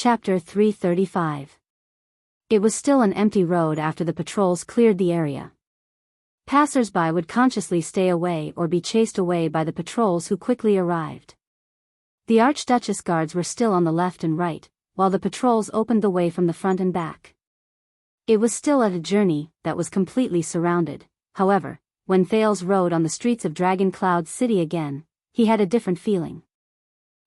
Chapter 335. It was still an empty road after the patrols cleared the area. Passers-by would consciously stay away or be chased away by the patrols who quickly arrived. The Archduchess guards were still on the left and right, while the patrols opened the way from the front and back. It was still a journey that was completely surrounded. However, when Thales rode on the streets of Dragon Cloud City again, he had a different feeling.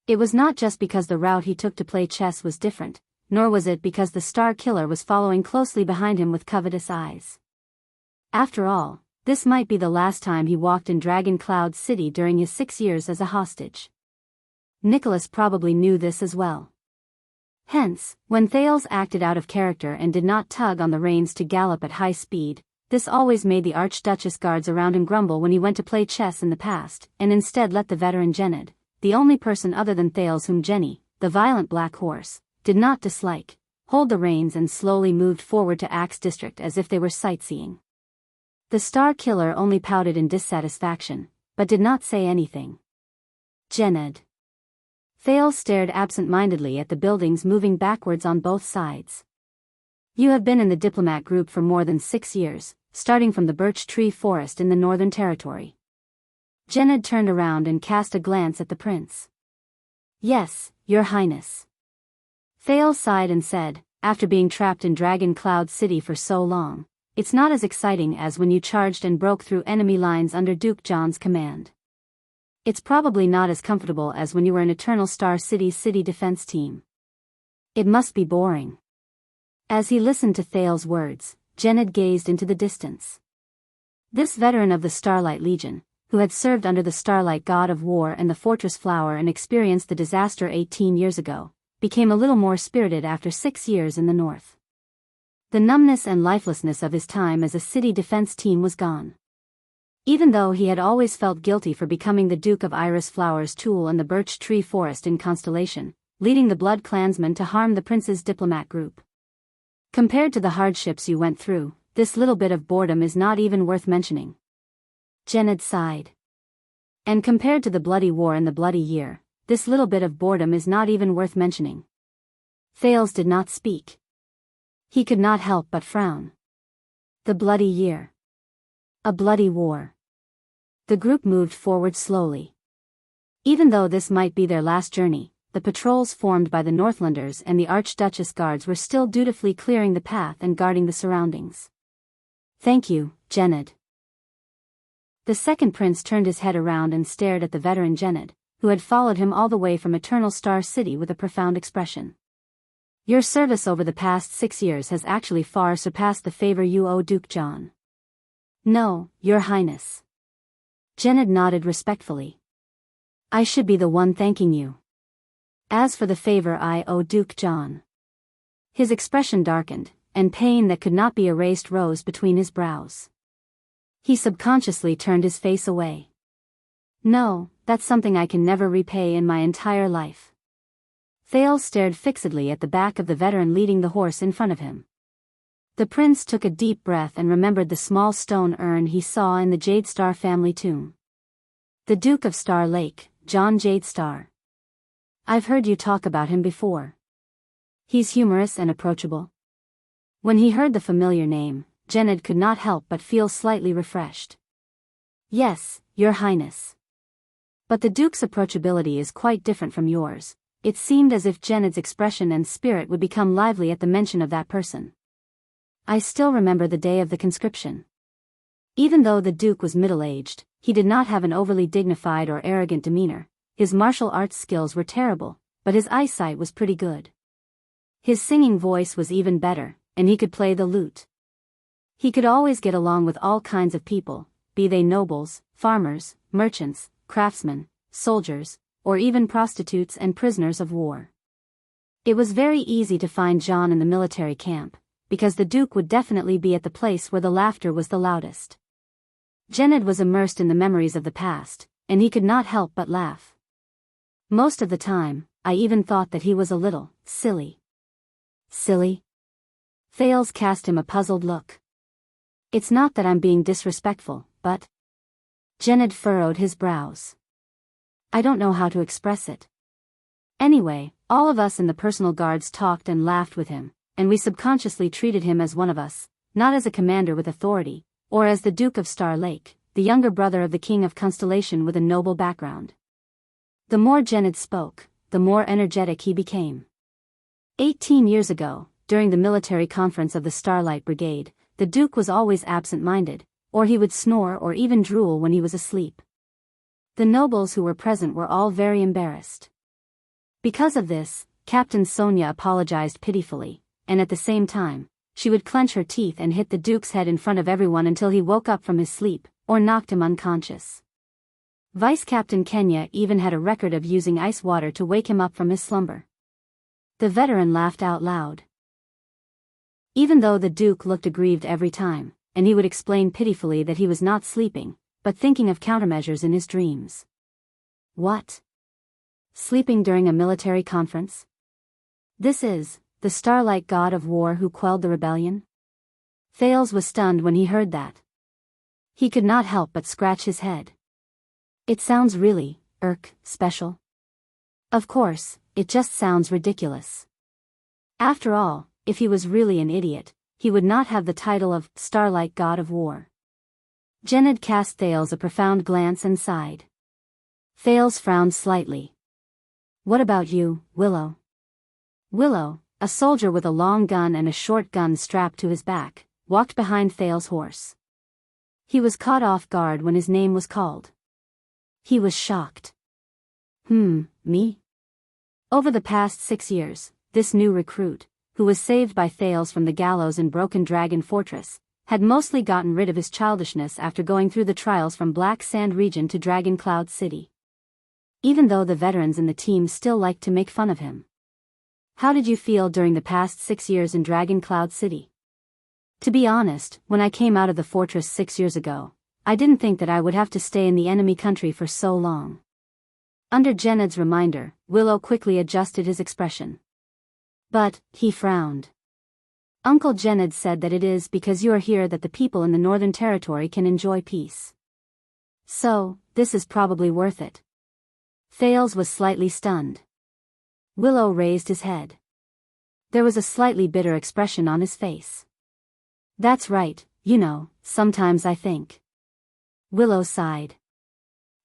It was not just because the route he took to play chess was different, nor was it because the Star Killer was following closely behind him with covetous eyes. After all, this might be the last time he walked in Dragon Cloud City during his 6 years as a hostage. Nicholas probably knew this as well. Hence, when Thales acted out of character and did not tug on the reins to gallop at high speed, this always made the Archduchess guards around him grumble when he went to play chess in the past, and instead let the veteran Jened, the only person other than Thales whom Jenny, the violent black horse, did not dislike, hold the reins and slowly moved forward to Axe District as if they were sightseeing. The Star Killer only pouted in dissatisfaction, but did not say anything. Jened. Thales stared absent-mindedly at the buildings moving backwards on both sides. You have been in the diplomat group for more than 6 years, starting from the birch tree forest in the Northern Territory. Jened turned around and cast a glance at the prince. Yes, Your Highness. Thales sighed and said, after being trapped in Dragon Cloud City for so long, it's not as exciting as when you charged and broke through enemy lines under Duke John's command. It's probably not as comfortable as when you were in Eternal Star City's city defense team. It must be boring. As he listened to Thales' words, Jened gazed into the distance. This veteran of the Starlight Legion, who had served under the Starlight God of War and the Fortress Flower and experienced the disaster 18 years ago, became a little more spirited after 6 years in the north. The numbness and lifelessness of his time as a city defense team was gone. Even though he had always felt guilty for becoming the Duke of Iris Flower's tool in the birch tree forest in Constellation, leading the Blood Clansmen to harm the prince's diplomat group. Compared to the hardships you went through, this little bit of boredom is not even worth mentioning. Jened sighed. And compared to the bloody war and the bloody year, this little bit of boredom is not even worth mentioning. Thales did not speak. He could not help but frown. The bloody year. A bloody war. The group moved forward slowly. Even though this might be their last journey, the patrols formed by the Northlanders and the Archduchess guards were still dutifully clearing the path and guarding the surroundings. Thank you, Jened. The second prince turned his head around and stared at the veteran Jened, who had followed him all the way from Eternal Star City with a profound expression. Your service over the past 6 years has actually far surpassed the favor you owe Duke John. No, Your Highness. Jened nodded respectfully. I should be the one thanking you. As for the favor I owe Duke John. His expression darkened, and pain that could not be erased rose between his brows. He subconsciously turned his face away. No, that's something I can never repay in my entire life. Thales stared fixedly at the back of the veteran leading the horse in front of him. The prince took a deep breath and remembered the small stone urn he saw in the Jadestar family tomb. The Duke of Star Lake, John Jadestar. I've heard you talk about him before. He's humorous and approachable. When he heard the familiar name, Jened could not help but feel slightly refreshed. Yes, Your Highness. But the Duke's approachability is quite different from yours. It seemed as if Jened's expression and spirit would become lively at the mention of that person. I still remember the day of the conscription. Even though the Duke was middle-aged, he did not have an overly dignified or arrogant demeanor. His martial arts skills were terrible, but his eyesight was pretty good. His singing voice was even better, and he could play the lute. He could always get along with all kinds of people, be they nobles, farmers, merchants, craftsmen, soldiers, or even prostitutes and prisoners of war. It was very easy to find John in the military camp, because the Duke would definitely be at the place where the laughter was the loudest. Jened was immersed in the memories of the past, and he could not help but laugh. Most of the time, I even thought that he was a little silly. Silly? Thales cast him a puzzled look. It's not that I'm being disrespectful, but... Jened furrowed his brows. I don't know how to express it. Anyway, All of us in the personal guards talked and laughed with him, and we subconsciously treated him as one of us, not as a commander with authority, or as the Duke of Star Lake, the younger brother of the King of Constellation with a noble background. The more Genid spoke, the more energetic he became. 18 years ago, during the military conference of the Starlight Brigade, the Duke was always absent-minded, or he would snore or even drool when he was asleep. The nobles who were present were all very embarrassed. Because of this, Captain Sonia apologized pitifully, and at the same time, she would clench her teeth and hit the Duke's head in front of everyone until he woke up from his sleep, or knocked him unconscious. Vice Captain Kenya even had a record of using ice water to wake him up from his slumber. The veteran laughed out loud. Even though the Duke looked aggrieved every time, and he would explain pitifully that he was not sleeping, but thinking of countermeasures in his dreams. What? Sleeping during a military conference? This is the Starlight God of War who quelled the rebellion? Thales was stunned when he heard that. He could not help but scratch his head. It sounds really, special. Of course, it just sounds ridiculous. After all, if he was really an idiot, he would not have the title of Starlight God of War. Genid cast Thales a profound glance and sighed. Thales frowned slightly. What about you, Willow? Willow, a soldier with a long gun and a short gun strapped to his back, walked behind Thales' horse. He was caught off guard when his name was called. He was shocked. Me? Over the past 6 years, this new recruit, who was saved by Thales from the gallows in Broken Dragon Fortress, had mostly gotten rid of his childishness after going through the trials from Black Sand Region to Dragon Cloud City. Even though the veterans in the team still liked to make fun of him. How did you feel during the past 6 years in Dragon Cloud City? To be honest, when I came out of the fortress 6 years ago, I didn't think that I would have to stay in the enemy country for so long. Under Genid's reminder, Willow quickly adjusted his expression. But, he frowned. Uncle Genid said that it is because you are here that the people in the Northern Territory can enjoy peace. So, this is probably worth it. Thales was slightly stunned. Willow raised his head. There was a slightly bitter expression on his face. That's right, sometimes I think. Willow sighed.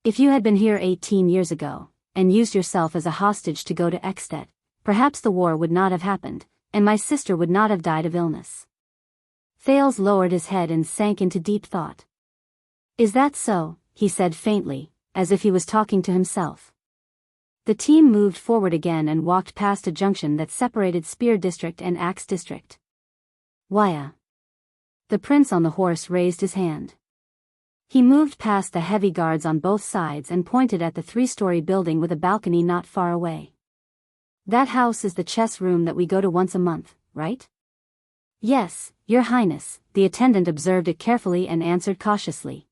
If you had been here 18 years ago, and used yourself as a hostage to go to Extet, perhaps the war would not have happened, and my sister would not have died of illness. Thales lowered his head and sank into deep thought. Is that so? He said faintly, as if he was talking to himself. The team moved forward again and walked past a junction that separated Spear District and Axe District. Wuxia. The prince on the horse raised his hand. He moved past the heavy guards on both sides and pointed at the 3-story building with a balcony not far away. That house is the chess room that we go to once a month, right? Yes, Your Highness, the attendant observed it carefully and answered cautiously.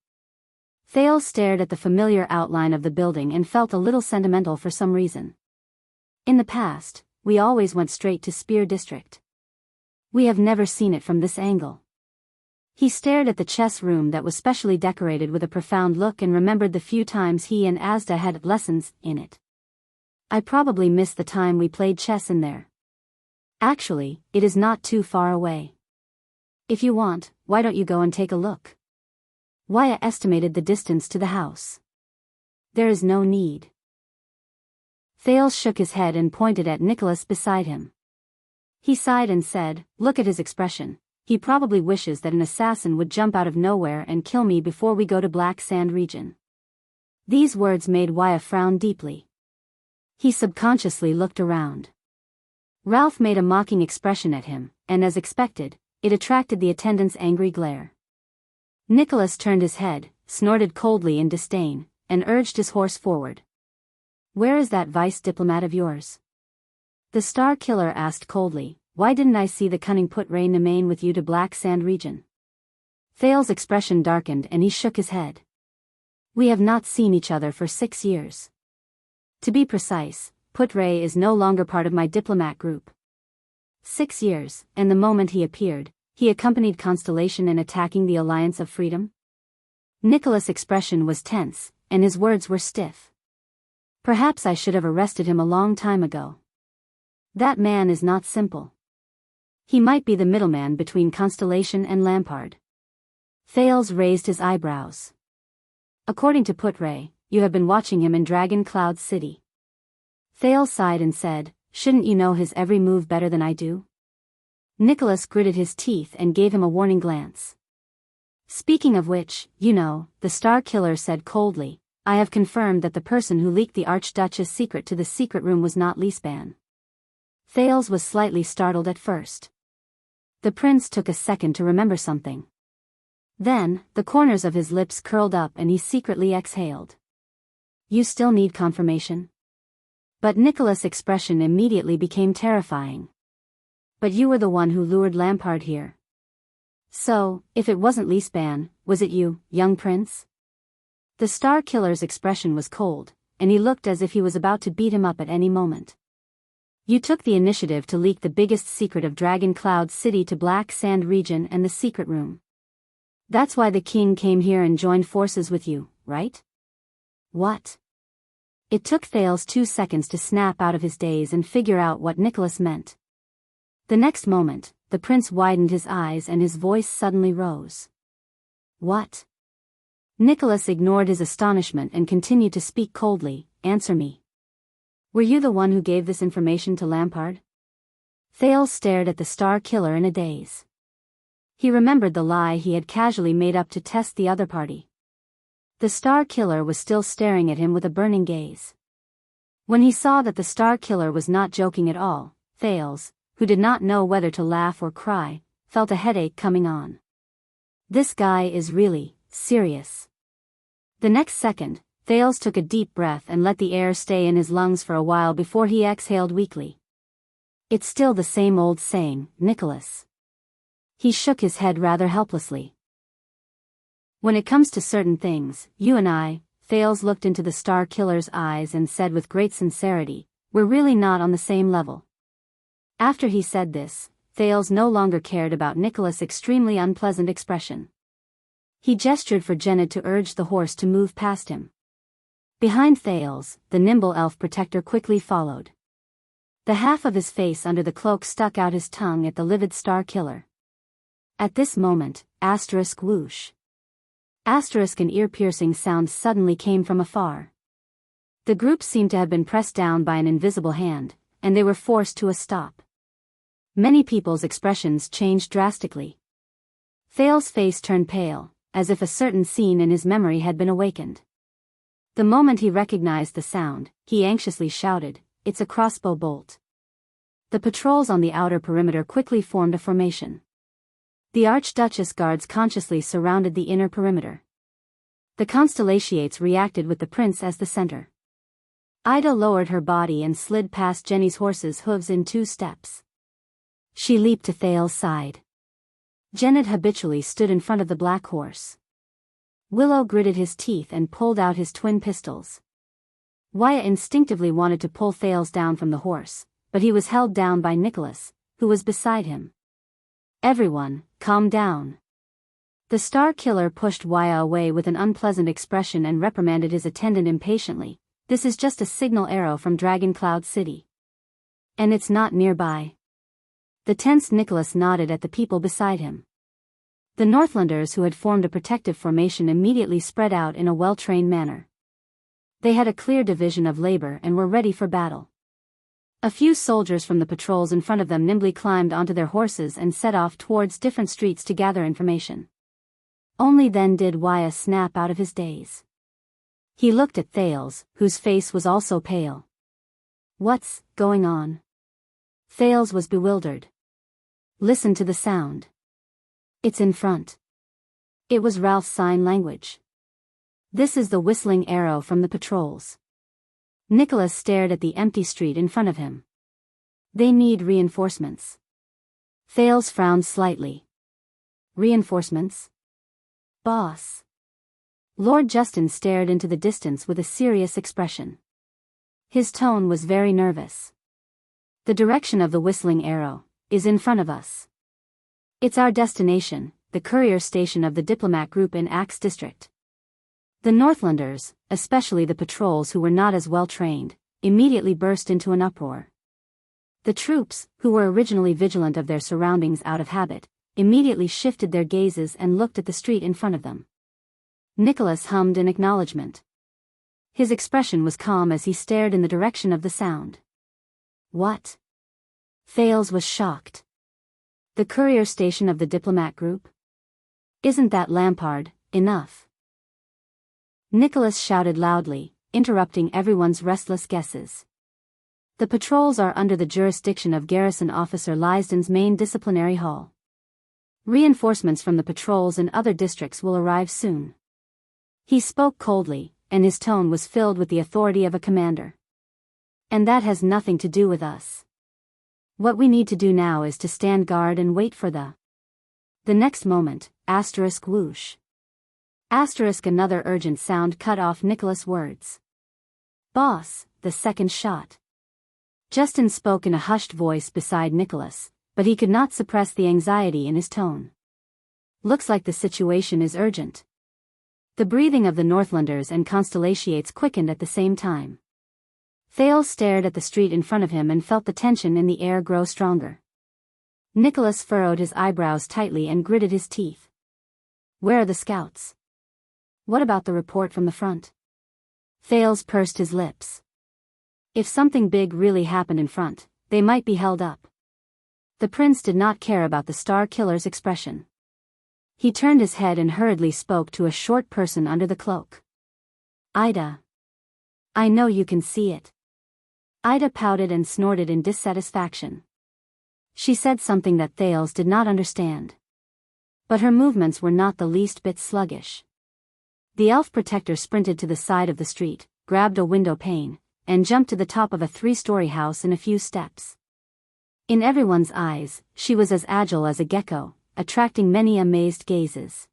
Thales stared at the familiar outline of the building and felt a little sentimental for some reason. In the past, we always went straight to Spear District. We have never seen it from this angle. He stared at the chess room that was specially decorated with a profound look and remembered the few times he and Asda had lessons in it. I probably missed the time we played chess in there. Actually, it is not too far away. If you want, why don't you go and take a look? Wuxia estimated the distance to the house. There is no need. Thales shook his head and pointed at Nicholas beside him. He sighed and said, look at his expression. He probably wishes that an assassin would jump out of nowhere and kill me before we go to Black Sand Region. These words made Wuxia frown deeply. He subconsciously looked around. Ralph made a mocking expression at him, and as expected, it attracted the attendant's angry glare. Nicholas turned his head, snorted coldly in disdain, and urged his horse forward. Where is that vice diplomat of yours? The Star Killer asked coldly. Why didn't I see the cunning put Ray Nemain with you to Black Sand Region? Thales' expression darkened and he shook his head. We have not seen each other for 6 years. To be precise, Put Ray is no longer part of my diplomat group. 6 years, and the moment he appeared, he accompanied Constellation in attacking the Alliance of Freedom? Nicholas' expression was tense, and his words were stiff. Perhaps I should have arrested him a long time ago. That man is not simple. He might be the middleman between Constellation and Lampard. Thales raised his eyebrows. According to Putre, you have been watching him in Dragon Cloud City. Thales sighed and said, shouldn't you know his every move better than I do? Nicholas gritted his teeth and gave him a warning glance. Speaking of which, you know, the Star Killer said coldly, I have confirmed that the person who leaked the Archduchess' secret to the secret room was not Lisban. Thales was slightly startled at first. The prince took a second to remember something. Then, the corners of his lips curled up and he secretly exhaled. You still need confirmation? But Nicholas' expression immediately became terrifying. But you were the one who lured Lampard here. So, if it wasn't Lisban, was it you, young prince? The Star Killer's expression was cold, and he looked as if he was about to beat him up at any moment. You took the initiative to leak the biggest secret of Dragon Cloud City to Black Sand Region and the secret room. That's why the king came here and joined forces with you, right? What? It took Thales 2 seconds to snap out of his daze and figure out what Nicholas meant. The next moment, the prince widened his eyes and his voice suddenly rose. What? Nicholas ignored his astonishment and continued to speak coldly, answer me. Were you the one who gave this information to Lampard? Thales stared at the Star Killer in a daze. He remembered the lie he had casually made up to test the other party. The Star Killer was still staring at him with a burning gaze. When he saw that the Star Killer was not joking at all, Thales, who did not know whether to laugh or cry, felt a headache coming on. This guy is really serious. The next second, Thales took a deep breath and let the air stay in his lungs for a while before he exhaled weakly. It's still the same old saying, Nicholas. He shook his head rather helplessly. When it comes to certain things, you and I, Thales looked into the Star Killer's eyes and said with great sincerity, we're really not on the same level. After he said this, Thales no longer cared about Nicholas' extremely unpleasant expression. He gestured for Genid to urge the horse to move past him. Behind Thales, the nimble elf protector quickly followed. The half of his face under the cloak stuck out his tongue at the livid Star Killer. At this moment, asterisk whoosh. Asterisk an ear-piercing sound suddenly came from afar. The group seemed to have been pressed down by an invisible hand, and they were forced to a stop. Many people's expressions changed drastically. Thales' face turned pale, as if a certain scene in his memory had been awakened. The moment he recognized the sound, he anxiously shouted, it's a crossbow bolt. The patrols on the outer perimeter quickly formed a formation. The Archduchess guards consciously surrounded the inner perimeter. The Constellations reacted with the prince as the center. Ida lowered her body and slid past Jenny's horse's hooves in 2 steps. She leaped to Thales' side. Genid habitually stood in front of the black horse. Willow gritted his teeth and pulled out his twin pistols. Wyatt instinctively wanted to pull Thales down from the horse, but he was held down by Nicholas, who was beside him. Everyone, calm down. The Star Killer pushed Wyatt away with an unpleasant expression and reprimanded his attendant impatiently. This is just a signal arrow from Dragon Cloud City. And it's not nearby. The tense Nicholas nodded at the people beside him. The Northlanders who had formed a protective formation immediately spread out in a well-trained manner. They had a clear division of labor and were ready for battle. A few soldiers from the patrols in front of them nimbly climbed onto their horses and set off towards different streets to gather information. Only then did Wyatt snap out of his daze. He looked at Thales, whose face was also pale. What's going on? Thales was bewildered. Listen to the sound. It's in front. It was Ralph's sign language. This is the whistling arrow from the patrols. Nicholas stared at the empty street in front of him. They need reinforcements. Thales frowned slightly. Reinforcements? Boss. Lord Justin stared into the distance with a serious expression. His tone was very nervous. The direction of the whistling arrow is in front of us. It's our destination, the courier station of the diplomat group in Axe District. The Northlanders, especially the patrols who were not as well trained, immediately burst into an uproar. The troops, who were originally vigilant of their surroundings out of habit, immediately shifted their gazes and looked at the street in front of them. Nicholas hummed in acknowledgement. His expression was calm as he stared in the direction of the sound. What? Thales was shocked. The courier station of the diplomat group? Isn't that Lampard enough? Nicholas shouted loudly, interrupting everyone's restless guesses. The patrols are under the jurisdiction of Garrison Officer Lysden's main disciplinary hall. Reinforcements from the patrols in other districts will arrive soon. He spoke coldly, and his tone was filled with the authority of a commander. And that has nothing to do with us. What we need to do now is to stand guard and wait for the next moment, whoosh. Another urgent sound cut off Nicholas' words. Boss, the second shot. Justin spoke in a hushed voice beside Nicholas, but he could not suppress the anxiety in his tone. Looks like the situation is urgent. The breathing of the Northlanders and Constellations quickened at the same time. Thales stared at the street in front of him and felt the tension in the air grow stronger. Nicholas furrowed his eyebrows tightly and gritted his teeth. Where are the scouts? What about the report from the front? Thales pursed his lips. If something big really happened in front, they might be held up. The prince did not care about the Star Killer's expression. He turned his head and hurriedly spoke to a short person under the cloak. Ida. I know you can see it. Ida pouted and snorted in dissatisfaction. She said something that Thales did not understand. But her movements were not the least bit sluggish. The elf protector sprinted to the side of the street, grabbed a window pane, and jumped to the top of a 3-story house in a few steps. In everyone's eyes, she was as agile as a gecko, attracting many amazed gazes.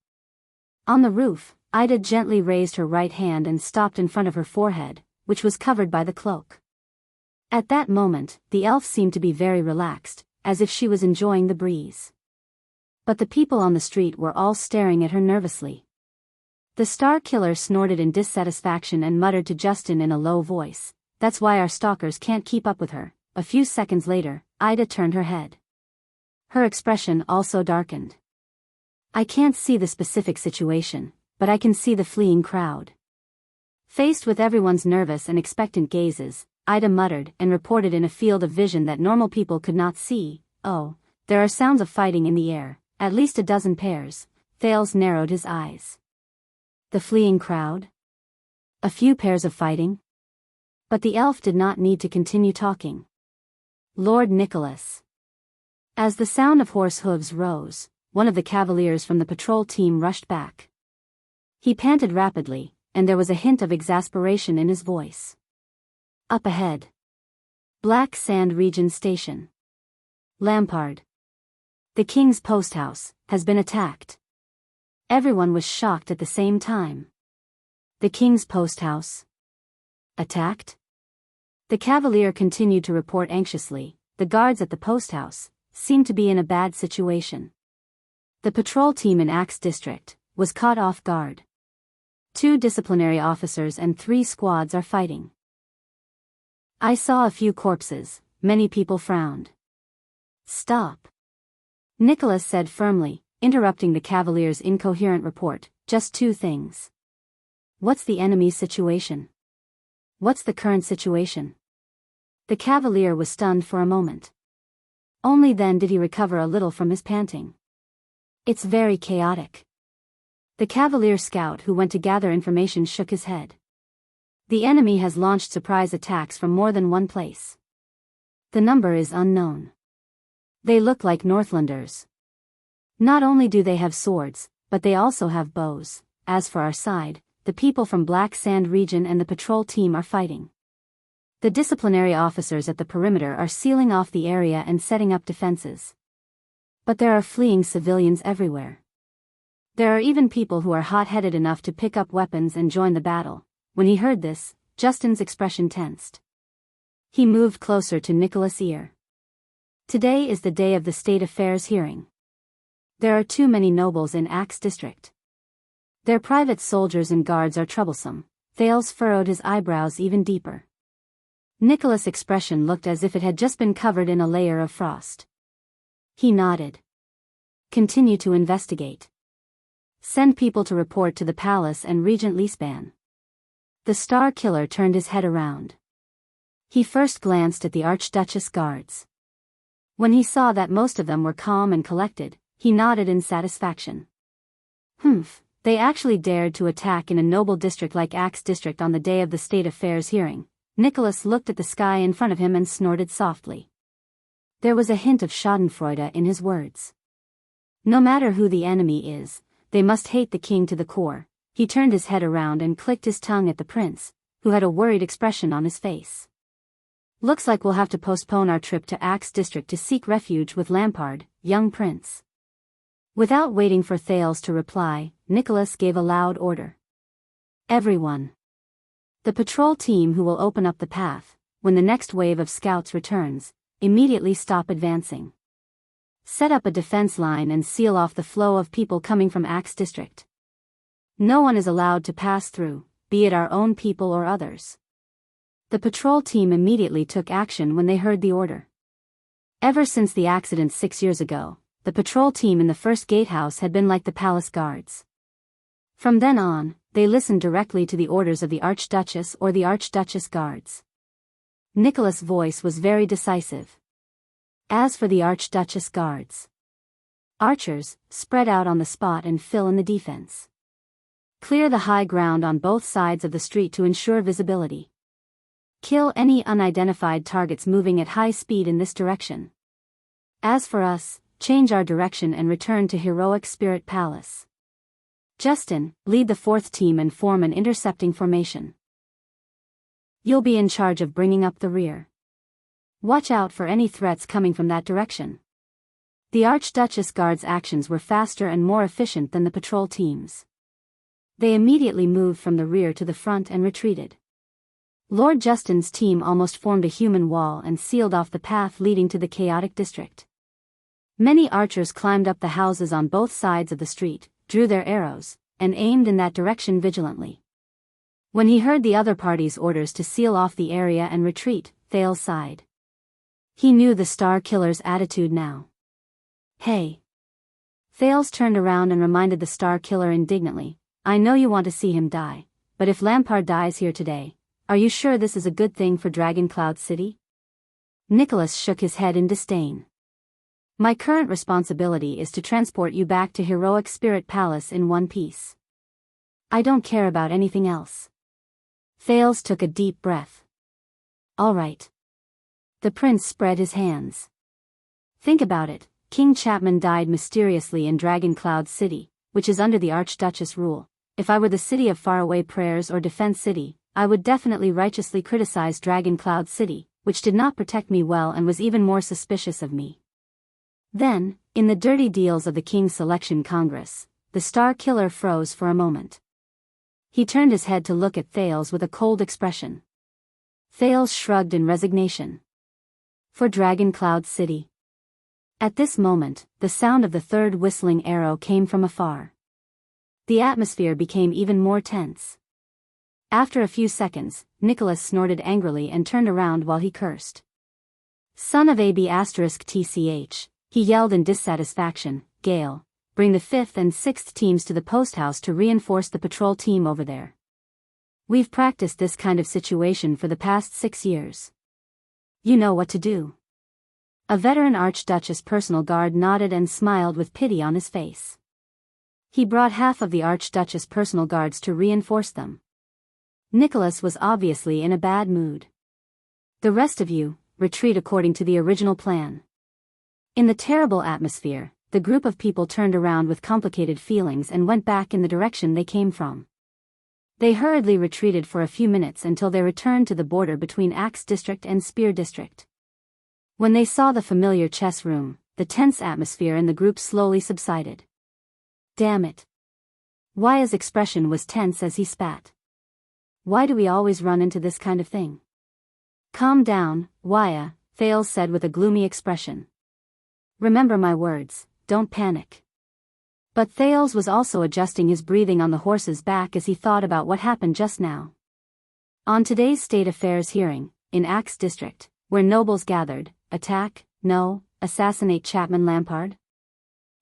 On the roof, Ida gently raised her right hand and stopped in front of her forehead, which was covered by the cloak. At that moment, the elf seemed to be very relaxed, as if she was enjoying the breeze. But the people on the street were all staring at her nervously. The Star Killer snorted in dissatisfaction and muttered to Justin in a low voice, "That's why our stalkers can't keep up with her." A few seconds later, Ida turned her head. Her expression also darkened. I can't see the specific situation, but I can see the fleeing crowd. Faced with everyone's nervous and expectant gazes, Ida muttered and reported in a field of vision that normal people could not see, "Oh, there are sounds of fighting in the air, at least a dozen pairs." Thales narrowed his eyes. The fleeing crowd? A few pairs of fighting? But the elf did not need to continue talking. Lord Nicholas. As the sound of horse hooves rose, one of the cavaliers from the patrol team rushed back. He panted rapidly, and there was a hint of exasperation in his voice. Up ahead. Black Sand Region Station. Lampard. The King's post house has been attacked. Everyone was shocked at the same time. The King's post house? Attacked? The cavalier continued to report anxiously. The guards at the post house seemed to be in a bad situation. The patrol team in Axe District was caught off guard. 2 disciplinary officers and 3 squads are fighting. I saw a few corpses. Many people frowned. Stop. Nicholas said firmly, interrupting the cavalier's incoherent report. Just 2 things. What's the enemy's situation? What's the current situation? The cavalier was stunned for a moment. Only then did he recover a little from his panting. It's very chaotic. The cavalier scout who went to gather information shook his head. The enemy has launched surprise attacks from more than one place. The number is unknown. They look like Northlanders. Not only do they have swords, but they also have bows. As for our side, the people from Black Sand Region and the patrol team are fighting. The disciplinary officers at the perimeter are sealing off the area and setting up defenses. But there are fleeing civilians everywhere. There are even people who are hot-headed enough to pick up weapons and join the battle. When he heard this, Justin's expression tensed. He moved closer to Nicholas' ear. Today is the day of the state affairs hearing. There are too many nobles in Axe District. Their private soldiers and guards are troublesome. Thales furrowed his eyebrows even deeper. Nicholas' expression looked as if it had just been covered in a layer of frost. He nodded. Continue to investigate. Send people to report to the palace and Regent Lisban. The Star Killer turned his head around. He first glanced at the Archduchess guards. When he saw that most of them were calm and collected, he nodded in satisfaction. Humph, they actually dared to attack in a noble district like Axe District on the day of the State Affairs hearing. Nicholas looked at the sky in front of him and snorted softly. There was a hint of schadenfreude in his words. No matter who the enemy is, they must hate the king to the core. He turned his head around and clicked his tongue at the prince, who had a worried expression on his face. Looks like we'll have to postpone our trip to Axe District to seek refuge with Lampard, young prince. Without waiting for Thales to reply, Nicholas gave a loud order. Everyone. The patrol team who will open up the path, when the next wave of scouts returns, immediately stop advancing. Set up a defense line and seal off the flow of people coming from Axe District. No one is allowed to pass through, be it our own people or others. The patrol team immediately took action when they heard the order. Ever since the accident 6 years ago, the patrol team in the first gatehouse had been like the palace guards. From then on, they listened directly to the orders of the Archduchess or the Archduchess guards. Nicholas' voice was very decisive. As for the Archduchess guards, archers, spread out on the spot and fill in the defense. Clear the high ground on both sides of the street to ensure visibility. Kill any unidentified targets moving at high speed in this direction. As for us, change our direction and return to Heroic Spirit Palace. Justin, lead the fourth team and form an intercepting formation. You'll be in charge of bringing up the rear. Watch out for any threats coming from that direction. The Archduchess Guard's actions were faster and more efficient than the patrol teams. They immediately moved from the rear to the front and retreated. Lord Justin's team almost formed a human wall and sealed off the path leading to the chaotic district. Many archers climbed up the houses on both sides of the street, drew their arrows, and aimed in that direction vigilantly. When he heard the other party's orders to seal off the area and retreat, Thales sighed. He knew the Star Killer's attitude now. Hey! Thales turned around and reminded the Star Killer indignantly, I know you want to see him die, but if Lampard dies here today, are you sure this is a good thing for Dragon Cloud City? Nicholas shook his head in disdain. My current responsibility is to transport you back to Heroic Spirit Palace in one piece. I don't care about anything else. Thales took a deep breath. All right. The prince spread his hands. Think about it, King Chapman died mysteriously in Dragon Cloud City, which is under the Archduchess rule. If I were the city of faraway prayers or Defense City, I would definitely righteously criticize Dragon Cloud City, which did not protect me well and was even more suspicious of me. Then, in the dirty deals of the King's Selection Congress, the Star Killer froze for a moment. He turned his head to look at Thales with a cold expression. Thales shrugged in resignation. For Dragon Cloud City. At this moment, the sound of the third whistling arrow came from afar. The atmosphere became even more tense. After a few seconds, Nicholas snorted angrily and turned around while he cursed. Son of AB*TCH, he yelled in dissatisfaction, Gale, bring the 5th and 6th teams to the post house to reinforce the patrol team over there. We've practiced this kind of situation for the past 6 years. You know what to do. A veteran Archduchess personal guard nodded and smiled with pity on his face. He brought half of the Archduchess personal guards to reinforce them. Nicholas was obviously in a bad mood. The rest of you, retreat according to the original plan. In the terrible atmosphere, the group of people turned around with complicated feelings and went back in the direction they came from. They hurriedly retreated for a few minutes until they returned to the border between Axe District and Spear District. When they saw the familiar chess room, the tense atmosphere in the group slowly subsided. Damn it. Waya's expression was tense as he spat. Why do we always run into this kind of thing? Calm down, Waya, Thales said with a gloomy expression. Remember my words, don't panic. But Thales was also adjusting his breathing on the horse's back as he thought about what happened just now. On today's State Affairs hearing, in Axe District, where nobles gathered. Attack? No. Assassinate Chapman Lampard?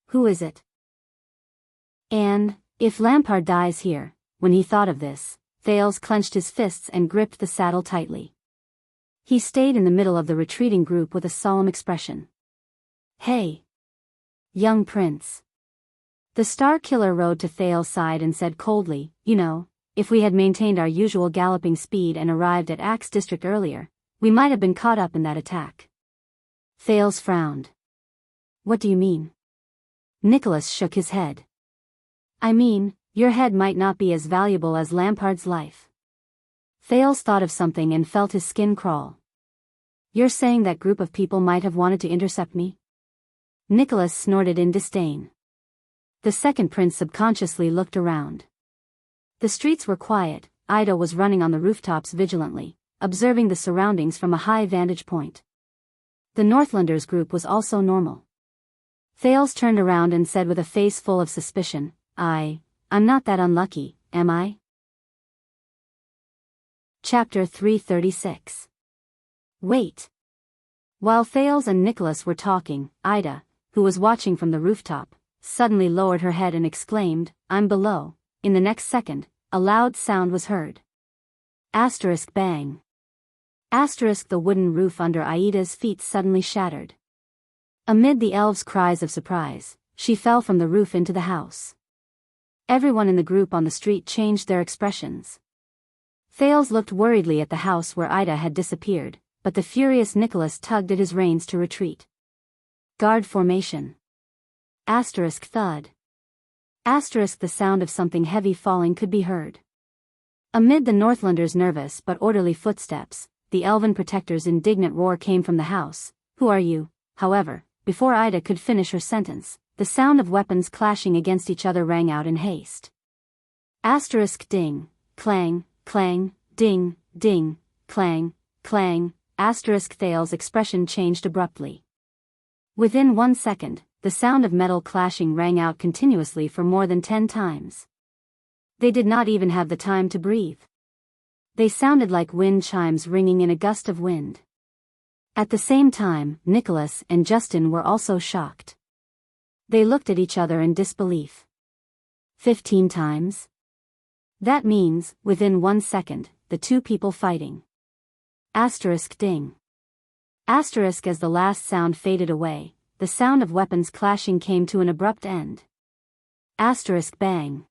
Who is it? And, if Lampard dies here, when he thought of this, Thales clenched his fists and gripped the saddle tightly. He stayed in the middle of the retreating group with a solemn expression. Hey! Young prince. The Star Killer rode to Thales' side and said coldly, you know, if we had maintained our usual galloping speed and arrived at Axe District earlier, we might have been caught up in that attack. Thales frowned. What do you mean? Nicholas shook his head. I mean, your head might not be as valuable as Lampard's life. Thales thought of something and felt his skin crawl. You're saying that group of people might have wanted to intercept me? Nicholas snorted in disdain. The second prince subconsciously looked around. The streets were quiet. Ida was running on the rooftops vigilantly, observing the surroundings from a high vantage point. The Northlanders group was also normal. Thales turned around and said with a face full of suspicion, I'm not that unlucky, am I? Chapter 336. Wait. While Thales and Nicholas were talking, Ida, who was watching from the rooftop, suddenly lowered her head and exclaimed, I'm below. In the next second, a loud sound was heard. Asterisk bang. Asterisk the wooden roof under Aida's feet suddenly shattered. Amid the elves' cries of surprise, she fell from the roof into the house. Everyone in the group on the street changed their expressions. Thales looked worriedly at the house where Ida had disappeared, but the furious Nicholas tugged at his reins to retreat. Guard formation. Asterisk thud. Asterisk the sound of something heavy falling could be heard. Amid the Northlanders' nervous but orderly footsteps, the elven protector's indignant roar came from the house. Who are you? However, before Ida could finish her sentence, the sound of weapons clashing against each other rang out in haste. Asterisk ding, clang, clang, ding, ding, clang, clang. Asterisk Thales' expression changed abruptly. Within 1 second, the sound of metal clashing rang out continuously for more than 10 times. They did not even have the time to breathe. They sounded like wind chimes ringing in a gust of wind. At the same time, Nicholas and Justin were also shocked. They looked at each other in disbelief. 15 times? That means, within 1 second, the two people fighting. Asterisk ding. Asterisk as the last sound faded away, the sound of weapons clashing came to an abrupt end. Asterisk bang.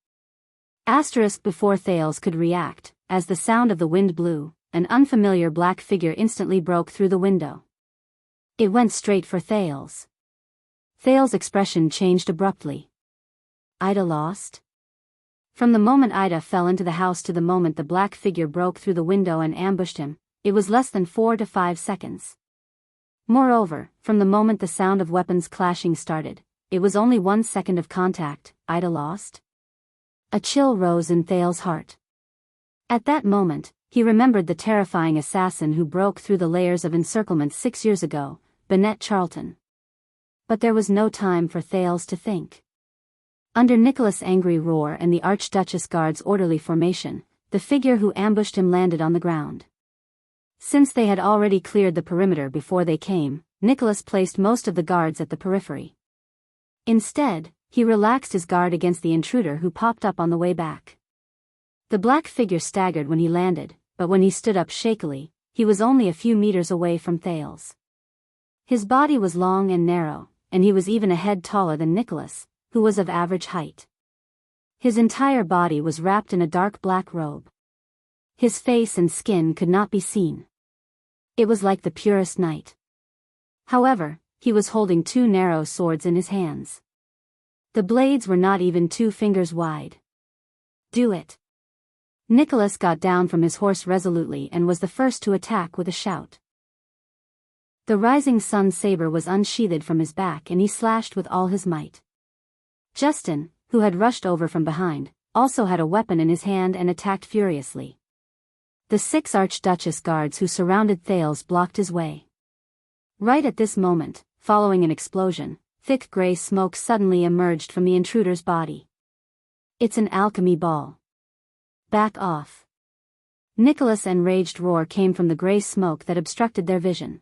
Asterisk before Thales could react, as the sound of the wind blew, an unfamiliar black figure instantly broke through the window. It went straight for Thales. Thales' expression changed abruptly. Ida lost? From the moment Ida fell into the house to the moment the black figure broke through the window and ambushed him, it was less than 4 to 5 seconds. Moreover, from the moment the sound of weapons clashing started, it was only 1 second of contact. Ida lost? A chill rose in Thales' heart. At that moment, he remembered the terrifying assassin who broke through the layers of encirclement 6 years ago, Bennett Charlton. But there was no time for Thales to think. Under Nicholas' angry roar and the Archduchess Guard's orderly formation, the figure who ambushed him landed on the ground. Since they had already cleared the perimeter before they came, Nicholas placed most of the guards at the periphery. Instead, he relaxed his guard against the intruder who popped up on the way back. The black figure staggered when he landed, but when he stood up shakily, he was only a few meters away from Thales. His body was long and narrow, and he was even a head taller than Nicholas, who was of average height. His entire body was wrapped in a dark black robe. His face and skin could not be seen. It was like the purest night. However, he was holding 2 narrow swords in his hands. The blades were not even 2 fingers wide. Do it. Nicholas got down from his horse resolutely and was the first to attack with a shout. The rising sun saber was unsheathed from his back and he slashed with all his might. Justin, who had rushed over from behind, also had a weapon in his hand and attacked furiously. The 6 Archduchess guards who surrounded Thales blocked his way. Right at this moment, following an explosion, thick gray smoke suddenly emerged from the intruder's body. It's an alchemy ball. Back off. Nicholas' enraged roar came from the gray smoke that obstructed their vision.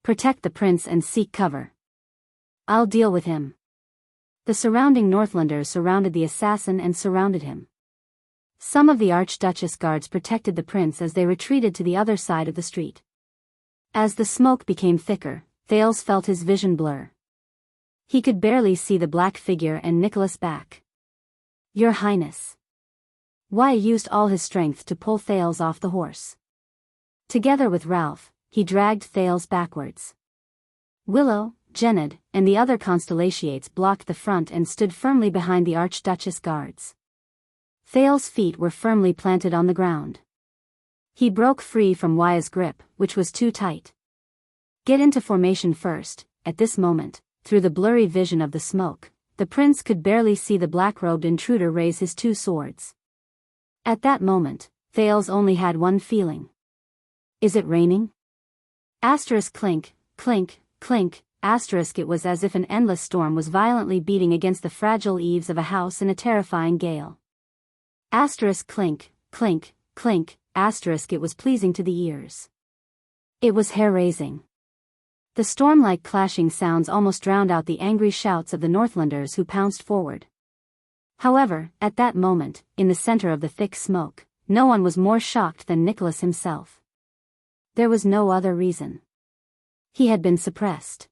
"Protect the prince and seek cover. I'll deal with him." The surrounding Northlanders surrounded the assassin and surrounded him. Some of the Archduchess guards protected the prince as they retreated to the other side of the street. As the smoke became thicker, Thales felt his vision blur. He could barely see the black figure and Nicholas' back. "Your Highness." Wei used all his strength to pull Thales off the horse. Together with Ralph, he dragged Thales backwards. Willow, Gened, and the other constellations blocked the front and stood firmly behind the Archduchess guards. Thales' feet were firmly planted on the ground. He broke free from Wei's grip, which was too tight. "Get into formation first." At this moment, through the blurry vision of the smoke, the prince could barely see the black-robed intruder raise his two swords. At that moment, Thales only had one feeling. "Is it raining?" Asterisk clink, clink, clink, asterisk. It was as if an endless storm was violently beating against the fragile eaves of a house in a terrifying gale. Asterisk clink, clink, clink, asterisk. It was pleasing to the ears. It was hair-raising. The storm-like clashing sounds almost drowned out the angry shouts of the Northlanders who pounced forward. However, at that moment, in the center of the thick smoke, no one was more shocked than Nicholas himself. There was no other reason. He had been suppressed.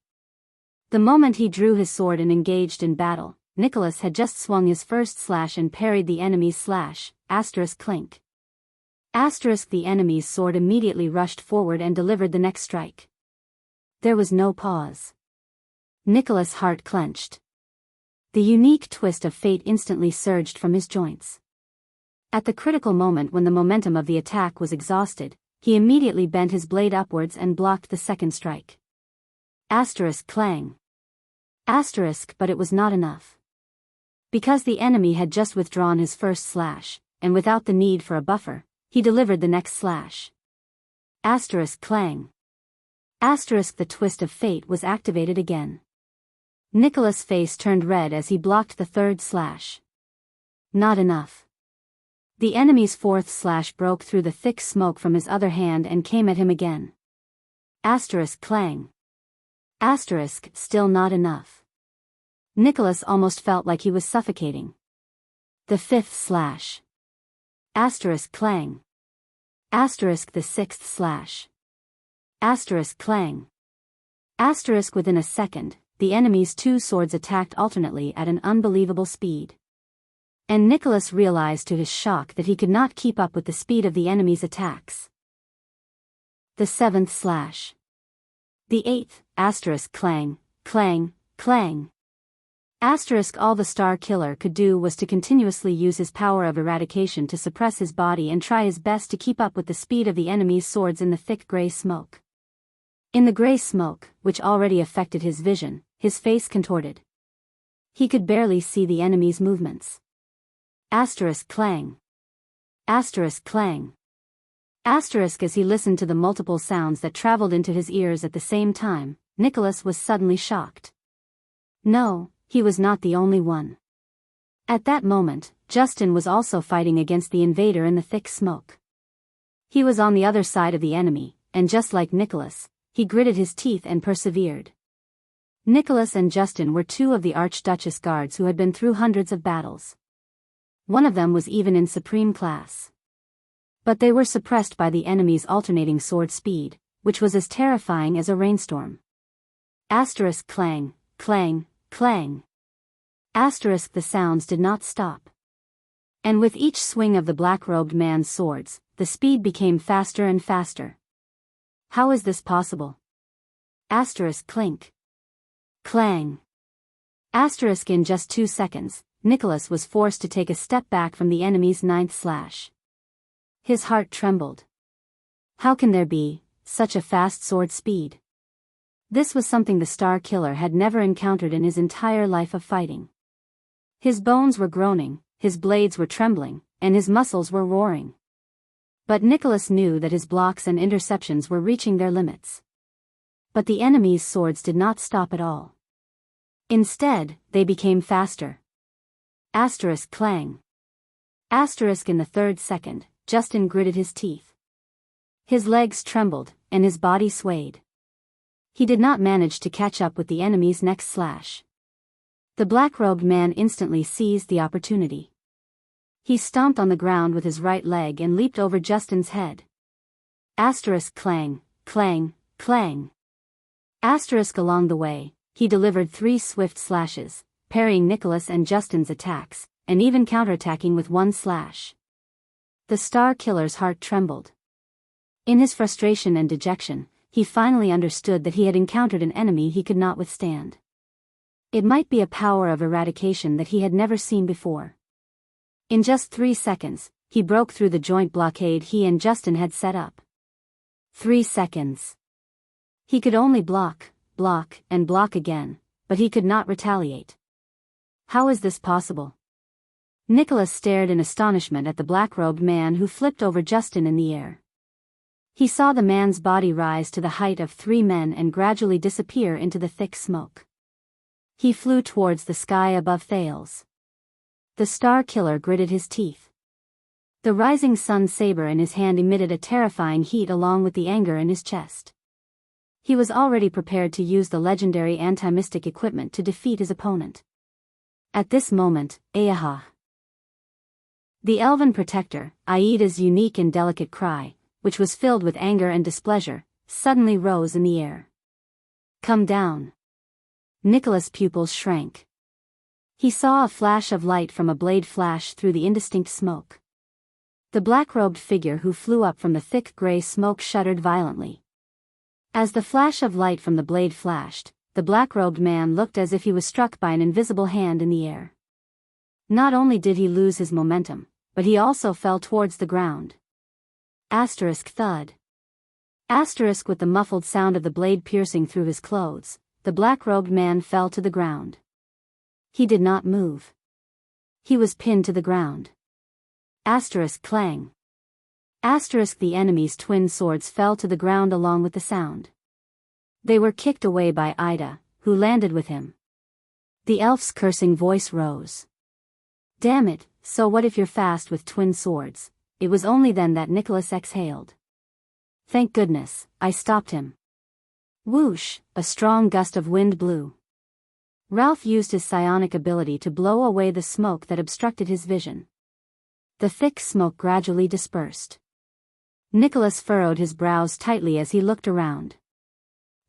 The moment he drew his sword and engaged in battle, Nicholas had just swung his first slash and parried the enemy's slash, asterisk clink. Asterisk. The enemy's sword immediately rushed forward and delivered the next strike. There was no pause. Nicholas' heart clenched. The unique twist of fate instantly surged from his joints. At the critical moment when the momentum of the attack was exhausted, he immediately bent his blade upwards and blocked the second strike. Asterisk clang. Asterisk. But it was not enough. Because the enemy had just withdrawn his first slash, and without the need for a buffer, he delivered the next slash. Asterisk clang. Asterisk. The twist of fate was activated again. Nicholas' face turned red as he blocked the third slash. Not enough. The enemy's fourth slash broke through the thick smoke from his other hand and came at him again. Asterisk clang. Asterisk. Still not enough. Nicholas almost felt like he was suffocating. The fifth slash. Asterisk clang. Asterisk. The sixth slash. Asterisk clang. Asterisk. Within a second, the enemy's two swords attacked alternately at an unbelievable speed. And Nicholas realized to his shock that he could not keep up with the speed of the enemy's attacks. The seventh slash. The eighth, asterisk clang, clang, clang. Asterisk. All the Star Killer could do was to continuously use his power of eradication to suppress his body and try his best to keep up with the speed of the enemy's swords in the thick gray smoke. In the gray smoke, which already affected his vision, his face contorted. He could barely see the enemy's movements. Asterisk clang. Asterisk clang. Asterisk. As he listened to the multiple sounds that traveled into his ears at the same time, Nicholas was suddenly shocked. No, he was not the only one. At that moment, Justin was also fighting against the invader in the thick smoke. He was on the other side of the enemy, and just like Nicholas, he gritted his teeth and persevered. Nicholas and Justin were two of the Archduchess guards who had been through hundreds of battles. One of them was even in supreme class. But they were suppressed by the enemy's alternating sword speed, which was as terrifying as a rainstorm. Asterisk clang, clang, clang. Asterisk. The sounds did not stop. And with each swing of the black-robed man's swords, the speed became faster and faster. How is this possible? Asterisk clink. Clang. Asterisk. In just 2 seconds, Nicholas was forced to take a step back from the enemy's ninth slash. His heart trembled. How can there be such a fast sword speed? This was something the Star Killer had never encountered in his entire life of fighting. His bones were groaning, his blades were trembling, and his muscles were roaring. But Nicholas knew that his blocks and interceptions were reaching their limits. But the enemy's swords did not stop at all. Instead, they became faster. Asterisk clang. Asterisk. In the third second, Justin gritted his teeth. His legs trembled, and his body swayed. He did not manage to catch up with the enemy's next slash. The black-robed man instantly seized the opportunity. He stomped on the ground with his right leg and leaped over Justin's head. Asterisk clang, clang, clang. Asterisk along the way, he delivered 3 swift slashes, parrying Nicholas and Justin's attacks, and even counterattacking with 1 slash. The Star Killer's heart trembled. In his frustration and dejection, he finally understood that he had encountered an enemy he could not withstand. It might be a power of eradication that he had never seen before. In just 3 seconds, he broke through the joint blockade he and Justin had set up. 3 seconds. He could only block, block, and block again, but he could not retaliate. How is this possible? Nicholas stared in astonishment at the black-robed man who flipped over Justin in the air. He saw the man's body rise to the height of 3 men and gradually disappear into the thick smoke. He flew towards the sky above Thales. The Star Killer gritted his teeth. The rising sun saber in his hand emitted a terrifying heat along with the anger in his chest. He was already prepared to use the legendary anti-mystic equipment to defeat his opponent. At this moment, Ayaha! The elven protector, Aida's unique and delicate cry, which was filled with anger and displeasure, suddenly rose in the air. Come down. Nicholas' pupils shrank. He saw a flash of light from a blade flash through the indistinct smoke. The black-robed figure who flew up from the thick gray smoke shuddered violently. As the flash of light from the blade flashed, the black-robed man looked as if he was struck by an invisible hand in the air. Not only did he lose his momentum, but he also fell towards the ground. Asterisk thud. Asterisk with the muffled sound of the blade piercing through his clothes, the black-robed man fell to the ground. He did not move. He was pinned to the ground. Asterisk clang. Asterisk the enemy's twin swords fell to the ground along with the sound. They were kicked away by Ida, who landed with him. The elf's cursing voice rose. Damn it, so what if you're fast with twin swords? It was only then that Nicholas exhaled. Thank goodness, I stopped him. Whoosh, a strong gust of wind blew. Ralph used his psionic ability to blow away the smoke that obstructed his vision. The thick smoke gradually dispersed. Nicholas furrowed his brows tightly as he looked around.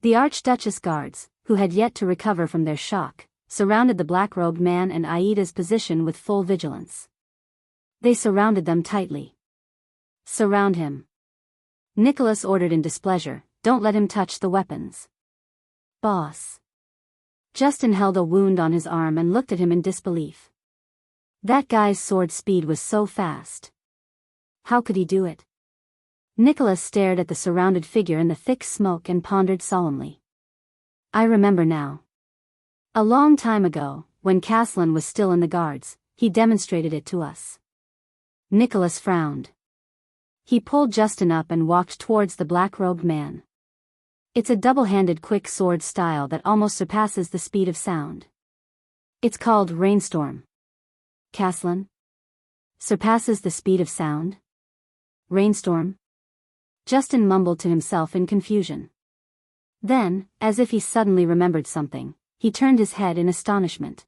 The Archduchess guards, who had yet to recover from their shock, surrounded the black-robed man and Aida's position with full vigilance. They surrounded them tightly. Surround him. Nicholas ordered in displeasure, don't let him touch the weapons. Boss. Justin held a wound on his arm and looked at him in disbelief. That guy's sword speed was so fast. How could he do it? Nicholas stared at the surrounded figure in the thick smoke and pondered solemnly. I remember now. A long time ago, when Caslin was still in the guards, he demonstrated it to us. Nicholas frowned. He pulled Justin up and walked towards the black-robed man. It's a double-handed quick sword style that almost surpasses the speed of sound. It's called Rainstorm. Caslin? Surpasses the speed of sound? Rainstorm? Justin mumbled to himself in confusion. Then, as if he suddenly remembered something, he turned his head in astonishment.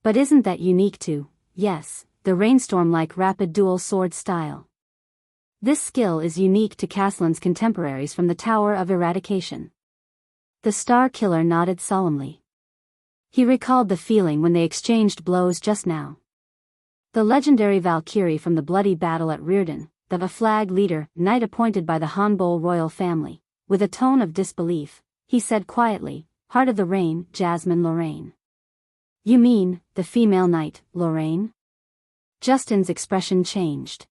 But isn't that unique to, yes, the Rainstorm-like rapid dual sword style? This skill is unique to Caslin's contemporaries from the Tower of Eradication. The Star Killer nodded solemnly. He recalled the feeling when they exchanged blows just now. The legendary Valkyrie from the bloody battle at Rearden, the flag leader, knight appointed by the Hanbol royal family, with a tone of disbelief, he said quietly, Heart of the Rain, Jasmine Lorraine. You mean, the female knight, Lorraine? Justin's expression changed.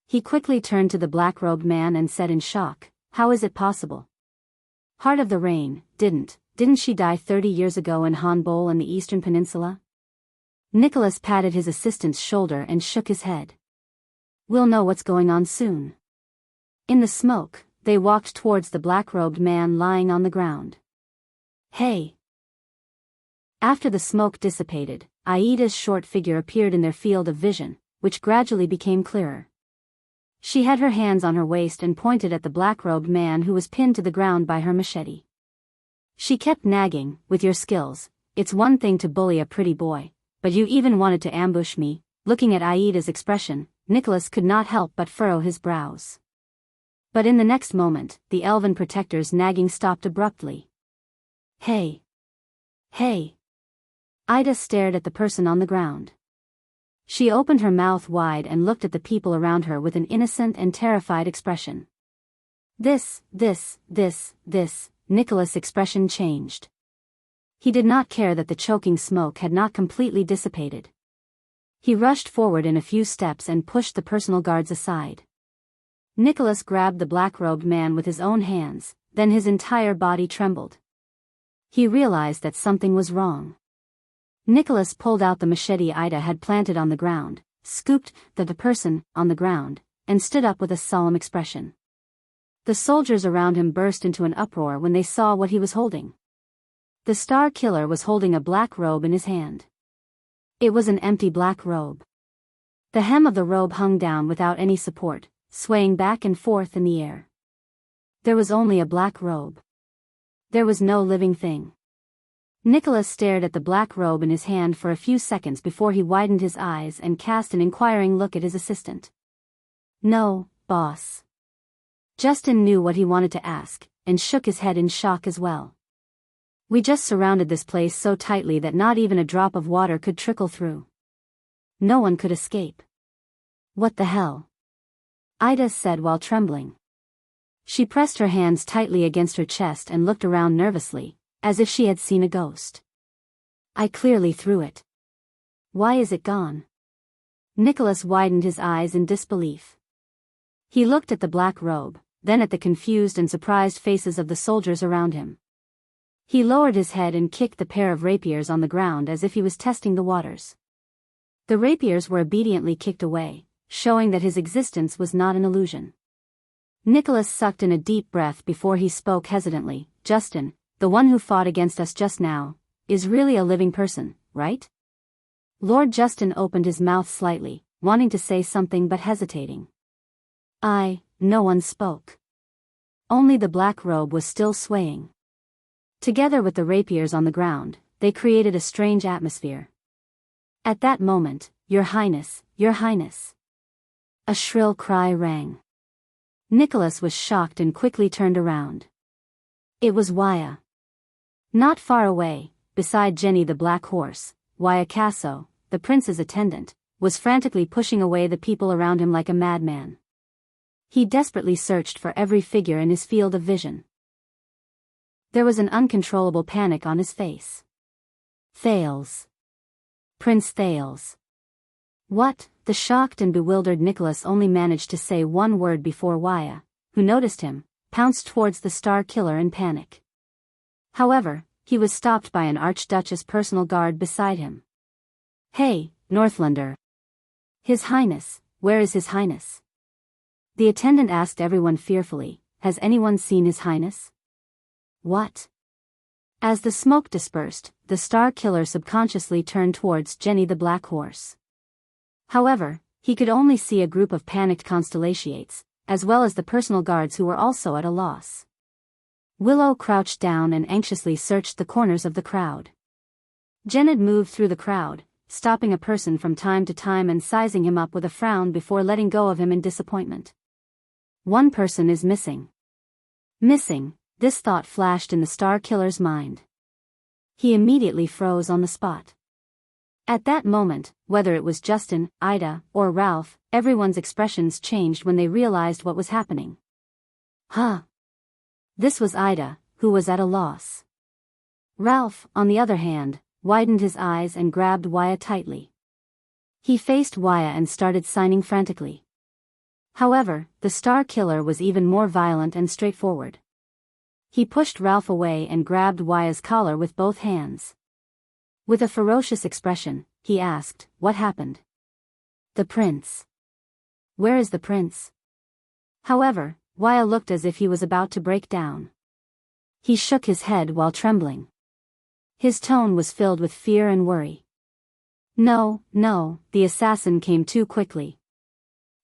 He quickly turned to the black-robed man and said in shock, How is it possible? Heart of the Rain, didn't she die 30 years ago in Hanbol and the Eastern Peninsula? Nicholas patted his assistant's shoulder and shook his head. We'll know what's going on soon. In the smoke, they walked towards the black-robed man lying on the ground. Hey! After the smoke dissipated, Aida's short figure appeared in their field of vision, which gradually became clearer. She had her hands on her waist and pointed at the black-robed man who was pinned to the ground by her machete. She kept nagging, "With your skills, it's one thing to bully a pretty boy, but you even wanted to ambush me." Looking at Aida's expression, Nicholas could not help but furrow his brows. But in the next moment, the elven protector's nagging stopped abruptly. "Hey! Hey!" Aida stared at the person on the ground. She opened her mouth wide and looked at the people around her with an innocent and terrified expression. This, Nicholas' expression changed. He did not care that the choking smoke had not completely dissipated. He rushed forward in a few steps and pushed the personal guards aside. Nicholas grabbed the black-robed man with his own hands, then his entire body trembled. He realized that something was wrong. Nicholas pulled out the machete Ida had planted on the ground, scooped the person on the ground, and stood up with a solemn expression. The soldiers around him burst into an uproar when they saw what he was holding. The Star Killer was holding a black robe in his hand. It was an empty black robe. The hem of the robe hung down without any support, swaying back and forth in the air. There was only a black robe. There was no living thing. Nicholas stared at the black robe in his hand for a few seconds before he widened his eyes and cast an inquiring look at his assistant. "No, boss." Justin knew what he wanted to ask, and shook his head in shock as well. "We just surrounded this place so tightly that not even a drop of water could trickle through. No one could escape." "What the hell?" Ida said while trembling. She pressed her hands tightly against her chest and looked around nervously, as if she had seen a ghost. "I clearly threw it. Why is it gone?" Nicholas widened his eyes in disbelief. He looked at the black robe, then at the confused and surprised faces of the soldiers around him. He lowered his head and kicked the pair of rapiers on the ground as if he was testing the waters. The rapiers were obediently kicked away, showing that his existence was not an illusion. Nicholas sucked in a deep breath before he spoke hesitantly. "Justin, the one who fought against us just now, is really a living person, right?" Lord Justin opened his mouth slightly, wanting to say something but hesitating. No one spoke. Only the black robe was still swaying. Together with the rapiers on the ground, they created a strange atmosphere. At that moment, Your Highness, Your Highness!" a shrill cry rang. Nicholas was shocked and quickly turned around. It was Wuxia. Not far away, beside Jenny the black horse, Wuxia Xianxia, the prince's attendant, was frantically pushing away the people around him like a madman. He desperately searched for every figure in his field of vision. There was an uncontrollable panic on his face. "Thales. Prince Thales." "What?" The shocked and bewildered Nicholas only managed to say one word before Wuxia, who noticed him, pounced towards the Star Killer in panic. However, he was stopped by an Archduchess personal guard beside him. "Hey, Northlander. His Highness, where is His Highness?" The attendant asked everyone fearfully, "Has anyone seen His Highness?" "What?" As the smoke dispersed, the Star Killer subconsciously turned towards Jenny the black horse. However, he could only see a group of panicked constellations, as well as the personal guards who were also at a loss. Willow crouched down and anxiously searched the corners of the crowd. Jennyd moved through the crowd, stopping a person from time to time and sizing him up with a frown before letting go of him in disappointment. One person is missing. Missing, this thought flashed in the Star Killer's mind. He immediately froze on the spot. At that moment, whether it was Justin, Ida, or Ralph, everyone's expressions changed when they realized what was happening. Huh. This was Ida, who was at a loss. Ralph, on the other hand, widened his eyes and grabbed Wuxia tightly. He faced Wuxia and started signing frantically. However, the Star Killer was even more violent and straightforward. He pushed Ralph away and grabbed Wuxia's collar with both hands. With a ferocious expression, he asked, "What happened?" "The prince." "Where is the prince?" However, Wuxia looked as if he was about to break down. He shook his head while trembling. His tone was filled with fear and worry. No, the assassin came too quickly.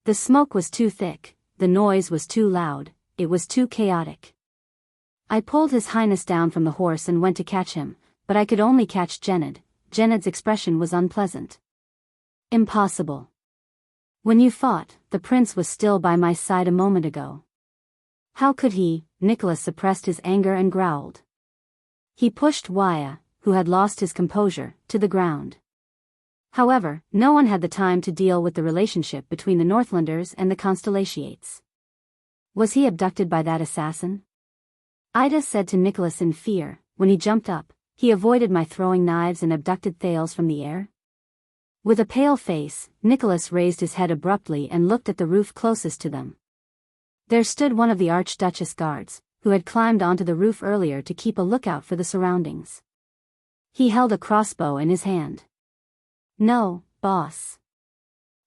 The smoke was too thick, the noise was too loud, it was too chaotic. I pulled His Highness down from the horse and went to catch him, but I could only catch Gened. Gened's expression was unpleasant. Impossible. When you fought, the prince was still by my side a moment ago. How could he? Nicholas suppressed his anger and growled. He pushed Wuxia, who had lost his composure, to the ground. However, no one had the time to deal with the relationship between the Northlanders and the Constellations. Was he abducted by that assassin? Ida said to Nicholas in fear. When he jumped up, he avoided my throwing knives and abducted Thales from the air. With a pale face, Nicholas raised his head abruptly and looked at the roof closest to them. There stood one of the Archduchess guards, who had climbed onto the roof earlier to keep a lookout for the surroundings. He held a crossbow in his hand. No, boss.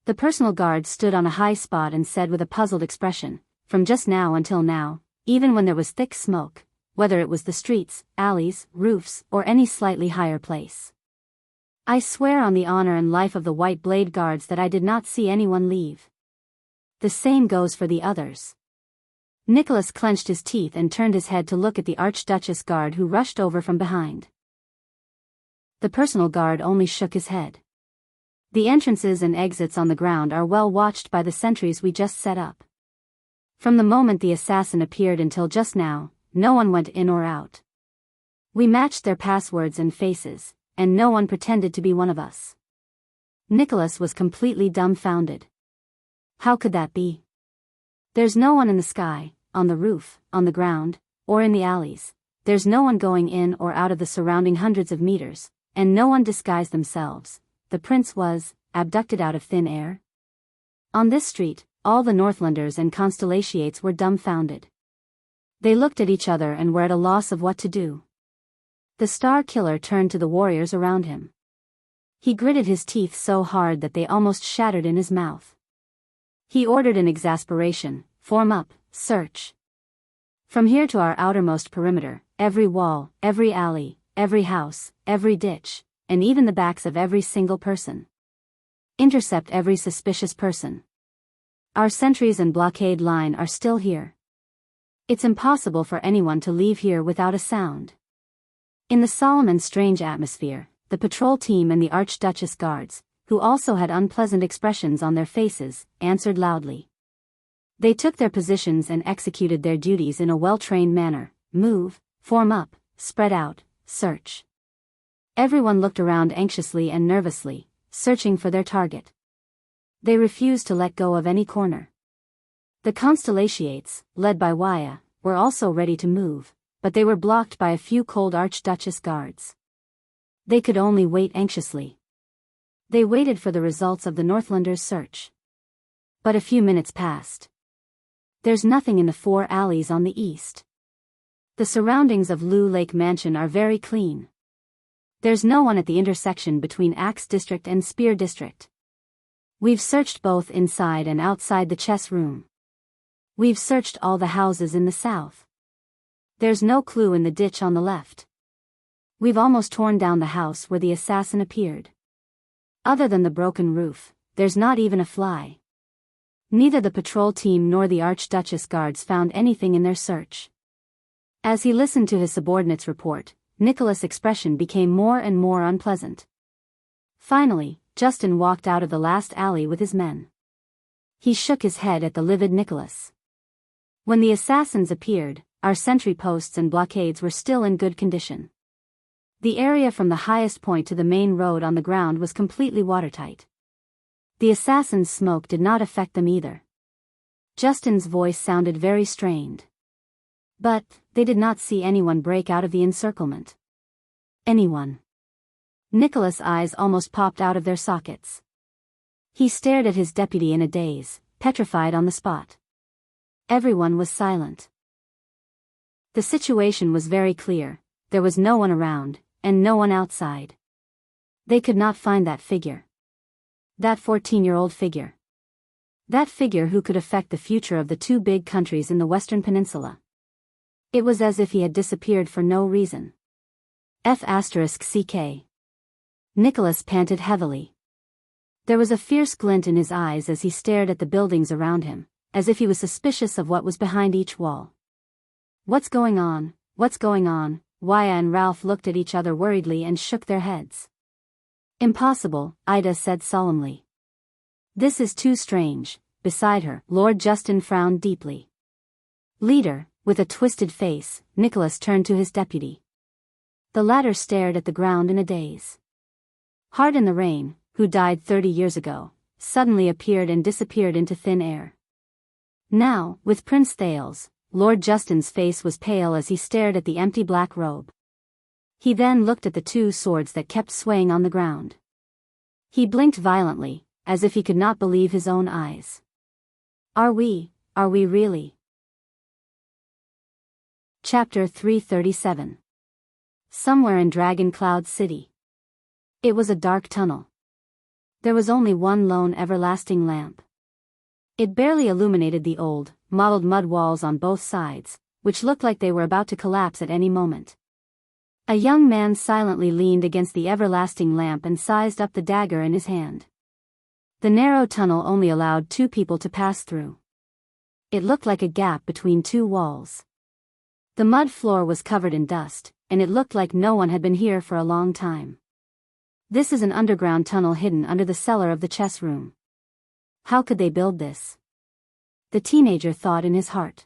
The personal guard stood on a high spot and said with a puzzled expression, from just now until now, even when there was thick smoke, whether it was the streets, alleys, roofs, or any slightly higher place. I swear on the honor and life of the White Blade Guards that I did not see anyone leave. The same goes for the others. Nicholas clenched his teeth and turned his head to look at the Archduchess guard who rushed over from behind. The personal guard only shook his head. The entrances and exits on the ground are well watched by the sentries we just set up. From the moment the assassin appeared until just now, no one went in or out. We matched their passwords and faces, and no one pretended to be one of us. Nicholas was completely dumbfounded. How could that be? There's no one in the sky, on the roof, on the ground, or in the alleys. There's no one going in or out of the surrounding hundreds of meters, and no one disguised themselves. The prince was abducted out of thin air. On this street, all the Northlanders and Constellations were dumbfounded. They looked at each other and were at a loss of what to do. The Star Killer turned to the warriors around him. He gritted his teeth so hard that they almost shattered in his mouth. He ordered in exasperation, "Form up, search. From here to our outermost perimeter, every wall, every alley, every house, every ditch, and even the backs of every single person. Intercept every suspicious person. Our sentries and blockade line are still here. It's impossible for anyone to leave here without a sound." In the solemn and strange atmosphere, the patrol team and the Archduchess guards, who also had unpleasant expressions on their faces, answered loudly. They took their positions and executed their duties in a well-trained manner. Move, form up, spread out, search. Everyone looked around anxiously and nervously, searching for their target. They refused to let go of any corner. The Constellations, led by Wuxia, were also ready to move, but they were blocked by a few cold Archduchess guards. They could only wait anxiously. They waited for the results of the Northlanders' search. But a few minutes passed. There's nothing in the 4 alleys on the east. The surroundings of Lu Lake Mansion are very clean. There's no one at the intersection between Axe District and Spear District. We've searched both inside and outside the chess room. We've searched all the houses in the south. There's no clue in the ditch on the left. We've almost torn down the house where the assassin appeared. Other than the broken roof, there's not even a fly. Neither the patrol team nor the Archduchess guards found anything in their search. As he listened to his subordinate's report, Nicholas' expression became more and more unpleasant. Finally, Justin walked out of the last alley with his men. He shook his head at the livid Nicholas. When the assassins appeared, our sentry posts and blockades were still in good condition. The area from the highest point to the main road on the ground was completely watertight. The assassins' smoke did not affect them either. Justin's voice sounded very strained. But they did not see anyone break out of the encirclement. Anyone. Nicholas' eyes almost popped out of their sockets. He stared at his deputy in a daze, petrified on the spot. Everyone was silent. The situation was very clear. There was no one around, and no one outside. They could not find that figure. That 14-year-old figure. That figure who could affect the future of the 2 big countries in the Western Peninsula. It was as if he had disappeared for no reason. F***ck. Nicholas panted heavily. There was a fierce glint in his eyes as he stared at the buildings around him, as if he was suspicious of what was behind each wall. What's going on? What's going on? Waya and Ralph looked at each other worriedly and shook their heads. Impossible, Ida said solemnly. This is too strange. Beside her, Lord Justin frowned deeply. Leader, with a twisted face, Nicholas turned to his deputy. The latter stared at the ground in a daze. Heart in the Rain, who died 30 years ago, suddenly appeared and disappeared into thin air. Now, with Prince Thales, Lord Justin's face was pale as he stared at the empty black robe. He then looked at the two swords that kept swaying on the ground. He blinked violently, as if he could not believe his own eyes. Are we really? Chapter 337. Somewhere in Dragon Cloud City. It was a dark tunnel. There was only one lone everlasting lamp. It barely illuminated the old, mottled mud walls on both sides, which looked like they were about to collapse at any moment. A young man silently leaned against the everlasting lamp and sized up the dagger in his hand. The narrow tunnel only allowed 2 people to pass through. It looked like a gap between 2 walls. The mud floor was covered in dust, and it looked like no one had been here for a long time. This is an underground tunnel hidden under the cellar of the chess room. How could they build this? The teenager thought in his heart.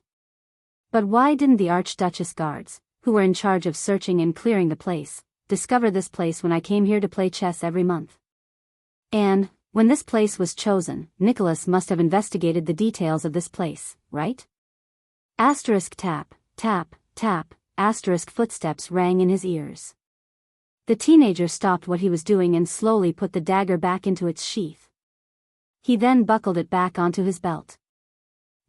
But why didn't the Archduchess guards, who were in charge of searching and clearing the place, discover this place when I came here to play chess every month? And, when this place was chosen, Nicholas must have investigated the details of this place, right? Asterisk tap, tap, tap, asterisk footsteps rang in his ears. The teenager stopped what he was doing and slowly put the dagger back into its sheath. He then buckled it back onto his belt.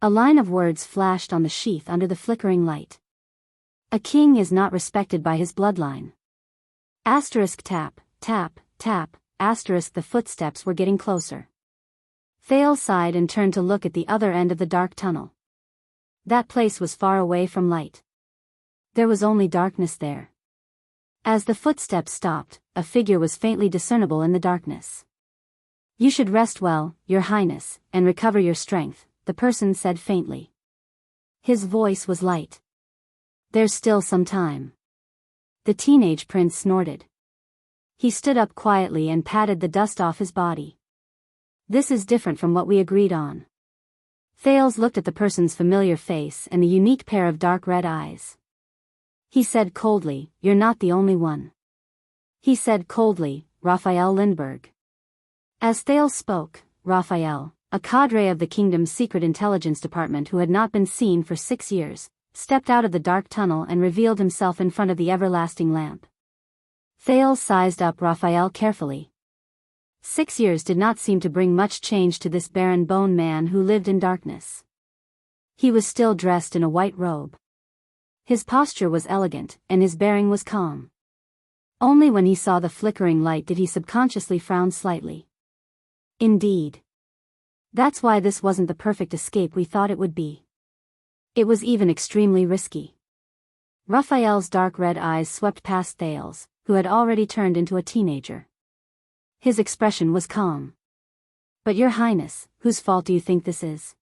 A line of words flashed on the sheath under the flickering light. A king is not respected by his bloodline. Asterisk tap, tap, tap, asterisk the footsteps were getting closer. Thales sighed and turned to look at the other end of the dark tunnel. That place was far away from light. There was only darkness there. As the footsteps stopped, a figure was faintly discernible in the darkness. You should rest well, Your Highness, and recover your strength, the person said faintly. His voice was light. There's still some time. The teenage prince snorted. He stood up quietly and patted the dust off his body. This is different from what we agreed on. Thales looked at the person's familiar face and the unique pair of dark red eyes. He said coldly, You're not the only one. He said coldly, Raphael Lindbergh. As Thales spoke, Raphael, a cadre of the kingdom's secret intelligence department who had not been seen for 6 years, stepped out of the dark tunnel and revealed himself in front of the everlasting lamp. Thales sized up Raphael carefully. 6 years did not seem to bring much change to this barren bone man who lived in darkness. He was still dressed in a white robe. His posture was elegant, and his bearing was calm. Only when he saw the flickering light did he subconsciously frown slightly. Indeed. That's why this wasn't the perfect escape we thought it would be. It was even extremely risky. Raphael's dark red eyes swept past Thales, who had already turned into a teenager. His expression was calm. But Your Highness, whose fault do you think this is?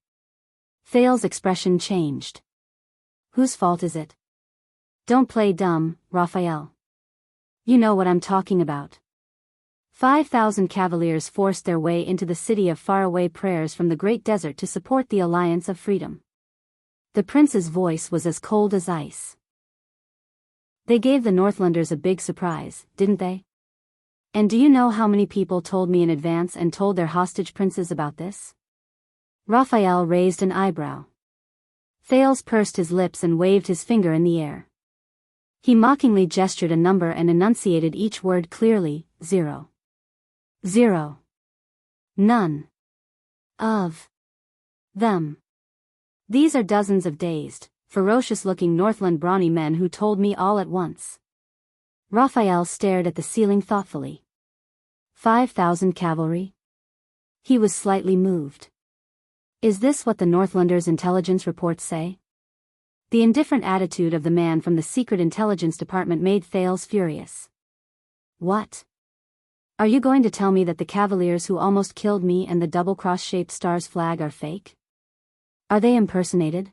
Thales' expression changed. Whose fault is it? Don't play dumb, Raphael. You know what I'm talking about. 5,000 cavaliers forced their way into the city of faraway prayers from the great desert to support the Alliance of Freedom. The prince's voice was as cold as ice. They gave the Northlanders a big surprise, didn't they? And do you know how many people told me in advance and told their hostage princes about this? Raphael raised an eyebrow. Thales pursed his lips and waved his finger in the air. He mockingly gestured a number and enunciated each word clearly, 0. 0. None. Of. Them. These are dozens of dazed, ferocious-looking Northland brawny men who told me all at once. Raphael stared at the ceiling thoughtfully. 5,000 cavalry? He was slightly moved. Is this what the Northlanders' intelligence reports say? The indifferent attitude of the man from the secret intelligence department made Thales furious. What? Are you going to tell me that the cavaliers who almost killed me and the double-cross-shaped star's flag are fake? Are they impersonated?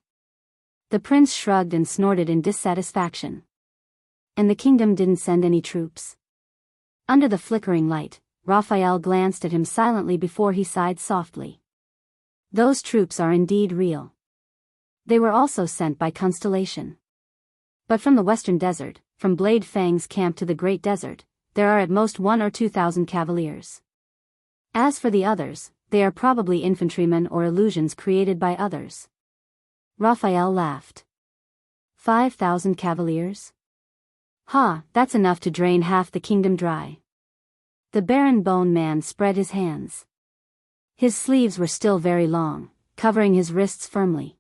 The prince shrugged and snorted in dissatisfaction. And the kingdom didn't send any troops? Under the flickering light, Raphael glanced at him silently before he sighed softly. Those troops are indeed real. They were also sent by Constellation. But from the western desert, from Blade Fang's camp to the Great Desert, there are at most 1,000 or 2,000 cavaliers. As for the others, they are probably infantrymen or illusions created by others. Raphael laughed. 5,000 cavaliers? Ha, that's enough to drain half the kingdom dry. The Baron Bone Man spread his hands. His sleeves were still very long, covering his wrists firmly.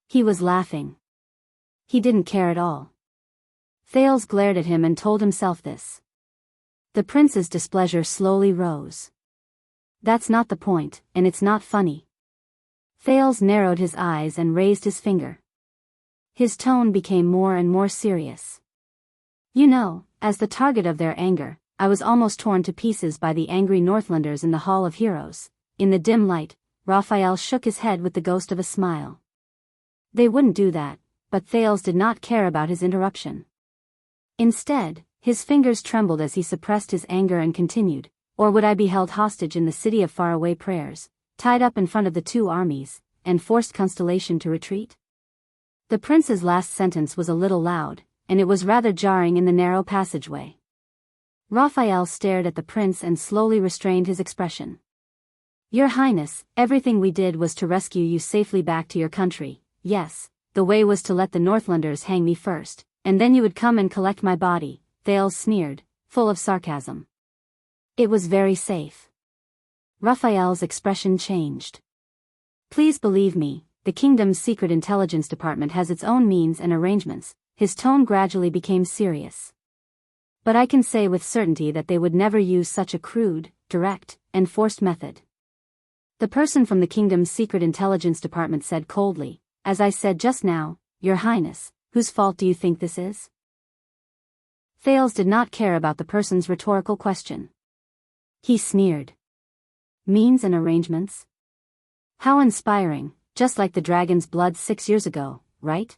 He was laughing. He didn't care at all. Thales glared at him and told himself this. The prince's displeasure slowly rose. That's not the point, and it's not funny. Thales narrowed his eyes and raised his finger. His tone became more and more serious. You know, as the target of their anger, I was almost torn to pieces by the angry Northlanders in the Hall of Heroes. In the dim light, Raphael shook his head with the ghost of a smile. They wouldn't do that, but Thales did not care about his interruption. Instead, his fingers trembled as he suppressed his anger and continued, or would I be held hostage in the city of faraway prayers, tied up in front of the two armies, and forced Constellation to retreat? The prince's last sentence was a little loud, and it was rather jarring in the narrow passageway. Raphael stared at the prince and slowly restrained his expression. Your Highness, everything we did was to rescue you safely back to your country. Yes, the way was to let the Northlanders hang me first, and then you would come and collect my body, Thales sneered, full of sarcasm. It was very safe. Raphael's expression changed. Please believe me, the kingdom's secret intelligence department has its own means and arrangements. His tone gradually became serious. But I can say with certainty that they would never use such a crude, direct, and forced method. The person from the kingdom's secret intelligence department said coldly, as I said just now, Your Highness, whose fault do you think this is? Thales did not care about the person's rhetorical question. He sneered. Means and arrangements? How inspiring, just like the dragon's blood 6 years ago, right?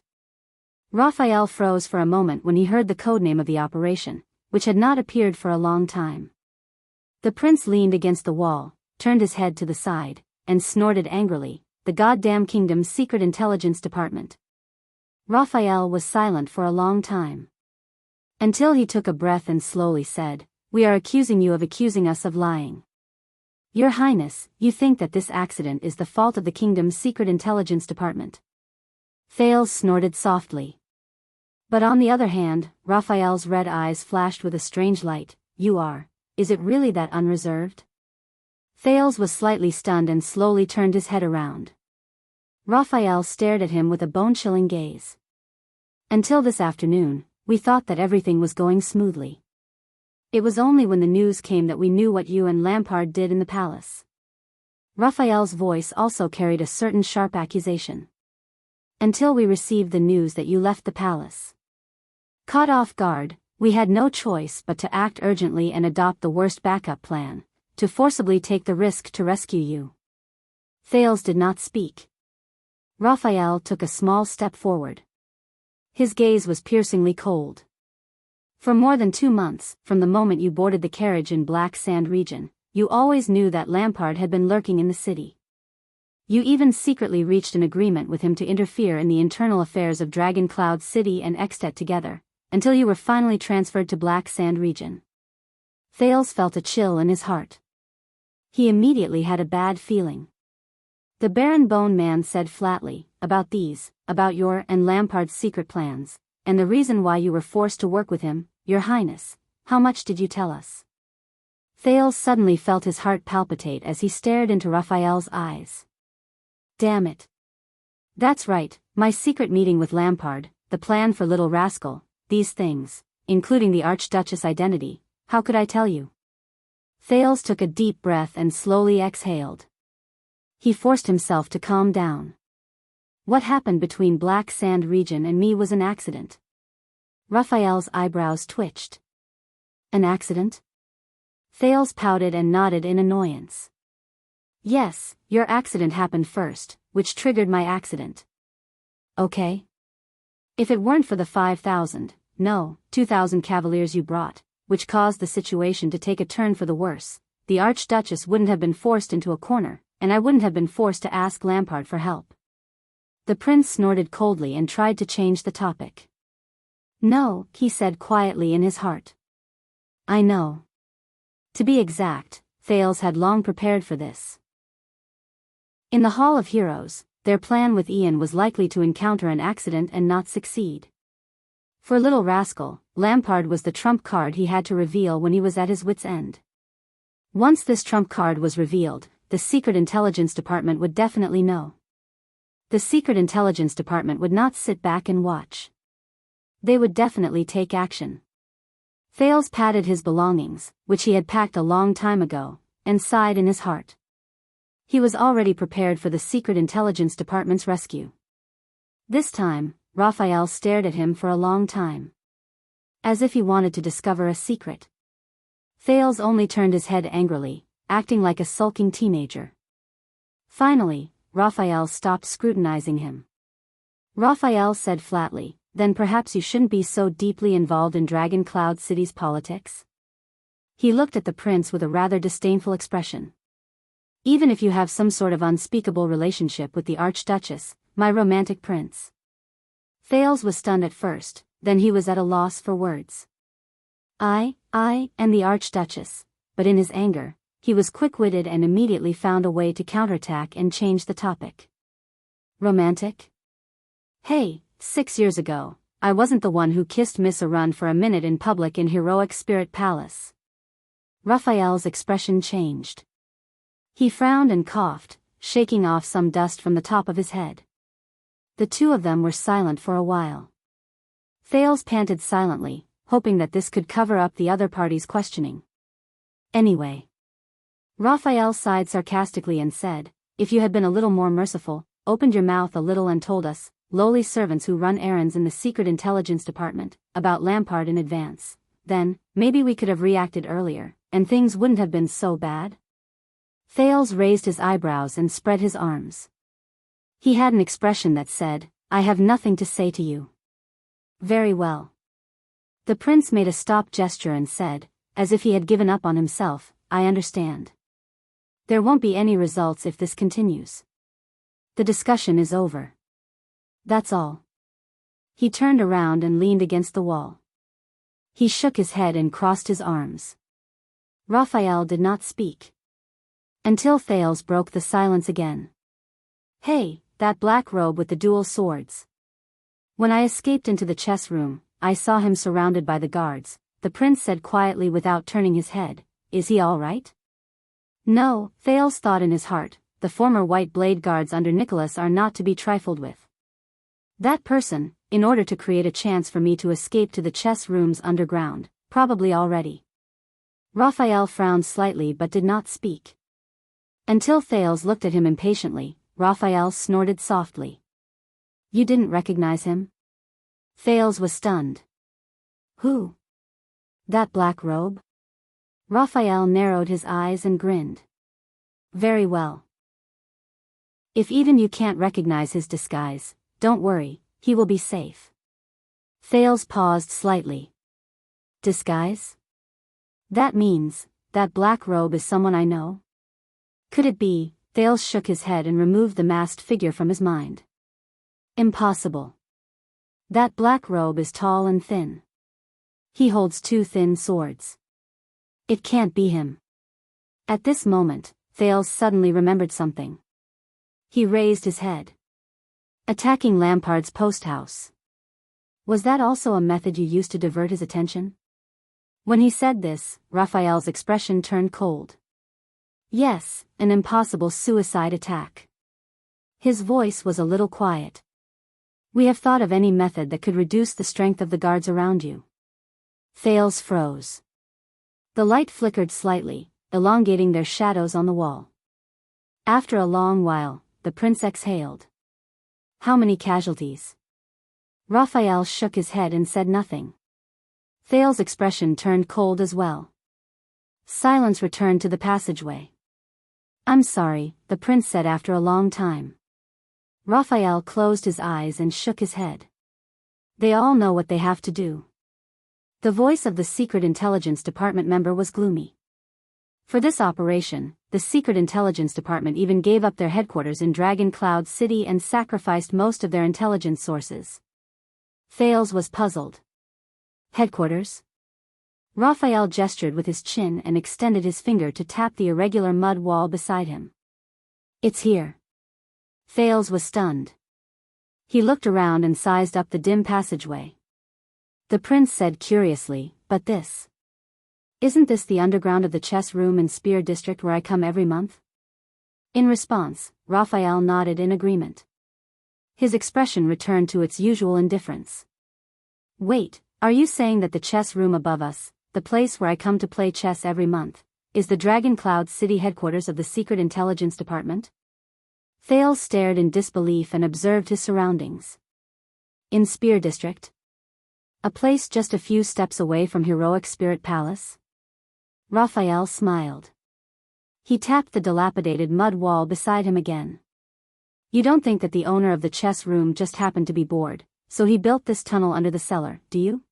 Raphael froze for a moment when he heard the codename of the operation, which had not appeared for a long time. The prince leaned against the wall, turned his head to the side, and snorted angrily, the goddamn kingdom's secret intelligence department. Raphael was silent for a long time. Until he took a breath and slowly said, We are accusing you of accusing us of lying. Your Highness, you think that this accident is the fault of the kingdom's secret intelligence department. Thales snorted softly. But on the other hand, Raphael's red eyes flashed with a strange light. You are. Is it really that unreserved? Thales was slightly stunned and slowly turned his head around. Raphael stared at him with a bone-chilling gaze. Until this afternoon, we thought that everything was going smoothly. It was only when the news came that we knew what you and Lampard did in the palace. Raphael's voice also carried a certain sharp accusation. Until we received the news that you left the palace. Caught off guard, we had no choice but to act urgently and adopt the worst backup plan, to forcibly take the risk to rescue you. Thales did not speak. Raphael took a small step forward. His gaze was piercingly cold. For more than 2 months, from the moment you boarded the carriage in Black Sand region, you always knew that Lampard had been lurking in the city. You even secretly reached an agreement with him to interfere in the internal affairs of Dragon Cloud City and Extet together, until you were finally transferred to Black Sand region. Thales felt a chill in his heart. He immediately had a bad feeling. The Baron Bone Man said flatly, about your and Lampard's secret plans, and the reason why you were forced to work with him, Your Highness, how much did you tell us? Thales suddenly felt his heart palpitate as he stared into Raphael's eyes. Damn it. That's right, my secret meeting with Lampard, the plan for Little Rascal, these things, including the Archduchess identity, how could I tell you? Thales took a deep breath and slowly exhaled. He forced himself to calm down. What happened between Black Sand region and me was an accident. Raphael's eyebrows twitched. An accident? Thales pouted and nodded in annoyance. Yes, your accident happened first, which triggered my accident. Okay? If it weren't for the 5,000, no, 2,000 cavaliers you brought, which caused the situation to take a turn for the worse, the Archduchess wouldn't have been forced into a corner, and I wouldn't have been forced to ask Lampard for help. The prince snorted coldly and tried to change the topic. No, he said quietly in his heart. I know. To be exact, Thales had long prepared for this. In the Hall of Heroes, their plan with Ian was likely to encounter an accident and not succeed. For little rascal, Lampard was the trump card he had to reveal when he was at his wit's end. Once this trump card was revealed, the Secret Intelligence Department would definitely know. The Secret Intelligence Department would not sit back and watch. They would definitely take action. Thales patted his belongings, which he had packed a long time ago, and sighed in his heart. He was already prepared for the Secret Intelligence Department's rescue. This time, Raphael stared at him for a long time. As if he wanted to discover a secret. Thales only turned his head angrily, acting like a sulking teenager. Finally, Raphael stopped scrutinizing him. Raphael said flatly, then perhaps you shouldn't be so deeply involved in Dragon Cloud City's politics? He looked at the prince with a rather disdainful expression. Even if you have some sort of unspeakable relationship with the Archduchess, my romantic prince. Thales was stunned at first, then he was at a loss for words. I and the Archduchess, but in his anger, he was quick-witted and immediately found a way to counterattack and change the topic. Romantic? Hey, 6 years ago, I wasn't the one who kissed Miss Arun for a minute in public in Heroic Spirit Palace. Raphael's expression changed. He frowned and coughed, shaking off some dust from the top of his head. The two of them were silent for a while. Thales panted silently, hoping that this could cover up the other party's questioning. Anyway. Raphael sighed sarcastically and said, if you had been a little more merciful, opened your mouth a little and told us, lowly servants who run errands in the Secret Intelligence Department, about Lampard in advance, then, maybe we could have reacted earlier, and things wouldn't have been so bad. Thales raised his eyebrows and spread his arms. He had an expression that said, I have nothing to say to you. Very well. The prince made a stop gesture and said, as if he had given up on himself, I understand. There won't be any results if this continues. The discussion is over. That's all. He turned around and leaned against the wall. He shook his head and crossed his arms. Raphael did not speak. Until Thales broke the silence again. Hey, that black robe with the dual swords. When I escaped into the chess room, I saw him surrounded by the guards, the prince said quietly without turning his head. Is he all right? No, Thales thought in his heart, the former white blade guards under Nicholas are not to be trifled with. That person, in order to create a chance for me to escape to the chess rooms underground, probably already. Raphael frowned slightly but did not speak. Until Thales looked at him impatiently, Raphael snorted softly. You didn't recognize him? Thales was stunned. Who? That black robe? Raphael narrowed his eyes and grinned. Very well. If even you can't recognize his disguise, don't worry, he will be safe. Thales paused slightly. Disguise? That means, that black robe is someone I know? Could it be? Thales shook his head and removed the masked figure from his mind. Impossible. That black robe is tall and thin. He holds 2 thin swords. It can't be him. At this moment, Thales suddenly remembered something. He raised his head. Attacking Lampard's post house. Was that also a method you used to divert his attention? When he said this, Raphael's expression turned cold. Yes, an impossible suicide attack. His voice was a little quiet. We have thought of any method that could reduce the strength of the guards around you. Thales froze. The light flickered slightly, elongating their shadows on the wall. After a long while, the prince exhaled. How many casualties? Raphael shook his head and said nothing. Thales' expression turned cold as well. Silence returned to the passageway. "I'm sorry," the prince said after a long time. Raphael closed his eyes and shook his head. "They all know what they have to do." The voice of the Secret Intelligence Department member was gloomy. For this operation, the Secret Intelligence Department even gave up their headquarters in Dragon Cloud City and sacrificed most of their intelligence sources. Thales was puzzled. "Headquarters?" Raphael gestured with his chin and extended his finger to tap the irregular mud wall beside him. "It's here." Thales was stunned. He looked around and sized up the dim passageway. The prince said curiously, "But this? Isn't this the underground of the chess room in Spear District where I come every month?" In response, Raphael nodded in agreement. His expression returned to its usual indifference. "Wait, are you saying that the chess room above us, the place where I come to play chess every month, is the Dragon Cloud City headquarters of the Secret Intelligence Department?" Thales stared in disbelief and observed his surroundings. "In Spear District? A place just a few steps away from Heroic Spirit Palace?" Raphael smiled. He tapped the dilapidated mud wall beside him again. "You don't think that the owner of the chess room just happened to be bored, so he built this tunnel under the cellar, do you?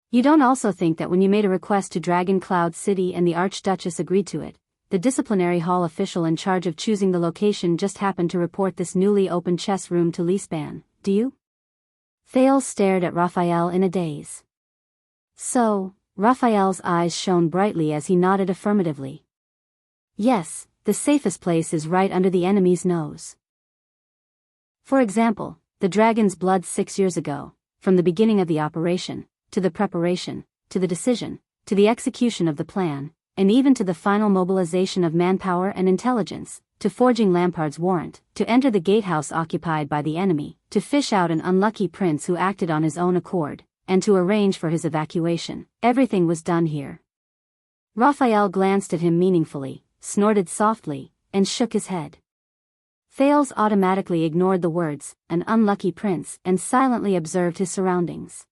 You don't also think that when you made a request to Dragon Cloud City and the Archduchess agreed to it, the disciplinary hall official in charge of choosing the location just happened to report this newly opened chess room to leaseban, do you?" Thales stared at Raphael in a daze. "So," Raphael's eyes shone brightly as he nodded affirmatively. "Yes, the safest place is right under the enemy's nose. For example, the dragon's blood 6 years ago, from the beginning of the operation, to the preparation, to the decision, to the execution of the plan, and even to the final mobilization of manpower and intelligence, to forging Lampard's warrant, to enter the gatehouse occupied by the enemy, to fish out an unlucky prince who acted on his own accord, and to arrange for his evacuation. Everything was done here." Raphael glanced at him meaningfully, snorted softly, and shook his head. Thales automatically ignored the words, "an unlucky prince," and silently observed his surroundings.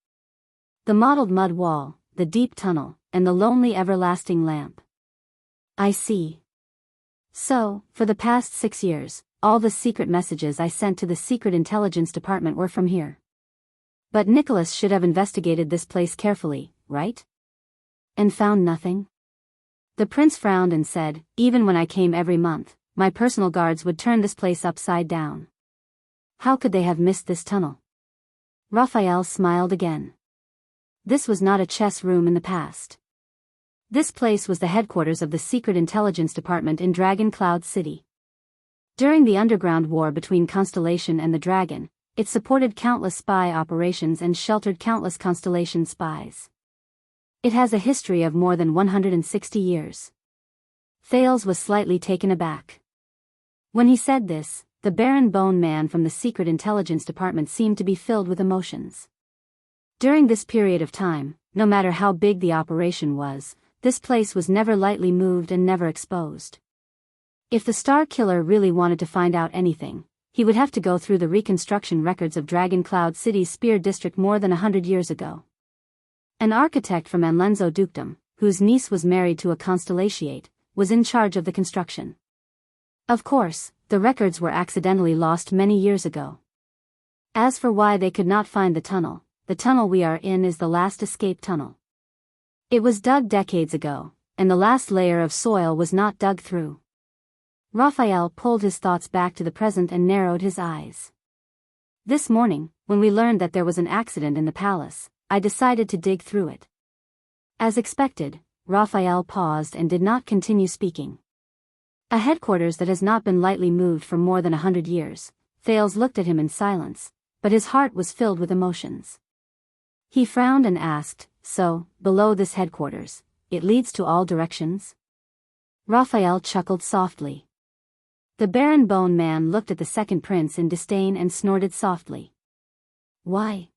The mottled mud wall, the deep tunnel, and the lonely everlasting lamp. "I see. So, for the past 6 years, all the secret messages I sent to the Secret Intelligence Department were from here. But Nicholas should have investigated this place carefully, right? And found nothing?" The prince frowned and said, "Even when I came every month, my personal guards would turn this place upside down. How could they have missed this tunnel?" Raphael smiled again. This was not a chess room in the past. This place was the headquarters of the Secret Intelligence Department in Dragon Cloud City. During the underground war between Constellation and the Dragon, it supported countless spy operations and sheltered countless Constellation spies. It has a history of more than 160 years. Thales was slightly taken aback. When he said this, the Baron Bone Man from the Secret Intelligence Department seemed to be filled with emotions. During this period of time, no matter how big the operation was, this place was never lightly moved and never exposed. If the Star Killer really wanted to find out anything, he would have to go through the reconstruction records of Dragon Cloud City's Spear District more than 100 years ago. An architect from Anlenzo Dukedom, whose niece was married to a Constellatiate, was in charge of the construction. Of course, the records were accidentally lost many years ago. As for why they could not find the tunnel we are in is the last escape tunnel. It was dug decades ago, and the last layer of soil was not dug through. Raphael pulled his thoughts back to the present and narrowed his eyes. "This morning, when we learned that there was an accident in the palace, I decided to dig through it." As expected, Raphael paused and did not continue speaking. A headquarters that has not been lightly moved for more than 100 years, Thales looked at him in silence, but his heart was filled with emotions. He frowned and asked, "So, below this headquarters, it leads to all directions?" Raphael chuckled softly. The Baron Bone Man looked at the second prince in disdain and snorted softly. "Why?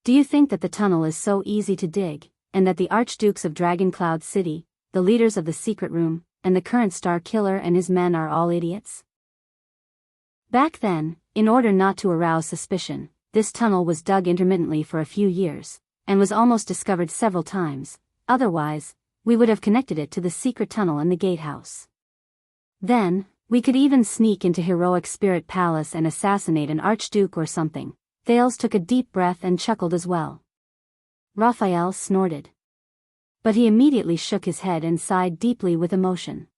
Do you think that the tunnel is so easy to dig, and that the Archdukes of Dragon Cloud City, the leaders of the secret room, and the current Star Killer and his men are all idiots?" Back then, in order not to arouse suspicion, this tunnel was dug intermittently for a few years, and was almost discovered several times. Otherwise, we would have connected it to the secret tunnel in the gatehouse. Then, we could even sneak into Heroic Spirit Palace and assassinate an archduke or something. Thales took a deep breath and chuckled as well. Raphael snorted. But he immediately shook his head and sighed deeply with emotion.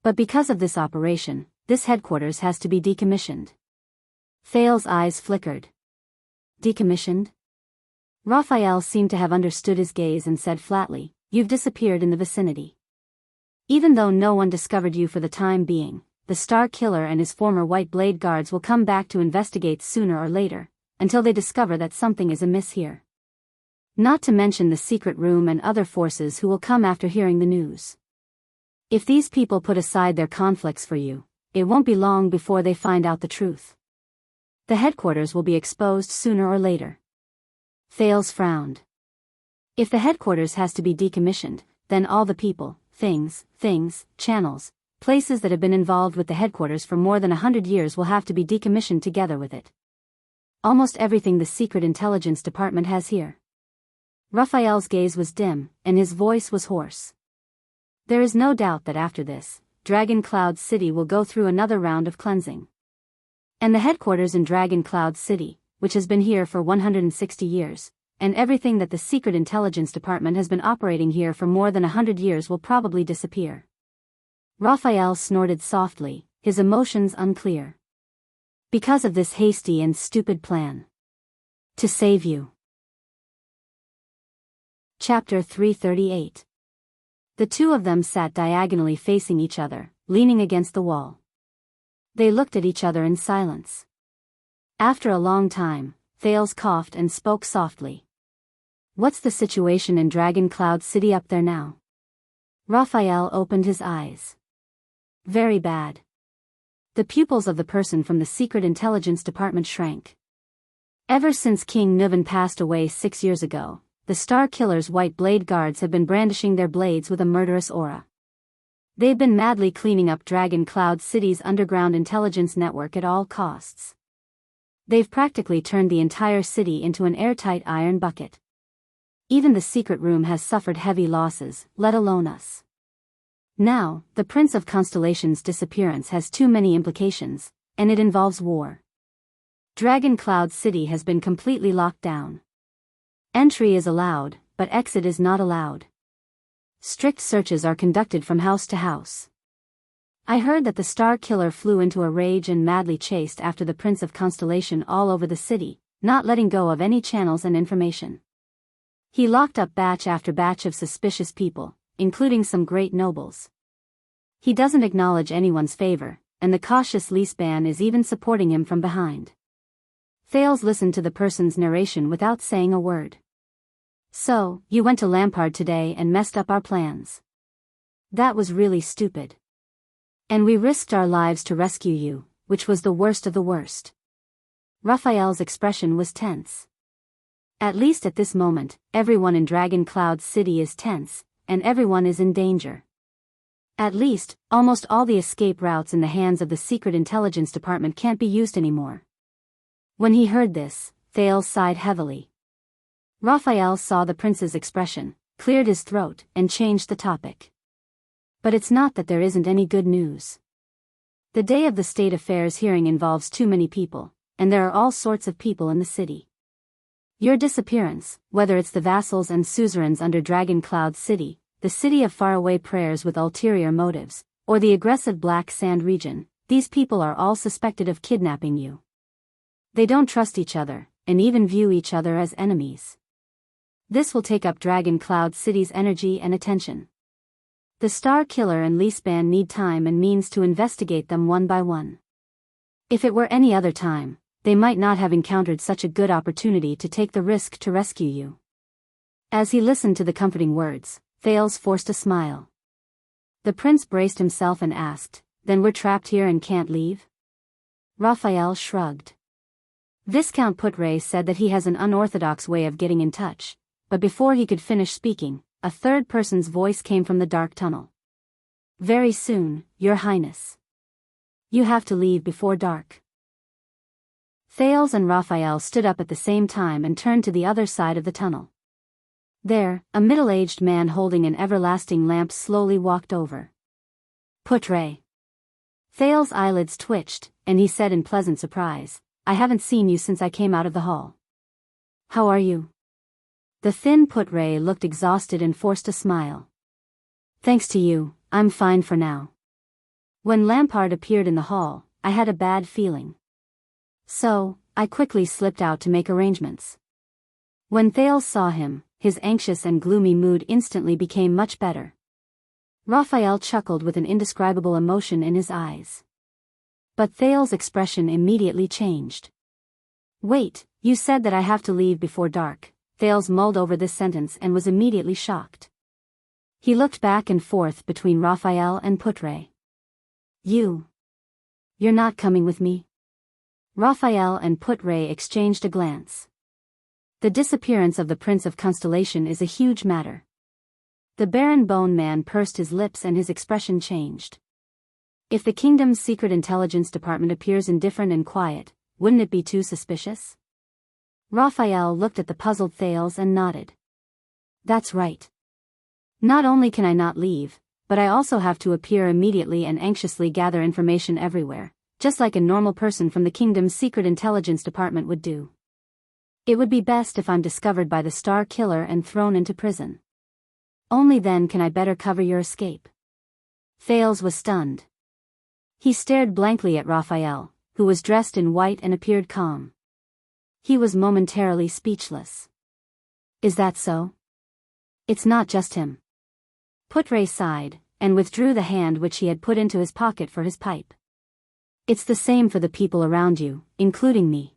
But because of this operation, this headquarters has to be decommissioned. Thales' eyes flickered. Decommissioned? Raphael seemed to have understood his gaze and said flatly, "You've disappeared in the vicinity. Even though no one discovered you for the time being, the Star Killer and his former White Blade guards will come back to investigate sooner or later, until they discover that something is amiss here. Not to mention the secret room and other forces who will come after hearing the news. If these people put aside their conflicts for you, it won't be long before they find out the truth. The headquarters will be exposed sooner or later." Thales frowned. If the headquarters has to be decommissioned, then all the people, things, channels, places that have been involved with the headquarters for more than 100 years will have to be decommissioned together with it. Almost everything the Secret Intelligence Department has here. Raphael's gaze was dim, and his voice was hoarse. There is no doubt that after this, Dragon Cloud City will go through another round of cleansing. And the headquarters in Dragon Cloud City, which has been here for 160 years, and everything that the Secret Intelligence Department has been operating here for more than 100 years will probably disappear. Raphael snorted softly, his emotions unclear. Because of this hasty and stupid plan. To save you. Chapter 338. The two of them sat diagonally facing each other, leaning against the wall. They looked at each other in silence. After a long time, Thales coughed and spoke softly. "What's the situation in Dragon Cloud City up there now?" Raphael opened his eyes. "Very bad." The pupils of the person from the Secret Intelligence Department shrank. Ever since King Nuvan passed away 6 years ago, the Star Killer's White Blade guards have been brandishing their blades with a murderous aura. They've been madly cleaning up Dragon Cloud City's underground intelligence network at all costs. They've practically turned the entire city into an airtight iron bucket. Even the secret room has suffered heavy losses, let alone us. Now, the Prince of Constellation's disappearance has too many implications, and it involves war. Dragon Cloud City has been completely locked down. Entry is allowed, but exit is not allowed. Strict searches are conducted from house to house. I heard that the Star Killer flew into a rage and madly chased after the Prince of Constellation all over the city, not letting go of any channels and information. He locked up batch after batch of suspicious people, including some great nobles. He doesn't acknowledge anyone's favor, and the cautious Leasban is even supporting him from behind. Thales listened to the person's narration without saying a word. "So, you went to Lampard today and messed up our plans. That was really stupid. And we risked our lives to rescue you, which was the worst of the worst." Raphael's expression was tense. At least at this moment, everyone in Dragon Cloud City is tense, and everyone is in danger. At least, almost all the escape routes in the hands of the Secret Intelligence Department can't be used anymore. When he heard this, Thales sighed heavily. Raphael saw the prince's expression, cleared his throat, and changed the topic. "But it's not that there isn't any good news. The day of the state affairs hearing involves too many people, and there are all sorts of people in the city. Your disappearance, whether it's the vassals and suzerains under Dragon Cloud City, the city of faraway prayers with ulterior motives, or the aggressive Black Sand region, these people are all suspected of kidnapping you. They don't trust each other, and even view each other as enemies. This will take up Dragon Cloud City's energy and attention. The Star Killer and Leasban need time and means to investigate them one by one. If it were any other time, they might not have encountered such a good opportunity to take the risk to rescue you." As he listened to the comforting words, Thales forced a smile. The prince braced himself and asked, "Then we're trapped here and can't leave?" Raphael shrugged. Viscount Putre said that he has an unorthodox way of getting in touch, but before he could finish speaking, a third person's voice came from the dark tunnel. "Very soon, Your Highness. You have to leave before dark." Thales and Raphael stood up at the same time and turned to the other side of the tunnel. There, a middle-aged man holding an everlasting lamp slowly walked over. Putre. Thale's eyelids twitched, and he said in pleasant surprise, I haven't seen you since I came out of the hall. How are you? The thin Putre looked exhausted and forced a smile. Thanks to you, I'm fine for now. When Lampard appeared in the hall, I had a bad feeling. So, I quickly slipped out to make arrangements. When Thales saw him, his anxious and gloomy mood instantly became much better. Raphael chuckled with an indescribable emotion in his eyes. But Thales' expression immediately changed. Wait, you said that I have to leave before dark. Thales mulled over this sentence and was immediately shocked. He looked back and forth between Raphael and Putre. You're not coming with me? Raphael and Putre exchanged a glance. The disappearance of the Prince of Constellation is a huge matter. The Baron Bone Man pursed his lips and his expression changed. If the kingdom's secret intelligence department appears indifferent and quiet, wouldn't it be too suspicious? Raphael looked at the puzzled Thales and nodded. That's right. Not only can I not leave, but I also have to appear immediately and anxiously gather information everywhere, just like a normal person from the kingdom's secret intelligence department would do. It would be best if I'm discovered by the Star Killer and thrown into prison. Only then can I better cover your escape. Thales was stunned. He stared blankly at Raphael, who was dressed in white and appeared calm. He was momentarily speechless. Is that so? It's not just him. Putre sighed, and withdrew the hand which he had put into his pocket for his pipe. It's the same for the people around you, including me.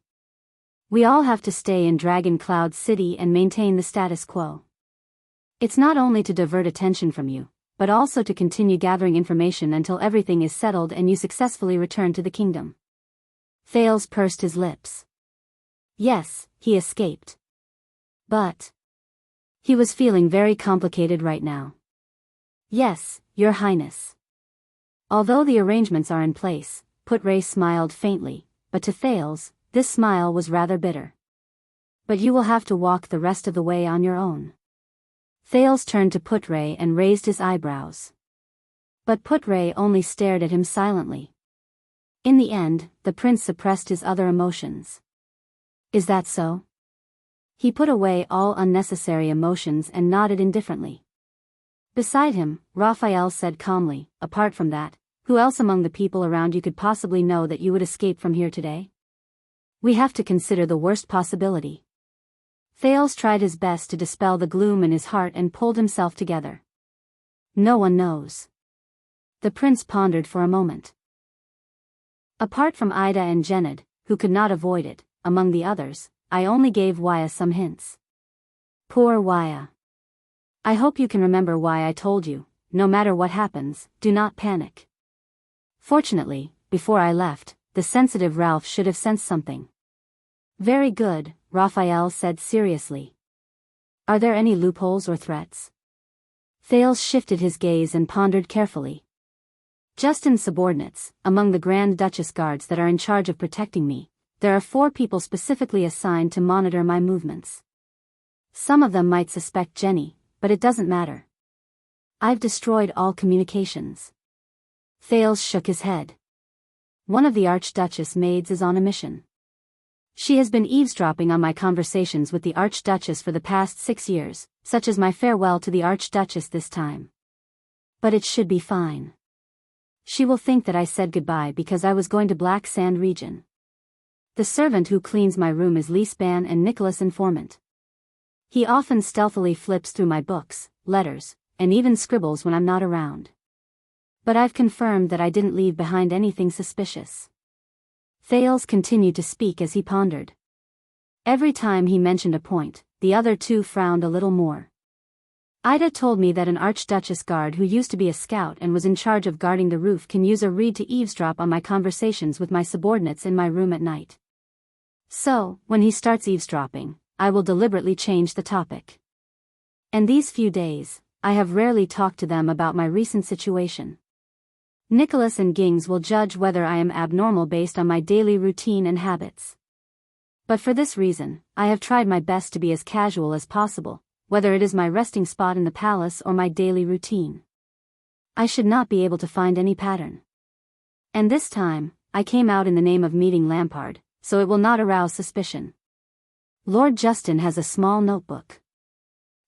We all have to stay in Dragon Cloud City and maintain the status quo. It's not only to divert attention from you, but also to continue gathering information until everything is settled and you successfully return to the kingdom. Thales pursed his lips. Yes, he escaped. But he was feeling very complicated right now. Yes, Your Highness. Although the arrangements are in place, Putre smiled faintly, but to Thales, this smile was rather bitter. But you will have to walk the rest of the way on your own. Thales turned to Putre and raised his eyebrows. But Putre only stared at him silently. In the end, the prince suppressed his other emotions. Is that so? He put away all unnecessary emotions and nodded indifferently. Beside him, Raphael said calmly, apart from that, who else among the people around you could possibly know that you would escape from here today? We have to consider the worst possibility. Thales tried his best to dispel the gloom in his heart and pulled himself together. No one knows. The prince pondered for a moment. Apart from Ida and Jened, who could not avoid it, among the others, I only gave Waya some hints. Poor Waya. I hope you can remember why I told you, no matter what happens, do not panic. Fortunately, before I left, the sensitive Ralph should have sensed something. Very good, Raphael said seriously. Are there any loopholes or threats? Thales shifted his gaze and pondered carefully. Just in subordinates, among the Grand Duchess guards that are in charge of protecting me, there are 4 people specifically assigned to monitor my movements. Some of them might suspect Jenny, but it doesn't matter. I've destroyed all communications. Thales shook his head. One of the Archduchess maids is on a mission. She has been eavesdropping on my conversations with the Archduchess for the past 6 years, such as my farewell to the Archduchess this time. But it should be fine. She will think that I said goodbye because I was going to Black Sand region. The servant who cleans my room is Leespan and Nicholas Informant. He often stealthily flips through my books, letters, and even scribbles when I'm not around. But I've confirmed that I didn't leave behind anything suspicious. Thales continued to speak as he pondered. Every time he mentioned a point, the other 2 frowned a little more. Ida told me that an Archduchess guard who used to be a scout and was in charge of guarding the roof can use a reed to eavesdrop on my conversations with my subordinates in my room at night. So, when he starts eavesdropping, I will deliberately change the topic. And these few days, I have rarely talked to them about my recent situation. Nicholas and Gings will judge whether I am abnormal based on my daily routine and habits. But for this reason, I have tried my best to be as casual as possible, whether it is my resting spot in the palace or my daily routine. I should not be able to find any pattern. And this time, I came out in the name of meeting Lampard, so it will not arouse suspicion. Lord Justin has a small notebook.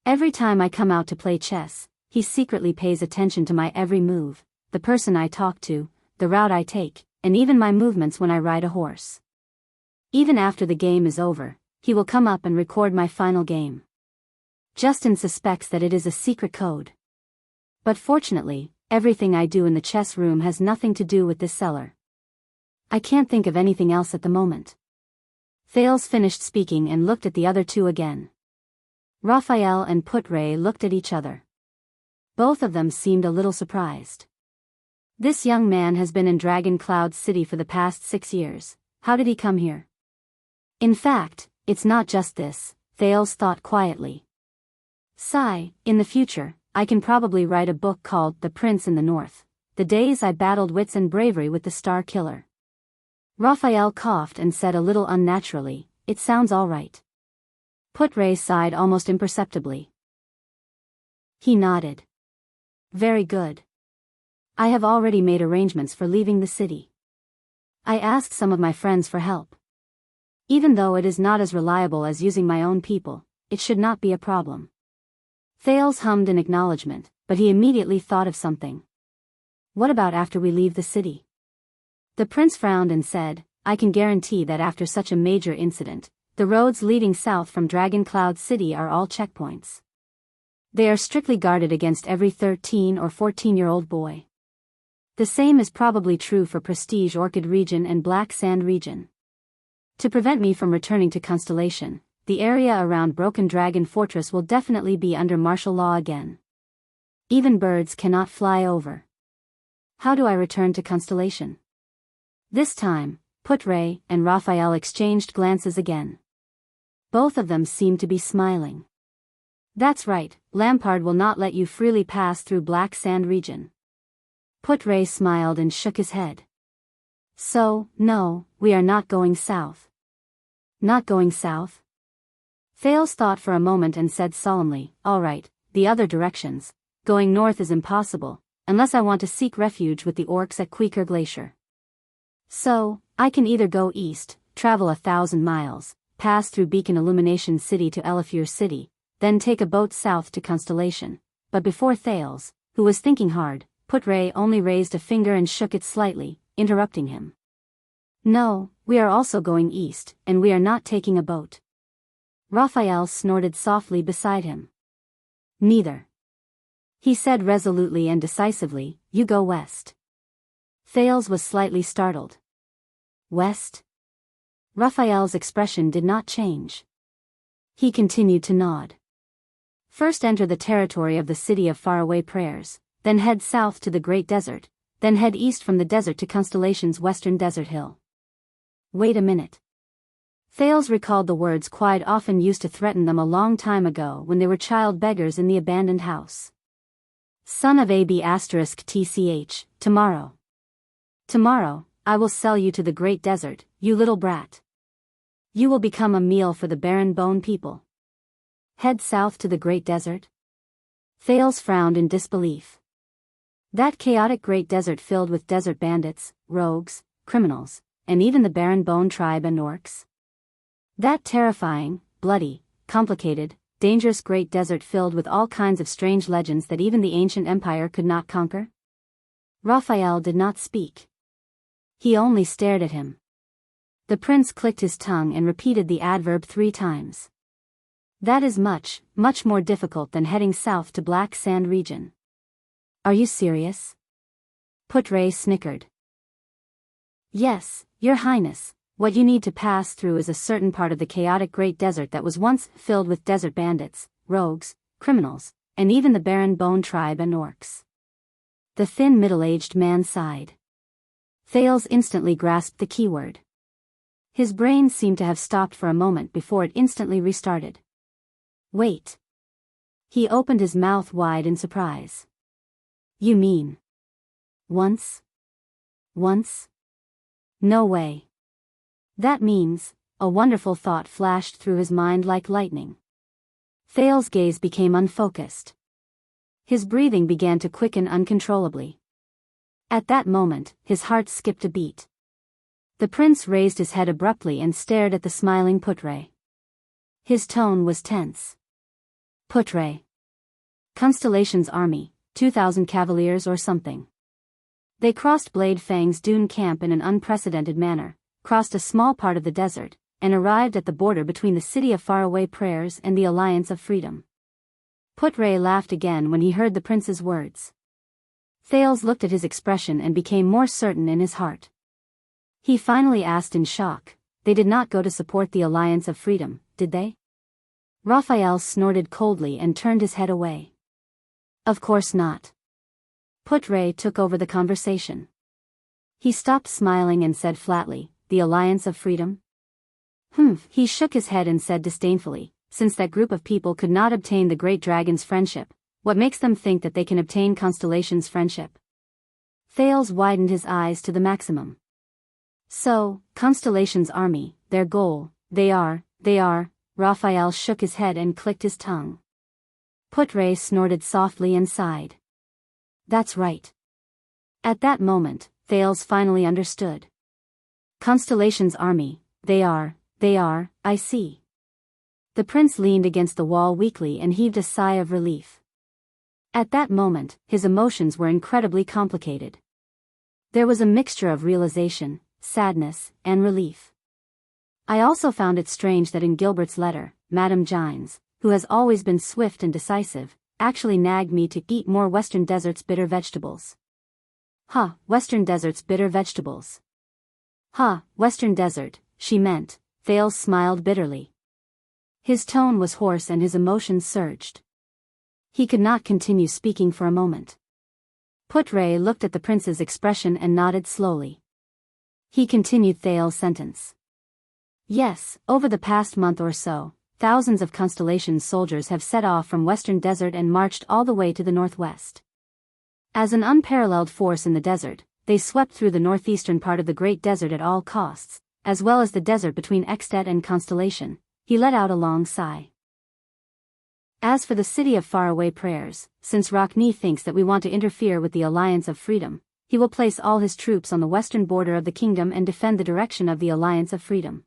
Every time I come out to play chess, he secretly pays attention to my every move, the person I talk to, the route I take, and even my movements when I ride a horse. Even after the game is over, he will come up and record my final game. Justin suspects that it is a secret code. But fortunately, everything I do in the chess room has nothing to do with this cellar. I can't think of anything else at the moment. Thales finished speaking and looked at the other two again. Raphael and Putre looked at each other. Both of them seemed a little surprised. This young man has been in Dragon Cloud City for the past 6 years. How did he come here? In fact, it's not just this, Thales thought quietly. Sigh, in the future, I can probably write a book called The Prince in the North, the days I battled wits and bravery with the Star Killer. Raphael coughed and said a little unnaturally, it sounds all right. Putre sighed almost imperceptibly. He nodded. Very good. I have already made arrangements for leaving the city. I asked some of my friends for help. Even though it is not as reliable as using my own people, it should not be a problem. Thales hummed in acknowledgement, but he immediately thought of something. What about after we leave the city? The prince frowned and said, I can guarantee that after such a major incident, the roads leading south from Dragon Cloud City are all checkpoints. They are strictly guarded against every 13 or 14-year-old boy. The same is probably true for Prestige Orchid Region and Black Sand Region. To prevent me from returning to Constellation, the area around Broken Dragon Fortress will definitely be under martial law again. Even birds cannot fly over. How do I return to Constellation? This time, Putre and Raphael exchanged glances again. Both of them seemed to be smiling. That's right, Lampard will not let you freely pass through Black Sand Region. Putre smiled and shook his head. So, no, we are not going south. Not going south? Thales thought for a moment and said solemnly, all right, the other directions. Going north is impossible, unless I want to seek refuge with the orcs at Queeker Glacier. So, I can either go east, travel 1,000 miles, pass through Beacon Illumination City to Elifure City, then take a boat south to Constellation. But before Thales, who was thinking hard, Putre only raised a finger and shook it slightly, interrupting him. No, we are also going east, and we are not taking a boat. Raphael snorted softly beside him. Neither. He said resolutely and decisively, you go west. Thales was slightly startled. West? Raphael's expression did not change. He continued to nod. First enter the territory of the City of Faraway Prayers, then head south to the Great Desert, then head east from the desert to Constellation's western desert hill. Wait a minute. Thales recalled the words Quide often used to threaten them a long time ago when they were child beggars in the abandoned house. Son of AB****, tomorrow. Tomorrow, I will sell you to the Great Desert, you little brat. You will become a meal for the barren bone people. Head south to the Great Desert? Thales frowned in disbelief. That chaotic Great Desert filled with desert bandits, rogues, criminals, and even the barren bone tribe and orcs? That terrifying, bloody, complicated, dangerous Great Desert filled with all kinds of strange legends that even the ancient empire could not conquer? Raphael did not speak. He only stared at him. The prince clicked his tongue and repeated the adverb 3 times. That is much, much more difficult than heading south to Black Sand Region. Are you serious? Putre snickered. Yes, Your Highness, what you need to pass through is a certain part of the chaotic Great Desert that was once filled with desert bandits, rogues, criminals, and even the barren bone tribe and orcs. The thin middle-aged man sighed. Thales instantly grasped the keyword. His brain seemed to have stopped for a moment before it instantly restarted. Wait. He opened his mouth wide in surprise. You mean? Once? Once? No way. That means, a wonderful thought flashed through his mind like lightning. Thales's gaze became unfocused. His breathing began to quicken uncontrollably. At that moment, his heart skipped a beat. The prince raised his head abruptly and stared at the smiling Putre. His tone was tense. Putre. Constellation's army, 2,000 cavaliers or something. They crossed Blade Fang's dune camp in an unprecedented manner, crossed a small part of the desert, and arrived at the border between the city of faraway prayers and the Alliance of Freedom. Putre laughed again when he heard the prince's words. Thales looked at his expression and became more certain in his heart. He finally asked in shock, "They did not go to support the Alliance of Freedom, did they?" Raphael snorted coldly and turned his head away. "Of course not." Putre took over the conversation. He stopped smiling and said flatly, "The Alliance of Freedom?" He shook his head and said disdainfully, "Since that group of people could not obtain the Great Dragon's friendship, what makes them think that they can obtain Constellation's friendship?" Thales widened his eyes to the maximum. "So, Constellation's army, their goal, they are. Raphael shook his head and clicked his tongue. Putre snorted softly and sighed. "That's right." At that moment, Thales finally understood. Constellation's army, they are, I see. The prince leaned against the wall weakly and heaved a sigh of relief. At that moment, his emotions were incredibly complicated. There was a mixture of realization, sadness, and relief. I also found it strange that in Gilbert's letter, Madame Gines, who has always been swift and decisive, actually nagged me to eat more Western Desert's bitter vegetables. Western Desert's bitter vegetables. Western Desert, she meant. Thales smiled bitterly. His tone was hoarse and his emotions surged. He could not continue speaking for a moment. Putre looked at the prince's expression and nodded slowly. He continued Thales' sentence. "Yes, over the past month or so, thousands of Constellation's soldiers have set off from Western Desert and marched all the way to the northwest. As an unparalleled force in the desert, they swept through the northeastern part of the Great Desert at all costs, as well as the desert between Extet and Constellation." He let out a long sigh. "As for the city of faraway prayers, since Rockne thinks that we want to interfere with the Alliance of Freedom, he will place all his troops on the western border of the kingdom and defend the direction of the Alliance of Freedom.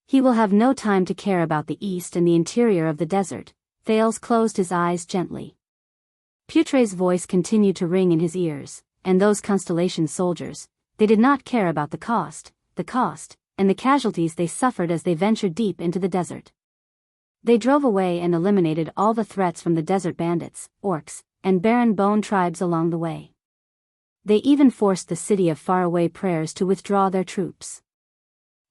He will have no time to care about the east and the interior of the desert." Thales closed his eyes gently. Putre's voice continued to ring in his ears, "And those Constellation soldiers, they did not care about the cost, and the casualties they suffered as they ventured deep into the desert. They drove away and eliminated all the threats from the desert bandits, orcs, and barren bone tribes along the way. They even forced the city of faraway prayers to withdraw their troops.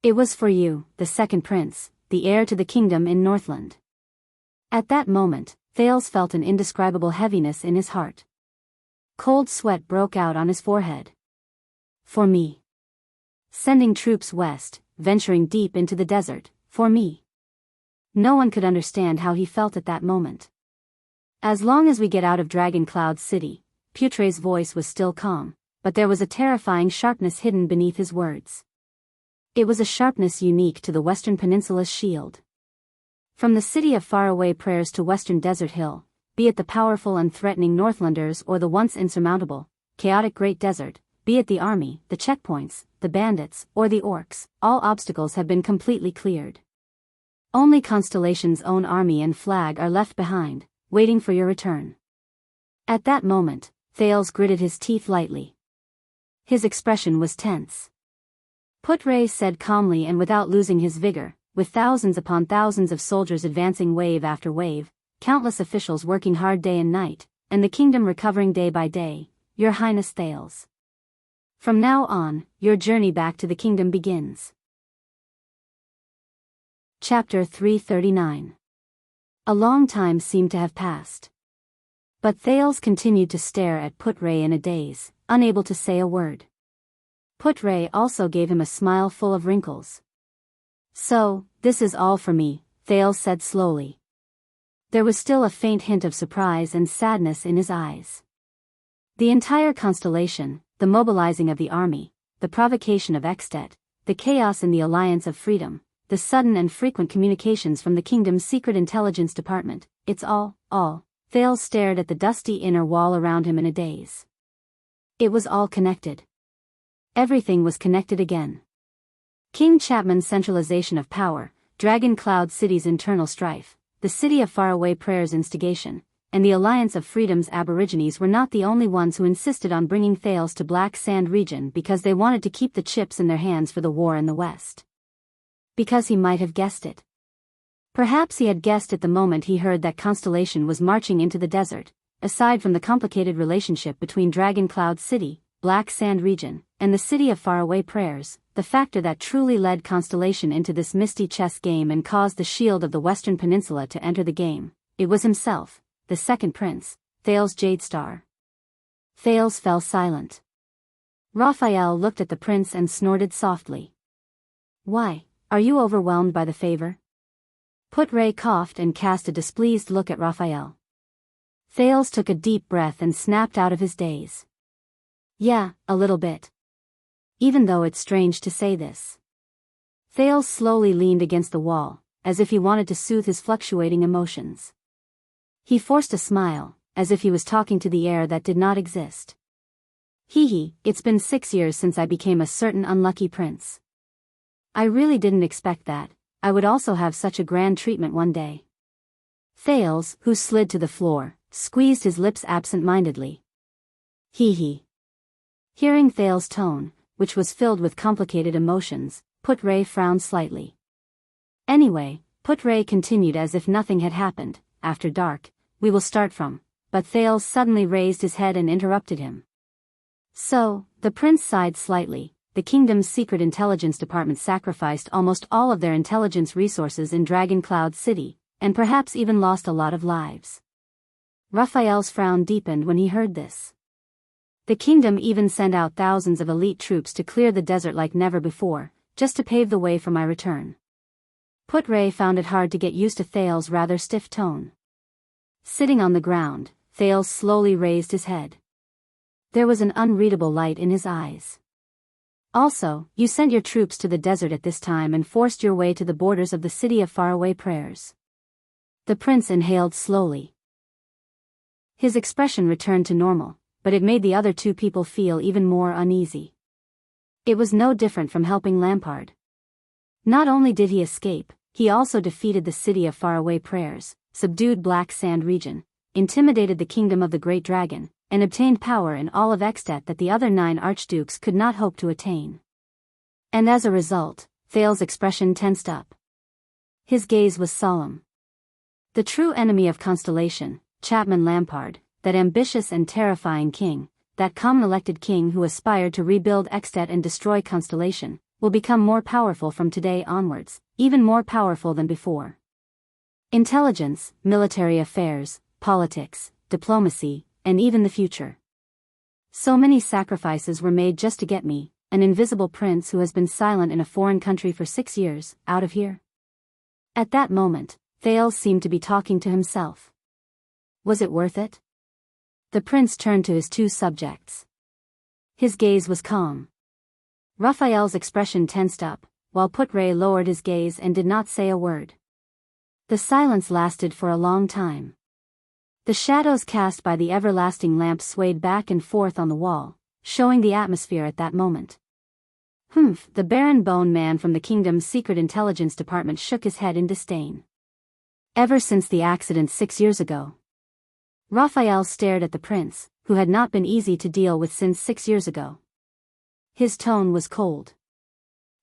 It was for you, the second prince, the heir to the kingdom in Northland." At that moment, Thales felt an indescribable heaviness in his heart. Cold sweat broke out on his forehead. "For me. Sending troops west, venturing deep into the desert, for me." No one could understand how he felt at that moment. "As long as we get out of Dragon Cloud City," Putre's voice was still calm, but there was a terrifying sharpness hidden beneath his words. It was a sharpness unique to the Western Peninsula's shield. From the city of faraway prayers to Western Desert Hill, be it the powerful and threatening Northlanders or the once insurmountable, chaotic Great Desert, be it the army, the checkpoints, the bandits, or the orcs, all obstacles have been completely cleared. Only Constellation's own army and flag are left behind, waiting for your return." At that moment, Thales gritted his teeth lightly. His expression was tense. Putre said calmly and without losing his vigor, "With thousands upon thousands of soldiers advancing wave after wave, countless officials working hard day and night, and the kingdom recovering day by day, Your Highness Thales. From now on, your journey back to the kingdom begins." Chapter 339. A long time seemed to have passed. But Thales continued to stare at Putre in a daze, unable to say a word. Putre also gave him a smile full of wrinkles. "So, this is all for me," Thales said slowly. There was still a faint hint of surprise and sadness in his eyes. The entire constellation, the mobilizing of the army, the provocation of Extet, the chaos in the Alliance of Freedom, the sudden and frequent communications from the kingdom's secret intelligence department, it's all. Thales stared at the dusty inner wall around him in a daze. It was all connected. Everything was connected again. King Chapman's centralization of power, Dragon Cloud City's internal strife, the City of Faraway Prayer's instigation, and the Alliance of Freedom's aborigines were not the only ones who insisted on bringing Thales to Black Sand region because they wanted to keep the chips in their hands for the war in the West. Because he might have guessed it. Perhaps he had guessed at the moment he heard that Constellation was marching into the desert. Aside from the complicated relationship between Dragon Cloud City, Black Sand region, and the City of Faraway Prayers, the factor that truly led Constellation into this misty chess game and caused the Shield of the Western Peninsula to enter the game, it was himself, the second prince, Thales Jadestar. Thales fell silent. Raphael looked at the prince and snorted softly. Why, are you overwhelmed by the favor? Put-Ray coughed and cast a displeased look at Raphael. Thales took a deep breath and snapped out of his daze. Yeah, a little bit. Even though it's strange to say this. Thales slowly leaned against the wall, as if he wanted to soothe his fluctuating emotions. He forced a smile, as if he was talking to the air that did not exist. It's been 6 years since I became a certain unlucky prince. I really didn't expect that. I would also have such a grand treatment one day. Thales, who slid to the floor, squeezed his lips absent-mindedly. Hearing Thales' tone, which was filled with complicated emotions, Put-Ray frowned slightly. Anyway, Put-Ray continued as if nothing had happened. After dark, we will start from. But Thales suddenly raised his head and interrupted him. So, the prince sighed slightly. The kingdom's secret intelligence department sacrificed almost all of their intelligence resources in Dragon Cloud City, and perhaps even lost a lot of lives. Raphael's frown deepened when he heard this. The kingdom even sent out thousands of elite troops to clear the desert like never before, just to pave the way for my return. Put-Ray found it hard to get used to Thales' rather stiff tone. Sitting on the ground, Thales slowly raised his head. There was an unreadable light in his eyes. Also, you sent your troops to the desert at this time and forced your way to the borders of the City of Faraway Prayers. The prince inhaled slowly. His expression returned to normal, but it made the other two people feel even more uneasy. It was no different from helping Lampard. Not only did he escape, he also defeated the City of Faraway Prayers, subdued Black Sand region, intimidated the kingdom of the Great Dragon, and obtained power in all of Extet that the other 9 archdukes could not hope to attain. And as a result, Thales' expression tensed up. His gaze was solemn. The true enemy of Constellation, Chapman Lampard, that ambitious and terrifying king, that common-elected king who aspired to rebuild Extet and destroy Constellation, will become more powerful from today onwards, even more powerful than before. Intelligence, military affairs, politics, diplomacy, and even the future. So many sacrifices were made just to get me, an invisible prince who has been silent in a foreign country for 6 years, out of here. At that moment, Thales seemed to be talking to himself. Was it worth it? The prince turned to his two subjects. His gaze was calm. Raphael's expression tensed up, while Put-Ray lowered his gaze and did not say a word. The silence lasted for a long time. The shadows cast by the everlasting lamp swayed back and forth on the wall, showing the atmosphere at that moment. The Baron Bone Man from the kingdom's secret intelligence department shook his head in disdain. Ever since the accident 6 years ago. Raphael stared at the prince, who had not been easy to deal with since 6 years ago. His tone was cold.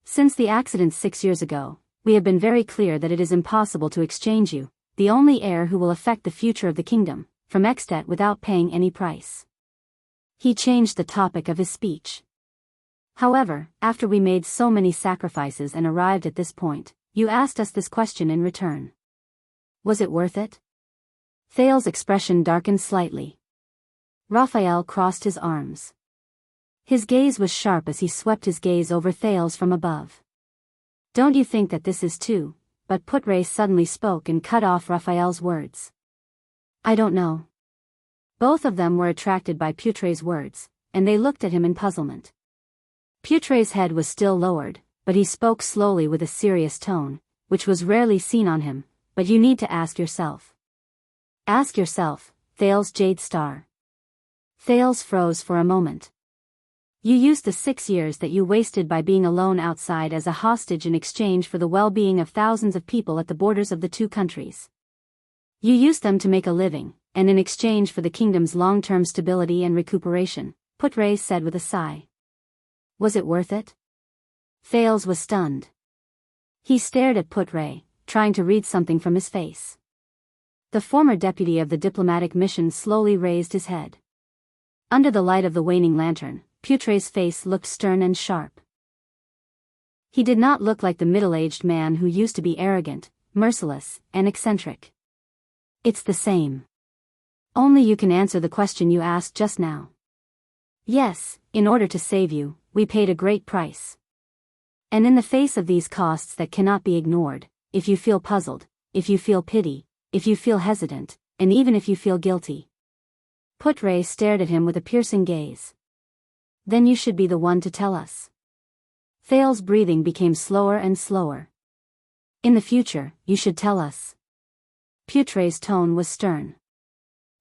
Since the accident 6 years ago, we have been very clear that it is impossible to exchange you, the only heir who will affect the future of the kingdom, from Extet without paying any price. He changed the topic of his speech. However, after we made so many sacrifices and arrived at this point, you asked us this question in return. Was it worth it? Thales' expression darkened slightly. Raphael crossed his arms. His gaze was sharp as he swept his gaze over Thales from above. Don't you think that this is too? But Put-Ray suddenly spoke and cut off Raphael's words. I don't know. Both of them were attracted by Put-Ray's words, and they looked at him in puzzlement. Put-Ray's head was still lowered, but he spoke slowly with a serious tone, which was rarely seen on him. But you need to ask yourself. Ask yourself, Thales Jade Star. Thales froze for a moment. You used the 6 years that you wasted by being alone outside as a hostage in exchange for the well-being of thousands of people at the borders of the two countries. You used them to make a living, and in exchange for the kingdom's long-term stability and recuperation, Putre said with a sigh. Was it worth it? Thales was stunned. He stared at Putre, trying to read something from his face. The former deputy of the diplomatic mission slowly raised his head. Under the light of the waning lantern, Putre's face looked stern and sharp. He did not look like the middle-aged man who used to be arrogant, merciless, and eccentric. It's the same. Only you can answer the question you asked just now. Yes, in order to save you, we paid a great price. And in the face of these costs that cannot be ignored, if you feel puzzled, if you feel pity, if you feel hesitant, and even if you feel guilty. Putre stared at him with a piercing gaze. Then you should be the one to tell us. Thales' breathing became slower and slower. In the future, you should tell us. Putre's tone was stern.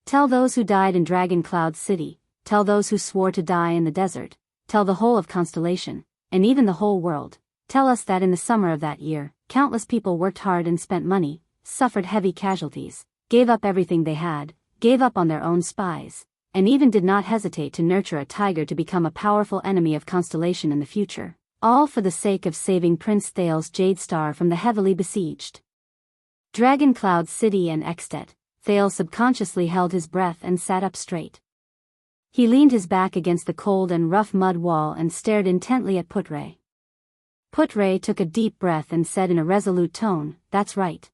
Tell those who died in Dragon Cloud City, tell those who swore to die in the desert, tell the whole of Constellation, and even the whole world. Tell us that in the summer of that year, countless people worked hard and spent money, suffered heavy casualties, gave up everything they had, gave up on their own spies, and even did not hesitate to nurture a tiger to become a powerful enemy of Constellation in the future, all for the sake of saving Prince Thales Jade Star from the heavily besieged Dragon Cloud City and Extet. Thales subconsciously held his breath and sat up straight. He leaned his back against the cold and rough mud wall and stared intently at Putre. Putre took a deep breath and said in a resolute tone, "That's right.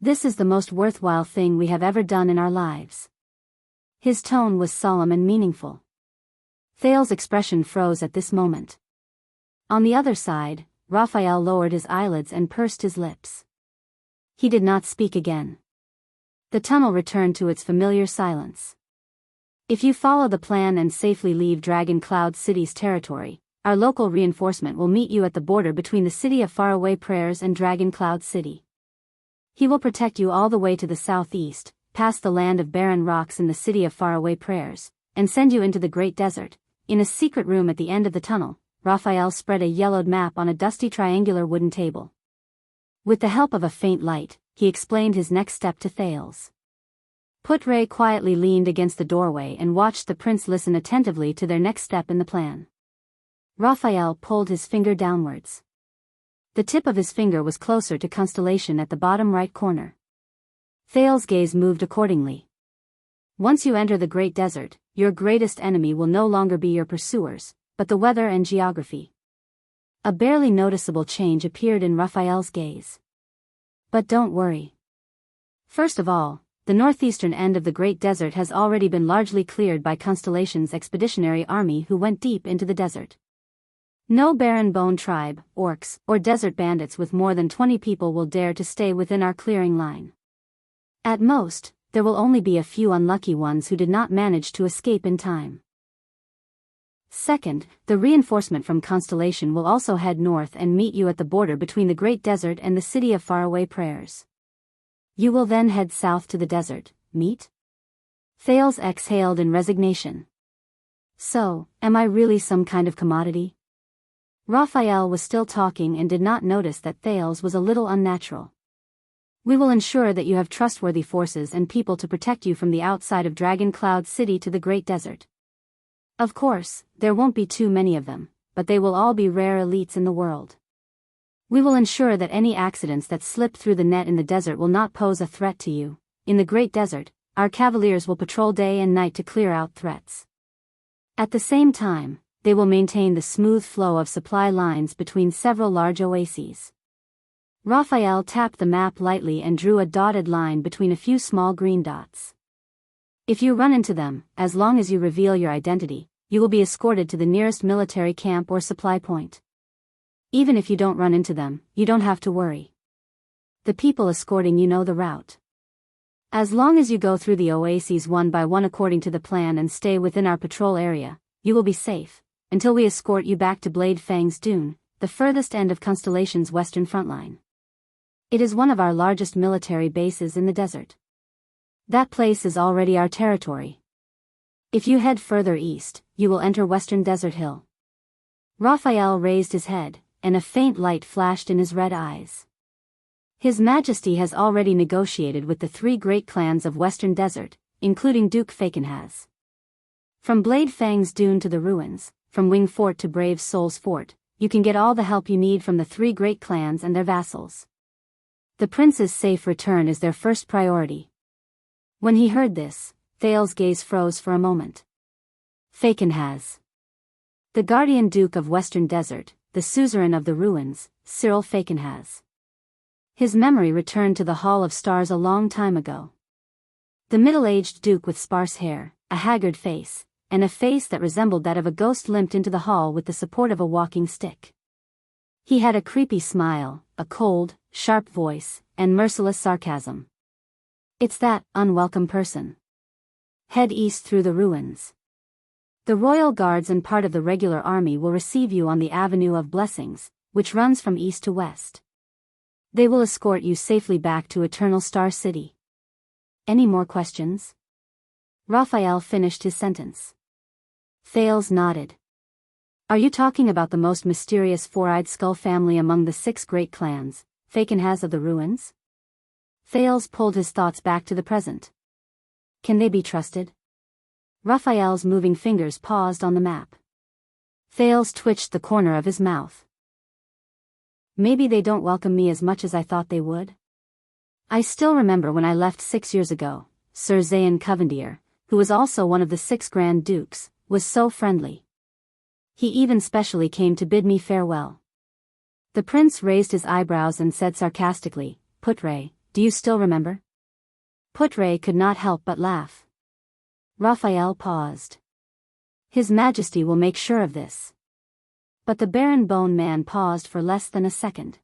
This is the most worthwhile thing we have ever done in our lives." His tone was solemn and meaningful. Thales' expression froze at this moment. On the other side, Raphael lowered his eyelids and pursed his lips. He did not speak again. The tunnel returned to its familiar silence. If you follow the plan and safely leave Dragon Cloud City's territory, our local reinforcement will meet you at the border between the City of Faraway Prayers and Dragon Cloud City. He will protect you all the way to the southeast, past the land of barren rocks in the City of Faraway Prayers, and send you into the Great Desert. In a secret room at the end of the tunnel, Raphael spread a yellowed map on a dusty triangular wooden table. With the help of a faint light, he explained his next step to Thales. Putre quietly leaned against the doorway and watched the prince listen attentively to their next step in the plan. Raphael pulled his finger downwards. The tip of his finger was closer to Constellation at the bottom right corner. Thales' gaze moved accordingly. Once you enter the Great Desert, your greatest enemy will no longer be your pursuers, but the weather and geography. A barely noticeable change appeared in Raphael's gaze. But don't worry. First of all, the northeastern end of the Great Desert has already been largely cleared by Constellation's expeditionary army who went deep into the desert. No barren bone tribe, orcs, or desert bandits with more than 20 people will dare to stay within our clearing line. At most, there will only be a few unlucky ones who did not manage to escape in time. Second, the reinforcement from Constellation will also head north and meet you at the border between the Great Desert and the City of Faraway Prayers. You will then head south to the desert, meet? Thales exhaled in resignation. So, am I really some kind of commodity? Raphael was still talking and did not notice that Thales was a little unnatural. We will ensure that you have trustworthy forces and people to protect you from the outside of Dragon Cloud City to the Great Desert. Of course, there won't be too many of them, but they will all be rare elites in the world. We will ensure that any accidents that slip through the net in the desert will not pose a threat to you. In the Great Desert, our cavaliers will patrol day and night to clear out threats. At the same time, they will maintain the smooth flow of supply lines between several large oases. Raphael tapped the map lightly and drew a dotted line between a few small green dots. If you run into them, as long as you reveal your identity, you will be escorted to the nearest military camp or supply point. Even if you don't run into them, you don't have to worry. The people escorting you know the route. As long as you go through the oases one by one according to the plan and stay within our patrol area, you will be safe, until we escort you back to Blade Fang's dune, the furthest end of Constellation's western front line. It is one of our largest military bases in the desert. That place is already our territory. If you head further east, you will enter Western Desert Hill. Raphael raised his head, and a faint light flashed in his red eyes. His Majesty has already negotiated with the 3 great clans of Western Desert, including Duke Fakenhaz. From Blade Fang's Dune to the ruins, from Wing Fort to Brave Soul's Fort, you can get all the help you need from the 3 great clans and their vassals. The prince's safe return is their first priority. When he heard this, Thales's gaze froze for a moment. Fakenhaz. The Guardian Duke of Western Desert, the suzerain of the ruins, Cyril Fakenhaz. His memory returned to the Hall of Stars a long time ago. The middle-aged duke with sparse hair, a haggard face, and a face that resembled that of a ghost limped into the hall with the support of a walking stick. He had a creepy smile, a cold, sharp voice, and merciless sarcasm. It's that unwelcome person. Head east through the ruins. The royal guards and part of the regular army will receive you on the Avenue of Blessings, which runs from east to west. They will escort you safely back to Eternal Star City. Any more questions? Raphael finished his sentence. Thales nodded. Are you talking about the most mysterious 4-eyed skull family among the 6 great clans, Fakenhaz of the ruins? Thales pulled his thoughts back to the present. Can they be trusted? Raphael's moving fingers paused on the map. Thales twitched the corner of his mouth. Maybe they don't welcome me as much as I thought they would. I still remember when I left 6 years ago, Sir Zayn Covendier, who was also one of the 6 Grand Dukes, was so friendly. He even specially came to bid me farewell. The prince raised his eyebrows and said sarcastically, Putre, do you still remember? Putre could not help but laugh. Raphael paused. His Majesty will make sure of this. But the Baron Bone Man paused for less than a second.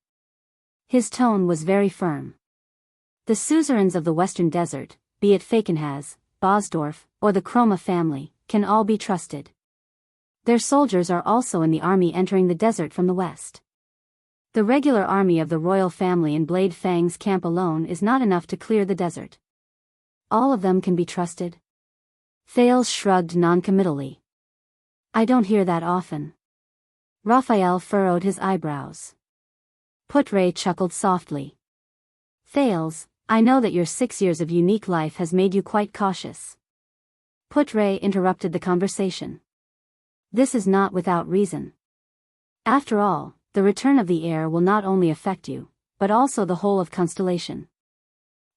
His tone was very firm. The suzerains of the Western Desert, be it Fakenhaz, Bosdorf, or the Chroma family, can all be trusted. Their soldiers are also in the army entering the desert from the west. The regular army of the royal family in Blade Fang's camp alone is not enough to clear the desert. All of them can be trusted? Thales shrugged noncommittally. I don't hear that often. Raphael furrowed his eyebrows. Putre chuckled softly. Thales, I know that your 6 years of unique life has made you quite cautious. Putre interrupted the conversation. This is not without reason. After all, the return of the heir will not only affect you, but also the whole of Constellation.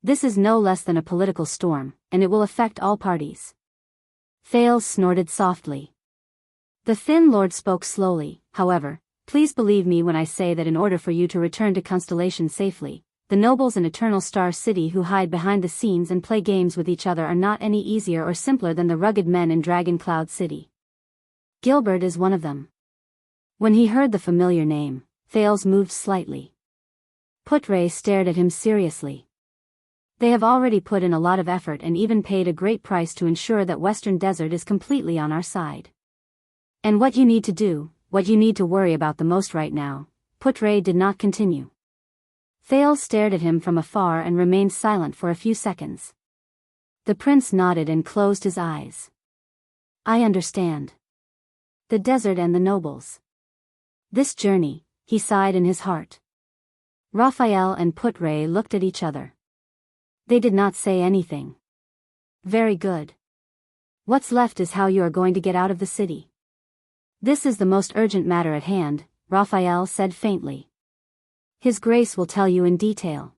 This is no less than a political storm, and it will affect all parties. Thales snorted softly. The Thin Lord spoke slowly, however, please believe me when I say that in order for you to return to Constellation safely, the nobles in Eternal Star City who hide behind the scenes and play games with each other are not any easier or simpler than the rugged men in Dragon Cloud City. Gilbert is one of them. When he heard the familiar name, Thales moved slightly. Putre stared at him seriously. They have already put in a lot of effort and even paid a great price to ensure that Western Desert is completely on our side. And what you need to do, what you need to worry about the most right now, Putre did not continue. Thales stared at him from afar and remained silent for a few seconds. The prince nodded and closed his eyes. I understand. The desert and the nobles. This journey, he sighed in his heart. Raphael and Putre looked at each other. They did not say anything. Very good. What's left is how you are going to get out of the city. This is the most urgent matter at hand, Raphael said faintly. His Grace will tell you in detail.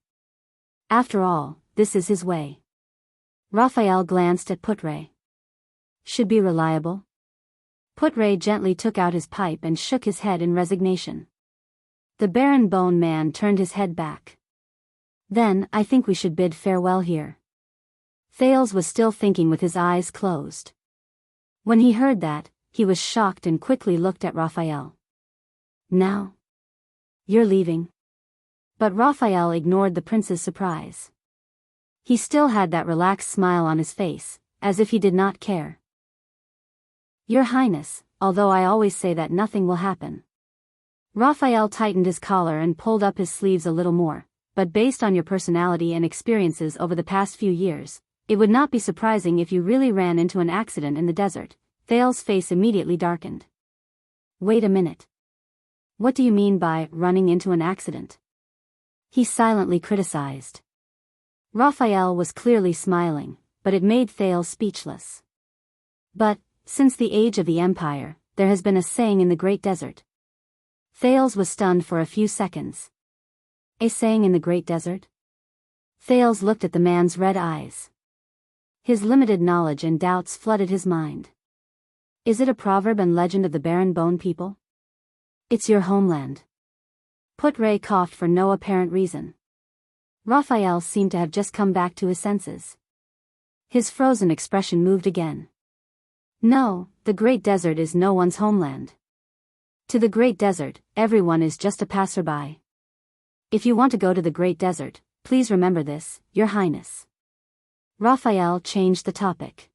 After all, this is his way. Raphael glanced at Putre. Should be reliable. Putre gently took out his pipe and shook his head in resignation. The Baron Bone Man turned his head back. Then, I think we should bid farewell here. Thales was still thinking with his eyes closed. When he heard that, he was shocked and quickly looked at Raphael. Now? You're leaving? But Raphael ignored the prince's surprise. He still had that relaxed smile on his face, as if he did not care. Your Highness, although I always say that nothing will happen. Raphael tightened his collar and pulled up his sleeves a little more, but based on your personality and experiences over the past few years, it would not be surprising if you really ran into an accident in the desert. Thales's face immediately darkened. Wait a minute. What do you mean by running into an accident? He silently criticized. Raphael was clearly smiling, but it made Thales speechless. But, since the age of the Empire, there has been a saying in the Great Desert. Thales was stunned for a few seconds. A saying in the Great Desert? Thales looked at the man's red eyes. His limited knowledge and doubts flooded his mind. Is it a proverb and legend of the barren bone people? It's your homeland. Putre coughed for no apparent reason. Raphael seemed to have just come back to his senses. His frozen expression moved again. No, the Great Desert is no one's homeland. To the Great Desert, everyone is just a passerby. If you want to go to the Great Desert, please remember this, Your Highness. Raphael changed the topic.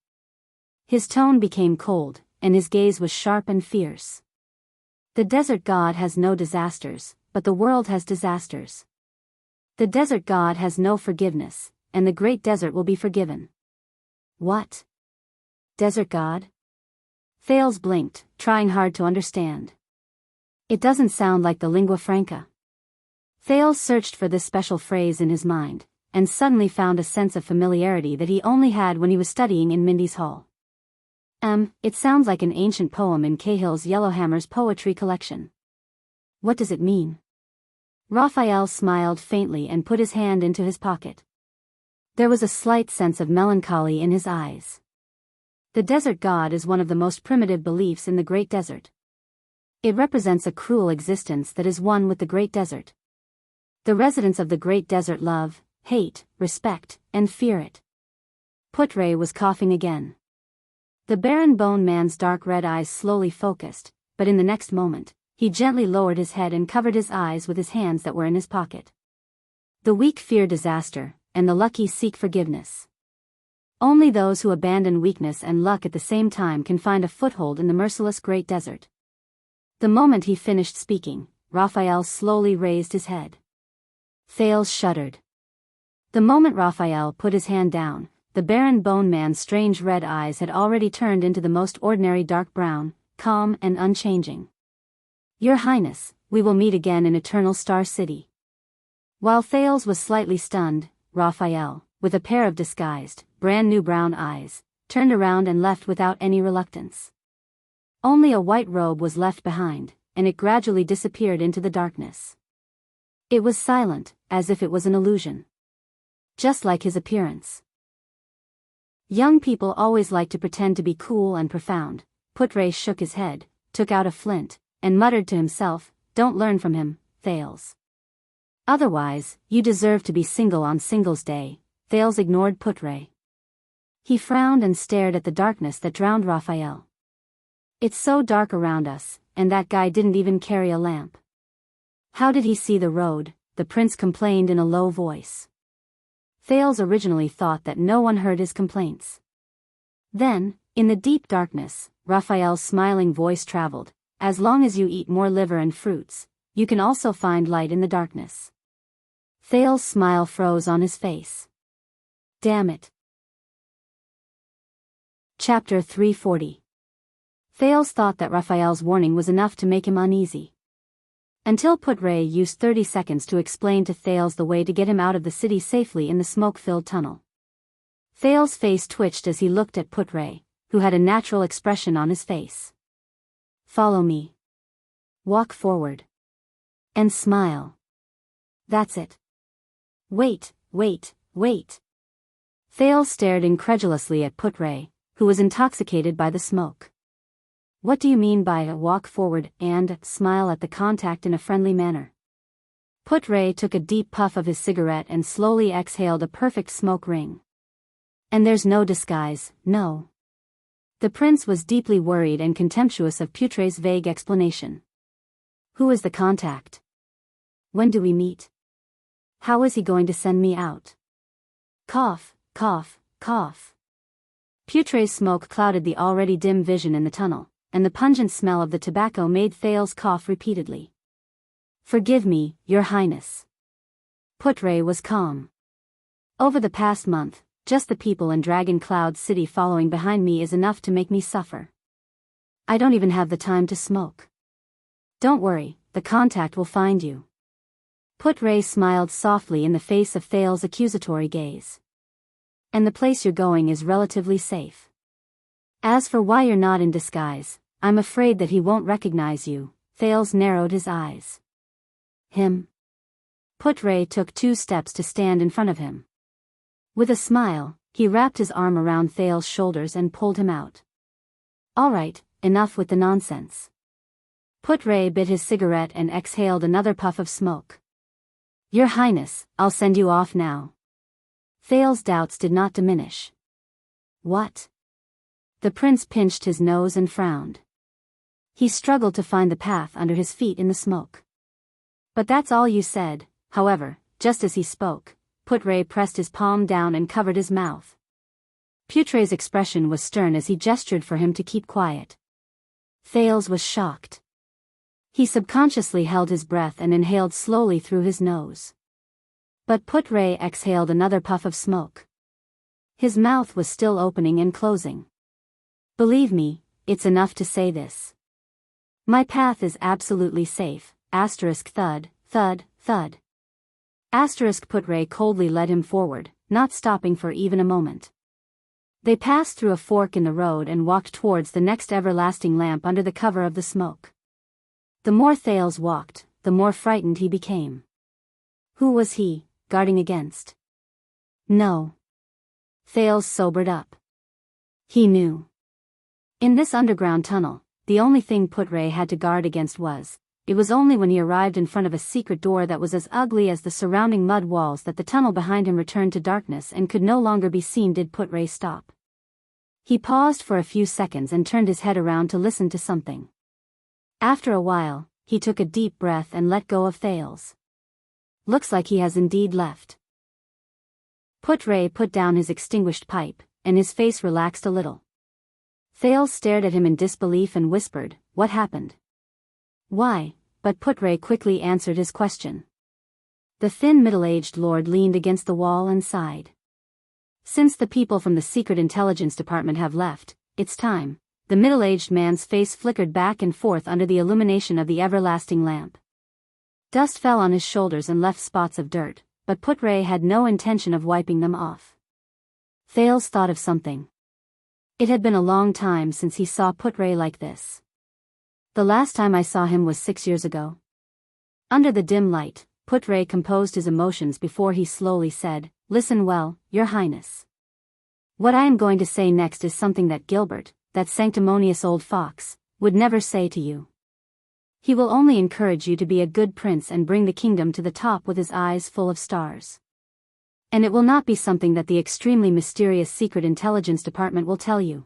His tone became cold, and his gaze was sharp and fierce. The desert god has no disasters, but the world has disasters. The desert god has no forgiveness, and the Great Desert will be forgiven. What? Desert god? Thales blinked, trying hard to understand. It doesn't sound like the lingua franca. Thales searched for this special phrase in his mind, and suddenly found a sense of familiarity that he only had when he was studying in Mindy's Hall. It sounds like an ancient poem in Cahill's Yellowhammer's poetry collection. What does it mean? Raphael smiled faintly and put his hand into his pocket. There was a slight sense of melancholy in his eyes. The desert god is one of the most primitive beliefs in the Great Desert. It represents a cruel existence that is one with the Great Desert. The residents of the Great Desert love, hate, respect, and fear it. Putre was coughing again. The barren bone man's dark red eyes slowly focused, but in the next moment, he gently lowered his head and covered his eyes with his hands that were in his pocket. The weak fear disaster, and the lucky seek forgiveness. Only those who abandon weakness and luck at the same time can find a foothold in the merciless Great Desert. The moment he finished speaking, Raphael slowly raised his head. Thales shuddered. The moment Raphael put his hand down, the barren bone man's strange red eyes had already turned into the most ordinary dark brown, calm and unchanging. Your Highness, we will meet again in Eternal Star City. While Thales was slightly stunned, Raphael, with a pair of disguised, brand-new brown eyes, turned around and left without any reluctance. Only a white robe was left behind, and it gradually disappeared into the darkness. It was silent, as if it was an illusion. Just like his appearance. Young people always like to pretend to be cool and profound. Putre shook his head, took out a flint, and muttered to himself, "Don't learn from him, Thales. Otherwise, you deserve to be single on Singles Day." Thales ignored Putre. He frowned and stared at the darkness that drowned Raphael. It's so dark around us, and that guy didn't even carry a lamp. How did he see the road? The prince complained in a low voice. Thales originally thought that no one heard his complaints. Then, in the deep darkness, Raphael's smiling voice traveled. As long as you eat more liver and fruits, you can also find light in the darkness. Thales' smile froze on his face. Damn it. Chapter 340. Thales thought that Raphael's warning was enough to make him uneasy. Until Putre used 30 seconds to explain to Thales the way to get him out of the city safely in the smoke-filled tunnel. Thales' face twitched as he looked at Putre, who had a natural expression on his face. Follow me. Walk forward. And smile. That's it. Wait. Thales stared incredulously at Putre, who was intoxicated by the smoke. What do you mean by walk forward and smile at the contact in a friendly manner? Putre took a deep puff of his cigarette and slowly exhaled a perfect smoke ring. And there's no disguise, no. The prince was deeply worried and contemptuous of Putre's vague explanation. Who is the contact? When do we meet? How is he going to send me out? Cough. Putre's smoke clouded the already dim vision in the tunnel, and the pungent smell of the tobacco made Thales cough repeatedly. Forgive me, Your Highness. Putre was calm. Over the past month, just the people in Dragon Cloud City following behind me is enough to make me suffer. I don't even have the time to smoke. Don't worry, the contact will find you. Putre smiled softly in the face of Thales's accusatory gaze. And the place you're going is relatively safe. As for why you're not in disguise, I'm afraid that he won't recognize you. Thales narrowed his eyes. Him? Putre took 2 steps to stand in front of him. With a smile, he wrapped his arm around Thales' shoulders and pulled him out. All right, enough with the nonsense. Putre bit his cigarette and exhaled another puff of smoke. Your Highness, I'll send you off now. Thales' doubts did not diminish. What? The prince pinched his nose and frowned. He struggled to find the path under his feet in the smoke. But that's all you said. However, just as he spoke, Putre pressed his palm down and covered his mouth. Putre's expression was stern as he gestured for him to keep quiet. Thales was shocked. He subconsciously held his breath and inhaled slowly through his nose. But Putre exhaled another puff of smoke. His mouth was still opening and closing. Believe me, it's enough to say this. My path is absolutely safe. Thud, thud, thud. Putre coldly led him forward, not stopping for even a moment. They passed through a fork in the road and walked towards the next everlasting lamp under the cover of the smoke. The more Thales walked, the more frightened he became. Who was he guarding against? No. Thales sobered up. He knew. In this underground tunnel, the only thing Putre had to guard against was, it was only when he arrived in front of a secret door that was as ugly as the surrounding mud walls that the tunnel behind him returned to darkness and could no longer be seen did Putre stop. He paused for a few seconds and turned his head around to listen to something. After a while, he took a deep breath and let go of Thales. Looks like he has indeed left. Putre put down his extinguished pipe, and his face relaxed a little. Thales stared at him in disbelief and whispered, What happened? Why? But Putre quickly answered his question. The thin middle-aged lord leaned against the wall and sighed. Since the people from the Secret Intelligence Department have left, it's time. The middle-aged man's face flickered back and forth under the illumination of the everlasting lamp. Dust fell on his shoulders and left spots of dirt, but Putre had no intention of wiping them off. Thales thought of something. It had been a long time since he saw Putre like this. The last time I saw him was 6 years ago. Under the dim light, Putre composed his emotions before he slowly said, Listen well, Your Highness. What I am going to say next is something that Gilbert, that sanctimonious old fox, would never say to you. He will only encourage you to be a good prince and bring the kingdom to the top with his eyes full of stars. And it will not be something that the extremely mysterious Secret Intelligence Department will tell you.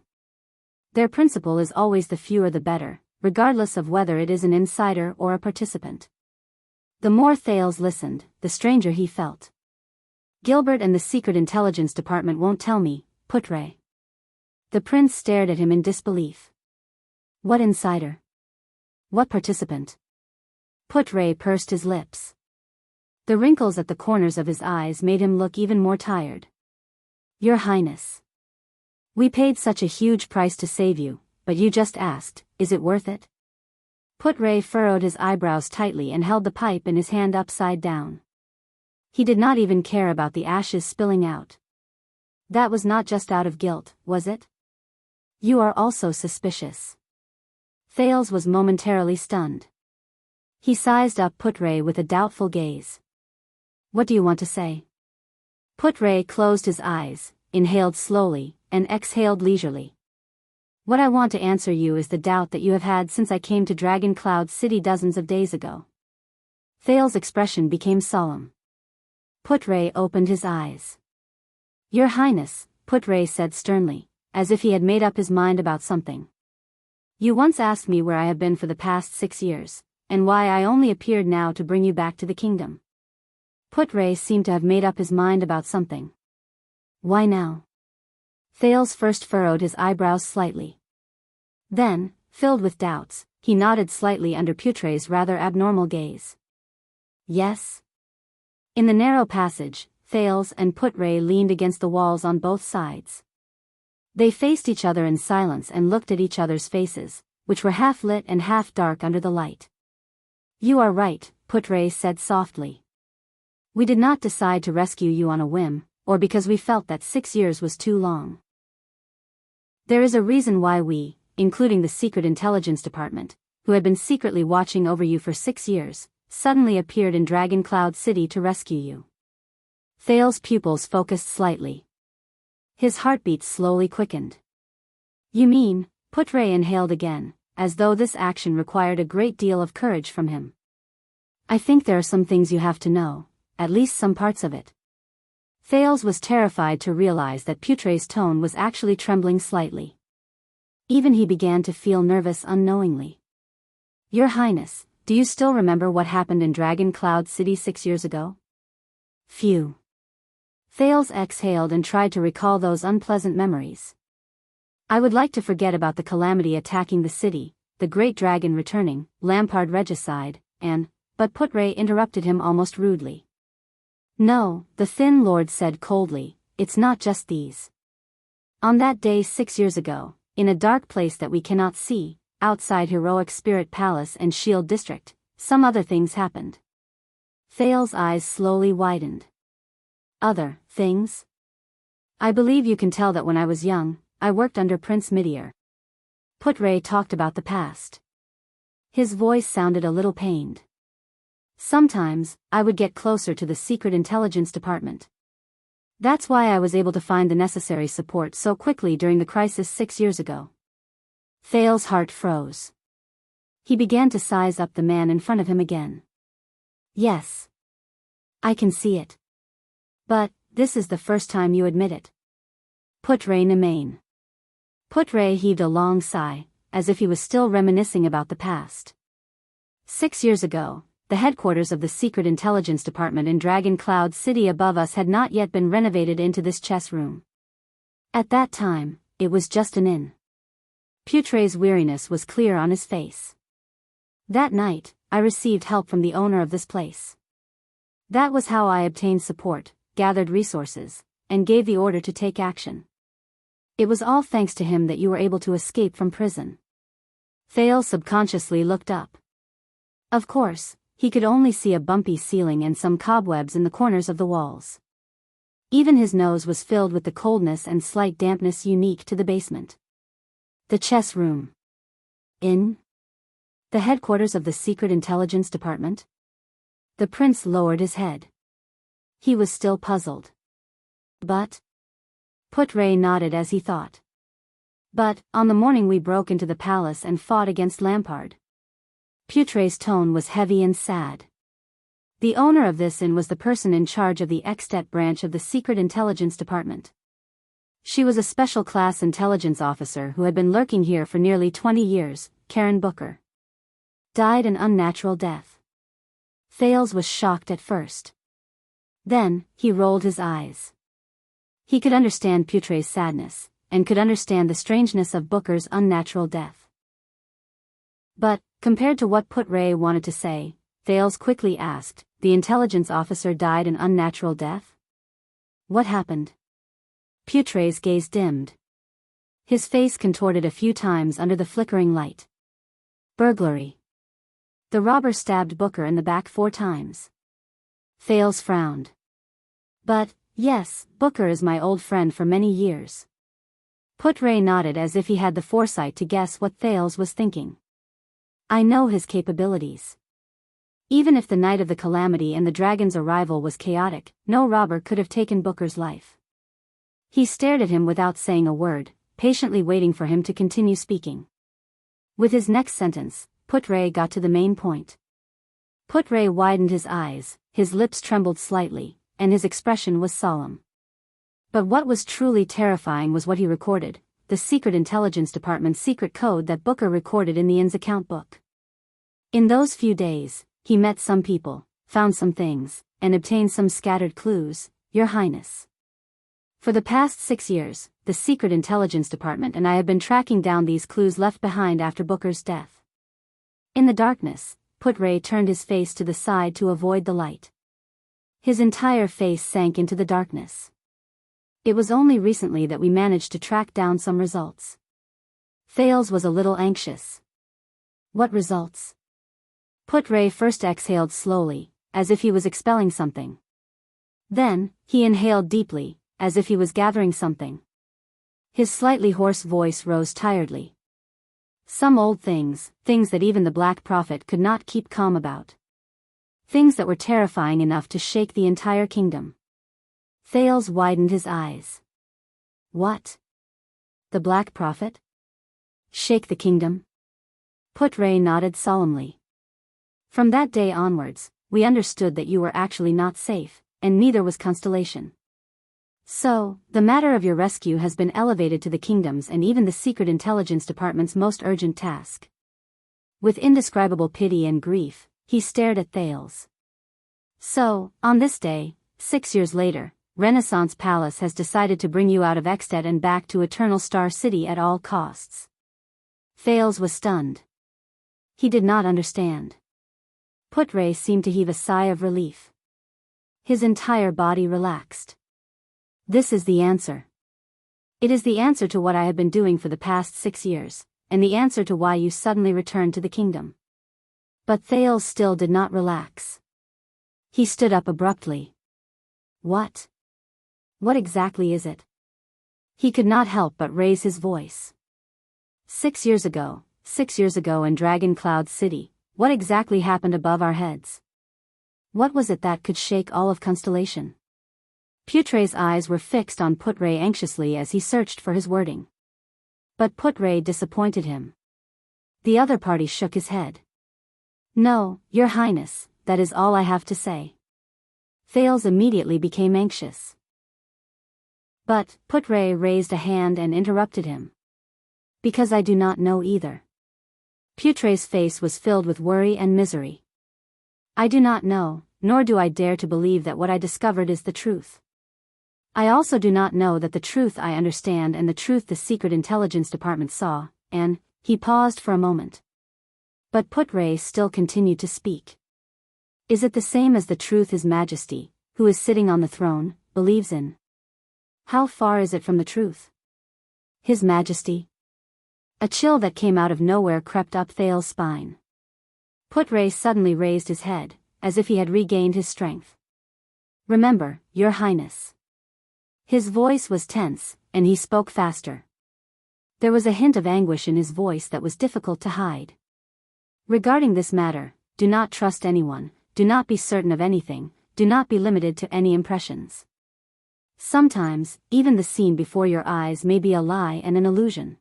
Their principle is always the fewer the better, regardless of whether it is an insider or a participant. The more Thales listened, the stranger he felt. Gilbert and the Secret Intelligence Department won't tell me, Putre. The prince stared at him in disbelief. What insider? What participant? Putre pursed his lips. The wrinkles at the corners of his eyes made him look even more tired. Your Highness. We paid such a huge price to save you, but you just asked, is it worth it? Putre furrowed his eyebrows tightly and held the pipe in his hand upside down. He did not even care about the ashes spilling out. That was not just out of guilt, was it? You are also suspicious. Thales was momentarily stunned. He sized up Putre with a doubtful gaze. What do you want to say? Putre closed his eyes, inhaled slowly, and exhaled leisurely. What I want to answer you is the doubt that you have had since I came to Dragon Cloud City dozens of days ago. Thales' expression became solemn. Putre opened his eyes. Your Highness, Putre said sternly, as if he had made up his mind about something. You once asked me where I have been for the past 6 years, and why I only appeared now to bring you back to the kingdom. Putre seemed to have made up his mind about something. Why now? Thales first furrowed his eyebrows slightly. Then, filled with doubts, he nodded slightly under Putre's rather abnormal gaze. Yes? In the narrow passage, Thales and Putray leaned against the walls on both sides. They faced each other in silence and looked at each other's faces, which were half lit and half dark under the light. You are right, Putray said softly. We did not decide to rescue you on a whim, or because we felt that 6 years was too long. There is a reason why we, including the Secret Intelligence Department, who had been secretly watching over you for 6 years, suddenly appeared in Dragon Cloud City to rescue you. Thales' pupils focused slightly. His heartbeat slowly quickened. You mean, Putray inhaled again, as though this action required a great deal of courage from him. I think there are some things you have to know, at least some parts of it. Thales was terrified to realize that Putray's tone was actually trembling slightly. Even he began to feel nervous unknowingly. Your Highness, do you still remember what happened in Dragon Cloud City 6 years ago? Phew. Thales exhaled and tried to recall those unpleasant memories. I would like to forget about the calamity attacking the city, the great dragon returning, Lampard regicide, but Putray interrupted him almost rudely. No, the Thin Lord said coldly, it's not just these. On that day 6 years ago, in a dark place that we cannot see, outside Heroic Spirit Palace and Shield District, some other things happened. Thales' eyes slowly widened. Other things? I believe you can tell that when I was young, I worked under Prince Midir. Putray talked about the past. His voice sounded a little pained. Sometimes, I would get closer to the Secret Intelligence Department. That's why I was able to find the necessary support so quickly during the crisis 6 years ago. Thales' heart froze. He began to size up the man in front of him again. Yes. I can see it. But, this is the first time you admit it. Putray Nemain. Putray heaved a long sigh, as if he was still reminiscing about the past. 6 years ago, the headquarters of the Secret Intelligence Department in Dragon Cloud City above us had not yet been renovated into this chess room. At that time, it was just an inn. Putray's weariness was clear on his face. That night, I received help from the owner of this place. That was how I obtained support, gathered resources, and gave the order to take action. It was all thanks to him that you were able to escape from prison. Thales subconsciously looked up. Of course, he could only see a bumpy ceiling and some cobwebs in the corners of the walls. Even his nose was filled with the coldness and slight dampness unique to the basement. The chess room. In the headquarters of the Secret Intelligence Department? The prince lowered his head. He was still puzzled. But? Putray nodded as he thought. But, on the morning we broke into the palace and fought against Lampard. Putray's tone was heavy and sad. The owner of this inn was the person in charge of the Extet branch of the Secret Intelligence Department. She was a special class intelligence officer who had been lurking here for nearly 20 years, Karen Booker. Died an unnatural death. Thales was shocked at first. Then, he rolled his eyes. He could understand Putray's sadness, and could understand the strangeness of Booker's unnatural death. But, compared to what Putray wanted to say, Thales quickly asked, the intelligence officer died an unnatural death? What happened? Putray's gaze dimmed. His face contorted a few times under the flickering light. Burglary. The robber stabbed Booker in the back 4 times. Thales frowned. But, yes, Booker is my old friend for many years. Putray nodded as if he had the foresight to guess what Thales was thinking. I know his capabilities. Even if the night of the calamity and the dragon's arrival was chaotic, no robber could have taken Booker's life. He stared at him without saying a word, patiently waiting for him to continue speaking. With his next sentence, Putray got to the main point. Putray widened his eyes, his lips trembled slightly, and his expression was solemn. But what was truly terrifying was what he recorded, the Secret Intelligence Department's secret code that Booker recorded in the inn's account book. In those few days, he met some people, found some things, and obtained some scattered clues, Your Highness. For the past 6 years, the Secret Intelligence Department and I have been tracking down these clues left behind after Booker's death. In the darkness, Put-Ray turned his face to the side to avoid the light. His entire face sank into the darkness. It was only recently that we managed to track down some results. Thales was a little anxious. What results? Put-Ray first exhaled slowly, as if he was expelling something. Then, he inhaled deeply, as if he was gathering something. His slightly hoarse voice rose tiredly. Some old things that even the Black Prophet could not keep calm about. Things that were terrifying enough to shake the entire kingdom. Thales widened his eyes. What? The Black Prophet? Shake the kingdom? Put-Ray nodded solemnly. From that day onwards, we understood that you were actually not safe, and neither was Constellation. So, the matter of your rescue has been elevated to the kingdom's and even the Secret Intelligence Department's most urgent task. With indescribable pity and grief, he stared at Thales. So, on this day, 6 years later, Renaissance Palace has decided to bring you out of Extet and back to Eternal Star City at all costs. Thales was stunned. He did not understand. Put-Ray seemed to heave a sigh of relief. His entire body relaxed. This is the answer. It is the answer to what I have been doing for the past 6 years, and the answer to why you suddenly returned to the kingdom. But Thales still did not relax. He stood up abruptly. What? What exactly is it? He could not help but raise his voice. 6 years ago in Dragon Cloud City, what exactly happened above our heads? What was it that could shake all of Constellation? Put-Ray's eyes were fixed on Put-Ray anxiously as he searched for his wording. But Put-Ray disappointed him. The other party shook his head. No, Your Highness, that is all I have to say. Thales immediately became anxious. But Put-Ray raised a hand and interrupted him. Because I do not know either. Put-Ray's face was filled with worry and misery. I do not know, nor do I dare to believe that what I discovered is the truth. I also do not know that the truth I understand and the truth the Secret Intelligence Department saw, and, he paused for a moment. But Put-Ray still continued to speak. Is it the same as the truth His Majesty, who is sitting on the throne, believes in? How far is it from the truth? His Majesty? A chill that came out of nowhere crept up Thales' spine. Put-Ray suddenly raised his head, as if he had regained his strength. Remember, Your Highness. His voice was tense, and he spoke faster. There was a hint of anguish in his voice that was difficult to hide. Regarding this matter, do not trust anyone, do not be certain of anything, do not be limited to any impressions. Sometimes, even the scene before your eyes may be a lie and an illusion.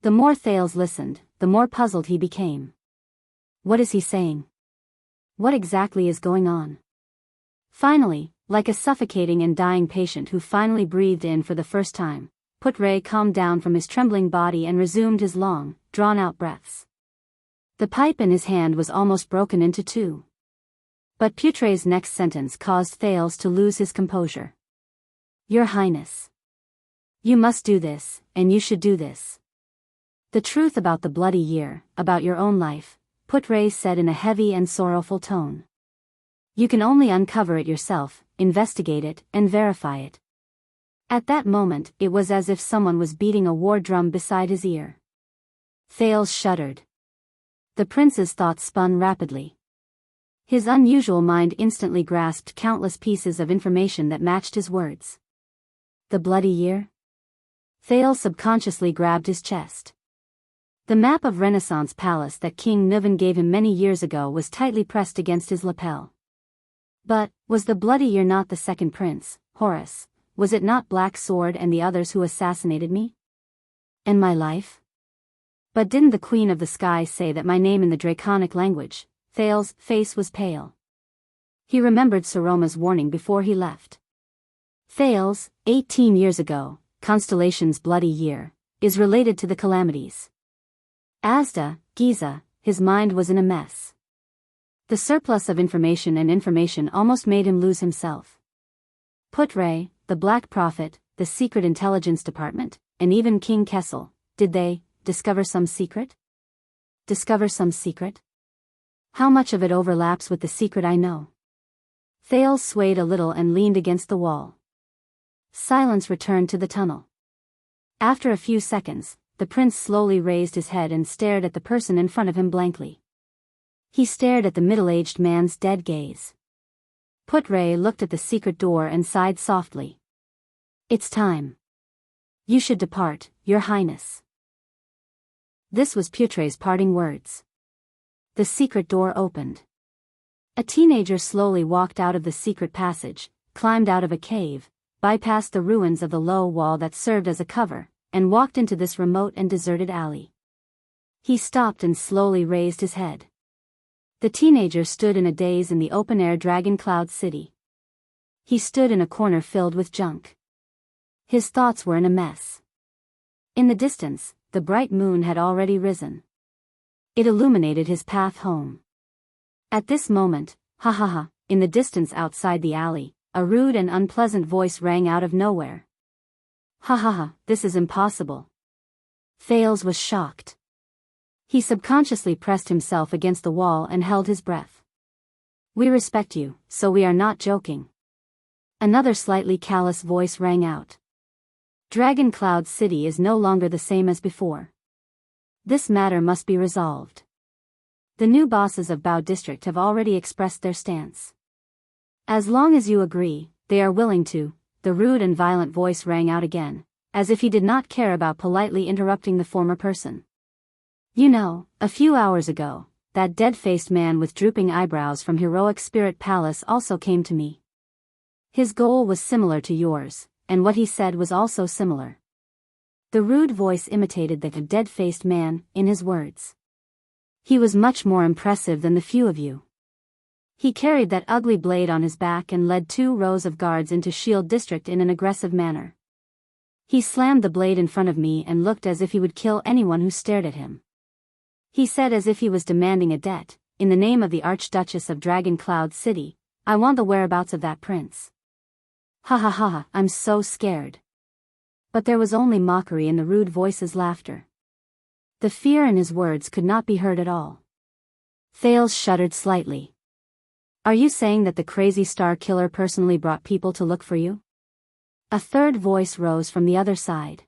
The more Thales listened, the more puzzled he became. What is he saying? What exactly is going on? Finally, like a suffocating and dying patient who finally breathed in for the first time, Put-Ray calmed down from his trembling body and resumed his long, drawn-out breaths. The pipe in his hand was almost broken into two. But Put-Ray's next sentence caused Thales to lose his composure. Your Highness. You must do this, and you should do this. The truth about the bloody year, about your own life, Put-Ray said in a heavy and sorrowful tone. You can only uncover it yourself, investigate it, and verify it. At that moment, it was as if someone was beating a war drum beside his ear. Thales shuddered. The prince's thoughts spun rapidly. His unusual mind instantly grasped countless pieces of information that matched his words. The bloody year? Thales subconsciously grabbed his chest. The map of Renaissance Palace that King Nuvan gave him many years ago was tightly pressed against his lapel. But, was the bloody year not the second prince, Horus? Was it not Black Sword and the others who assassinated me? And my life? But didn't the Queen of the Sky say that my name in the Draconic language? Thales' face was pale. He remembered Saroma's warning before he left. Thales, 18 years ago, Constellation's bloody year, is related to the calamities. Asda, Giza, his mind was in a mess. The surplus of information almost made him lose himself. Put-Ray, the Black Prophet, the Secret Intelligence Department, and even King Kessel, did they discover some secret? Discover some secret? How much of it overlaps with the secret I know? Thales swayed a little and leaned against the wall. Silence returned to the tunnel. After a few seconds, the prince slowly raised his head and stared at the person in front of him blankly. He stared at the middle-aged man's dead gaze. Putre looked at the secret door and sighed softly. It's time. You should depart, Your Highness. This was Putre's parting words. The secret door opened. A teenager slowly walked out of the secret passage, climbed out of a cave, bypassed the ruins of the low wall that served as a cover, and walked into this remote and deserted alley. He stopped and slowly raised his head. The teenager stood in a daze in the open-air Dragon Cloud City. He stood in a corner filled with junk. His thoughts were in a mess. In the distance, the bright moon had already risen. It illuminated his path home. At this moment, ha ha ha, in the distance outside the alley, a rude and unpleasant voice rang out of nowhere. Ha ha ha, this is impossible. Thales was shocked. He subconsciously pressed himself against the wall and held his breath. We respect you, so we are not joking. Another slightly callous voice rang out. Dragon Cloud City is no longer the same as before. This matter must be resolved. The new bosses of Bao District have already expressed their stance. As long as you agree, they are willing to. The rude and violent voice rang out again, as if he did not care about politely interrupting the former person. You know, a few hours ago, that dead-faced man with drooping eyebrows from Heroic Spirit Palace also came to me. His goal was similar to yours, and what he said was also similar. The rude voice imitated the dead-faced man, in his words. He was much more impressive than the few of you. He carried that ugly blade on his back and led 2 rows of guards into Shield District in an aggressive manner. He slammed the blade in front of me and looked as if he would kill anyone who stared at him. He said as if he was demanding a debt, in the name of the Archduchess of Dragon Cloud City, I want the whereabouts of that prince. Ha ha ha ha, I'm so scared. But there was only mockery in the rude voice's laughter. The fear in his words could not be heard at all. Thales shuddered slightly. Are you saying that the crazy star killer personally brought people to look for you? A third voice rose from the other side.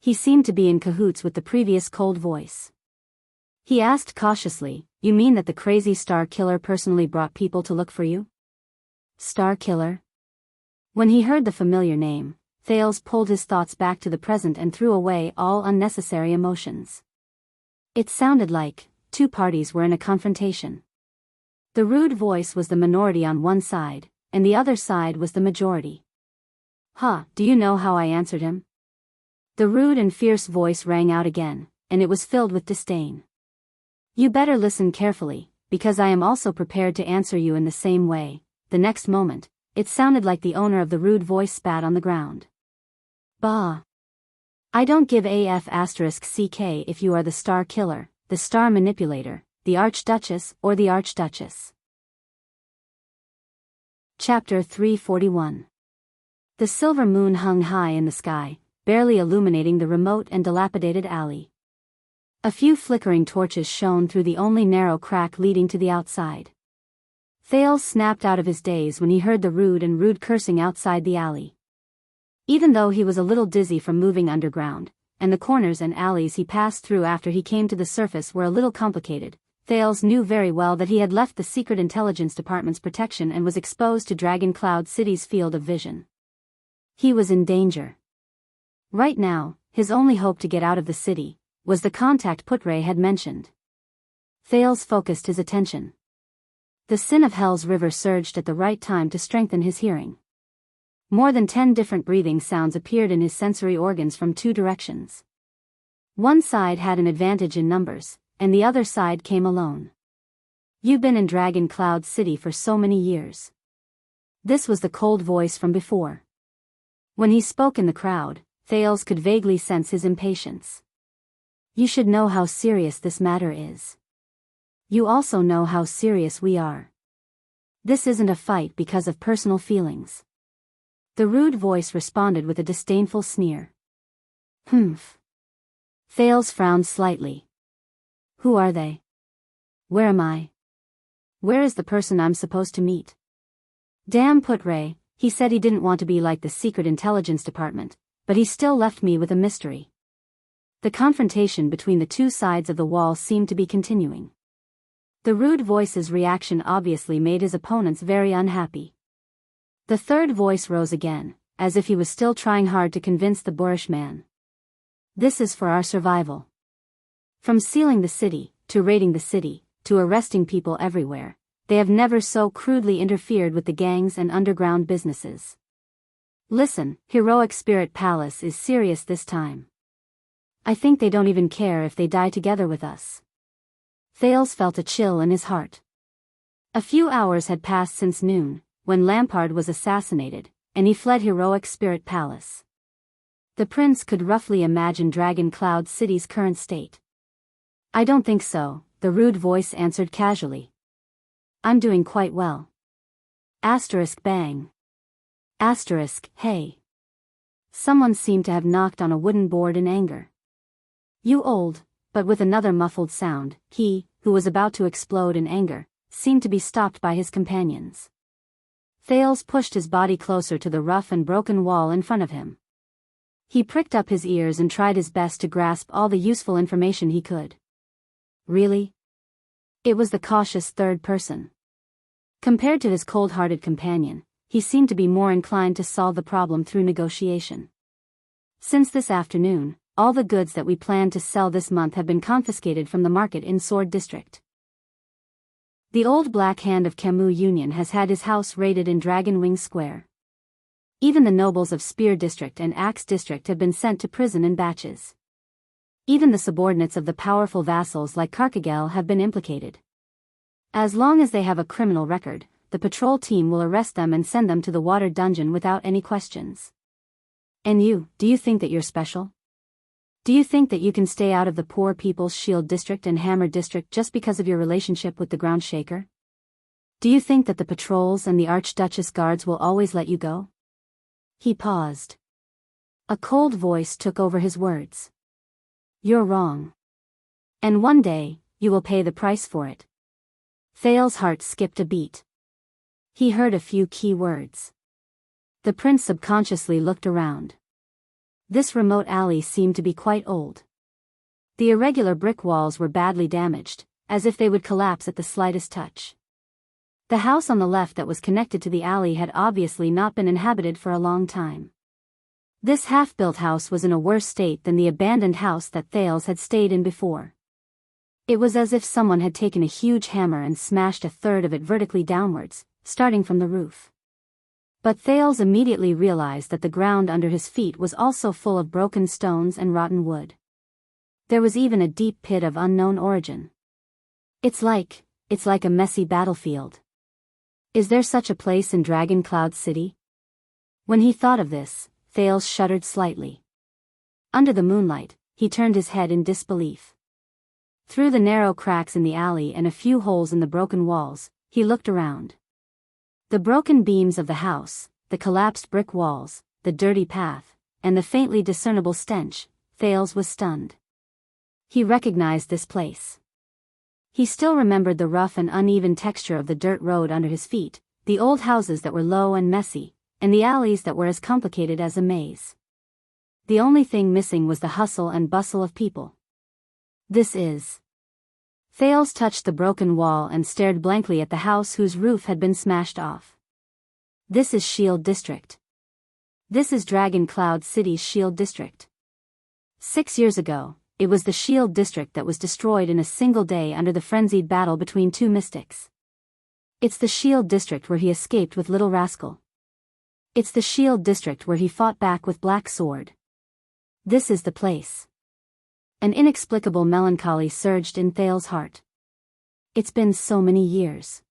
He seemed to be in cahoots with the previous cold voice. He asked cautiously, you mean that the crazy star killer personally brought people to look for you? Star killer? When he heard the familiar name, Thales pulled his thoughts back to the present and threw away all unnecessary emotions. It sounded like 2 parties were in a confrontation. The rude voice was the minority on one side, and the other side was the majority. Do you know how I answered him? The rude and fierce voice rang out again, and it was filled with disdain. You better listen carefully, because I am also prepared to answer you in the same way. The next moment, it sounded like the owner of the rude voice spat on the ground. Bah! I don't give **CK if you are the star killer, the star manipulator, the Archduchess or the Archduchess. Chapter 341. The silver moon hung high in the sky, barely illuminating the remote and dilapidated alley. A few flickering torches shone through the only narrow crack leading to the outside. Thales snapped out of his daze when he heard the rude cursing outside the alley. Even though he was a little dizzy from moving underground, and the corners and alleys he passed through after he came to the surface were a little complicated, Thales knew very well that he had left the Secret Intelligence Department's protection and was exposed to Dragon Cloud City's field of vision. He was in danger. Right now, his only hope to get out of the city was the contact Putre had mentioned. Thales focused his attention. The Sin of Hell's river surged at the right time to strengthen his hearing. More than 10 different breathing sounds appeared in his sensory organs from 2 directions. One side had an advantage in numbers, and the other side came alone. You've been in Dragon Cloud City for so many years. This was the cold voice from before. When he spoke in the crowd, Thales could vaguely sense his impatience. You should know how serious this matter is. You also know how serious we are. This isn't a fight because of personal feelings. The rude voice responded with a disdainful sneer. Humph. Thales frowned slightly. Who are they? Where am I? Where is the person I'm supposed to meet? Damn Put-Ray, he said he didn't want to be like the secret intelligence department, but he still left me with a mystery. The confrontation between the two sides of the wall seemed to be continuing. The rude voice's reaction obviously made his opponents very unhappy. The third voice rose again, as if he was still trying hard to convince the boorish man. This is for our survival. From sealing the city, to raiding the city, to arresting people everywhere, they have never so crudely interfered with the gangs and underground businesses. Listen, Heroic Spirit Palace is serious this time. I think they don't even care if they die together with us. Thales felt a chill in his heart. A few hours had passed since noon, when Lampard was assassinated, and he fled Heroic Spirit Palace. The prince could roughly imagine Dragon Cloud City's current state. I don't think so, the rude voice answered casually. I'm doing quite well. Asterisk bang. Asterisk, hey. Someone seemed to have knocked on a wooden board in anger. You old, but with another muffled sound, he, who was about to explode in anger, seemed to be stopped by his companions. Thales pushed his body closer to the rough and broken wall in front of him. He pricked up his ears and tried his best to grasp all the useful information he could. Really? It was the cautious third person. Compared to his cold-hearted companion, he seemed to be more inclined to solve the problem through negotiation. Since this afternoon, all the goods that we planned to sell this month have been confiscated from the market in Sword District. The old Black Hand of Camus Union has had his house raided in Dragon Wing Square. Even the nobles of Spear District and Axe District have been sent to prison in batches. Even the subordinates of the powerful vassals like Carcagel have been implicated. As long as they have a criminal record, the patrol team will arrest them and send them to the water dungeon without any questions. And you, do you think that you're special? Do you think that you can stay out of the Poor People's Shield District and Hammer District just because of your relationship with the Ground Shaker? Do you think that the patrols and the Archduchess guards will always let you go? He paused. A cold voice took over his words. You're wrong. And one day, you will pay the price for it. Thales' heart skipped a beat. He heard a few key words. The prince subconsciously looked around. This remote alley seemed to be quite old. The irregular brick walls were badly damaged, as if they would collapse at the slightest touch. The house on the left that was connected to the alley had obviously not been inhabited for a long time. This half-built house was in a worse state than the abandoned house that Thales had stayed in before. It was as if someone had taken a huge hammer and smashed a third of it vertically downwards, starting from the roof. But Thales immediately realized that the ground under his feet was also full of broken stones and rotten wood. There was even a deep pit of unknown origin. It's like a messy battlefield. Is there such a place in Dragon Cloud City? When he thought of this, Thales shuddered slightly. Under the moonlight, he turned his head in disbelief. Through the narrow cracks in the alley and a few holes in the broken walls, he looked around. The broken beams of the house, the collapsed brick walls, the dirty path, and the faintly discernible stench, Thales was stunned. He recognized this place. He still remembered the rough and uneven texture of the dirt road under his feet, the old houses that were low and messy, and the alleys that were as complicated as a maze. The only thing missing was the hustle and bustle of people. This is... Thales touched the broken wall and stared blankly at the house whose roof had been smashed off. This is Shield District. This is Dragon Cloud City's Shield District. 6 years ago, it was the Shield District that was destroyed in a single day under the frenzied battle between two mystics. It's the Shield District where he escaped with Little Rascal. It's the Shield District where he fought back with Black Sword. This is the place. An inexplicable melancholy surged in Thales' heart. It's been so many years.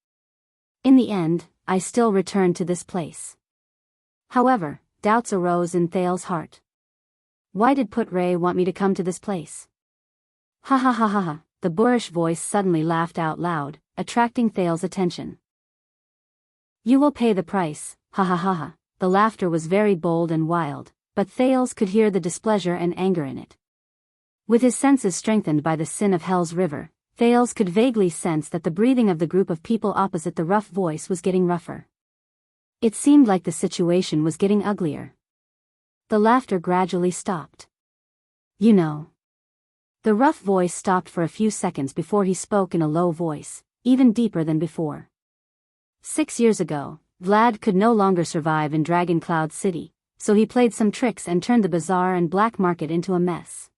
In the end, I still returned to this place. However, doubts arose in Thales' heart. Why did Put-Ray want me to come to this place? Ha ha ha ha ha, the boorish voice suddenly laughed out loud, attracting Thales' attention. You will pay the price, ha ha ha ha. The laughter was very bold and wild, but Thales could hear the displeasure and anger in it. With his senses strengthened by the sin of Hell's River, Thales could vaguely sense that the breathing of the group of people opposite the rough voice was getting rougher. It seemed like the situation was getting uglier. The laughter gradually stopped. You know. The rough voice stopped for a few seconds before he spoke in a low voice, even deeper than before. 6 years ago, Vlad could no longer survive in Dragon Cloud City, so he played some tricks and turned the bazaar and black market into a mess.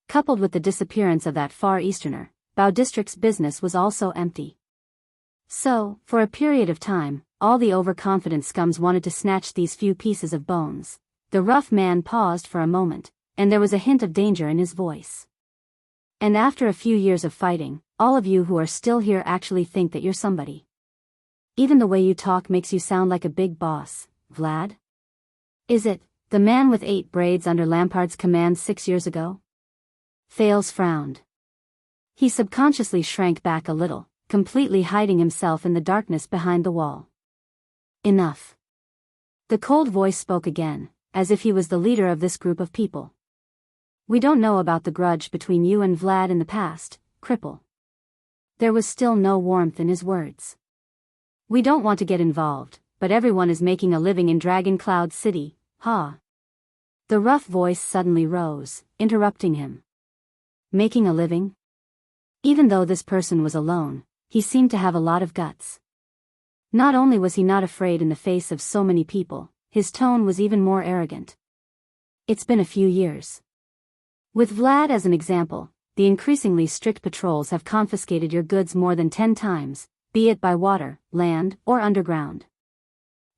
Coupled with the disappearance of that Far Easterner, Bao District's business was also empty. So, for a period of time, all the overconfident scums wanted to snatch these few pieces of bones. The rough man paused for a moment, and there was a hint of danger in his voice. And after a few years of fighting, all of you who are still here actually think that you're somebody. Even the way you talk makes you sound like a big boss, Vlad. Is it, the man with 8 braids under Lampard's command 6 years ago? Thales frowned. He subconsciously shrank back a little, completely hiding himself in the darkness behind the wall. Enough. The cold voice spoke again, as if he was the leader of this group of people. We don't know about the grudge between you and Vlad in the past, cripple. There was still no warmth in his words. We don't want to get involved, but everyone is making a living in Dragon Cloud City, ha. The rough voice suddenly rose, interrupting him. Making a living? Even though this person was alone, he seemed to have a lot of guts. Not only was he not afraid in the face of so many people, his tone was even more arrogant. It's been a few years. With Vlad as an example, the increasingly strict patrols have confiscated your goods more than 10 times, be it by water, land, or underground.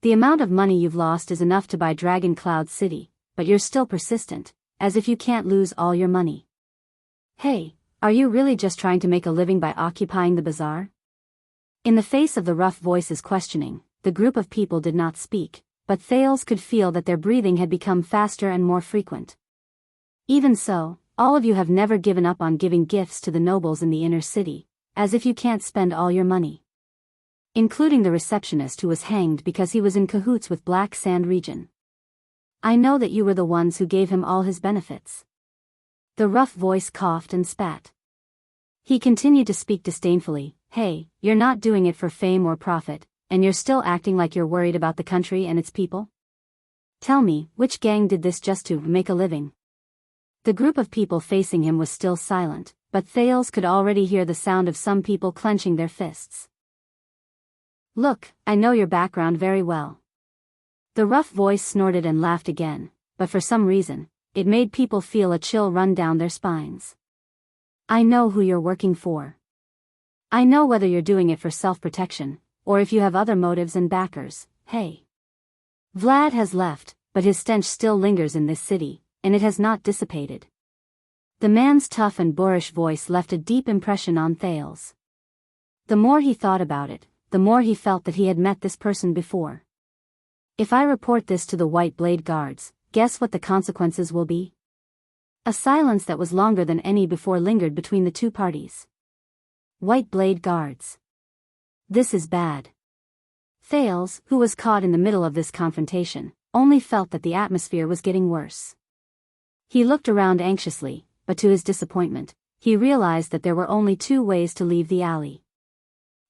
The amount of money you've lost is enough to buy Dragon Cloud City, but you're still persistent, as if you can't lose all your money. Hey, are you really just trying to make a living by occupying the bazaar? In the face of the rough voice's questioning, the group of people did not speak, but Thales could feel that their breathing had become faster and more frequent. Even so, all of you have never given up on giving gifts to the nobles in the inner city, as if you can't spend all your money. Including the receptionist who was hanged because he was in cahoots with Black Sand Region. I know that you were the ones who gave him all his benefits. The rough voice coughed and spat. He continued to speak disdainfully. Hey, you're not doing it for fame or profit, and you're still acting like you're worried about the country and its people? Tell me, which gang did this just to make a living? The group of people facing him was still silent, but Thales could already hear the sound of some people clenching their fists. Look, I know your background very well. The rough voice snorted and laughed again, but for some reason, it made people feel a chill run down their spines. I know who you're working for. I know whether you're doing it for self-protection, or if you have other motives and backers. Hey. Vlad has left, but his stench still lingers in this city, and it has not dissipated. The man's tough and boorish voice left a deep impression on Thales. The more he thought about it, the more he felt that he had met this person before. If I report this to the White Blade Guards, guess what the consequences will be? A silence that was longer than any before lingered between the two parties. White Blade Guards. This is bad. Thales, who was caught in the middle of this confrontation, only felt that the atmosphere was getting worse. He looked around anxiously, but to his disappointment, he realized that there were only 2 ways to leave the alley.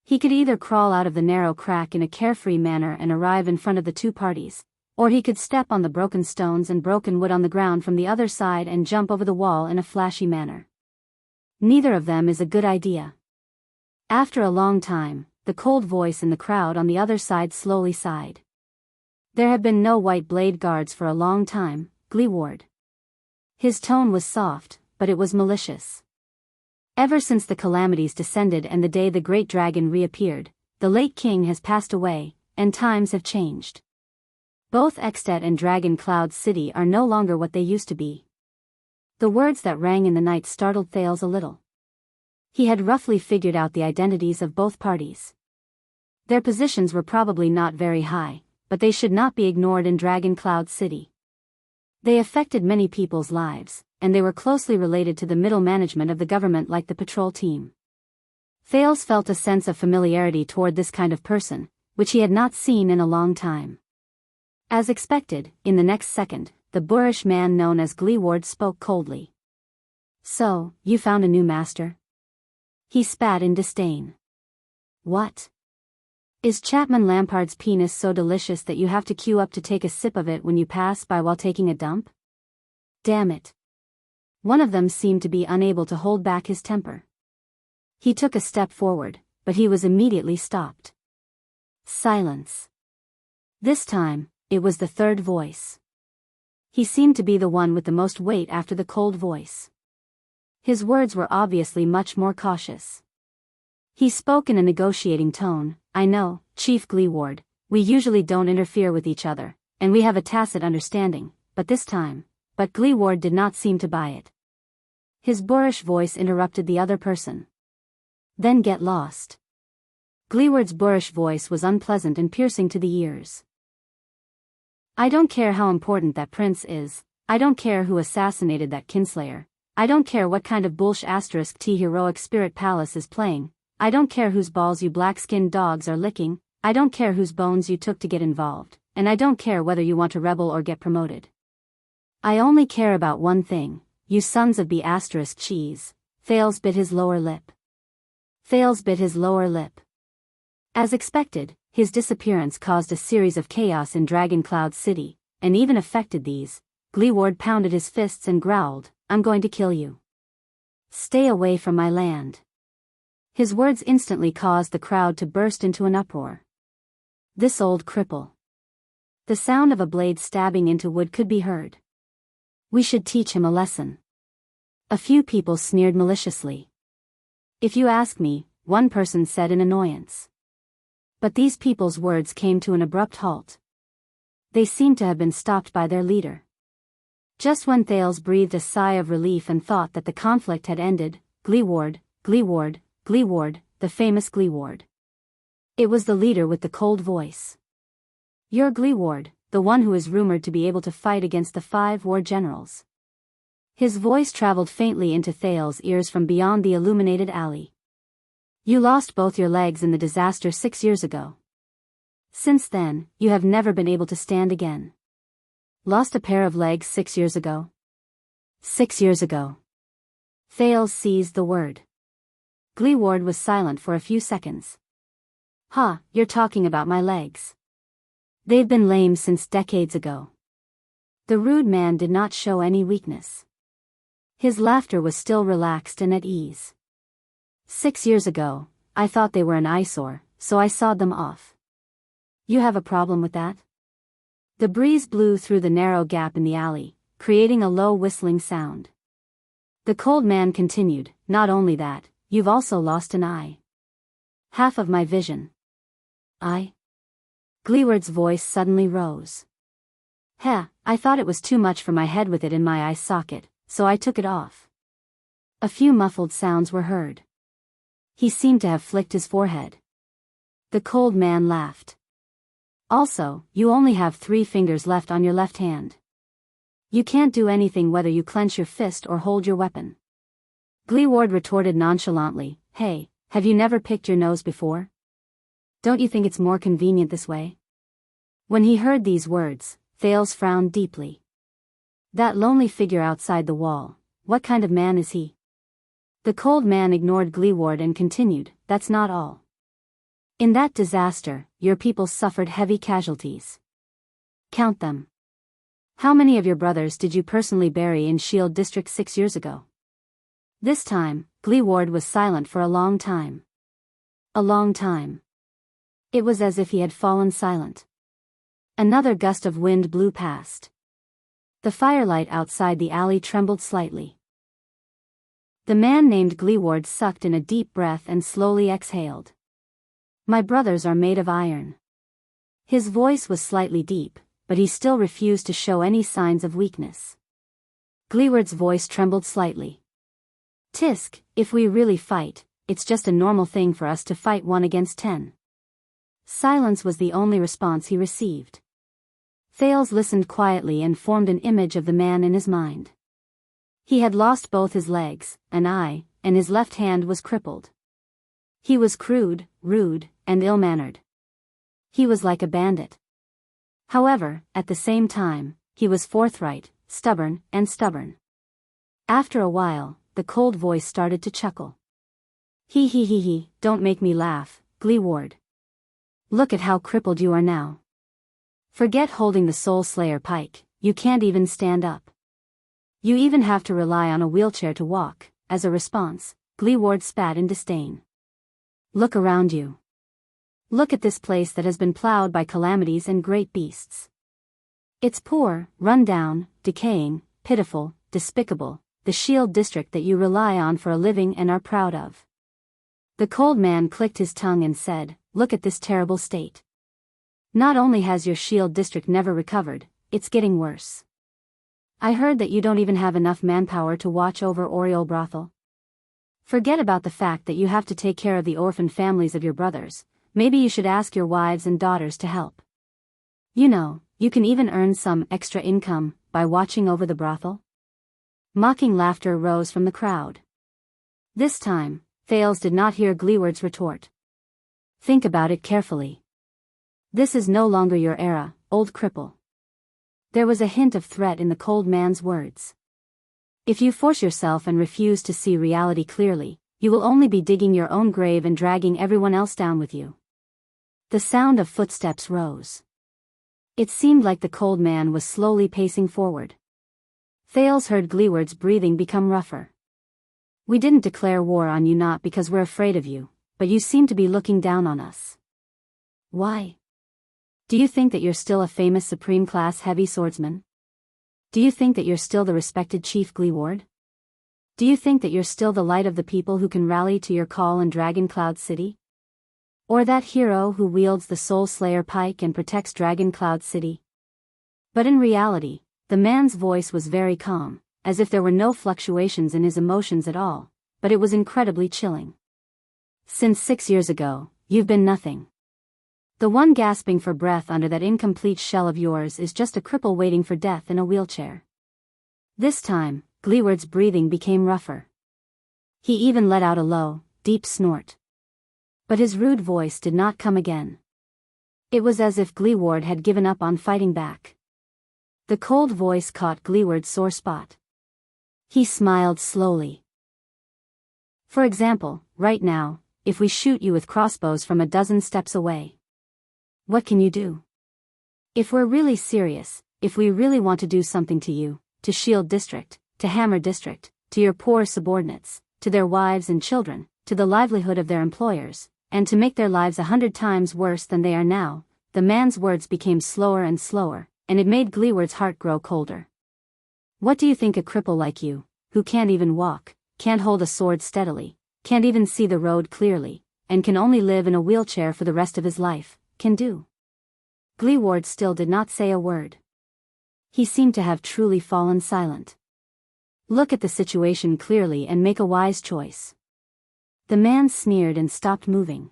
He could either crawl out of the narrow crack in a carefree manner and arrive in front of the two parties, or he could step on the broken stones and broken wood on the ground from the other side and jump over the wall in a flashy manner. Neither of them is a good idea. After a long time, the cold voice in the crowd on the other side slowly sighed. There have been no White Blade Guards for a long time, Gleeward. His tone was soft, but it was malicious. Ever since the calamities descended and the day the great dragon reappeared, the late king has passed away, and times have changed. Both Extet and Dragon Cloud City are no longer what they used to be. The words that rang in the night startled Thales a little. He had roughly figured out the identities of both parties. Their positions were probably not very high, but they should not be ignored in Dragon Cloud City. They affected many people's lives, and they were closely related to the middle management of the government like the patrol team. Thales felt a sense of familiarity toward this kind of person, which he had not seen in a long time. As expected, in the next second, the boorish man known as Gleeward spoke coldly. So, you found a new master? He spat in disdain. What? Is Chapman Lampard's penis so delicious that you have to queue up to take a sip of it when you pass by while taking a dump? Damn it. One of them seemed to be unable to hold back his temper. He took a step forward, but he was immediately stopped. Silence. This time, it was the third voice. He seemed to be the one with the most weight after the cold voice. His words were obviously much more cautious. He spoke in a negotiating tone. I know, Chief Gleeward, we usually don't interfere with each other, and we have a tacit understanding, but this time. But Gleeward did not seem to buy it. His boorish voice interrupted the other person. Then get lost. Gleeward's boorish voice was unpleasant and piercing to the ears. I don't care how important that prince is, I don't care who assassinated that kinslayer, I don't care what kind of *T heroic spirit palace is playing, I don't care whose balls you black-skinned dogs are licking, I don't care whose bones you took to get involved, and I don't care whether you want to rebel or get promoted. I only care about one thing, you sons of *cheese. Thales bit his lower lip. Thales bit his lower lip. As expected, his disappearance caused a series of chaos in Dragon Cloud City, and even affected these. Gleeward pounded his fists and growled, I'm going to kill you. Stay away from my land. His words instantly caused the crowd to burst into an uproar. This old cripple. The sound of a blade stabbing into wood could be heard. We should teach him a lesson. A few people sneered maliciously. If you ask me, one person said in annoyance. But these people's words came to an abrupt halt. They seemed to have been stopped by their leader. Just when Thales breathed a sigh of relief and thought that the conflict had ended, Gleeward, Gleeward, Gleeward, the famous Gleeward. It was the leader with the cold voice. You're Gleeward, the one who is rumored to be able to fight against the 5 war generals. His voice traveled faintly into Thales' ears from beyond the illuminated alley. You lost both your legs in the disaster 6 years ago. Since then, you have never been able to stand again. Lost a pair of legs 6 years ago? 6 years ago. Thales seized the word. Gleeward was silent for a few seconds. You're talking about my legs. They've been lame since decades ago. The rude man did not show any weakness. His laughter was still relaxed and at ease. 6 years ago, I thought they were an eyesore, so I sawed them off. You have a problem with that? The breeze blew through the narrow gap in the alley, creating a low whistling sound. The cold man continued, not only that, you've also lost an eye. Half of my vision. Eye? Gleeward's voice suddenly rose. I thought it was too much for my head with it in my eye socket, so I took it off. A few muffled sounds were heard. He seemed to have flicked his forehead. The cold man laughed. Also, you only have 3 fingers left on your left hand. You can't do anything whether you clench your fist or hold your weapon. Gleeward retorted nonchalantly, Hey, have you never picked your nose before? Don't you think it's more convenient this way? When he heard these words, Thales frowned deeply. That lonely figure outside the wall, what kind of man is he? The cold man ignored Gleeward and continued, That's not all. In that disaster, your people suffered heavy casualties. Count them. How many of your brothers did you personally bury in Shield District 6 years ago? This time, Gleeward was silent for a long time. A long time. It was as if he had fallen silent. Another gust of wind blew past. The firelight outside the alley trembled slightly. The man named Gleeward sucked in a deep breath and slowly exhaled. My brothers are made of iron. His voice was slightly deep, but he still refused to show any signs of weakness. Gleeward's voice trembled slightly. Tisk, if we really fight, it's just a normal thing for us to fight 1 against 10. Silence was the only response he received. Thales listened quietly and formed an image of the man in his mind. He had lost both his legs, an eye, and his left hand was crippled. He was crude, rude, and ill-mannered. He was like a bandit. However, at the same time, he was forthright, stubborn. After a while, the cold voice started to chuckle. He, don't make me laugh, Gleeward. Look at how crippled you are now. Forget holding the Soul Slayer pike, you can't even stand up. You even have to rely on a wheelchair to walk. As a response, Gleeward spat in disdain. Look around you. Look at this place that has been plowed by calamities and great beasts. It's poor, run down, decaying, pitiful, despicable, the shield district that you rely on for a living and are proud of. The cold man clicked his tongue and said, look at this terrible state. Not only has your shield district never recovered, it's getting worse. I heard that you don't even have enough manpower to watch over Oriole Brothel. Forget about the fact that you have to take care of the orphan families of your brothers, maybe you should ask your wives and daughters to help. You know, you can even earn some extra income by watching over the brothel. Mocking laughter rose from the crowd. This time, Thales did not hear Gleeward's retort. Think about it carefully. This is no longer your era, old cripple. There was a hint of threat in the cold man's words. If you force yourself and refuse to see reality clearly, you will only be digging your own grave and dragging everyone else down with you. The sound of footsteps rose. It seemed like the cold man was slowly pacing forward. Thales heard Gleeward's breathing become rougher. We didn't declare war on you not because we're afraid of you, but you seem to be looking down on us. Why? Do you think that you're still a famous supreme-class heavy swordsman? Do you think that you're still the respected Chief Gleeward? Do you think that you're still the light of the people who can rally to your call in Dragon Cloud City? Or that hero who wields the Soul Slayer pike and protects Dragon Cloud City? But in reality, the man's voice was very calm, as if there were no fluctuations in his emotions at all, but it was incredibly chilling. Since 6 years ago, you've been nothing. The one gasping for breath under that incomplete shell of yours is just a cripple waiting for death in a wheelchair. This time, Gleeward's breathing became rougher. He even let out a low, deep snort. But his rude voice did not come again. It was as if Gleeward had given up on fighting back. The cold voice caught Gleeward's sore spot. He smiled slowly. For example, right now, if we shoot you with crossbows from a dozen steps away, what can you do? If we're really serious, if we really want to do something to you, to Shield District, to Hammer District, to your poor subordinates, to their wives and children, to the livelihood of their employers, and to make their lives 100 times worse than they are now, the man's words became slower and slower, and it made Gleeward's heart grow colder. What do you think a cripple like you, who can't even walk, can't hold a sword steadily, can't even see the road clearly, and can only live in a wheelchair for the rest of his life, can do? Gleeward still did not say a word. He seemed to have truly fallen silent. Look at the situation clearly and make a wise choice. The man sneered and stopped moving.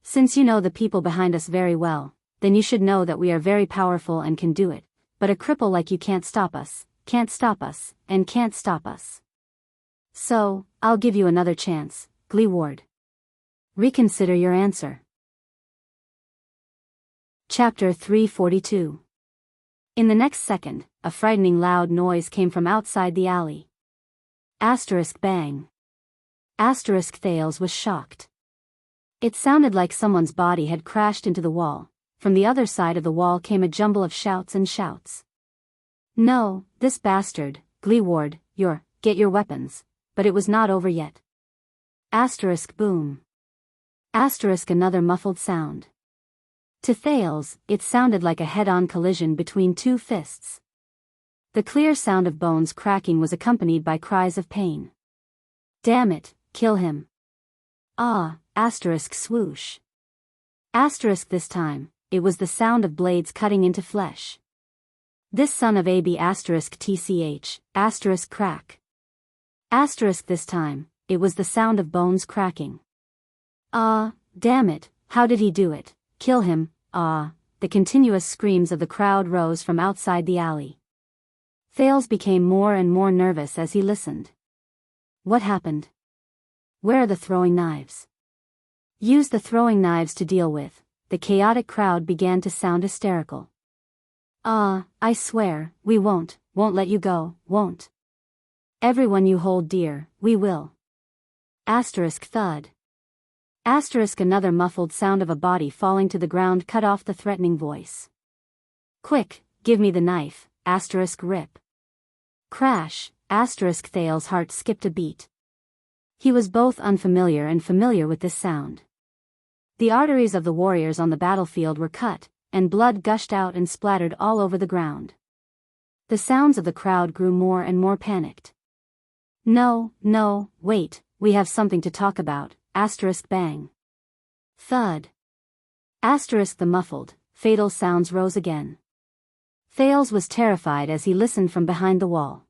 Since you know the people behind us very well, then you should know that we are very powerful and can do it, but a cripple like you can't stop us, and can't stop us. So, I'll give you another chance, Gleeward. Reconsider your answer. Chapter 342. In the next second, a frightening loud noise came from outside the alley. Bang. Thales was shocked. It sounded like someone's body had crashed into the wall. From the other side of the wall came a jumble of shouts and shouts. No, this bastard, Gleeward, get your weapons. But it was not over yet. Boom. Another muffled sound. To Thales, it sounded like a head-on collision between two fists. The clear sound of bones cracking was accompanied by cries of pain. Damn it, kill him. Swoosh. This time, it was the sound of blades cutting into flesh. This son of AB TCH, crack. This time, it was the sound of bones cracking. Damn it, how did he do it? Kill him, The continuous screams of the crowd rose from outside the alley. Thales became more and more nervous as he listened. What happened? Where are the throwing knives? Use the throwing knives to deal with. The chaotic crowd began to sound hysterical. I swear, we won't let you go, won't. Everyone you hold dear, we will. Asterisk thud. Asterisk another muffled sound of a body falling to the ground cut off the threatening voice. Quick, give me the knife, asterisk rip. Crash, asterisk Thales's heart skipped a beat. He was both unfamiliar and familiar with this sound. The arteries of the warriors on the battlefield were cut, and blood gushed out and splattered all over the ground. The sounds of the crowd grew more and more panicked. No, wait, we have something to talk about, asterisk bang. Thud. Asterisk the muffled, fatal sounds rose again. Thales was terrified as he listened from behind the wall.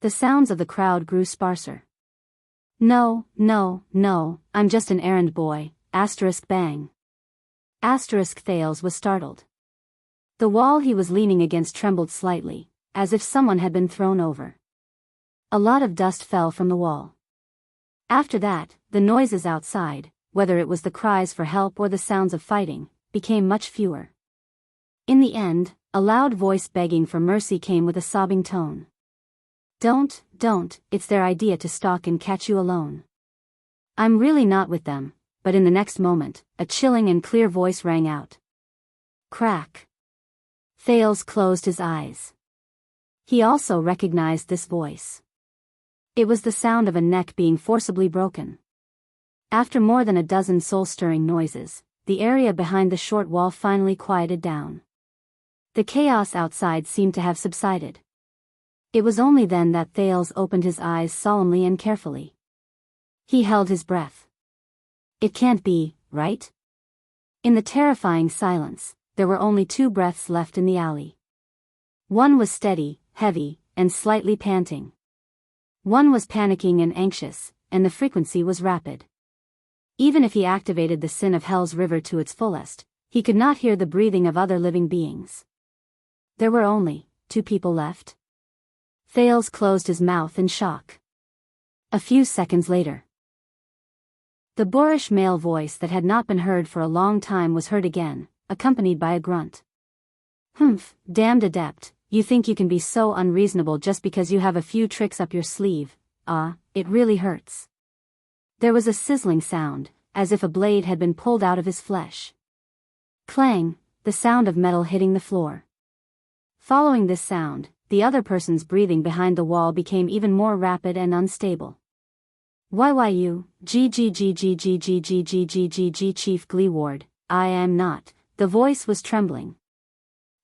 The sounds of the crowd grew sparser. No, I'm just an errand boy, asterisk bang. Asterisk Thales was startled. The wall he was leaning against trembled slightly, as if someone had been thrown over. A lot of dust fell from the wall. After that, the noises outside, whether it was the cries for help or the sounds of fighting, became much fewer. In the end, a loud voice begging for mercy came with a sobbing tone. Don't, it's their idea to stalk and catch you alone. I'm really not with them, but in the next moment, a chilling and clear voice rang out. Crack. Thales closed his eyes. He also recognized this voice. It was the sound of a neck being forcibly broken. After more than a dozen soul-stirring noises, the area behind the short wall finally quieted down. The chaos outside seemed to have subsided. It was only then that Thales opened his eyes solemnly and carefully. He held his breath. It can't be, right? In the terrifying silence, there were only 2 breaths left in the alley. One was steady, heavy, and slightly panting. One was panicking and anxious, and the frequency was rapid. Even if he activated the sin of Hell's River to its fullest, he could not hear the breathing of other living beings. There were only 2 people left. Thales closed his mouth in shock. A few seconds later, the boorish male voice that had not been heard for a long time was heard again, accompanied by a grunt. Humph, damned adept, you think you can be so unreasonable just because you have a few tricks up your sleeve. It really hurts. There was a sizzling sound, as if a blade had been pulled out of his flesh. Clang, the sound of metal hitting the floor. Following this sound, the other person's breathing behind the wall became even more rapid and unstable. YYU, GGGGGGGGGG Chief Gleeward, I am not. The voice was trembling.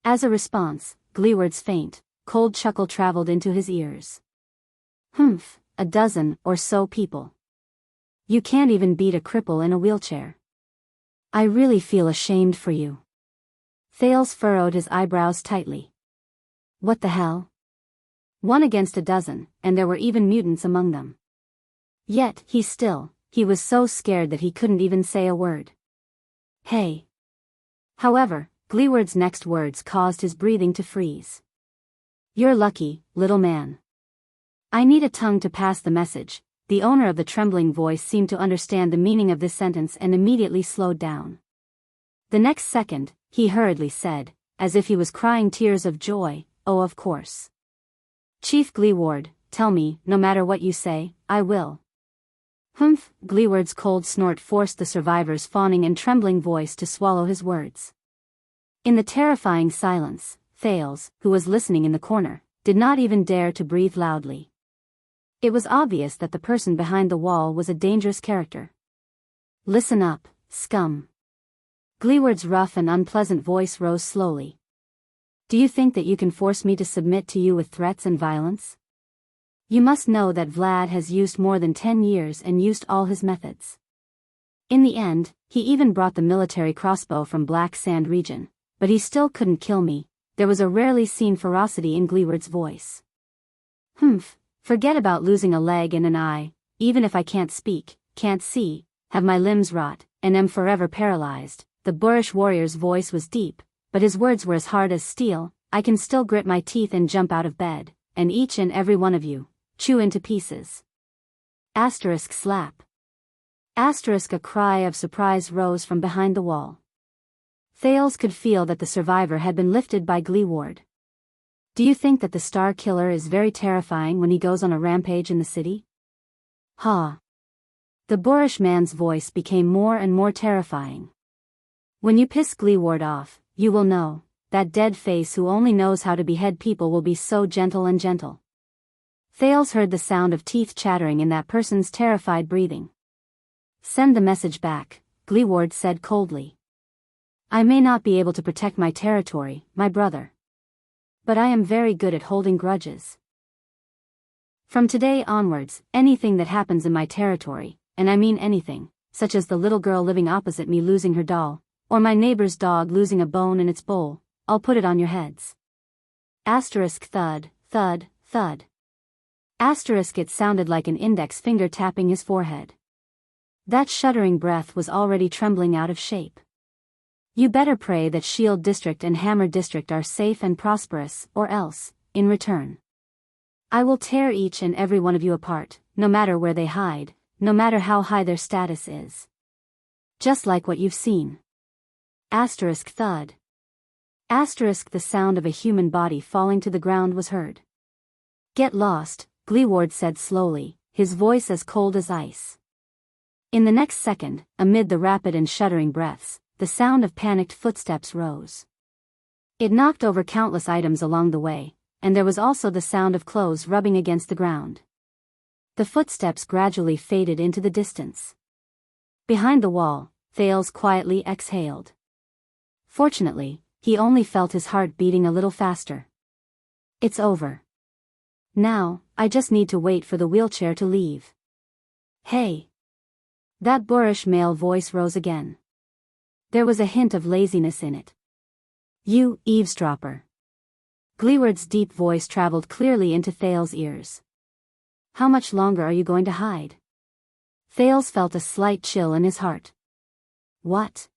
As a response, Gleeward's faint, cold chuckle traveled into his ears. Humph, a dozen or so people. You can't even beat a cripple in a wheelchair. I really feel ashamed for you. Thales furrowed his eyebrows tightly. What the hell? 1 against a dozen, and there were even mutants among them. Yet, he was so scared that he couldn't even say a word. Hey. However, Gleeward's next words caused his breathing to freeze. You're lucky, little man. I need a tongue to pass the message. The owner of the trembling voice seemed to understand the meaning of this sentence and immediately slowed down. The next second, he hurriedly said, as if he was crying tears of joy, oh of course. Chief Gleeward, tell me, no matter what you say, I will. Humph, Gleeward's cold snort forced the survivor's fawning and trembling voice to swallow his words. In the terrifying silence, Thales, who was listening in the corner, did not even dare to breathe loudly. It was obvious that the person behind the wall was a dangerous character. Listen up, scum. Gleeward's rough and unpleasant voice rose slowly. Do you think that you can force me to submit to you with threats and violence? You must know that Vlad has used more than 10 years and used all his methods. In the end, he even brought the military crossbow from Black Sand region, but he still couldn't kill me. There was a rarely seen ferocity in Gleeward's voice. Humph, forget about losing a leg and an eye, even if I can't speak, can't see, have my limbs rot, and am forever paralyzed. The boorish warrior's voice was deep, but his words were as hard as steel. I can still grit my teeth and jump out of bed, and each and every one of you, chew into pieces. Asterisk slap. Asterisk a cry of surprise rose from behind the wall. Thales could feel that the survivor had been lifted by Gleeward. Do you think that the Star Killer is very terrifying when he goes on a rampage in the city? Ha. The boorish man's voice became more and more terrifying. When you piss Gleeward off, you will know, that dead face who only knows how to behead people will be so gentle and gentle. Thales heard the sound of teeth chattering in that person's terrified breathing. Send the message back, Gleeward said coldly. I may not be able to protect my territory, my brother. But I am very good at holding grudges. From today onwards, anything that happens in my territory, and I mean anything, such as the little girl living opposite me losing her doll, or my neighbor's dog losing a bone in its bowl, I'll put it on your heads. Asterisk thud, thud, thud. Asterisk it sounded like an index finger tapping his forehead. That shuddering breath was already trembling out of shape. You better pray that Shield District and Hammer District are safe and prosperous, or else, in return, I will tear each and every one of you apart, no matter where they hide, no matter how high their status is. Just like what you've seen. Asterisk thud. Asterisk the sound of a human body falling to the ground was heard. Get lost, Gleeward said slowly, his voice as cold as ice. In the next second, amid the rapid and shuddering breaths, the sound of panicked footsteps rose. It knocked over countless items along the way, and there was also the sound of clothes rubbing against the ground. The footsteps gradually faded into the distance. Behind the wall, Thales quietly exhaled. Fortunately, he only felt his heart beating a little faster. It's over. Now, I just need to wait for the wheelchair to leave. Hey! That boorish male voice rose again. There was a hint of laziness in it. You, eavesdropper. Gleeward's deep voice traveled clearly into Thales' ears. How much longer are you going to hide? Thales felt a slight chill in his heart. What?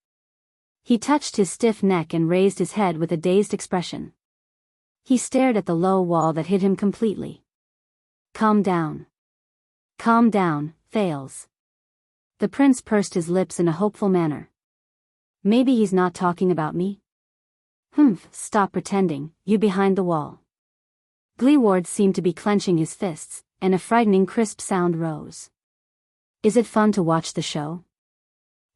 He touched his stiff neck and raised his head with a dazed expression. He stared at the low wall that hid him completely. Calm down. Calm down, Thales. The prince pursed his lips in a hopeful manner. Maybe he's not talking about me? Humph, stop pretending, you behind the wall. Gleeward seemed to be clenching his fists, and a frightening crisp sound rose. Is it fun to watch the show?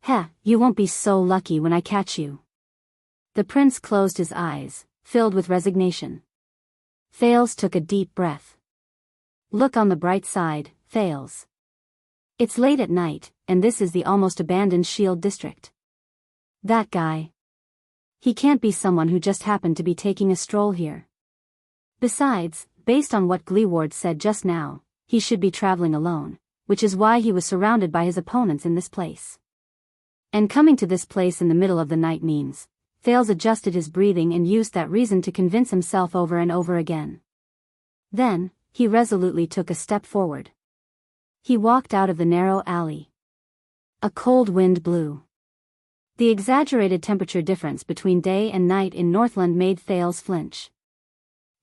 Heh, you won't be so lucky when I catch you. The prince closed his eyes, filled with resignation. Thales took a deep breath. Look on the bright side, Thales. It's late at night, and this is the almost abandoned Shield District. That guy. He can't be someone who just happened to be taking a stroll here. Besides, based on what Gleeward said just now, he should be traveling alone, which is why he was surrounded by his opponents in this place. And coming to this place in the middle of the night means, Thales adjusted his breathing and used that reason to convince himself over and over again. Then, he resolutely took a step forward. He walked out of the narrow alley. A cold wind blew. The exaggerated temperature difference between day and night in Northland made Thales flinch.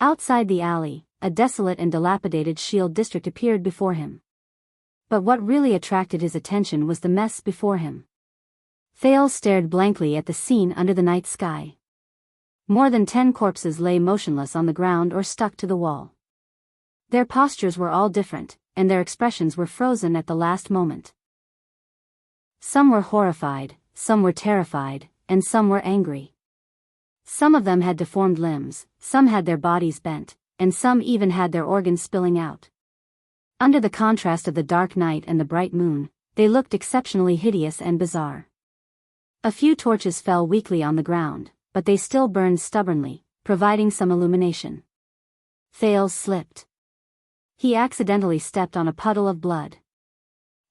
Outside the alley, a desolate and dilapidated Shield District appeared before him. But what really attracted his attention was the mess before him. Thales stared blankly at the scene under the night sky. More than 10 corpses lay motionless on the ground or stuck to the wall. Their postures were all different, and their expressions were frozen at the last moment. Some were horrified, some were terrified, and some were angry. Some of them had deformed limbs, some had their bodies bent, and some even had their organs spilling out. Under the contrast of the dark night and the bright moon, they looked exceptionally hideous and bizarre. A few torches fell weakly on the ground, but they still burned stubbornly, providing some illumination. Thales slipped. He accidentally stepped on a puddle of blood.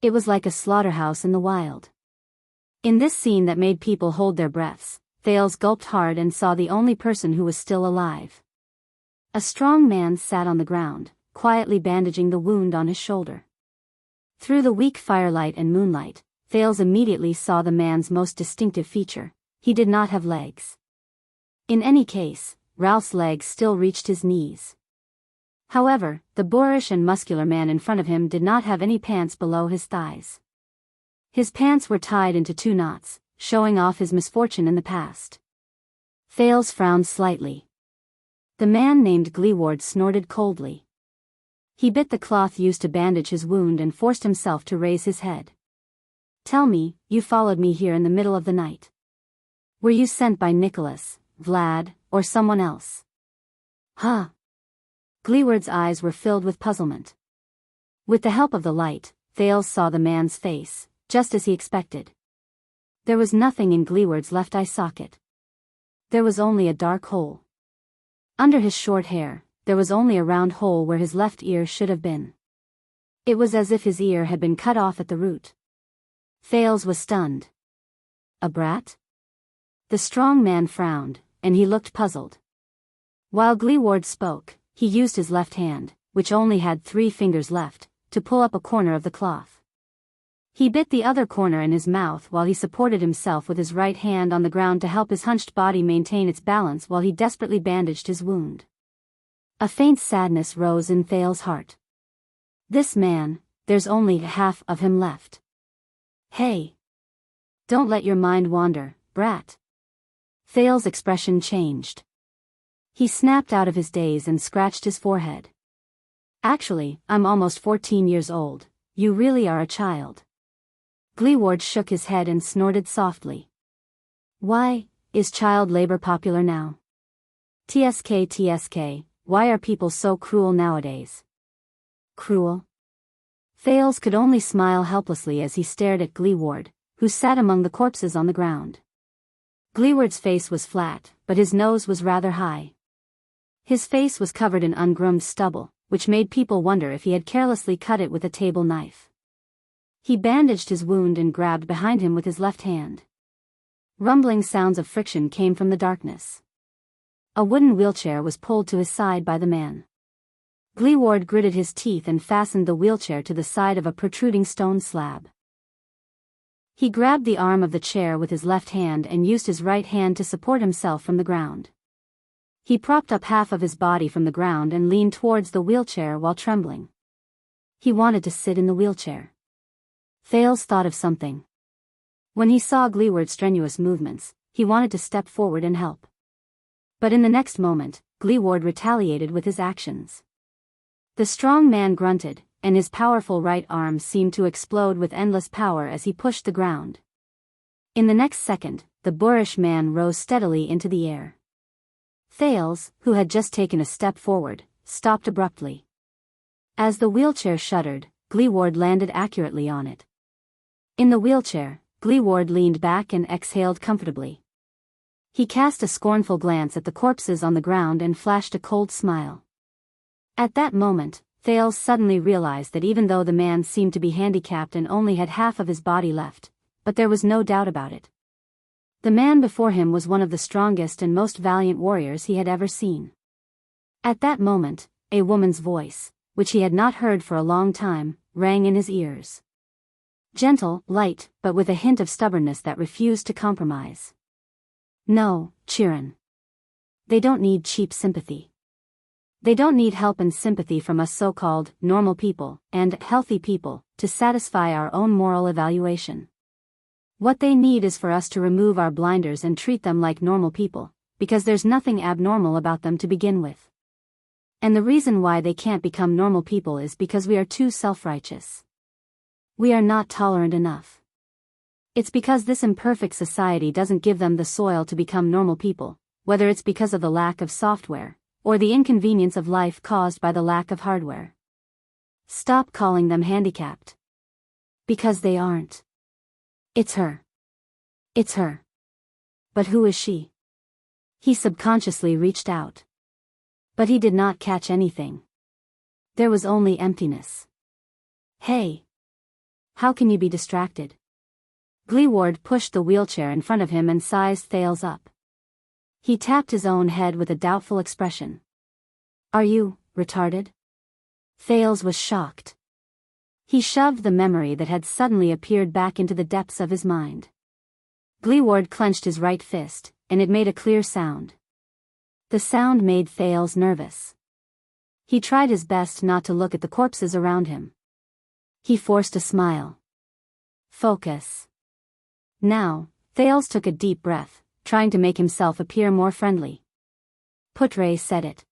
It was like a slaughterhouse in the wild. In this scene that made people hold their breaths, Thales gulped hard and saw the only person who was still alive. A strong man sat on the ground, quietly bandaging the wound on his shoulder. Through the weak firelight and moonlight, Thales immediately saw the man's most distinctive feature: he did not have legs. In any case, Ralph's legs still reached his knees. However, the boorish and muscular man in front of him did not have any pants below his thighs. His pants were tied into 2 knots, showing off his misfortune in the past. Thales frowned slightly. The man named Gleeward snorted coldly. He bit the cloth used to bandage his wound and forced himself to raise his head. Tell me, you followed me here in the middle of the night. Were you sent by Nicholas, Vlad, or someone else? Huh? Gleeward's eyes were filled with puzzlement. With the help of the light, Thales saw the man's face, just as he expected. There was nothing in Gleeward's left eye socket. There was only a dark hole. Under his short hair, there was only a round hole where his left ear should have been. It was as if his ear had been cut off at the root. Thales was stunned. A brat? The strong man frowned, and he looked puzzled. While Gleeward spoke, he used his left hand, which only had 3 fingers left, to pull up a corner of the cloth. He bit the other corner in his mouth while he supported himself with his right hand on the ground to help his hunched body maintain its balance while he desperately bandaged his wound. A faint sadness rose in Thales' heart. This man, there's only half of him left. Hey! Don't let your mind wander, brat. Thales' expression changed. He snapped out of his daze and scratched his forehead. Actually, I'm almost 14 years old. You really are a child. Gleeward shook his head and snorted softly. Why, is child labor popular now? TSK, why are people so cruel nowadays? Cruel? Thales could only smile helplessly as he stared at Gleeward, who sat among the corpses on the ground. Gleeward's face was flat, but his nose was rather high. His face was covered in ungroomed stubble, which made people wonder if he had carelessly cut it with a table knife. He bandaged his wound and grabbed behind him with his left hand. Rumbling sounds of friction came from the darkness. A wooden wheelchair was pulled to his side by the man. Gleeward gritted his teeth and fastened the wheelchair to the side of a protruding stone slab. He grabbed the arm of the chair with his left hand and used his right hand to support himself from the ground. He propped up half of his body from the ground and leaned towards the wheelchair while trembling. He wanted to sit in the wheelchair. Thales thought of something. When he saw Gleeward's strenuous movements, he wanted to step forward and help. But in the next moment, Gleeward retaliated with his actions. The strong man grunted, and his powerful right arm seemed to explode with endless power as he pushed the ground. In the next second, the boorish man rose steadily into the air. Thales, who had just taken a step forward, stopped abruptly. As the wheelchair shuddered, Gleeward landed accurately on it. In the wheelchair, Gleeward leaned back and exhaled comfortably. He cast a scornful glance at the corpses on the ground and flashed a cold smile. At that moment, Thales suddenly realized that even though the man seemed to be handicapped and only had half of his body left, but there was no doubt about it. The man before him was one of the strongest and most valiant warriors he had ever seen. At that moment, a woman's voice, which he had not heard for a long time, rang in his ears. Gentle, light, but with a hint of stubbornness that refused to compromise. No, Chiron. They don't need cheap sympathy. They don't need help and sympathy from us so-called normal people and healthy people to satisfy our own moral evaluation. What they need is for us to remove our blinders and treat them like normal people, because there's nothing abnormal about them to begin with. And the reason why they can't become normal people is because we are too self-righteous. We are not tolerant enough. It's because this imperfect society doesn't give them the soil to become normal people, whether it's because of the lack of software, or the inconvenience of life caused by the lack of hardware. Stop calling them handicapped. Because they aren't. It's her. It's her. But who is she? He subconsciously reached out. But he did not catch anything. There was only emptiness. Hey! How can you be distracted? Gleeward pushed the wheelchair in front of him and sized Thales up. He tapped his own head with a doubtful expression. Are you retarded? Thales was shocked. He shoved the memory that had suddenly appeared back into the depths of his mind. Gleeward clenched his right fist, and it made a clear sound. The sound made Thales nervous. He tried his best not to look at the corpses around him. He forced a smile. Focus. Now, Thales took a deep breath, trying to make himself appear more friendly. Putre said it.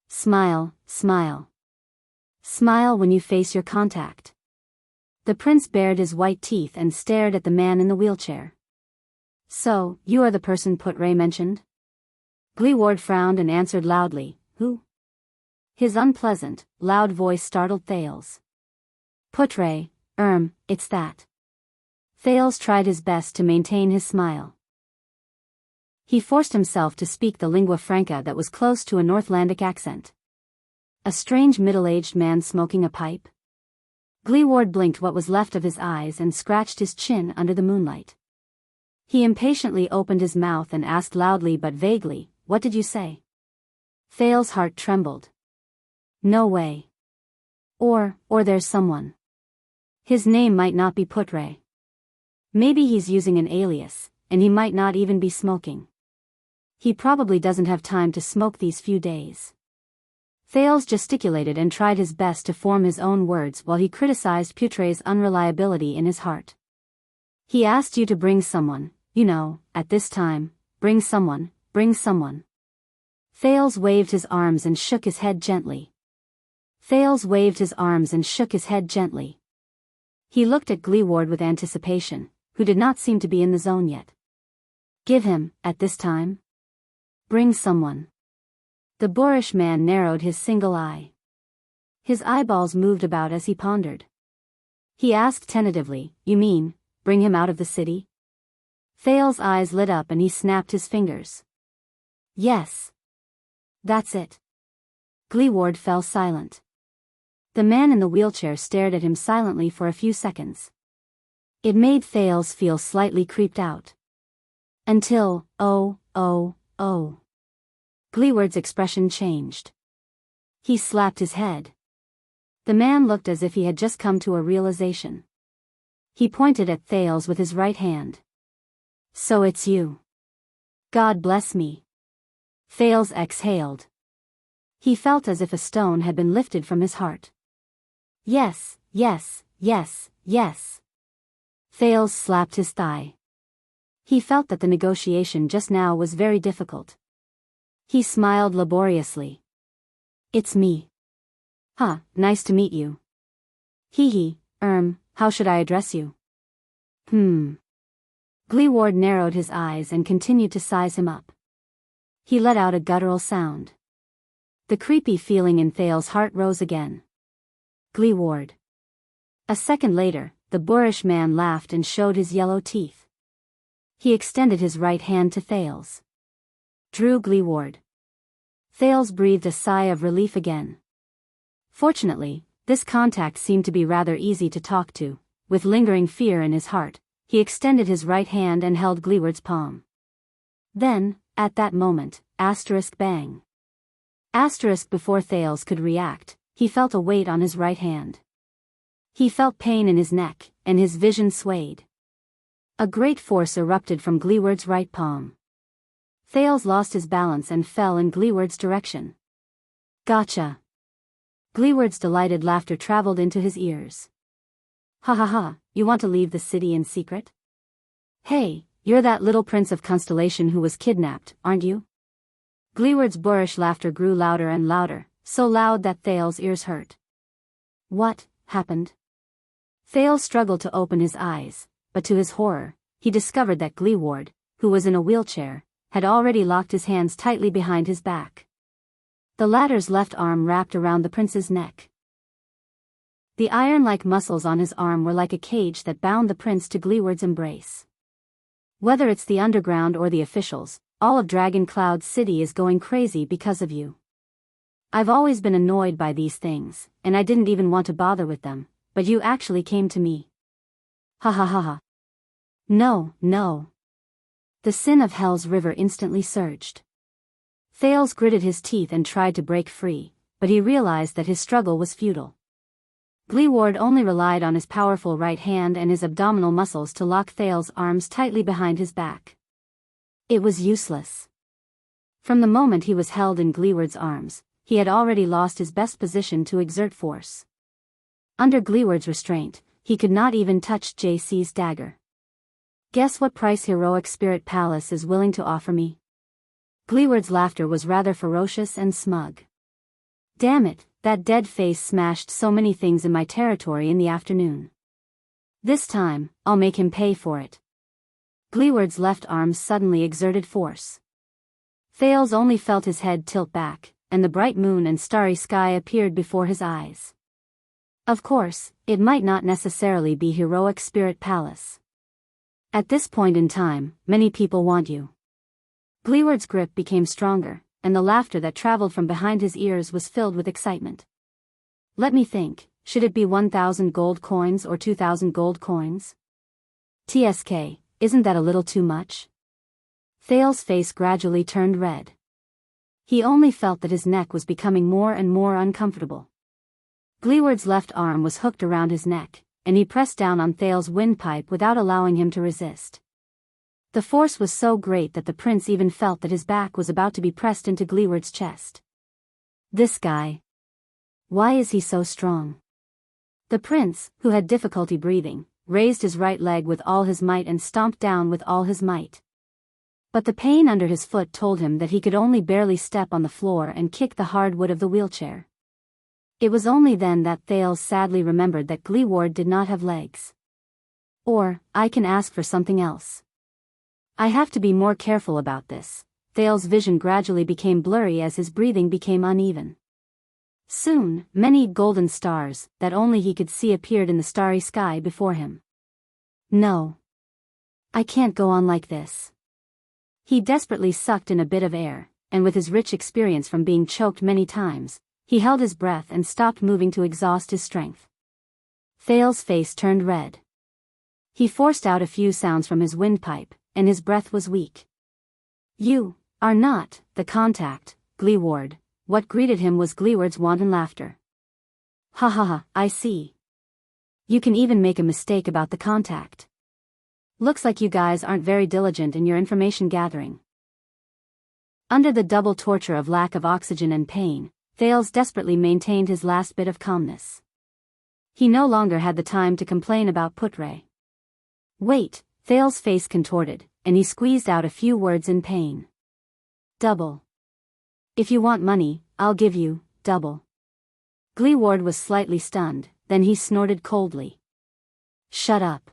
Smile, smile. Smile when you face your contact. The prince bared his white teeth and stared at the man in the wheelchair. So, you are the person Putre mentioned? Gleeward frowned and answered loudly, who? His unpleasant, loud voice startled Thales. Putre, it's that. Thales tried his best to maintain his smile. He forced himself to speak the lingua franca that was close to a Northlandic accent. A strange middle-aged man smoking a pipe? Gleeward blinked what was left of his eyes and scratched his chin under the moonlight. He impatiently opened his mouth and asked loudly but vaguely, what did you say? Thales' heart trembled. No way. Or there's someone. His name might not be Putre. Maybe he's using an alias, and he might not even be smoking. He probably doesn't have time to smoke these few days. Thales gesticulated and tried his best to form his own words while he criticized Putre's unreliability in his heart. He asked you to bring someone, at this time, bring someone. Thales waved his arms and shook his head gently. He looked at Gleeward with anticipation, who did not seem to be in the zone yet. Give him, at this time? Bring someone. The boorish man narrowed his single eye. His eyeballs moved about as he pondered. He asked tentatively, you mean, bring him out of the city? Thales' eyes lit up and he snapped his fingers. Yes. That's it. Gleeward fell silent. The man in the wheelchair stared at him silently for a few seconds. It made Thales feel slightly creeped out. Until, Gleeward's expression changed. He slapped his head. The man looked as if he had just come to a realization. He pointed at Thales with his right hand. So it's you. God bless me. Thales exhaled. He felt as if a stone had been lifted from his heart. Yes. Thales slapped his thigh. He felt that the negotiation just now was very difficult. He smiled laboriously. It's me. Nice to meet you. How should I address you? Gleeward narrowed his eyes and continued to size him up. He let out a guttural sound. The creepy feeling in Thales' heart rose again. Gleeward. A second later, the boorish man laughed and showed his yellow teeth. He extended his right hand to Thales. Drew Gleeward. Thales breathed a sigh of relief again. Fortunately, this contact seemed to be rather easy to talk to. With lingering fear in his heart, he extended his right hand and held Gleeward's palm. Then, at that moment, bang. Before Thales could react, he felt a weight on his right hand. He felt pain in his neck, and his vision swayed. A great force erupted from Gleeward's right palm. Thales lost his balance and fell in Gleeward's direction. Gotcha. Gleeward's delighted laughter traveled into his ears. Ha, you want to leave the city in secret? Hey, you're that little prince of Constellation who was kidnapped, aren't you? Gleeward's boorish laughter grew louder and louder, so loud that Thales' ears hurt. What happened? Thales struggled to open his eyes, but to his horror, he discovered that Gleeward, who was in a wheelchair, had already locked his hands tightly behind his back. The latter's left arm wrapped around the prince's neck. The iron-like muscles on his arm were like a cage that bound the prince to Gleeward's embrace. Whether it's the underground or the officials, all of Dragon Cloud City is going crazy because of you. I've always been annoyed by these things, and I didn't even want to bother with them, but you actually came to me. Ha. No. The sin of Hell's river instantly surged. Thales gritted his teeth and tried to break free, but he realized that his struggle was futile. Gleeward only relied on his powerful right hand and his abdominal muscles to lock Thales' arms tightly behind his back. It was useless. From the moment he was held in Gleeward's arms, he had already lost his best position to exert force. Under Gleeward's restraint, he could not even touch JC's dagger. Guess what price Heroic Spirit Palace is willing to offer me? Gleeward's laughter was rather ferocious and smug. Damn it, that dead face smashed so many things in my territory in the afternoon. This time, I'll make him pay for it. Gleeward's left arm suddenly exerted force. Thales only felt his head tilt back, and the bright moon and starry sky appeared before his eyes. Of course, it might not necessarily be heroic spirit palace. At this point in time, many people want you. Gleeward's grip became stronger, and the laughter that traveled from behind his ears was filled with excitement. Let me think, should it be 1,000 gold coins or 2,000 gold coins? TSK, isn't that a little too much? Thales' face gradually turned red. He only felt that his neck was becoming more and more uncomfortable. Gleeward's left arm was hooked around his neck, and he pressed down on Thales' windpipe without allowing him to resist. The force was so great that the prince even felt that his back was about to be pressed into Gleeward's chest. This guy. Why is he so strong? The prince, who had difficulty breathing, raised his right leg with all his might and stomped down with all his might. But the pain under his foot told him that he could only barely step on the floor and kick the hard wood of the wheelchair. It was only then that Thales sadly remembered that Gleeward did not have legs. Or, I can ask for something else. I have to be more careful about this. Thales' vision gradually became blurry as his breathing became uneven. Soon, many golden stars, that only he could see, appeared in the starry sky before him. No. I can't go on like this. He desperately sucked in a bit of air, and with his rich experience from being choked many times, he held his breath and stopped moving to exhaust his strength. Thales' face turned red. He forced out a few sounds from his windpipe, and his breath was weak. You are not the contact, Gleeward. What greeted him was Gleeward's wanton laughter. Ha ha ha, I see. You can even make a mistake about the contact. Looks like you guys aren't very diligent in your information gathering. Under the double torture of lack of oxygen and pain, Thales desperately maintained his last bit of calmness. He no longer had the time to complain about Putre. Wait, Thales' face contorted, and he squeezed out a few words in pain. Double. If you want money, I'll give you double. Gleeward was slightly stunned, then he snorted coldly. Shut up.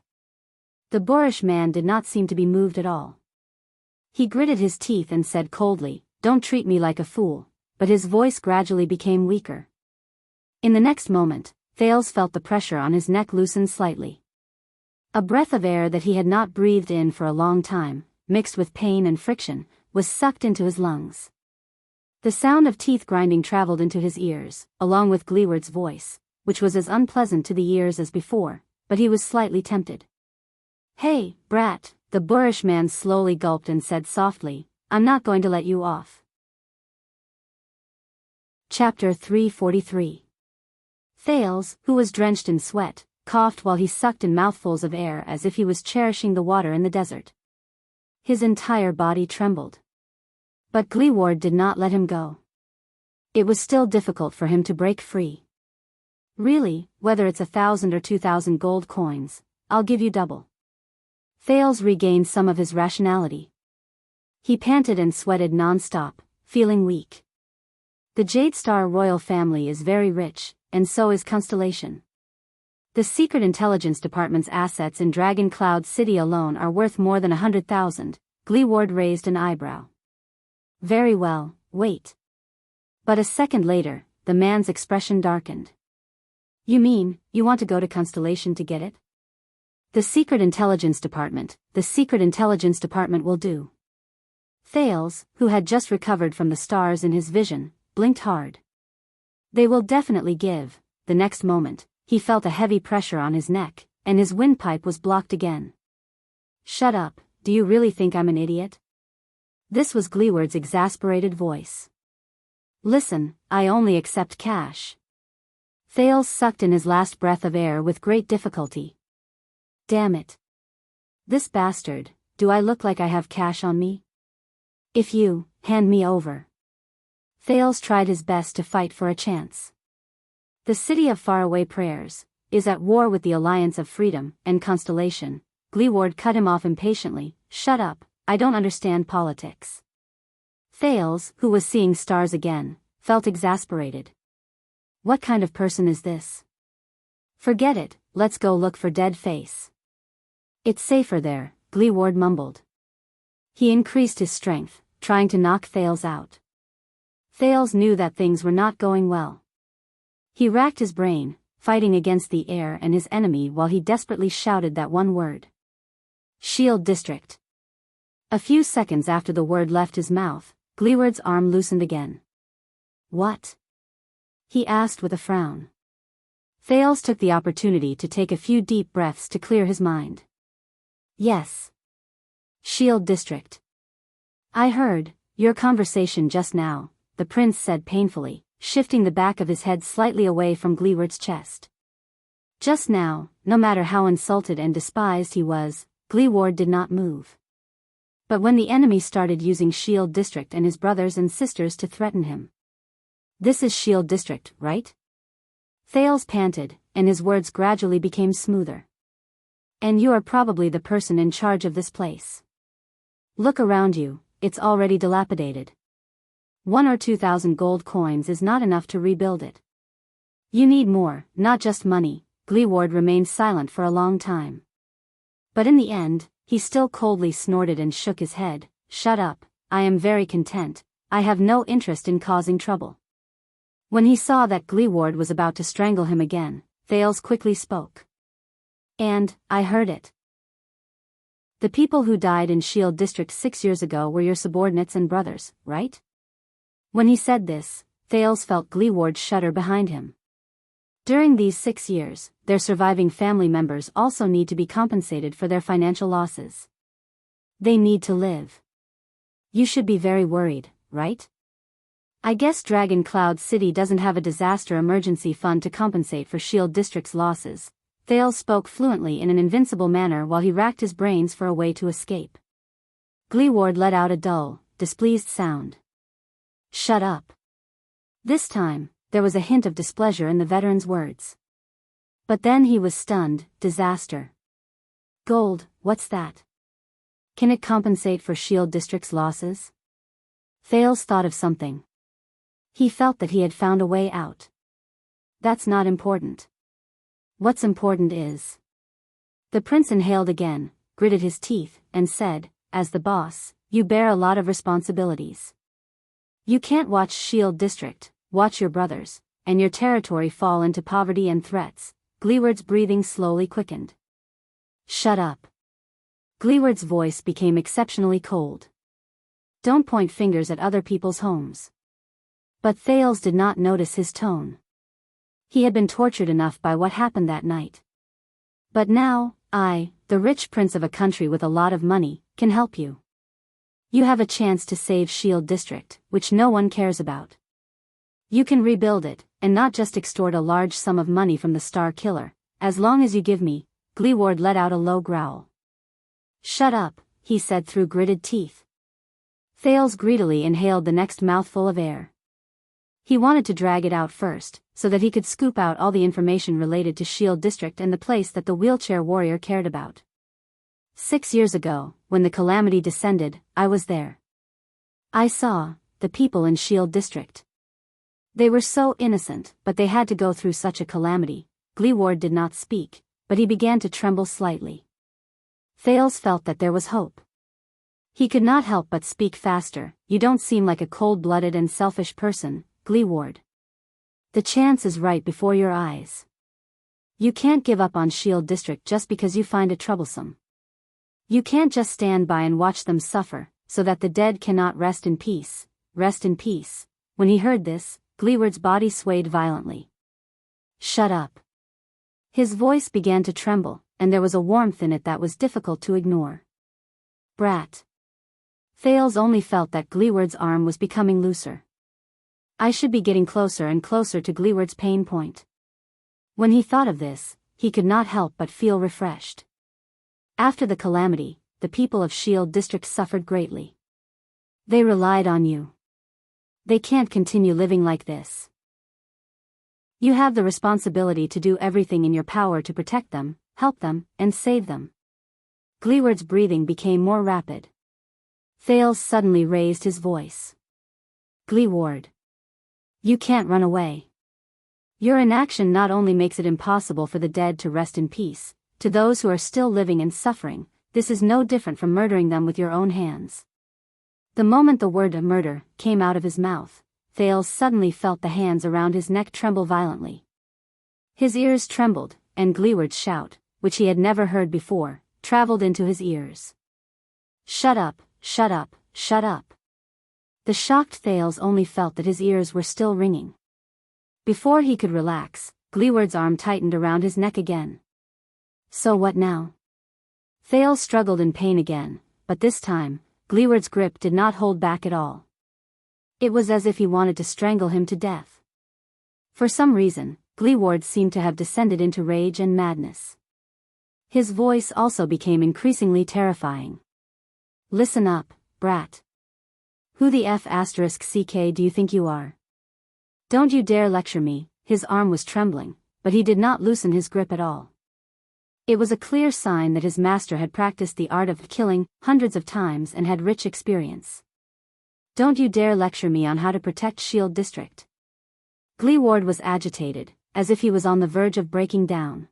The boorish man did not seem to be moved at all. He gritted his teeth and said coldly, Don't treat me like a fool, but his voice gradually became weaker. In the next moment, Thales felt the pressure on his neck loosen slightly. A breath of air that he had not breathed in for a long time, mixed with pain and friction, was sucked into his lungs. The sound of teeth grinding traveled into his ears, along with Gleeward's voice, which was as unpleasant to the ears as before, but he was slightly tempted. Hey, brat, the boorish man slowly gulped and said softly, I'm not going to let you off. Chapter 343. Thales, who was drenched in sweat, coughed while he sucked in mouthfuls of air as if he was cherishing the water in the desert. His entire body trembled. But Gleeward did not let him go. It was still difficult for him to break free. Really, whether it's 1,000 or 2,000 gold coins, I'll give you double. Thales regained some of his rationality. He panted and sweated non-stop, feeling weak. The Jade Star royal family is very rich, and so is Constellation. The Secret Intelligence Department's assets in Dragon Cloud City alone are worth more than 100,000. Gleeward raised an eyebrow. Very well, wait. But a second later, the man's expression darkened. You mean, you want to go to Constellation to get it? The Secret Intelligence Department will do. Thales, who had just recovered from the stars in his vision, blinked hard. They will definitely give. The next moment, he felt a heavy pressure on his neck, and his windpipe was blocked again. Shut up, do you really think I'm an idiot? This was Gleeward's exasperated voice. Listen, I only accept cash. Thales sucked in his last breath of air with great difficulty. Damn it. This bastard, do I look like I have cash on me? If you, hand me over. Thales tried his best to fight for a chance. The city of faraway prayers is at war with the Alliance of Freedom and Constellation. Gleeward cut him off impatiently. Shut up, I don't understand politics. Thales, who was seeing stars again, felt exasperated. What kind of person is this? Forget it, let's go look for Dead Face. It's safer there, Gleeward mumbled. He increased his strength, trying to knock Thales out. Thales knew that things were not going well. He racked his brain, fighting against the air and his enemy while he desperately shouted that one word. Shield District. A few seconds after the word left his mouth, Gleeward's arm loosened again. What? He asked with a frown. Thales took the opportunity to take a few deep breaths to clear his mind. Yes. Shield District. I heard your conversation just now, the prince said painfully, shifting the back of his head slightly away from Gleeward's chest. Just now, no matter how insulted and despised he was, Gleeward did not move. But when the enemy started using Shield District and his brothers and sisters to threaten him. This is Shield District, right? Thales panted, and his words gradually became smoother. And you are probably the person in charge of this place. Look around you, it's already dilapidated. 1 or 2,000 gold coins is not enough to rebuild it. You need more, not just money. Gleeward remained silent for a long time. But in the end, he still coldly snorted and shook his head. Shut up, I am very content, I have no interest in causing trouble. When he saw that Gleeward was about to strangle him again, Thales quickly spoke. And, I heard it. The people who died in Shield District 6 years ago were your subordinates and brothers, right? When he said this, Thales felt Gleeward shudder behind him. During these 6 years, their surviving family members also need to be compensated for their financial losses. They need to live. You should be very worried, right? I guess Dragon Cloud City doesn't have a disaster emergency fund to compensate for Shield District's losses. Thales spoke fluently in an invincible manner while he racked his brains for a way to escape. Gleeward let out a dull, displeased sound. Shut up. This time, there was a hint of displeasure in the veteran's words. But then he was stunned. Disaster. Gold, what's that? Can it compensate for Shield District's losses? Thales thought of something. He felt that he had found a way out. That's not important. What's important is... The prince inhaled again, gritted his teeth, and said, as the boss, you bear a lot of responsibilities. You can't watch Shield District, watch your brothers, and your territory fall into poverty and threats. Gleeward's breathing slowly quickened. Shut up. Gleeward's voice became exceptionally cold. Don't point fingers at other people's homes. But Thales did not notice his tone. He had been tortured enough by what happened that night. But now, I, the rich prince of a country with a lot of money, can help you. You have a chance to save Shield District, which no one cares about. You can rebuild it, and not just extort a large sum of money from the Star Killer, as long as you give me. Gleeward let out a low growl. Shut up, he said through gritted teeth. Thales greedily inhaled the next mouthful of air. He wanted to drag it out first, so that he could scoop out all the information related to Shield District and the place that the wheelchair warrior cared about. 6 years ago, when the calamity descended, I was there. I saw the people in Shield District. They were so innocent, but they had to go through such a calamity. Gleeward did not speak, but he began to tremble slightly. Thales felt that there was hope. He could not help but speak faster. You don't seem like a cold-blooded and selfish person, Gleeward. The chance is right before your eyes. You can't give up on Shield District just because you find it troublesome. You can't just stand by and watch them suffer, so that the dead cannot rest in peace. Rest in peace. When he heard this, Gleeward's body swayed violently. Shut up. His voice began to tremble, and there was a warmth in it that was difficult to ignore. Brat. Thales only felt that Gleeward's arm was becoming looser. I should be getting closer and closer to Gleeward's pain point. When he thought of this, he could not help but feel refreshed. After the calamity, the people of Shield District suffered greatly. They relied on you. They can't continue living like this. You have the responsibility to do everything in your power to protect them, help them, and save them. Gleeward's breathing became more rapid. Thales suddenly raised his voice. Gleeward. You can't run away. Your inaction not only makes it impossible for the dead to rest in peace, to those who are still living and suffering, this is no different from murdering them with your own hands. The moment the word murder came out of his mouth, Thales suddenly felt the hands around his neck tremble violently. His ears trembled, and Gleeward's shout, which he had never heard before, traveled into his ears. Shut up, shut up, shut up. The shocked Thales only felt that his ears were still ringing. Before he could relax, Gleeward's arm tightened around his neck again. So what now? Thales struggled in pain again, but this time, Gleeward's grip did not hold back at all. It was as if he wanted to strangle him to death. For some reason, Gleeward seemed to have descended into rage and madness. His voice also became increasingly terrifying. Listen up, brat. Who the F***ck do you think you are? Don't you dare lecture me. His arm was trembling, but he did not loosen his grip at all. It was a clear sign that his master had practiced the art of killing hundreds of times and had rich experience. Don't you dare lecture me on how to protect Shield District. Gleeward was agitated, as if he was on the verge of breaking down.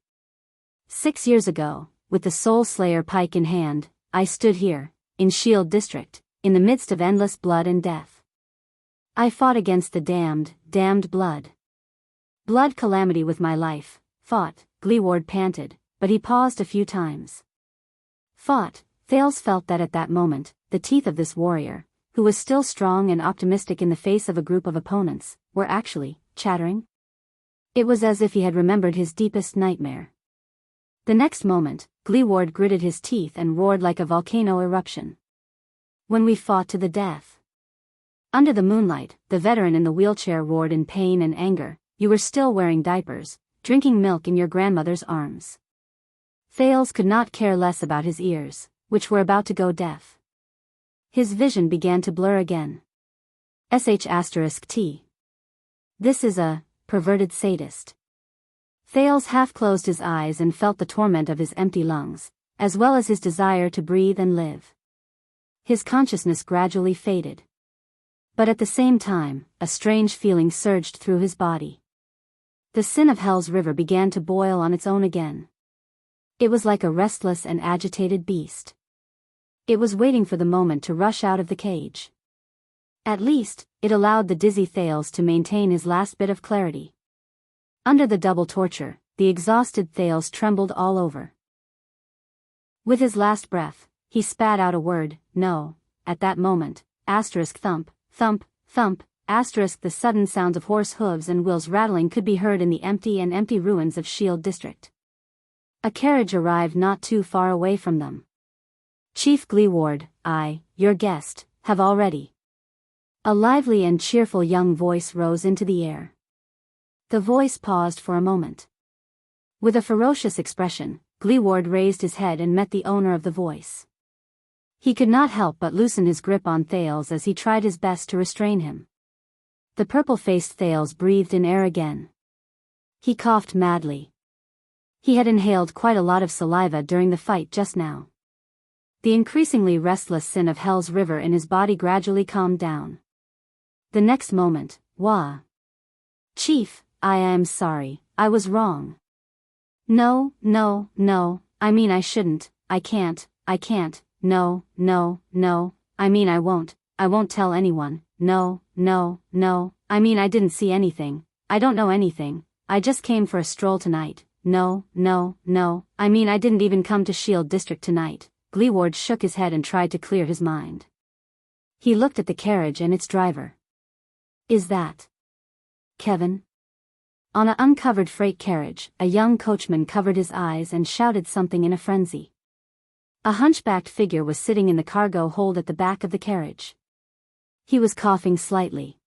6 years ago, with the Soul Slayer pike in hand, I stood here, in Shield District, in the midst of endless blood and death. I fought against the damned blood calamity with my life, fought, Gleeward panted, but he paused a few times. Fought, Thales felt that at that moment, the teeth of this warrior, who was still strong and optimistic in the face of a group of opponents, were actually chattering. It was as if he had remembered his deepest nightmare. The next moment, Gleeward gritted his teeth and roared like a volcano eruption. When we fought to the death. Under the moonlight, the veteran in the wheelchair roared in pain and anger. You were still wearing diapers, drinking milk in your grandmother's arms. Thales could not care less about his ears, which were about to go deaf. His vision began to blur again. **T. This is a perverted sadist. Thales half closed his eyes and felt the torment of his empty lungs, as well as his desire to breathe and live. His consciousness gradually faded. But at the same time, a strange feeling surged through his body. The sin of Hell's River began to boil on its own again. It was like a restless and agitated beast. It was waiting for the moment to rush out of the cage. At least, it allowed the dizzy Thales to maintain his last bit of clarity. Under the double torture, the exhausted Thales trembled all over. With his last breath, he spat out a word, no. At that moment, thump, thump, thump, the sudden sounds of horse hooves and wheels rattling could be heard in the empty ruins of Shield District. A carriage arrived not too far away from them. Chief Gleeward, your guest, have already. A lively and cheerful young voice rose into the air. The voice paused for a moment. With a ferocious expression, Gleeward raised his head and met the owner of the voice. He could not help but loosen his grip on Thales as he tried his best to restrain him. The purple-faced Thales breathed in air again. He coughed madly. He had inhaled quite a lot of saliva during the fight just now. The increasingly restless sin of Hell's River in his body gradually calmed down. The next moment, Wah! Chief, I am sorry, I was wrong. No, I mean I shouldn't, I can't, no, I mean I won't tell anyone, no, I mean I didn't see anything, I don't know anything, I just came for a stroll tonight, no, I mean I didn't even come to Shield District tonight. Gleeward shook his head and tried to clear his mind. He looked at the carriage and its driver. Is that Kevin? On an uncovered freight carriage, a young coachman covered his eyes and shouted something in a frenzy. A hunchbacked figure was sitting in the cargo hold at the back of the carriage. He was coughing slightly.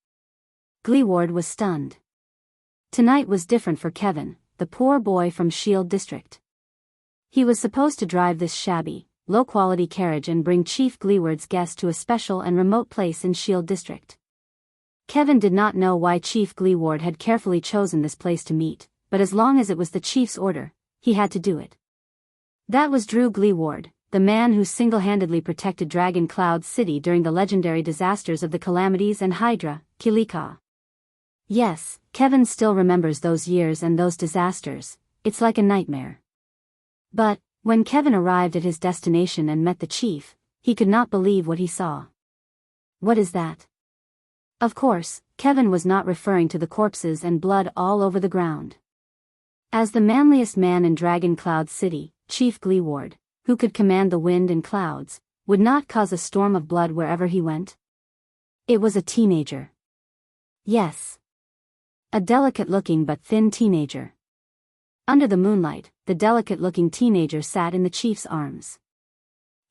Gleeward was stunned. Tonight was different for Kevin, the poor boy from Shield District. He was supposed to drive this shabby, low-quality carriage and bring Chief Gleeward's guest to a special and remote place in Shield District. Kevin did not know why Chief Gleeward had carefully chosen this place to meet, but as long as it was the chief's order, he had to do it. That was Drew Gleeward, the man who single-handedly protected Dragon Cloud City during the legendary disasters of the Calamities and Hydra, Kilika. Yes, Kevin still remembers those years and those disasters. It's like a nightmare. But, when Kevin arrived at his destination and met the chief, he could not believe what he saw. What is that? Of course, Kevin was not referring to the corpses and blood all over the ground. As the manliest man in Dragon Cloud City, Chief Gleeward, who could command the wind and clouds, would not cause a storm of blood wherever he went. It was a teenager. Yes. A delicate-looking but thin teenager. Under the moonlight, the delicate-looking teenager sat in the chief's arms.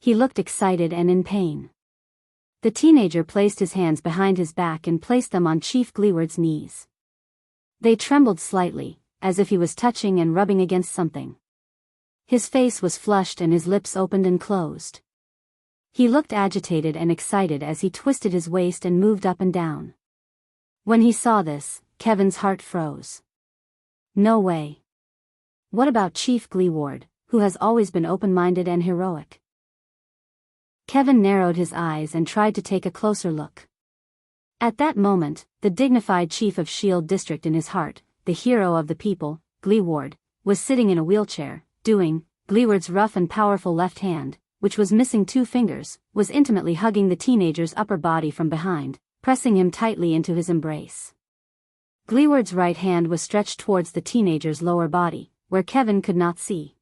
He looked excited and in pain. The teenager placed his hands behind his back and placed them on Chief Gleeward's knees. They trembled slightly, as if he was touching and rubbing against something. His face was flushed and his lips opened and closed. He looked agitated and excited as he twisted his waist and moved up and down. When he saw this, Kevin's heart froze. No way. What about Chief Gleeward, who has always been open-minded and heroic? Kevin narrowed his eyes and tried to take a closer look. At that moment, the dignified chief of Shield District in his heart, the hero of the people, Gleeward, was sitting in a wheelchair, doing. Gleeward's rough and powerful left hand, which was missing 2 fingers, was intimately hugging the teenager's upper body from behind, pressing him tightly into his embrace. Gleeward's right hand was stretched towards the teenager's lower body, where Kevin could not see.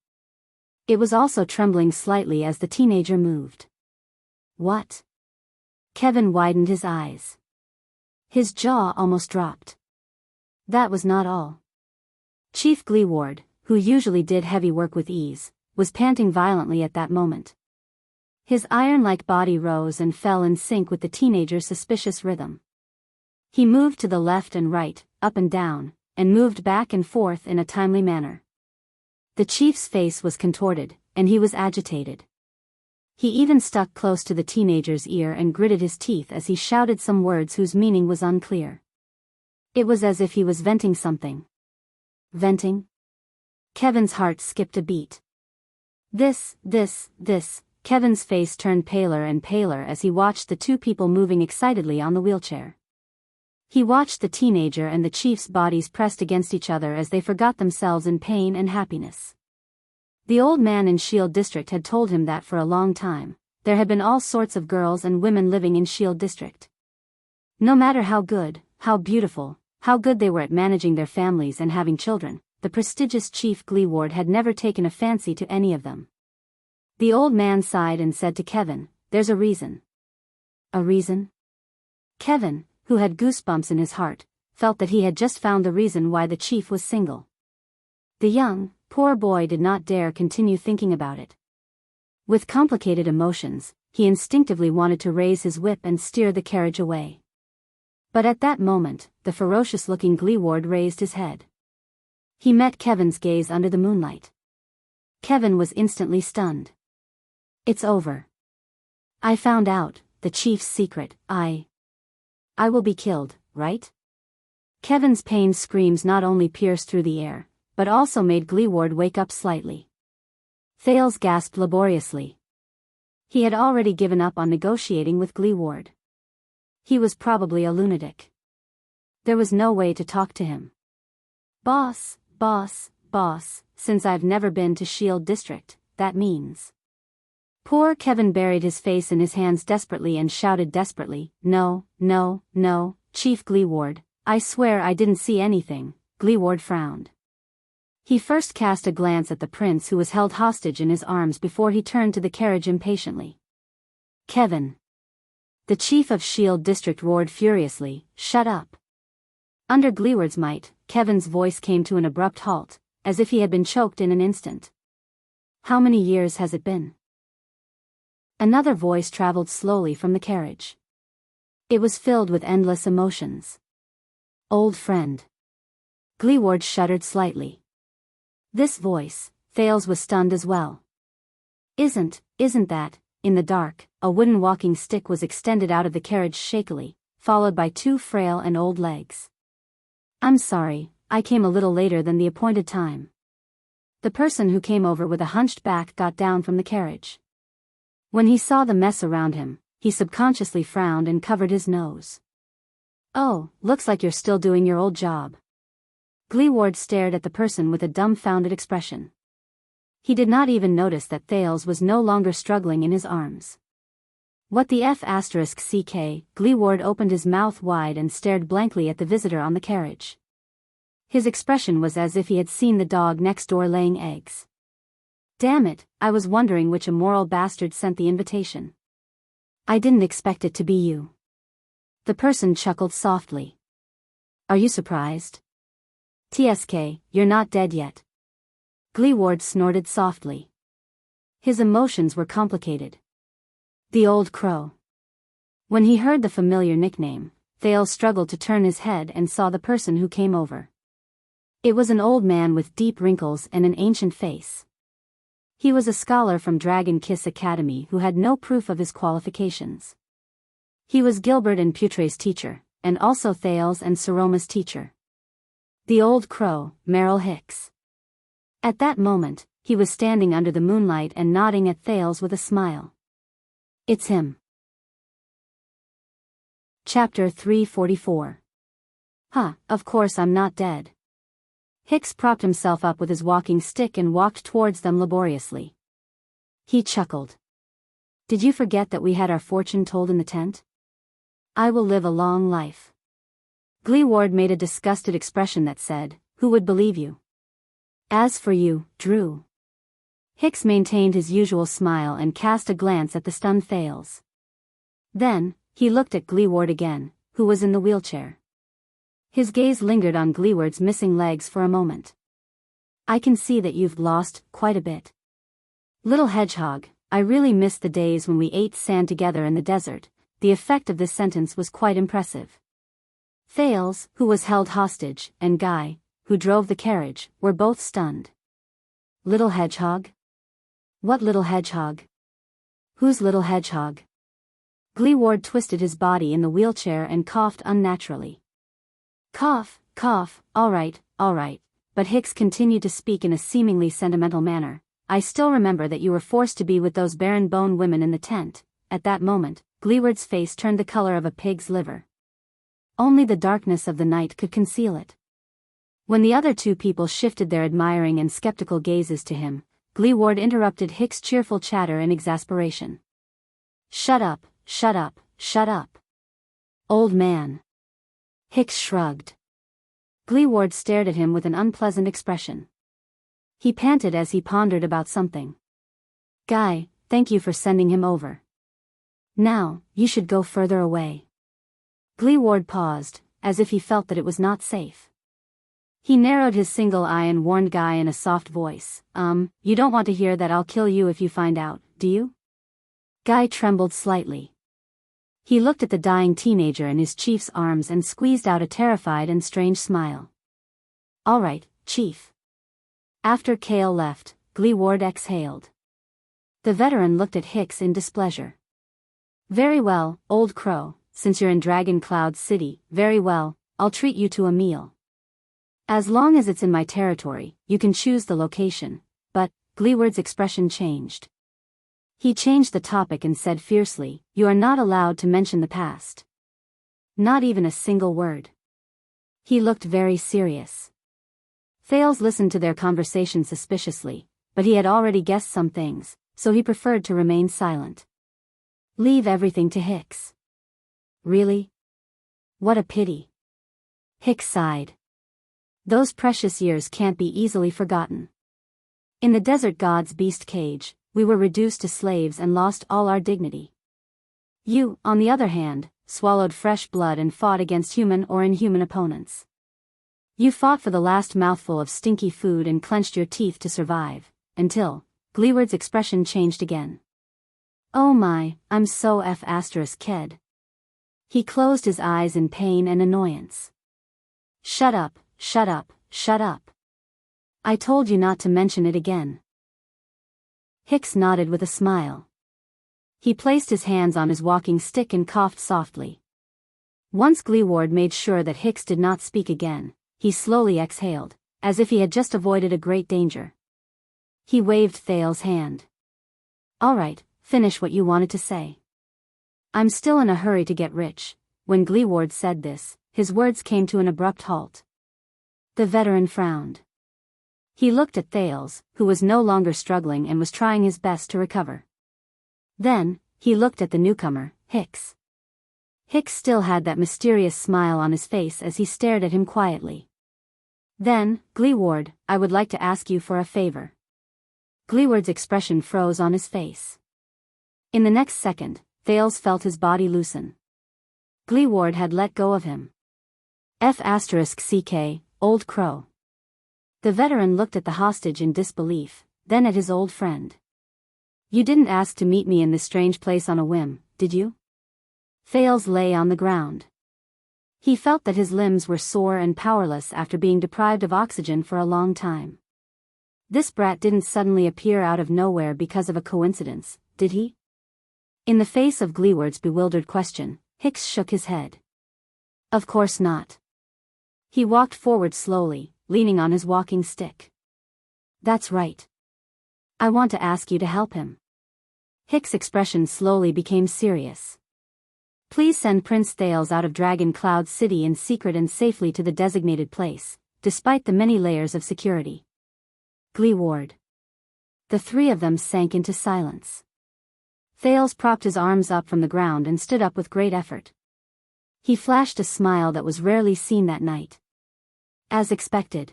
It was also trembling slightly as the teenager moved. What? Kevin widened his eyes. His jaw almost dropped. That was not all. Chief Gleeward, who usually did heavy work with ease, was panting violently at that moment. His iron-like body rose and fell in sync with the teenager's suspicious rhythm. He moved to the left and right, up and down, and moved back and forth in a timely manner. The chief's face was contorted, and he was agitated. He even stuck close to the teenager's ear and gritted his teeth as he shouted some words whose meaning was unclear. It was as if he was venting something. Venting? Kevin's heart skipped a beat. This, Kevin's face turned paler and paler as he watched the 2 people moving excitedly on the wheelchair. He watched the teenager and the chief's bodies pressed against each other as they forgot themselves in pain and happiness. The old man in Shield District had told him that for a long time, there had been all sorts of girls and women living in Shield District. No matter how good, how beautiful, how good they were at managing their families and having children, the prestigious Chief Gleeward had never taken a fancy to any of them. The old man sighed and said to Kevin, "There's a reason." A reason? Kevin, who had goosebumps in his heart, felt that he had just found the reason why the chief was single. The young, poor boy did not dare continue thinking about it. With complicated emotions, he instinctively wanted to raise his whip and steer the carriage away. But at that moment, the ferocious-looking Gleeward raised his head. He met Kevin's gaze under the moonlight. Kevin was instantly stunned. It's over. I found out the chief's secret. I will be killed, right? Kevin's pained screams not only pierced through the air, but also made Gleeward wake up slightly. Thales gasped laboriously. He had already given up on negotiating with Gleeward. He was probably a lunatic. There was no way to talk to him. Boss, since I've never been to Shield District, that means. Poor Kevin buried his face in his hands desperately and shouted desperately, No, Chief Gleeward, I swear I didn't see anything." Gleeward frowned. He first cast a glance at the prince who was held hostage in his arms before he turned to the carriage impatiently. "Kevin." The chief of Shield District roared furiously, "Shut up." Under Gleeward's might, Kevin's voice came to an abrupt halt, as if he had been choked in an instant. "How many years has it been?" Another voice traveled slowly from the carriage. It was filled with endless emotions. "Old friend." Gleeward shuddered slightly. This voice, Thales was stunned as well. Isn't that, in the dark, a wooden walking stick was extended out of the carriage shakily, followed by 2 frail and old legs. "I'm sorry, I came a little later than the appointed time." The person who came over with a hunched back got down from the carriage. When he saw the mess around him, he subconsciously frowned and covered his nose. Oh, looks like you're still doing your old job. Gleeward stared at the person with a dumbfounded expression. He did not even notice that Thales was no longer struggling in his arms. What the F***ck? Gleeward opened his mouth wide and stared blankly at the visitor on the carriage. His expression was as if he had seen the dog next door laying eggs. Damn it, I was wondering which immoral bastard sent the invitation. I didn't expect it to be you. The person chuckled softly. Are you surprised? TSK, you're not dead yet. Gleeward snorted softly. His emotions were complicated. The old crow. When he heard the familiar nickname, Thales struggled to turn his head and saw the person who came over. It was an old man with deep wrinkles and an ancient face. He was a scholar from Dragon Kiss Academy who had no proof of his qualifications. He was Gilbert and Putre's teacher, and also Thales and Saroma's teacher. The old crow, Merrill Hicks. At that moment, he was standing under the moonlight and nodding at Thales with a smile. It's him. Chapter 344. Huh, of course I'm not dead. Hicks propped himself up with his walking stick and walked towards them laboriously. He chuckled. Did you forget that we had our fortune told in the tent? I will live a long life. Gleeward made a disgusted expression that said, who would believe you? As for you, Drew. Hicks maintained his usual smile and cast a glance at the stunned Thales. Then, he looked at Gleeward again, who was in the wheelchair. His gaze lingered on Gleeward's missing legs for a moment. I can see that you've lost quite a bit. Little hedgehog, I really miss the days when we ate sand together in the desert. The effect of this sentence was quite impressive. Thales, who was held hostage, and Guy, who drove the carriage, were both stunned. Little hedgehog? What little hedgehog? Whose little hedgehog? Gleeward twisted his body in the wheelchair and coughed unnaturally. Cough, cough, all right, but Hicks continued to speak in a seemingly sentimental manner. I still remember that you were forced to be with those barren bone women in the tent. At that moment, Gleeward's face turned the color of a pig's liver. Only the darkness of the night could conceal it. When the other two people shifted their admiring and skeptical gazes to him, Gleeward interrupted Hicks' cheerful chatter in exasperation. Shut up, shut up, shut up. Old man. Hicks shrugged. Gleeward stared at him with an unpleasant expression. He panted as he pondered about something. Guy, thank you for sending him over. Now, you should go further away. Gleeward paused, as if he felt that it was not safe. He narrowed his single eye and warned Guy in a soft voice, you don't want to hear that I'll kill you if you find out, do you? Guy trembled slightly. He looked at the dying teenager in his chief's arms and squeezed out a terrified and strange smile. All right, Chief. After Cale left, Gleeward exhaled. The veteran looked at Hicks in displeasure. Very well, old crow, since you're in Dragon Cloud City, very well, I'll treat you to a meal. As long as it's in my territory, you can choose the location, but, Gleeward's expression changed. He changed the topic and said fiercely, you are not allowed to mention the past. Not even a single word. He looked very serious. Thales listened to their conversation suspiciously, but he had already guessed some things, so he preferred to remain silent. Leave everything to Hicks. Really? What a pity. Hicks sighed. Those precious years can't be easily forgotten. In the desert god's beast cage, we were reduced to slaves and lost all our dignity. You, on the other hand, swallowed fresh blood and fought against human or inhuman opponents. You fought for the last mouthful of stinky food and clenched your teeth to survive, until, Gleeward's expression changed again. Oh my, I'm so ked. He closed his eyes in pain and annoyance. Shut up, shut up, shut up. I told you not to mention it again. Hicks nodded with a smile. He placed his hands on his walking stick and coughed softly. Once Gleeward made sure that Hicks did not speak again, he slowly exhaled, as if he had just avoided a great danger. He waved Thales' hand. All right, finish what you wanted to say. I'm still in a hurry to get rich. When Gleeward said this, his words came to an abrupt halt. The veteran frowned. He looked at Thales, who was no longer struggling and was trying his best to recover. Then, he looked at the newcomer, Hicks. Hicks still had that mysterious smile on his face as he stared at him quietly. Then, Gleeward, I would like to ask you for a favor. Gleeward's expression froze on his face. In the next second, Thales felt his body loosen. Gleeward had let go of him. F***ck, old crow. The veteran looked at the hostage in disbelief, then at his old friend. You didn't ask to meet me in this strange place on a whim, did you? Thales lay on the ground. He felt that his limbs were sore and powerless after being deprived of oxygen for a long time. This brat didn't suddenly appear out of nowhere because of a coincidence, did he? In the face of Gleeward's bewildered question, Hicks shook his head. Of course not. He walked forward slowly, leaning on his walking stick. That's right. I want to ask you to help him. Hicks' expression slowly became serious. Please send Prince Thales out of Dragon Cloud City in secret and safely to the designated place, despite the many layers of security. Gleeward. The three of them sank into silence. Thales propped his arms up from the ground and stood up with great effort. He flashed a smile that was rarely seen that night. As expected.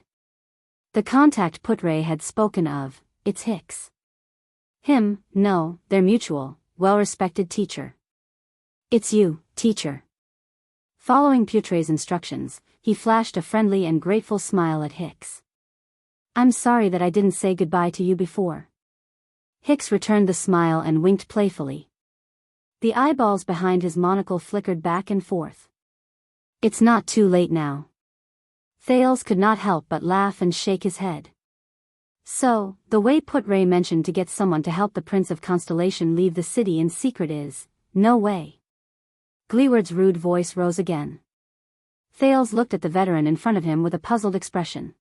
The contact Putre had spoken of, it's Hicks. Him, no, their mutual, well-respected teacher. It's you, teacher. Following Putre's instructions, he flashed a friendly and grateful smile at Hicks. I'm sorry that I didn't say goodbye to you before. Hicks returned the smile and winked playfully. The eyeballs behind his monocle flickered back and forth. It's not too late now. Thales could not help but laugh and shake his head. So, the way Putre mentioned to get someone to help the Prince of Constellation leave the city in secret is, no way. Gleeward's rude voice rose again. Thales looked at the veteran in front of him with a puzzled expression.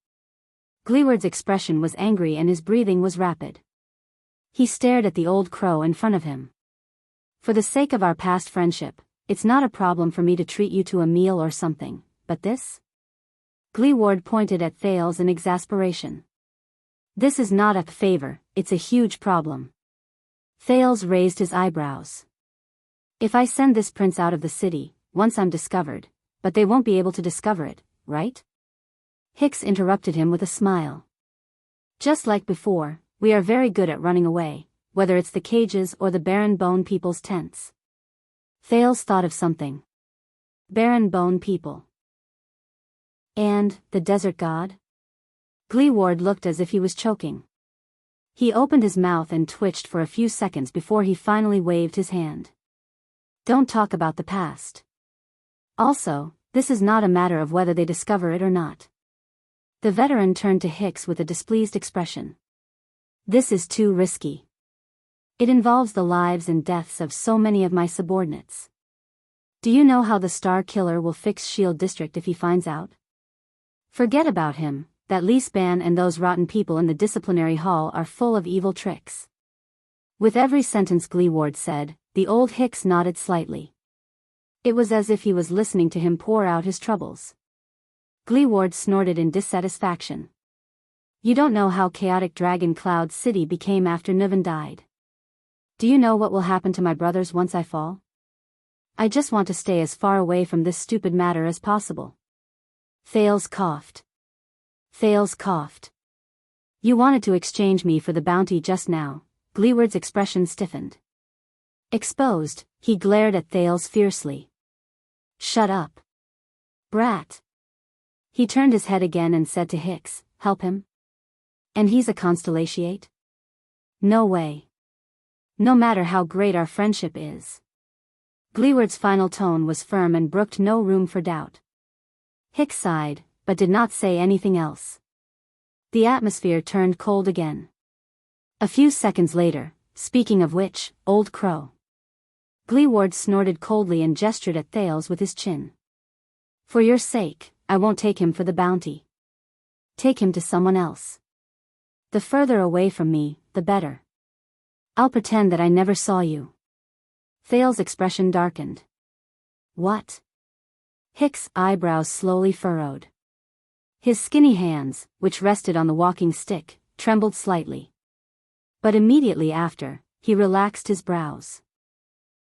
Gleeward's expression was angry and his breathing was rapid. He stared at the old crow in front of him. For the sake of our past friendship, it's not a problem for me to treat you to a meal or something, but this? Gleeward pointed at Thales in exasperation. This is not a favor, it's a huge problem. Thales raised his eyebrows. If I send this prince out of the city, once I'm discovered, but they won't be able to discover it, right? Hicks interrupted him with a smile. Just like before, we are very good at running away, whether it's the cages or the Barren Bone people's tents. Thales thought of something. Barren Bone people. And, the desert god? Gleeward looked as if he was choking. He opened his mouth and twitched for a few seconds before he finally waved his hand. Don't talk about the past. Also, this is not a matter of whether they discover it or not. The veteran turned to Hicks with a displeased expression. This is too risky. It involves the lives and deaths of so many of my subordinates. Do you know how the Star Killer will fix Shield District if he finds out? Forget about him, that Leasban and those rotten people in the disciplinary hall are full of evil tricks. With every sentence Gleeward said, the old Hicks nodded slightly. It was as if he was listening to him pour out his troubles. Gleeward snorted in dissatisfaction. You don't know how chaotic Dragon Cloud City became after Niven died. Do you know what will happen to my brothers once I fall? I just want to stay as far away from this stupid matter as possible. Thales coughed. Thales coughed. You wanted to exchange me for the bounty just now. Gleeward's expression stiffened. Exposed, he glared at Thales fiercely. Shut up. Brat. He turned his head again and said to Hicks, help him? And he's a constellatiate? No way. No matter how great our friendship is. Gleeward's final tone was firm and brooked no room for doubt. Hicks sighed, but did not say anything else. The atmosphere turned cold again. A few seconds later, speaking of which, old crow. Gleeward snorted coldly and gestured at Thales with his chin. For your sake, I won't take him for the bounty. Take him to someone else. The further away from me, the better. I'll pretend that I never saw you. Thales' expression darkened. What? Hicks's eyebrows slowly furrowed. His skinny hands, which rested on the walking stick, trembled slightly. But immediately after, he relaxed his brows.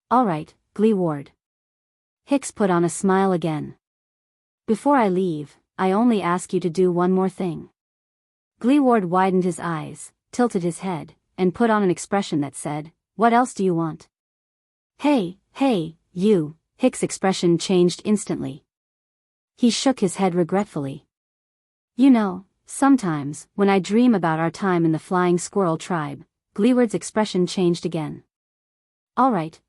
"All right, Gleeward." Hicks put on a smile again. "Before I leave, I only ask you to do one more thing." Gleeward widened his eyes, tilted his head, and put on an expression that said, "What else do you want?" Hey, you." Hicks' expression changed instantly. He shook his head regretfully. "You know, sometimes, when I dream about our time in the Flying Squirrel tribe," Gleeward's expression changed again. All right.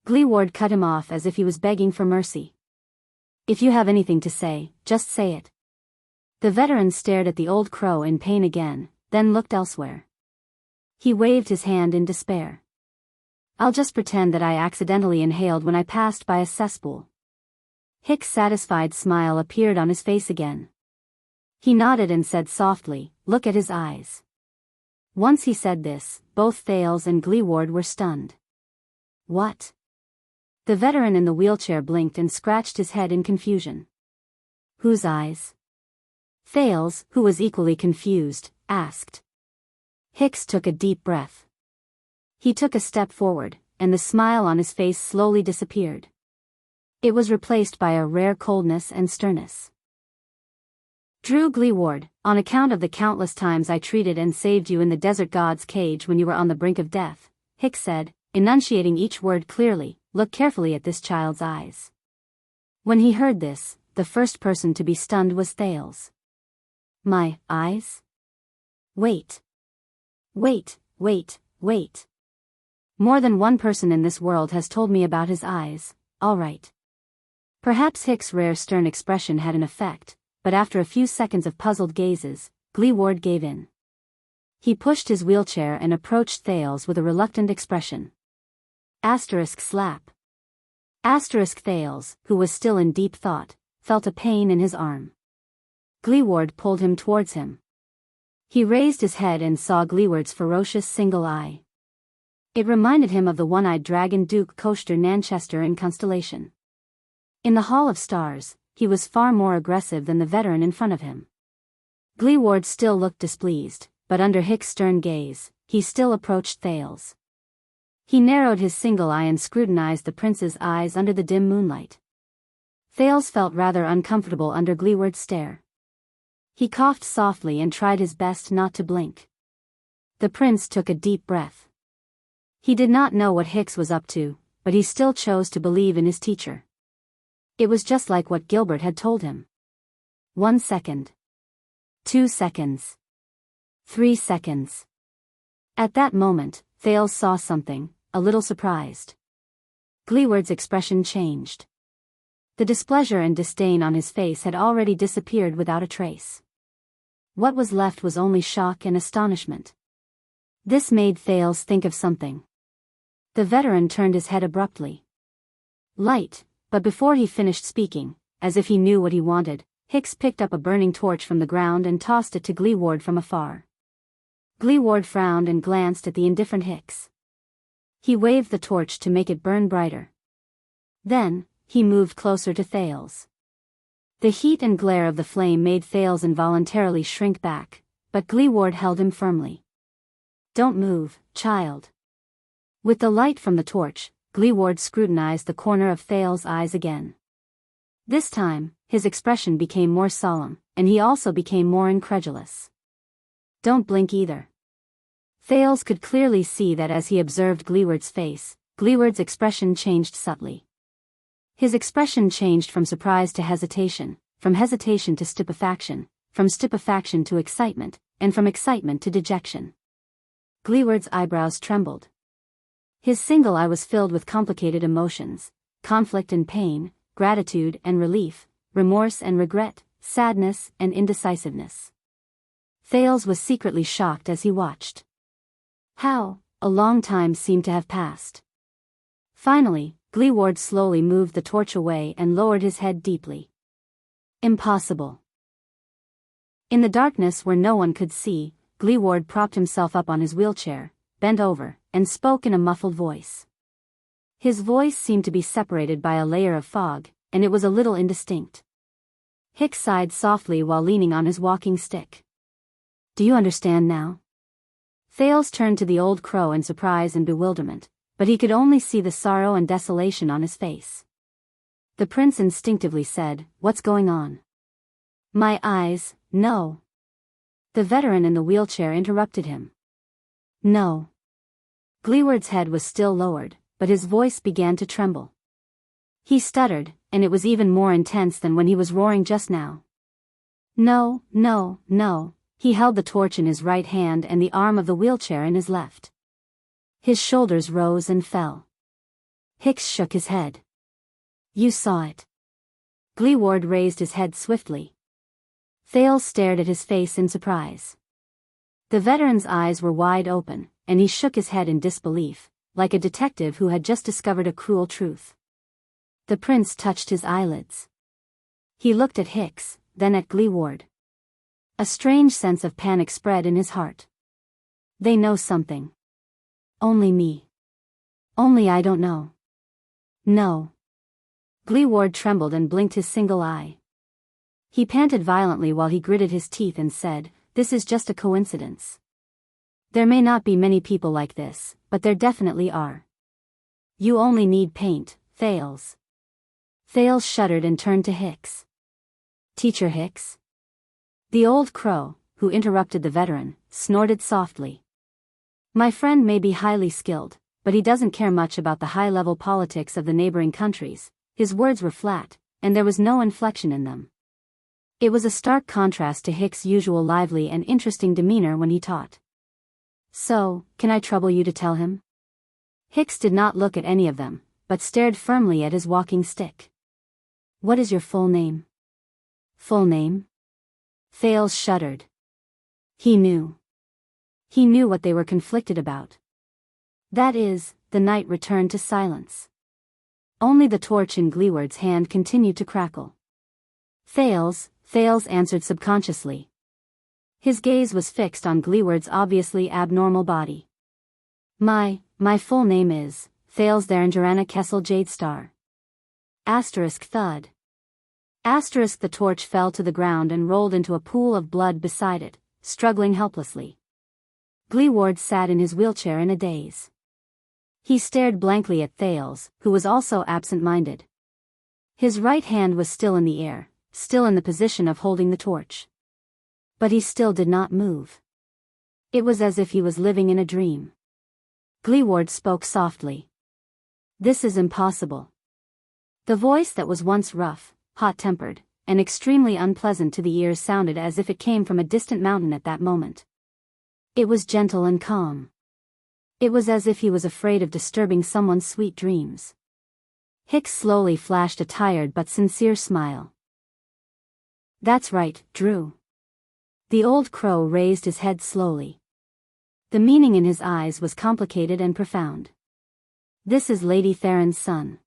Gleeward cut him off as if he was begging for mercy. "If you have anything to say, just say it." The veteran stared at the old crow in pain again, then looked elsewhere. He waved his hand in despair. "I'll just pretend that I accidentally inhaled when I passed by a cesspool." Hick's satisfied smile appeared on his face again. He nodded and said softly, "Look at his eyes." Once he said this, both Thales and Gleeward were stunned. "What?" The veteran in the wheelchair blinked and scratched his head in confusion. "Whose eyes?" Thales, who was equally confused, asked. Hicks took a deep breath. He took a step forward, and the smile on his face slowly disappeared. It was replaced by a rare coldness and sternness. "Drew Gleeward, on account of the countless times I treated and saved you in the desert god's cage when you were on the brink of death," Hicks said, enunciating each word clearly, "look carefully at this child's eyes." When he heard this, the first person to be stunned was Thales. "My eyes? Wait. More than one person in this world has told me about his eyes, all right." Perhaps Hicks' rare stern expression had an effect, but after a few seconds of puzzled gazes, Gleeward gave in. He pushed his wheelchair and approached Thales with a reluctant expression. *slap. Thales, who was still in deep thought, felt a pain in his arm. Gleeward pulled him towards him. He raised his head and saw Gleeward's ferocious single eye. It reminded him of the one-eyed dragon Duke Coaster Nanchester in Constellation. In the Hall of Stars, he was far more aggressive than the veteran in front of him. Gleeward still looked displeased, but under Hicks' stern gaze, he still approached Thales. He narrowed his single eye and scrutinized the prince's eyes under the dim moonlight. Thales felt rather uncomfortable under Gleeward's stare. He coughed softly and tried his best not to blink. The prince took a deep breath. He did not know what Hicks was up to, but he still chose to believe in his teacher. It was just like what Gilbert had told him. 1 second. 2 seconds. 3 seconds. At that moment, Thales saw something, a little surprised. Gleeward's expression changed. The displeasure and disdain on his face had already disappeared without a trace. What was left was only shock and astonishment. This made Thales think of something. The veteran turned his head abruptly. Light, but before he finished speaking, as if he knew what he wanted, Hicks picked up a burning torch from the ground and tossed it to Gleeward from afar. Gleeward frowned and glanced at the indifferent Hicks. He waved the torch to make it burn brighter. Then, he moved closer to Thales. The heat and glare of the flame made Thales involuntarily shrink back, but Gleeward held him firmly. "Don't move, child." With the light from the torch, Gleeward scrutinized the corner of Thales' eyes again. This time, his expression became more solemn, and he also became more incredulous. "Don't blink either." Thales could clearly see that as he observed Gleeward's face, Gleeward's expression changed subtly. His expression changed from surprise to hesitation, from hesitation to stupefaction, from stupefaction to excitement, and from excitement to dejection. Gleeward's eyebrows trembled. His single eye was filled with complicated emotions, conflict and pain, gratitude and relief, remorse and regret, sadness and indecisiveness. Thales was secretly shocked as he watched. How, a long time seemed to have passed. Finally, Gleeward slowly moved the torch away and lowered his head deeply. Impossible. In the darkness where no one could see, Gleeward propped himself up on his wheelchair, bent over, and spoke in a muffled voice. His voice seemed to be separated by a layer of fog, and it was a little indistinct. Hicks sighed softly while leaning on his walking stick. Do you understand now? Thales turned to the old crow in surprise and bewilderment, but he could only see the sorrow and desolation on his face. The prince instinctively said, "What's going on?" "My eyes, no." The veteran in the wheelchair interrupted him. "No." Gleeward's head was still lowered, but his voice began to tremble. He stuttered, and it was even more intense than when he was roaring just now. "No, no, no." He held the torch in his right hand and the arm of the wheelchair in his left. His shoulders rose and fell. Hicks shook his head. "You saw it." Gleeward raised his head swiftly. Thales stared at his face in surprise. The veteran's eyes were wide open, and he shook his head in disbelief, like a detective who had just discovered a cruel truth. The prince touched his eyelids. He looked at Hicks, then at Gleeward. A strange sense of panic spread in his heart. They know something. Only me. Only I don't know. No. Gleeward trembled and blinked his single eye. He panted violently while he gritted his teeth and said, "This is just a coincidence. There may not be many people like this, but there definitely are. You only need paint, Thales." Thales shuddered and turned to Hicks. "Teacher Hicks?" The old crow, who interrupted the veteran, snorted softly. "My friend may be highly skilled, but he doesn't care much about the high-level politics of the neighboring countries." His words were flat, and there was no inflection in them. It was a stark contrast to Hicks' usual lively and interesting demeanor when he taught. "So, can I trouble you to tell him?" Hicks did not look at any of them, but stared firmly at his walking stick. "What is your full name?" "Full name?" Thales shuddered. He knew. He knew what they were conflicted about. That is, the night returned to silence. Only the torch in Gleeward's hand continued to crackle. Thales answered subconsciously. His gaze was fixed on Gleeward's obviously abnormal body. My full name is Thales Therangerana Kessel Jadestar. Thud. The torch fell to the ground and rolled into a pool of blood beside it, struggling helplessly. Gleeward sat in his wheelchair in a daze. He stared blankly at Thales, who was also absent-minded. His right hand was still in the air, still in the position of holding the torch. But he still did not move. It was as if he was living in a dream. Gleeward spoke softly. "This is impossible." The voice that was once rough, hot-tempered, and extremely unpleasant to the ears sounded as if it came from a distant mountain at that moment. It was gentle and calm. It was as if he was afraid of disturbing someone's sweet dreams. Hicks slowly flashed a tired but sincere smile. "That's right, Drew." The old crow raised his head slowly. The meaning in his eyes was complicated and profound. "This is Lady Theron's son.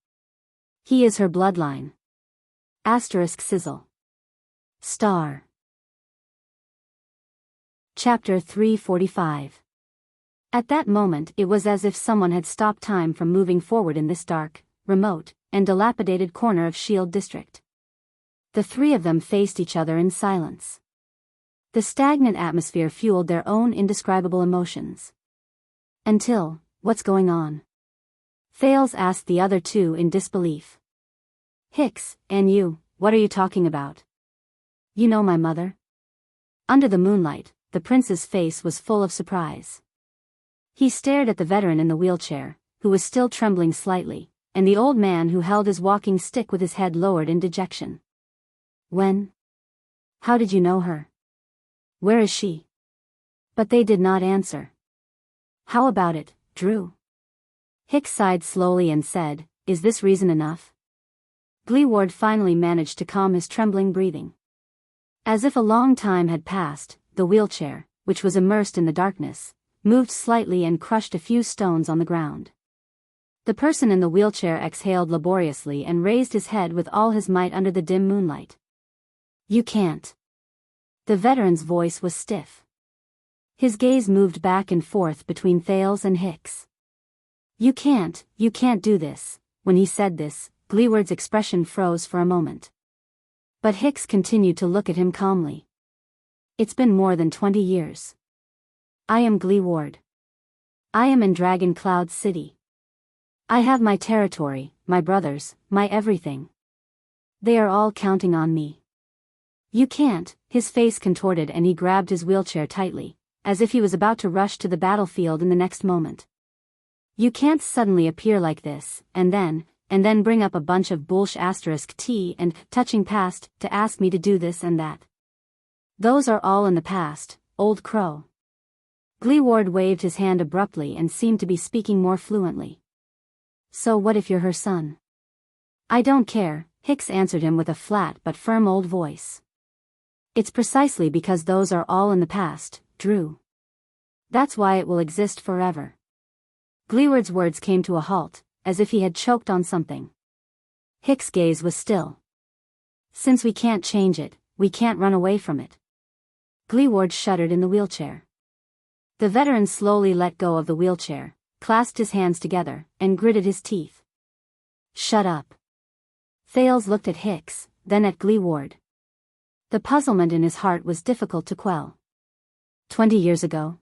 He is her bloodline. Sizzle. Star. Chapter 345. At that moment it was as if someone had stopped time from moving forward in this dark, remote, and dilapidated corner of Shield District. The three of them faced each other in silence. The stagnant atmosphere fueled their own indescribable emotions. Until, "What's going on?" Thales asked the other two in disbelief. "Hicks, and you, what are you talking about?" "You know my mother?" Under the moonlight, the prince's face was full of surprise. He stared at the veteran in the wheelchair, who was still trembling slightly, and the old man who held his walking stick with his head lowered in dejection. "When? How did you know her? Where is she?" But they did not answer. "How about it, Drew?" Hicks sighed slowly and said, "Is this reason enough?" Gleeward finally managed to calm his trembling breathing. As if a long time had passed, the wheelchair, which was immersed in the darkness, moved slightly and crushed a few stones on the ground. The person in the wheelchair exhaled laboriously and raised his head with all his might under the dim moonlight. "You can't." The veteran's voice was stiff. His gaze moved back and forth between Thales and Hicks. You can't do this." When he said this, Gleeward's expression froze for a moment. But Hicks continued to look at him calmly. "It's been more than 20 years. I am Gleeward. I am in Dragon Cloud City. I have my territory, my brothers, my everything. They are all counting on me. You can't." His face contorted and he grabbed his wheelchair tightly, as if he was about to rush to the battlefield in the next moment. "You can't suddenly appear like this, and then bring up a bunch of *T and touching past to ask me to do this and that. Those are all in the past, old crow." Gleeward waved his hand abruptly and seemed to be speaking more fluently. "So what if you're her son?" "I don't care," Hicks answered him with a flat but firm old voice. "It's precisely because those are all in the past, Drew. That's why it will exist forever." Gleeward's words came to a halt, as if he had choked on something. Hicks' gaze was still. "Since we can't change it, we can't run away from it." Gleeward shuddered in the wheelchair. The veteran slowly let go of the wheelchair, clasped his hands together, and gritted his teeth. "Shut up." Thales looked at Hicks, then at Gleeward. The puzzlement in his heart was difficult to quell. 20 years ago?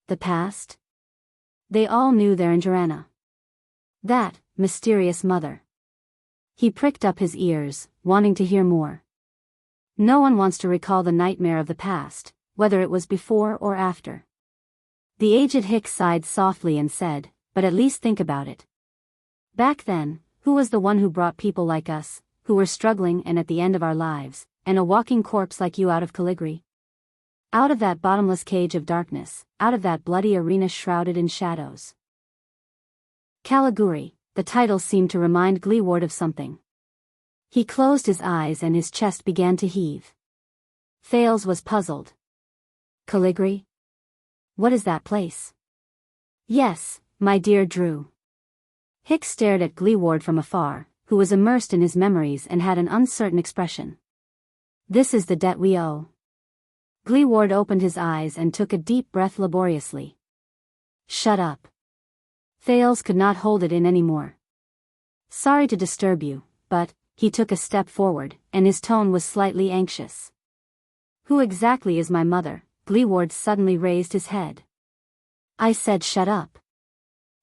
The past? They all knew their Injarana. That mysterious mother. He pricked up his ears, wanting to hear more. No one wants to recall the nightmare of the past, whether it was before or after. The aged Hicks sighed softly and said, "But at least think about it. Back then, who was the one who brought people like us, who were struggling and at the end of our lives, and a walking corpse like you out of Caligri? Out of that bottomless cage of darkness, out of that bloody arena shrouded in shadows." Caliguri, the title seemed to remind Gleeward of something. He closed his eyes and his chest began to heave. Thales was puzzled. "Caligri? What is that place?" "Yes, my dear Drew." Hicks stared at Gleeward from afar, who was immersed in his memories and had an uncertain expression. "This is the debt we owe." Gleeward opened his eyes and took a deep breath laboriously. "Shut up." Thales could not hold it in anymore. "Sorry to disturb you, but," he took a step forward, and his tone was slightly anxious. "Who exactly is my mother?" Gleeward suddenly raised his head. "I said shut up."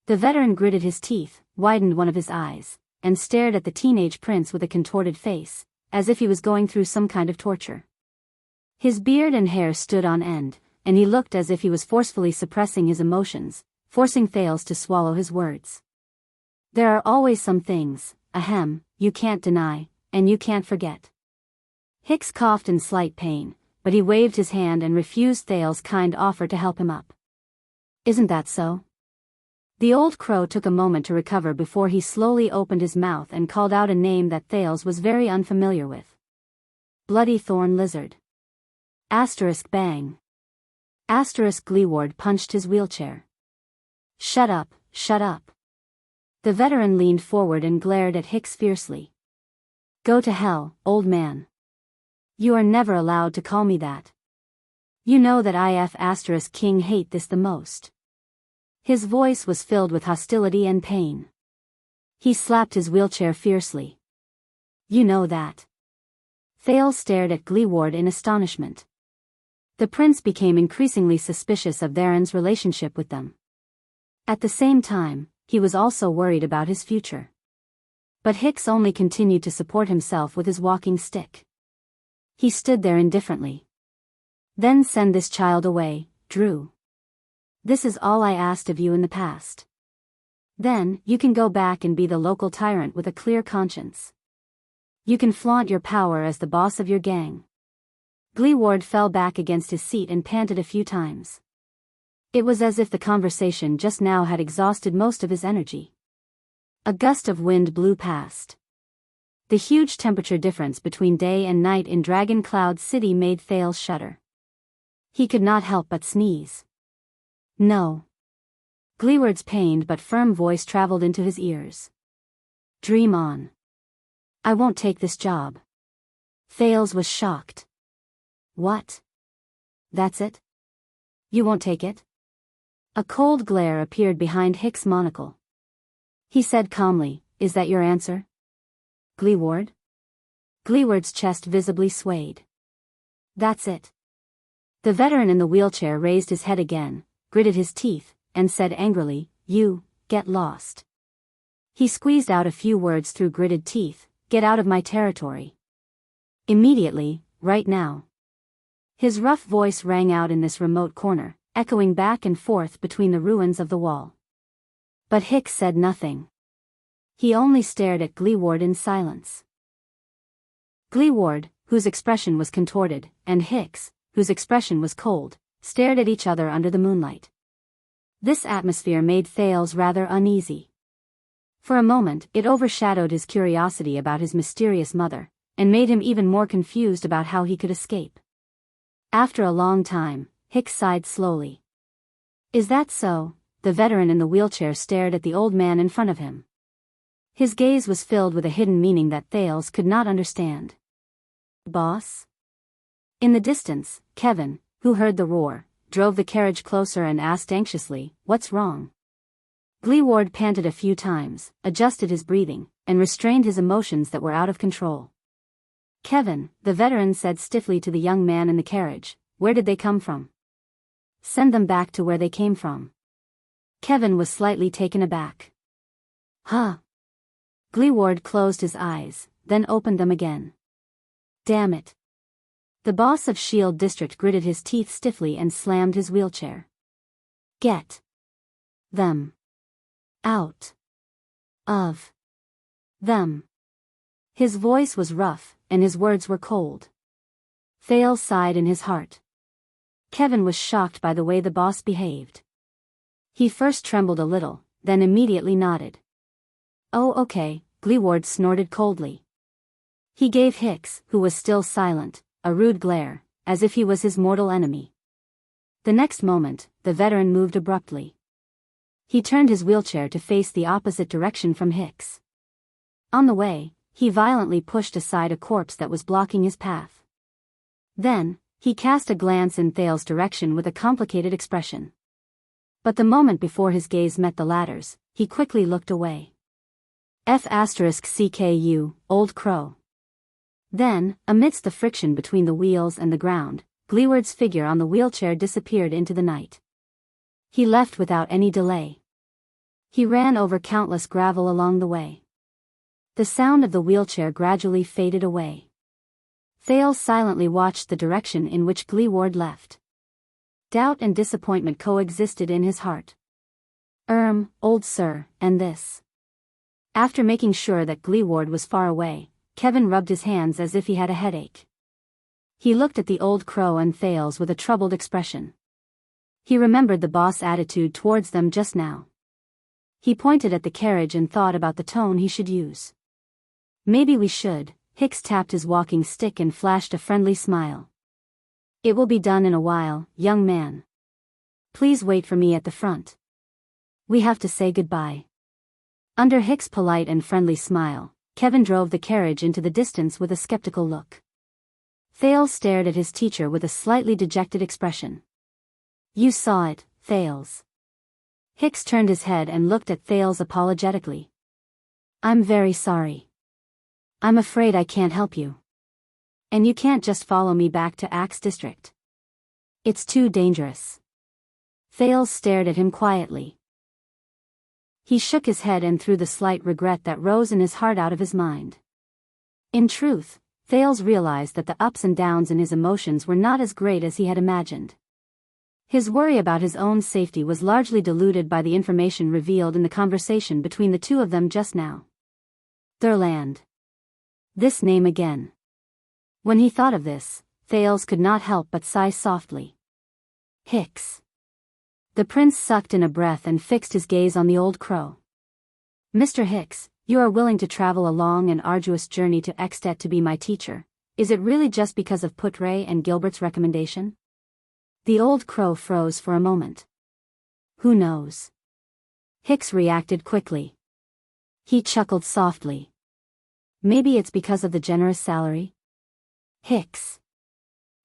The veteran gritted his teeth, widened one of his eyes, and stared at the teenage prince with a contorted face, as if he was going through some kind of torture. His beard and hair stood on end, and he looked as if he was forcefully suppressing his emotions, forcing Thales to swallow his words. "There are always some things, you can't deny, and you can't forget." Hicks coughed in slight pain, but he waved his hand and refused Thales' kind offer to help him up. "Isn't that so?" The old crow took a moment to recover before he slowly opened his mouth and called out a name that Thales was very unfamiliar with. "Bloody thorn lizard." Bang. Gleeward punched his wheelchair. Shut up. The veteran leaned forward and glared at Hicks fiercely. "Go to hell, old man. You are never allowed to call me that. You know that King hate this the most." His voice was filled with hostility and pain. He slapped his wheelchair fiercely. "You know that." Thales stared at Gleeward in astonishment. The prince became increasingly suspicious of Theron's relationship with them. At the same time, he was also worried about his future. But Hicks only continued to support himself with his walking stick. He stood there indifferently. "Then send this child away, Drew. This is all I asked of you in the past. Then, you can go back and be the local tyrant with a clear conscience. You can flaunt your power as the boss of your gang." Gleeward fell back against his seat and panted a few times. It was as if the conversation just now had exhausted most of his energy. A gust of wind blew past. The huge temperature difference between day and night in Dragon Cloud City made Thales shudder. He could not help but sneeze. "No." Gleeward's pained but firm voice traveled into his ears. "Dream on. I won't take this job." Thales was shocked. "What? That's it? You won't take it?" A cold glare appeared behind Hicks' monocle. He said calmly, "Is that your answer? Gleeward?" Gleeward's chest visibly swayed. "That's it." The veteran in the wheelchair raised his head again, gritted his teeth, and said angrily, "You, get lost." He squeezed out a few words through gritted teeth, "Get out of my territory. Immediately, right now." His rough voice rang out in this remote corner, echoing back and forth between the ruins of the wall. But Hicks said nothing. He only stared at Gleeward in silence. Gleeward, whose expression was contorted, and Hicks, whose expression was cold, stared at each other under the moonlight. This atmosphere made Thales rather uneasy. For a moment it overshadowed his curiosity about his mysterious mother, and made him even more confused about how he could escape. After a long time, Hicks sighed slowly. "Is that so?" The veteran in the wheelchair stared at the old man in front of him. His gaze was filled with a hidden meaning that Thales could not understand. "Boss?" In the distance, Kevin, who heard the roar, drove the carriage closer and asked anxiously, "What's wrong?" Gleeward panted a few times, adjusted his breathing, and restrained his emotions that were out of control. "Kevin," the veteran said stiffly to the young man in the carriage, "where did they come from?" "Send them back to where they came from." Kevin was slightly taken aback. "Huh?" Gleeward closed his eyes, then opened them again. "Damn it." The boss of Shield District gritted his teeth stiffly and slammed his wheelchair. "Get them out of them." His voice was rough, and his words were cold. Thales sighed in his heart. Kevin was shocked by the way the boss behaved. He first trembled a little, then immediately nodded. "Oh, okay," Gleeward snorted coldly. He gave Hicks, who was still silent, a rude glare, as if he was his mortal enemy. The next moment, the veteran moved abruptly. He turned his wheelchair to face the opposite direction from Hicks. On the way, he violently pushed aside a corpse that was blocking his path. Then, he cast a glance in Thales' direction with a complicated expression. But the moment before his gaze met the latter's, he quickly looked away. F***CKU, Old Crow. Then, amidst the friction between the wheels and the ground, Gleeward's figure on the wheelchair disappeared into the night. He left without any delay. He ran over countless gravel along the way. The sound of the wheelchair gradually faded away. Thales silently watched the direction in which Gleeward left. Doubt and disappointment coexisted in his heart. Old sir, and this." After making sure that Gleeward was far away, Kevin rubbed his hands as if he had a headache. He looked at the old crow and Thales with a troubled expression. He remembered the boss' attitude towards them just now. He pointed at the carriage and thought about the tone he should use. "Maybe we should." Hicks tapped his walking stick and flashed a friendly smile. "It will be done in a while, young man. Please wait for me at the front. We have to say goodbye." Under Hicks' polite and friendly smile, Kevin drove the carriage into the distance with a skeptical look. Thales stared at his teacher with a slightly dejected expression. "You saw it, Thales." Hicks turned his head and looked at Thales apologetically. "I'm very sorry. I'm afraid I can't help you. And you can't just follow me back to Axe District. It's too dangerous." Thales stared at him quietly. He shook his head and threw the slight regret that rose in his heart out of his mind. In truth, Thales realized that the ups and downs in his emotions were not as great as he had imagined. His worry about his own safety was largely diluted by the information revealed in the conversation between the two of them just now. Their land. This name again. When he thought of this, Thales could not help but sigh softly. Hicks. The prince sucked in a breath and fixed his gaze on the old crow. "Mr. Hicks, you are willing to travel a long and arduous journey to Extet to be my teacher. Is it really just because of Putre and Gilbert's recommendation?" The old crow froze for a moment. "Who knows?" Hicks reacted quickly. He chuckled softly. "Maybe it's because of the generous salary?" Hicks.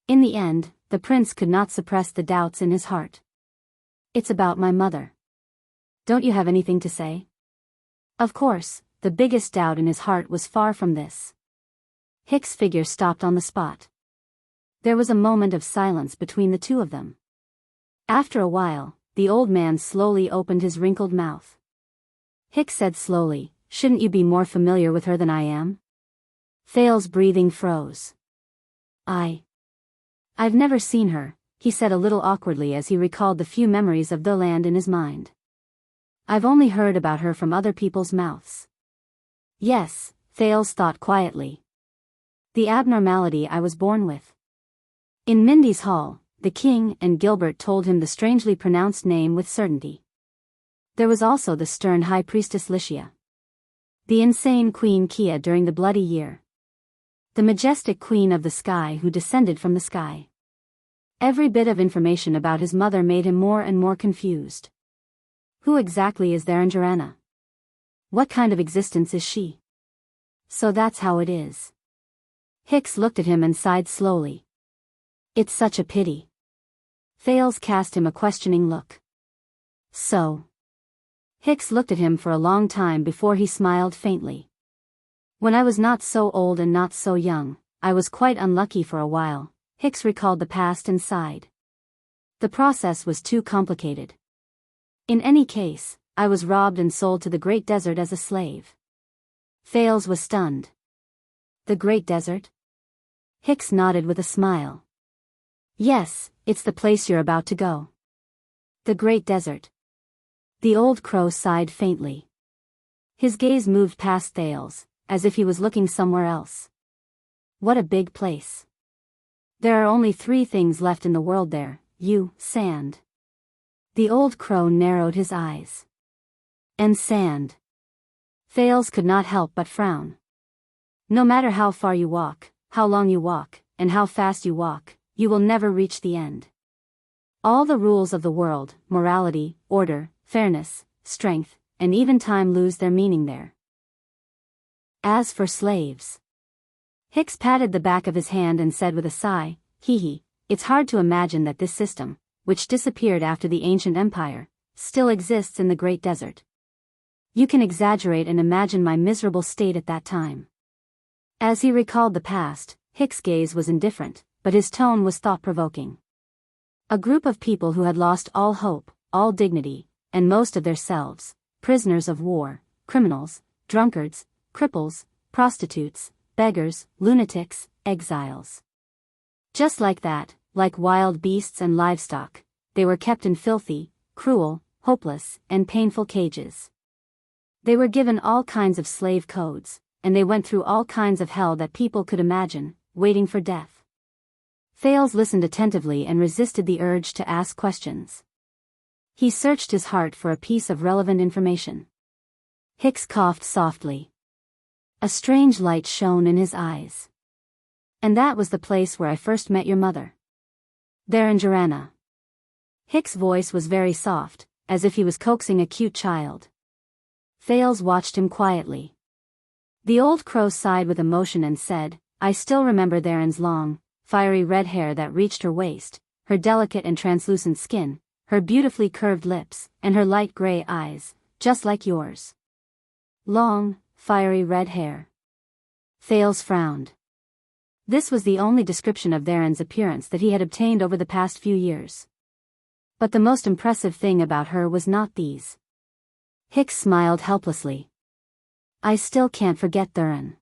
In the end, the prince could not suppress the doubts in his heart. "It's about my mother. Don't you have anything to say?" Of course, the biggest doubt in his heart was far from this. Hick's figure stopped on the spot. There was a moment of silence between the two of them. After a while, the old man slowly opened his wrinkled mouth. Hick said slowly, "Shouldn't you be more familiar with her than I am?" Thales's breathing froze. I've never seen her," he said a little awkwardly as he recalled the few memories of the land in his mind. "I've only heard about her from other people's mouths." "Yes," Thales thought quietly. "The abnormality I was born with." In Mindy's hall, the king and Gilbert told him the strangely pronounced name with certainty. There was also the stern high priestess Licia. The insane Queen Kia during the Bloody Year. The majestic queen of the sky who descended from the sky. Every bit of information about his mother made him more and more confused. Who exactly is Tharanjarana? What kind of existence is she? So that's how it is. Hicks looked at him and sighed slowly. It's such a pity. Thales cast him a questioning look. So? Hicks looked at him for a long time before he smiled faintly. When I was not so old and not so young, I was quite unlucky for a while. Hicks recalled the past and sighed. The process was too complicated. In any case, I was robbed and sold to the Great Desert as a slave. Thales was stunned. The Great Desert? Hicks nodded with a smile. Yes, it's the place you're about to go. The Great Desert. The old crow sighed faintly. His gaze moved past Thales, as if he was looking somewhere else. What a big place. There are only 3 things left in the world there: you, sand. The old crow narrowed his eyes. And sand. Thales could not help but frown. No matter how far you walk, how long you walk, and how fast you walk, you will never reach the end. All the rules of the world, morality, order, fairness, strength, and even time lose their meaning there. As for slaves. Hicks patted the back of his hand and said with a sigh, hee, it's hard to imagine that this system, which disappeared after the ancient empire, still exists in the Great Desert. You can exaggerate and imagine my miserable state at that time. As he recalled the past, Hicks' gaze was indifferent, but his tone was thought-provoking. A group of people who had lost all hope, all dignity, and most of their selves, prisoners of war, criminals, drunkards, cripples, prostitutes, beggars, lunatics, exiles. Just like that, like wild beasts and livestock, they were kept in filthy, cruel, hopeless, and painful cages. They were given all kinds of slave codes, and they went through all kinds of hell that people could imagine, waiting for death. Thales listened attentively and resisted the urge to ask questions. He searched his heart for a piece of relevant information. Hicks coughed softly. A strange light shone in his eyes. And that was the place where I first met your mother. Tharanjarana. Hicks' voice was very soft, as if he was coaxing a cute child. Thales watched him quietly. The old crow sighed with emotion and said, I still remember Tharan's long, fiery red hair that reached her waist, her delicate and translucent skin, her beautifully curved lips, and her light gray eyes, just like yours. Long, fiery red hair. Thales frowned. This was the only description of Tharan's appearance that he had obtained over the past few years. But the most impressive thing about her was not these. Hicks smiled helplessly. I still can't forget Tharan.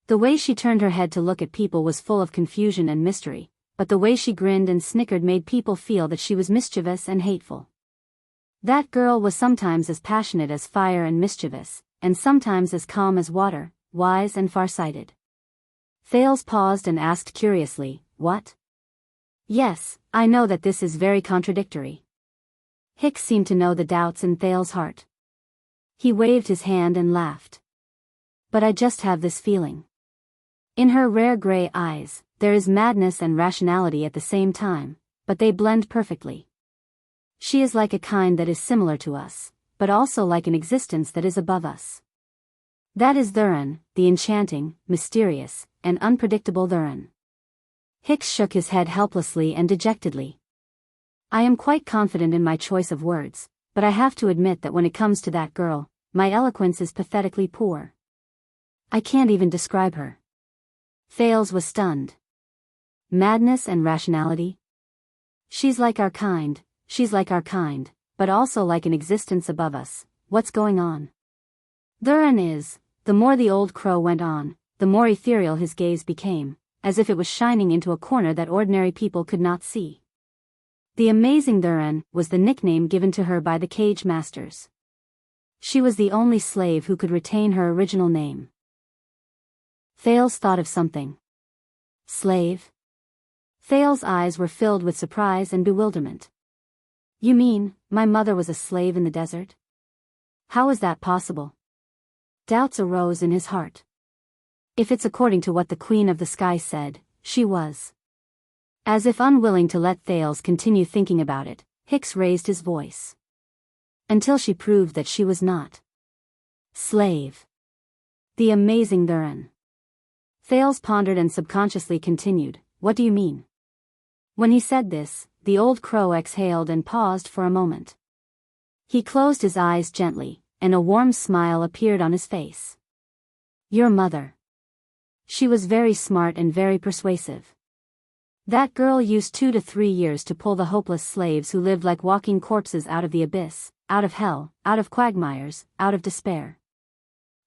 The way she turned her head to look at people was full of confusion and mystery, but the way she grinned and snickered made people feel that she was mischievous and hateful. That girl was sometimes as passionate as fire and mischievous, and sometimes as calm as water, wise and far-sighted. Thales paused and asked curiously, what? Yes, I know that this is very contradictory. Hicks seemed to know the doubts in Thales' heart. He waved his hand and laughed. But I just have this feeling. In her rare gray eyes, there is madness and rationality at the same time, but they blend perfectly. She is like a kind that is similar to us, but also like an existence that is above us. That is Tharan, the enchanting, mysterious, and unpredictable Tharan. Hicks shook his head helplessly and dejectedly. I am quite confident in my choice of words, but I have to admit that when it comes to that girl, my eloquence is pathetically poor. I can't even describe her. Thales was stunned. Madness and rationality? She's like our kind, but also like an existence above us. What's going on? Therein is, the more the old crow went on, the more ethereal his gaze became, as if it was shining into a corner that ordinary people could not see. The amazing Thurin was the nickname given to her by the cage masters. She was the only slave who could retain her original name. Thales thought of something. Slave? Thales' eyes were filled with surprise and bewilderment. You mean, my mother was a slave in the desert? How is that possible? Doubts arose in his heart. If it's according to what the Queen of the Sky said, she was. As if unwilling to let Thales continue thinking about it, Hicks raised his voice. Until she proved that she was not. Slave. The amazing Thurin. Thales pondered and subconsciously continued, what do you mean? When he said this, the old crow exhaled and paused for a moment. He closed his eyes gently, and a warm smile appeared on his face. Your mother. She was very smart and very persuasive. That girl used 2 to 3 years to pull the hopeless slaves who lived like walking corpses out of the abyss, out of hell, out of quagmires, out of despair.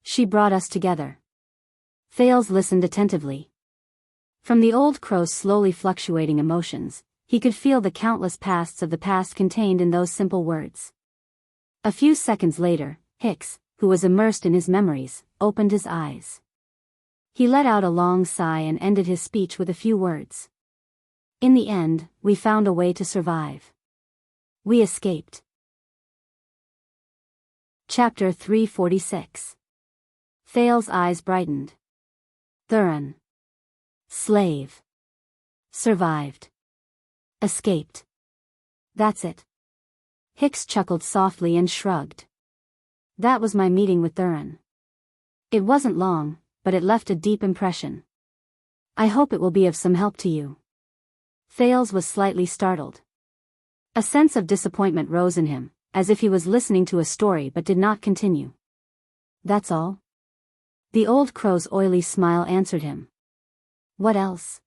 She brought us together. Thales listened attentively. From the old crow's slowly fluctuating emotions, he could feel the countless pasts of the past contained in those simple words. A few seconds later, Hicks, who was immersed in his memories, opened his eyes. He let out a long sigh and ended his speech with a few words. In the end, we found a way to survive. We escaped. Chapter 346. Thales' eyes brightened. Thurin. Slave. Survived. Escaped. That's it. Hicks chuckled softly and shrugged. That was my meeting with Thurin. It wasn't long, but it left a deep impression. I hope it will be of some help to you. Thales was slightly startled. A sense of disappointment rose in him, as if he was listening to a story but did not continue. That's all? The old crow's oily smile answered him. What else?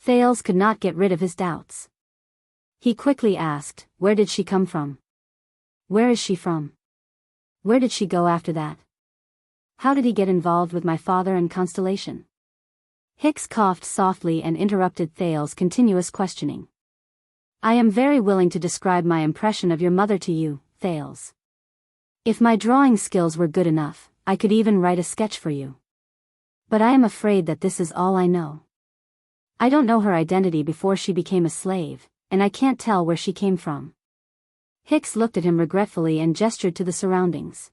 Thales could not get rid of his doubts. He quickly asked, where did she come from? Where is she from? Where did she go after that? How did he get involved with my father and Constellation? Hicks coughed softly and interrupted Thales' continuous questioning. I am very willing to describe my impression of your mother to you, Thales. If my drawing skills were good enough, I could even write a sketch for you. But I am afraid that this is all I know. I don't know her identity before she became a slave, and I can't tell where she came from. Hicks looked at him regretfully and gestured to the surroundings.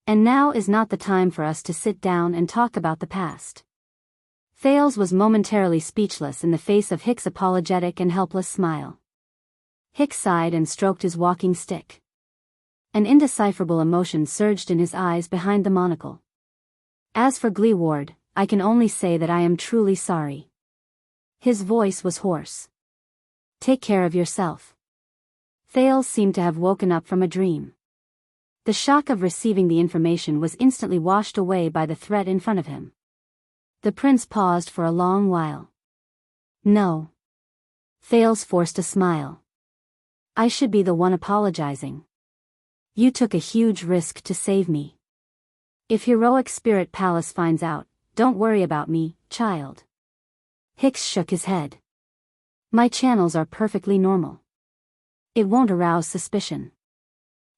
And now is not the time for us to sit down and talk about the past. Thales was momentarily speechless in the face of Hicks' apologetic and helpless smile. Hicks sighed and stroked his walking stick. An indecipherable emotion surged in his eyes behind the monocle. As for Glee Ward, I can only say that I am truly sorry. His voice was hoarse. Take care of yourself. Thales seemed to have woken up from a dream. The shock of receiving the information was instantly washed away by the threat in front of him. The prince paused for a long while. No. Thales forced a smile. I should be the one apologizing. You took a huge risk to save me. If Heroic Spirit Palace finds out, don't worry about me, child. Hicks shook his head. My channels are perfectly normal. It won't arouse suspicion.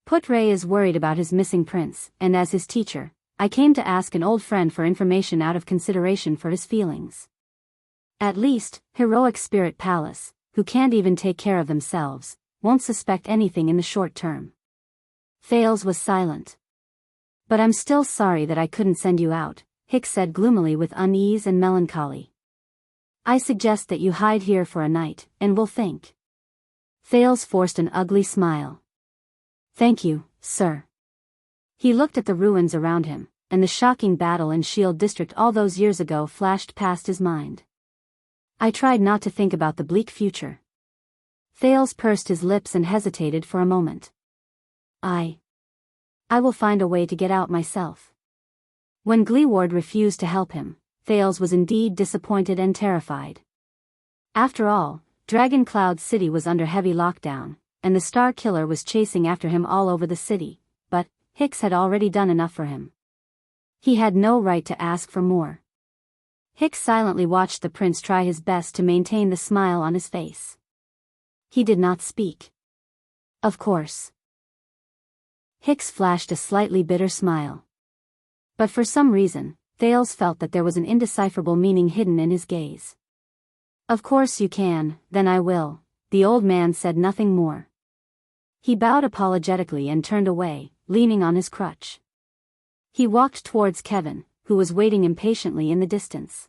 Putre is worried about his missing prince, and as his teacher, I came to ask an old friend for information out of consideration for his feelings. At least, Heroic Spirit Palace, who can't even take care of themselves, won't suspect anything in the short term. Thales was silent. But I'm still sorry that I couldn't send you out, Hicks said gloomily with unease and melancholy. I suggest that you hide here for a night, and we'll think. Thales forced an ugly smile. Thank you, sir. He looked at the ruins around him, and the shocking battle in Shield District all those years ago flashed past his mind. I tried not to think about the bleak future. Thales pursed his lips and hesitated for a moment. I will find a way to get out myself. When Gleeward refused to help him, Thales was indeed disappointed and terrified. After all, Dragon Cloud City was under heavy lockdown, and the Star Killer was chasing after him all over the city, but Hicks had already done enough for him. He had no right to ask for more. Hicks silently watched the prince try his best to maintain the smile on his face. He did not speak. Of course. Hicks flashed a slightly bitter smile. But for some reason, Thales felt that there was an indecipherable meaning hidden in his gaze. Of course you can, then I will. The old man said nothing more. He bowed apologetically and turned away, leaning on his crutch. He walked towards Kevin, who was waiting impatiently in the distance.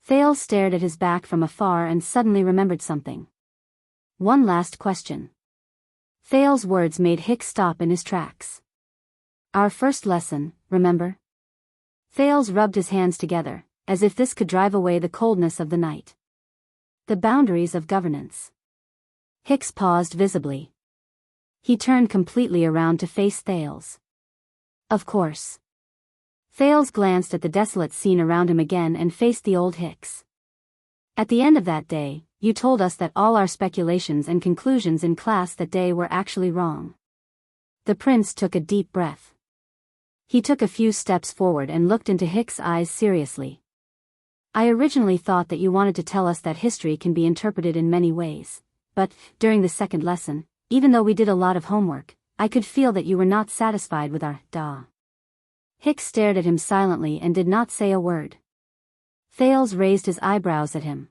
Thales stared at his back from afar and suddenly remembered something. One last question. Thales' words made Hicks stop in his tracks. Our first lesson, remember? Thales rubbed his hands together, as if this could drive away the coldness of the night. The boundaries of governance. Hicks paused visibly. He turned completely around to face Thales. Of course. Thales glanced at the desolate scene around him again and faced the old Hicks. At the end of that day, you told us that all our speculations and conclusions in class that day were actually wrong. The prince took a deep breath. He took a few steps forward and looked into Hicks' eyes seriously. I originally thought that you wanted to tell us that history can be interpreted in many ways, but, during the second lesson, even though we did a lot of homework, I could feel that you were not satisfied with our da. Hicks stared at him silently and did not say a word. Thales raised his eyebrows at him.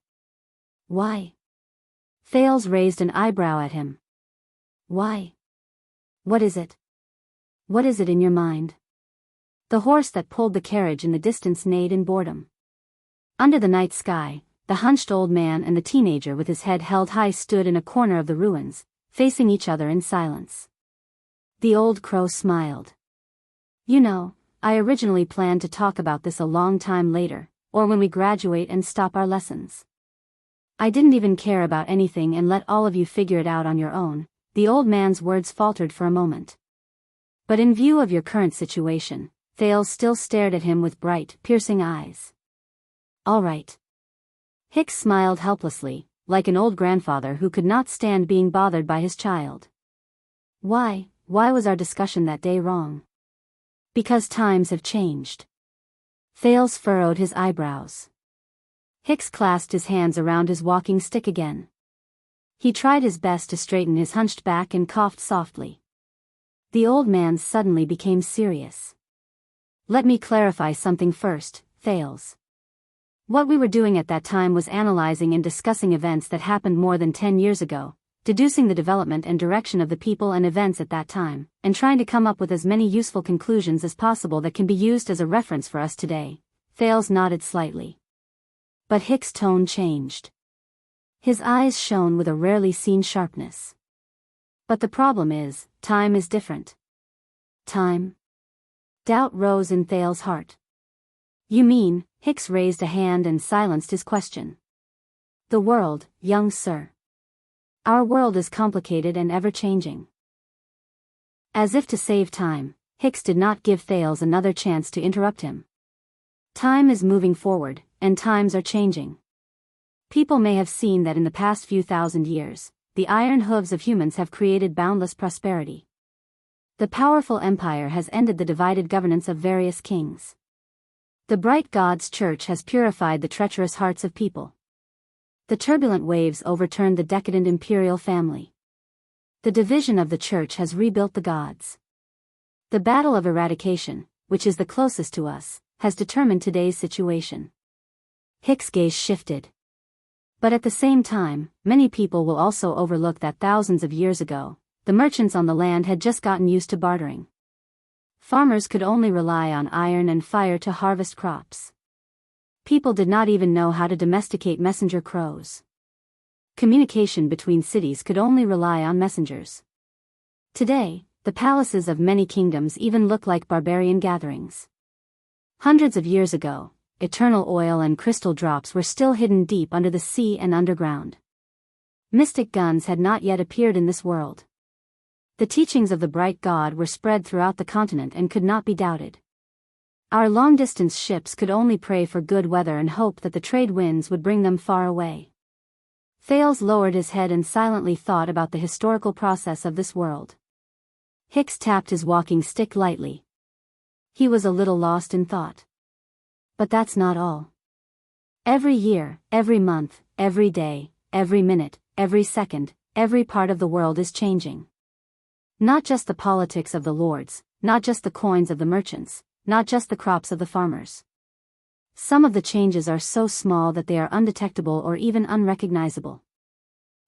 Why? Thales raised an eyebrow at him. Why? What is it? What is it in your mind? The horse that pulled the carriage in the distance neighed in boredom. Under the night sky, the hunched old man and the teenager with his head held high stood in a corner of the ruins, facing each other in silence. The old crow smiled. You know, I originally planned to talk about this a long time later, or when we graduate and stop our lessons. I didn't even care about anything and let all of you figure it out on your own. The old man's words faltered for a moment. But in view of your current situation, Thales still stared at him with bright, piercing eyes. All right. Hicks smiled helplessly, like an old grandfather who could not stand being bothered by his child. Why was our discussion that day wrong? Because times have changed. Thales furrowed his eyebrows. Hicks clasped his hands around his walking stick again. He tried his best to straighten his hunched back and coughed softly. The old man suddenly became serious. Let me clarify something first, Thales. What we were doing at that time was analyzing and discussing events that happened more than 10 years ago, deducing the development and direction of the people and events at that time, and trying to come up with as many useful conclusions as possible that can be used as a reference for us today. Thales nodded slightly. But Hicks' tone changed. His eyes shone with a rarely seen sharpness. But the problem is, time is different. Time? Doubt rose in Thales' heart. You mean? Hicks raised a hand and silenced his question. The world, young sir. Our world is complicated and ever-changing. As if to save time, Hicks did not give Thales another chance to interrupt him. Time is moving forward, and times are changing. People may have seen that in the past few thousand years, the iron hooves of humans have created boundless prosperity. The powerful empire has ended the divided governance of various kings. The bright God's church has purified the treacherous hearts of people. The turbulent waves overturned the decadent imperial family. The division of the church has rebuilt the gods. The battle of eradication, which is the closest to us, has determined today's situation. Hicks' gaze shifted. But at the same time, many people will also overlook that thousands of years ago, the merchants on the land had just gotten used to bartering. Farmers could only rely on iron and fire to harvest crops. People did not even know how to domesticate messenger crows. Communication between cities could only rely on messengers. Today, the palaces of many kingdoms even look like barbarian gatherings. Hundreds of years ago, eternal oil and crystal drops were still hidden deep under the sea and underground. Mystic guns had not yet appeared in this world. The teachings of the bright god were spread throughout the continent and could not be doubted. Our long-distance ships could only pray for good weather and hope that the trade winds would bring them far away. Thales lowered his head and silently thought about the historical process of this world. Hicks tapped his walking stick lightly. He was a little lost in thought. But that's not all. Every year, every month, every day, every minute, every second, every part of the world is changing. Not just the politics of the lords, not just the coins of the merchants, not just the crops of the farmers. Some of the changes are so small that they are undetectable or even unrecognizable.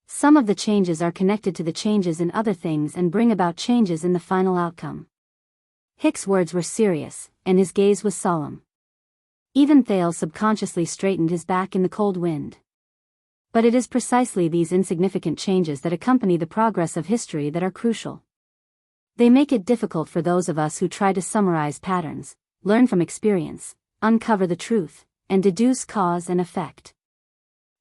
Some of the changes are connected to the changes in other things and bring about changes in the final outcome. Hicks' words were serious, and his gaze was solemn. Even Thales subconsciously straightened his back in the cold wind. But it is precisely these insignificant changes that accompany the progress of history that are crucial. They make it difficult for those of us who try to summarize patterns, learn from experience, uncover the truth, and deduce cause and effect.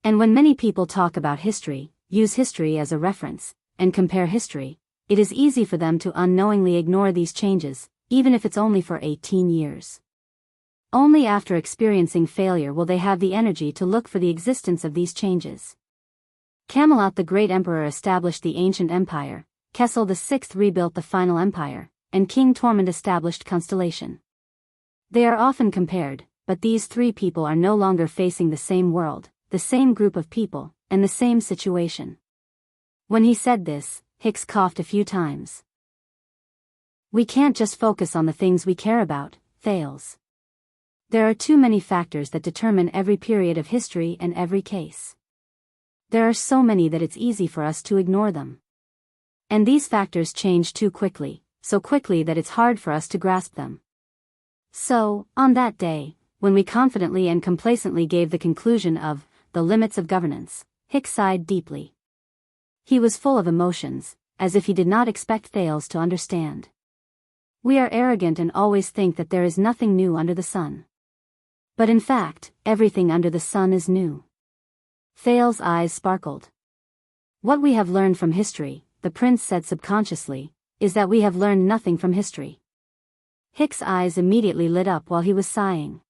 And when many people talk about history, use history as a reference, and compare history, it is easy for them to unknowingly ignore these changes, even if it's only for 18 years. Only after experiencing failure will they have the energy to look for the existence of these changes. Camelot the great emperor established the ancient empire, Kessel VI rebuilt the final empire, and King Tormund established Constellation. They are often compared, but these three people are no longer facing the same world, the same group of people, and the same situation. When he said this, Hicks coughed a few times. We can't just focus on the things we care about, Thales. There are too many factors that determine every period of history and every case. There are so many that it's easy for us to ignore them. And these factors change too quickly, so quickly that it's hard for us to grasp them. So, on that day, when we confidently and complacently gave the conclusion of the limits of governance, Hicks sighed deeply. He was full of emotions, as if he did not expect Thales to understand. We are arrogant and always think that there is nothing new under the sun. But in fact, everything under the sun is new. Thales' eyes sparkled. What we have learned from history, the prince said subconsciously, is that we have learned nothing from history. Hicks' eyes immediately lit up while he was sighing.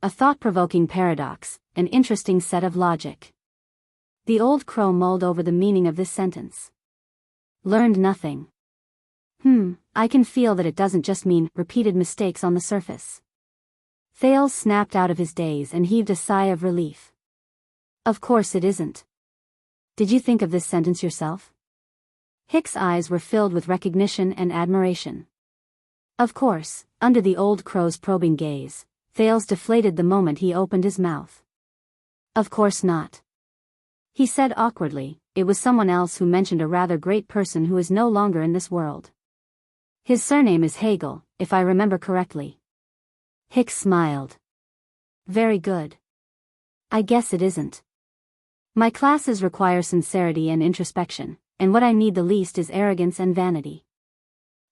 A thought-provoking paradox, an interesting set of logic. The old crow mulled over the meaning of this sentence. Learned nothing. I can feel that it doesn't just mean repeated mistakes on the surface. Thales snapped out of his daze and heaved a sigh of relief. Of course it isn't. Did you think of this sentence yourself? Hicks' eyes were filled with recognition and admiration. Of course, under the old crow's probing gaze, Thales deflated the moment he opened his mouth. Of course not. He said awkwardly, it was someone else who mentioned a rather great person who is no longer in this world. His surname is Hegel, if I remember correctly. Hicks smiled. Very good. I guess it isn't. My classes require sincerity and introspection, and what I need the least is arrogance and vanity.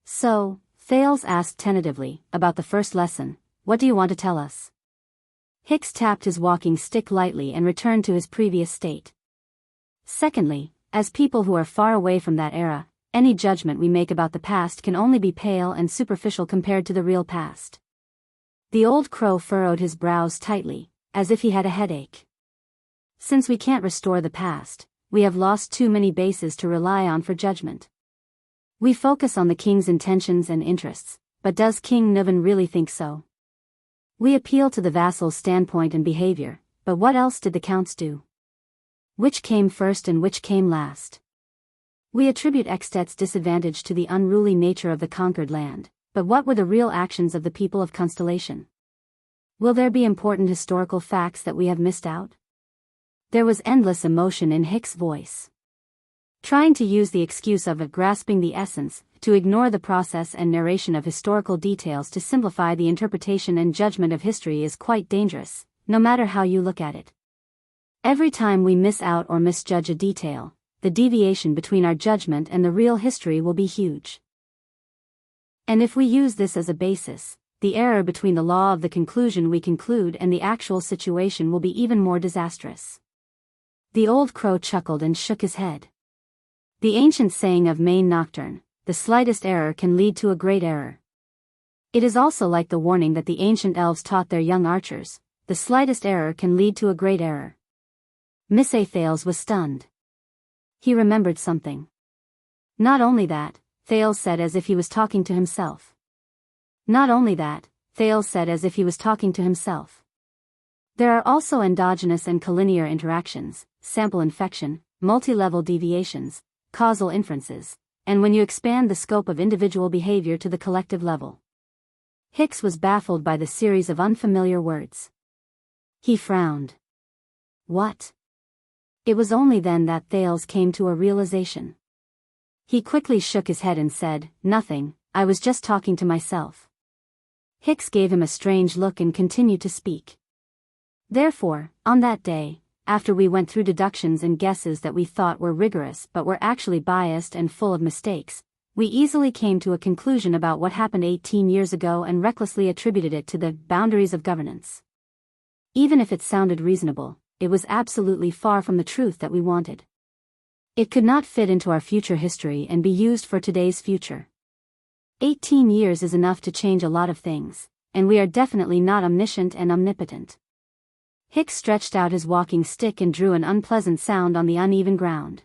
So, Thales asked tentatively, about the first lesson, what do you want to tell us? Hicks tapped his walking stick lightly and returned to his previous state. Secondly, as people who are far away from that era, any judgment we make about the past can only be pale and superficial compared to the real past. The old crow furrowed his brows tightly, as if he had a headache. Since we can't restore the past, we have lost too many bases to rely on for judgment. We focus on the king's intentions and interests, but does King Nuvan really think so? We appeal to the vassal's standpoint and behavior, but what else did the counts do? Which came first and which came last? We attribute Extet's disadvantage to the unruly nature of the conquered land, but what were the real actions of the people of Constellation? Will there be important historical facts that we have missed out? There was endless emotion in Hicks' voice. Trying to use the excuse of grasping the essence, to ignore the process and narration of historical details to simplify the interpretation and judgment of history is quite dangerous, no matter how you look at it. Every time we miss out or misjudge a detail, the deviation between our judgment and the real history will be huge. And if we use this as a basis, the error between the law of the conclusion we conclude and the actual situation will be even more disastrous. The old crow chuckled and shook his head. The ancient saying of Maine Nocturne, the slightest error can lead to a great error. It is also like the warning that the ancient elves taught their young archers, the slightest error can lead to a great error. Mr. Thales was stunned. He remembered something. Not only that, Thales said as if he was talking to himself. Not only that, Thales said as if he was talking to himself. There are also endogenous and collinear interactions, sample infection, multi-level deviations, causal inferences, and when you expand the scope of individual behavior to the collective level. Hicks was baffled by the series of unfamiliar words. He frowned. What? It was only then that Thales came to a realization. He quickly shook his head and said, "Nothing, I was just talking to myself." Hicks gave him a strange look and continued to speak. Therefore, on that day, after we went through deductions and guesses that we thought were rigorous but were actually biased and full of mistakes, we easily came to a conclusion about what happened 18 years ago and recklessly attributed it to the boundaries of governance. Even if it sounded reasonable, it was absolutely far from the truth that we wanted. It could not fit into our future history and be used for today's future. 18 years is enough to change a lot of things, and we are definitely not omniscient and omnipotent. Hicks stretched out his walking stick and drew an unpleasant sound on the uneven ground.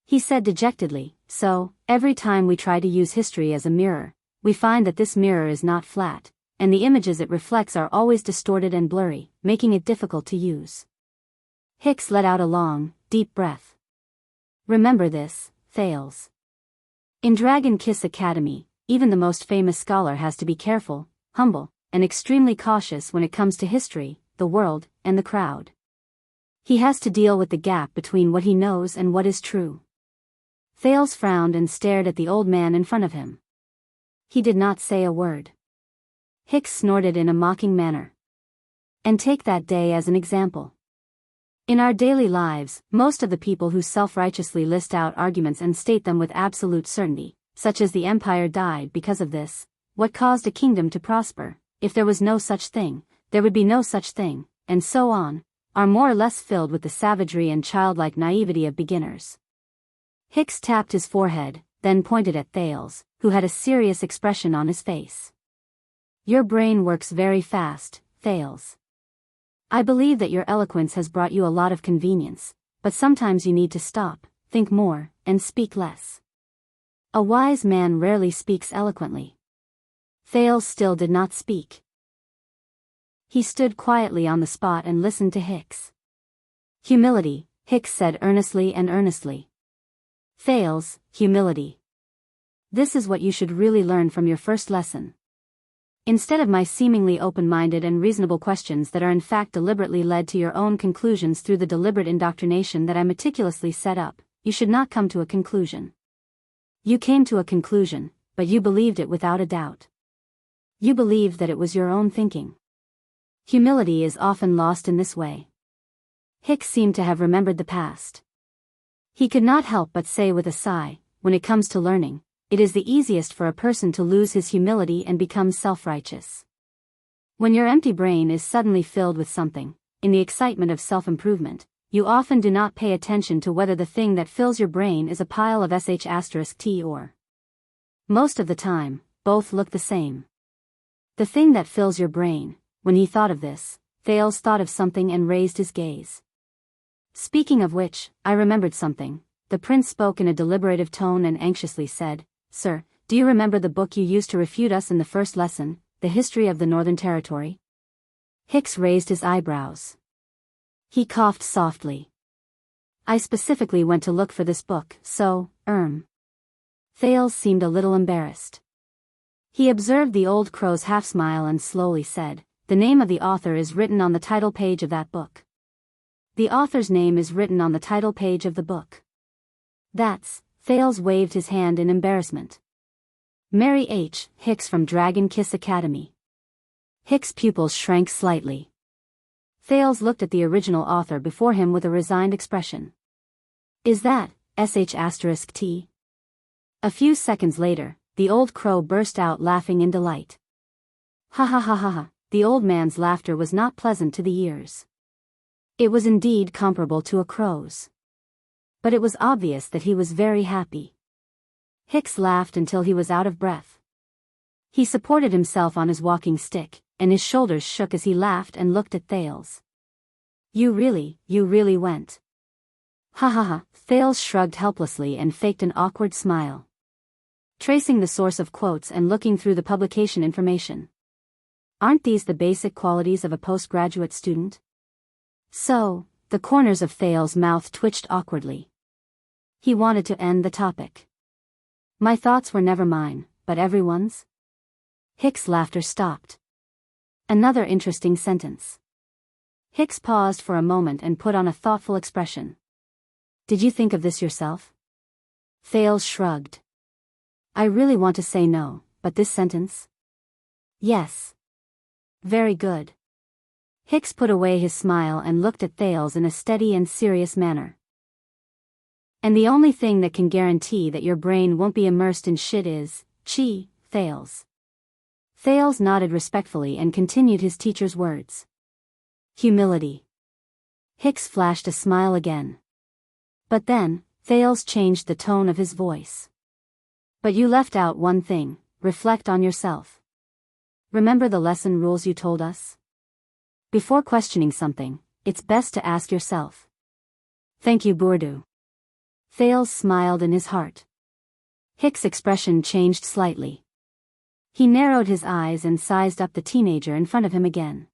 He said dejectedly, "So, every time we try to use history as a mirror, we find that this mirror is not flat, and the images it reflects are always distorted and blurry, making it difficult to use." Hicks let out a long, deep breath. Remember this, Thales. In Dragon Kiss Academy, even the most famous scholar has to be careful, humble, and extremely cautious when it comes to history, the world, and the crowd. He has to deal with the gap between what he knows and what is true. Thales frowned and stared at the old man in front of him. He did not say a word. Hicks snorted in a mocking manner. And take that day as an example. In our daily lives, most of the people who self-righteously list out arguments and state them with absolute certainty, such as the empire died because of this, what caused a kingdom to prosper, if there was no such thing, there would be no such thing, and so on, are more or less filled with the savagery and childlike naivety of beginners. Hicks tapped his forehead, then pointed at Thales, who had a serious expression on his face. Your brain works very fast, Thales. I believe that your eloquence has brought you a lot of convenience, but sometimes you need to stop, think more, and speak less. A wise man rarely speaks eloquently. Thales still did not speak. He stood quietly on the spot and listened to Hicks. Humility, Hicks said earnestly and earnestly. Thales, humility. This is what you should really learn from your first lesson. Instead of my seemingly open-minded and reasonable questions that are in fact deliberately led to your own conclusions through the deliberate indoctrination that I meticulously set up, you should not come to a conclusion. You came to a conclusion, but you believed it without a doubt. You believed that it was your own thinking. Humility is often lost in this way. Hicks seemed to have remembered the past. He could not help but say with a sigh, when it comes to learning, it is the easiest for a person to lose his humility and become self-righteous. When your empty brain is suddenly filled with something, in the excitement of self-improvement, you often do not pay attention to whether the thing that fills your brain is a pile of sh*t or. Most of the time, both look the same. The thing that fills your brain. When he thought of this, Thales thought of something and raised his gaze. Speaking of which, I remembered something. The prince spoke in a deliberative tone and anxiously said, "Sir, do you remember the book you used to refute us in the first lesson, The History of the Northern Territory?" Hicks raised his eyebrows. He coughed softly. "I specifically went to look for this book, so, Thales seemed a little embarrassed. He observed the old crow's half-smile and slowly said, "The name of the author is written on the title page of that book." The author's name is written on the title page of the book. That's, Thales waved his hand in embarrassment. Mary H. Hicks from Dragon Kiss Academy. Hicks' pupils shrank slightly. Thales looked at the original author before him with a resigned expression. Is that, sh*t? A few seconds later, the old crow burst out laughing in delight. Ha ha ha ha ha. The old man's laughter was not pleasant to the ears. It was indeed comparable to a crow's. But it was obvious that he was very happy. Hicks laughed until he was out of breath. He supported himself on his walking stick, and his shoulders shook as he laughed and looked at Thales. You really went. Ha ha ha, Thales shrugged helplessly and faked an awkward smile. Tracing the source of quotes and looking through the publication information. Aren't these the basic qualities of a postgraduate student? So, the corners of Thales' mouth twitched awkwardly. He wanted to end the topic. My thoughts were never mine, but everyone's? Hicks' laughter stopped. Another interesting sentence. Hicks paused for a moment and put on a thoughtful expression. Did you think of this yourself? Thales shrugged. I really want to say no, but this sentence? Yes. Very good. Hicks put away his smile and looked at Thales in a steady and serious manner. And the only thing that can guarantee that your brain won't be immersed in shit is, Thales. Thales nodded respectfully and continued his teacher's words. Humility. Hicks flashed a smile again. But then, Thales changed the tone of his voice. But you left out one thing, reflect on yourself. Remember the lesson rules you told us? Before questioning something, it's best to ask yourself. Thank you, Bourdieu. Thales smiled in his heart. Hicks' expression changed slightly. He narrowed his eyes and sized up the teenager in front of him again.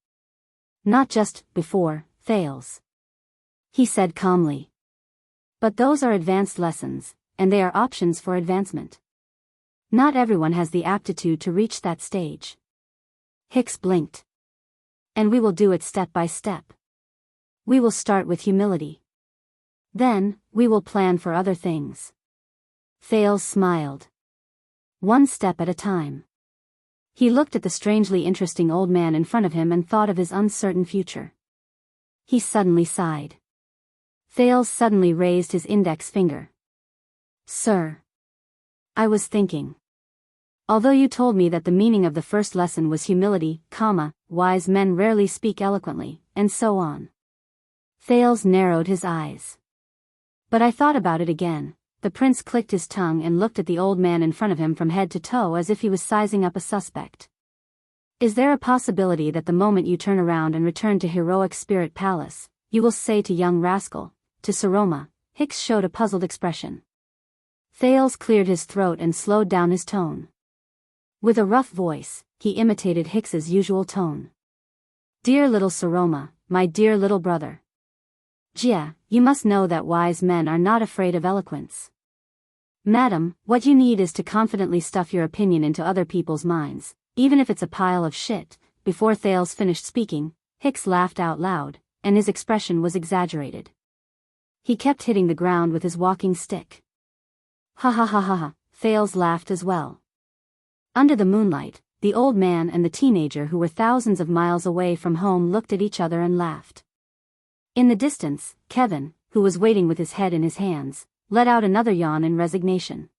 Not just before, Thales. He said calmly. But those are advanced lessons, and they are options for advancement. Not everyone has the aptitude to reach that stage. Hicks blinked. And we will do it step by step. We will start with humility. Then, we will plan for other things. Thales smiled. One step at a time. He looked at the strangely interesting old man in front of him and thought of his uncertain future. He suddenly sighed. Thales suddenly raised his index finger. Sir. I was thinking. Although you told me that the meaning of the first lesson was humility, wise men rarely speak eloquently, and so on. Thales narrowed his eyes. But I thought about it again. The prince clicked his tongue and looked at the old man in front of him from head to toe as if he was sizing up a suspect. Is there a possibility that the moment you turn around and return to Heroic Spirit Palace, you will say to young rascal, to Saroma? Hicks showed a puzzled expression. Thales cleared his throat and slowed down his tone. With a rough voice, he imitated Hicks's usual tone. Dear little Saroma, my dear little brother. Jia, you must know that wise men are not afraid of eloquence. Madam, what you need is to confidently stuff your opinion into other people's minds, even if it's a pile of shit. Before Thales finished speaking, Hicks laughed out loud, and his expression was exaggerated. He kept hitting the ground with his walking stick. Ha ha ha ha ha, Thales laughed as well. Under the moonlight, the old man and the teenager who were thousands of miles away from home looked at each other and laughed. In the distance, Kevin, who was waiting with his head in his hands, let out another yawn in resignation.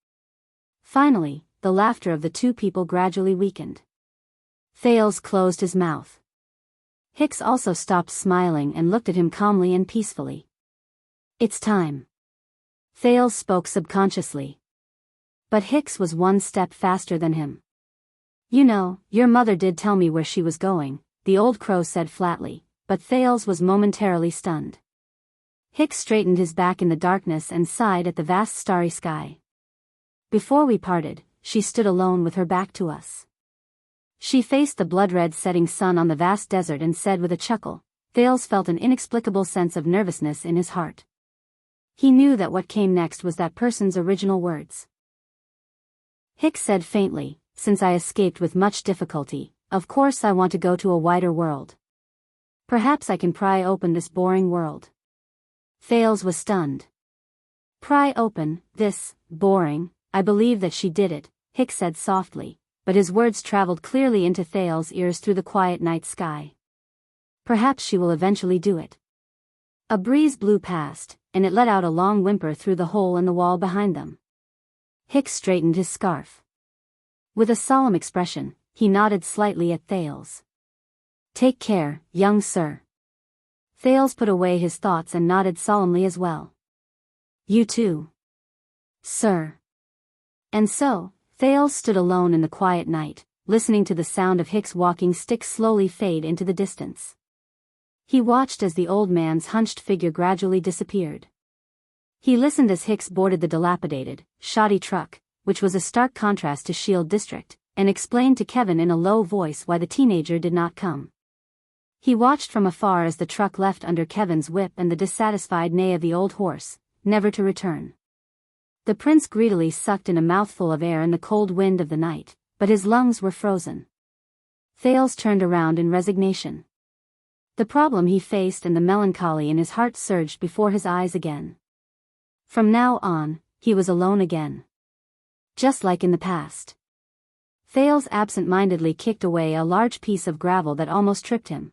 Finally, the laughter of the two people gradually weakened. Thales closed his mouth. Hicks also stopped smiling and looked at him calmly and peacefully. It's time. Thales spoke subconsciously. But Hicks was one step faster than him. You know, your mother did tell me where she was going, the old crow said flatly, but Thales was momentarily stunned. Hicks straightened his back in the darkness and sighed at the vast starry sky. Before we parted, she stood alone with her back to us. She faced the blood-red setting sun on the vast desert and said with a chuckle. Thales felt an inexplicable sense of nervousness in his heart. He knew that what came next was that person's original words. Hicks said faintly, since I escaped with much difficulty, of course I want to go to a wider world. Perhaps I can pry open this boring world. Thales was stunned. Pry open, this, boring, I believe that she did it, Hicks said softly, but his words traveled clearly into Thales' ears through the quiet night sky. Perhaps she will eventually do it. A breeze blew past, and it let out a long whimper through the hole in the wall behind them. Hicks straightened his scarf. With a solemn expression, he nodded slightly at Thales. Take care, young sir. Thales put away his thoughts and nodded solemnly as well. You too. Sir. And so, Thales stood alone in the quiet night, listening to the sound of Hicks' walking stick slowly fade into the distance. He watched as the old man's hunched figure gradually disappeared. He listened as Hicks boarded the dilapidated, shoddy truck, which was a stark contrast to Shield District, and explained to Kevin in a low voice why the teenager did not come. He watched from afar as the truck left under Kevin's whip and the dissatisfied neigh of the old horse, never to return. The prince greedily sucked in a mouthful of air in the cold wind of the night, but his lungs were frozen. Thales turned around in resignation. The problem he faced and the melancholy in his heart surged before his eyes again. From now on, he was alone again. Just like in the past. Thales absent-mindedly kicked away a large piece of gravel that almost tripped him.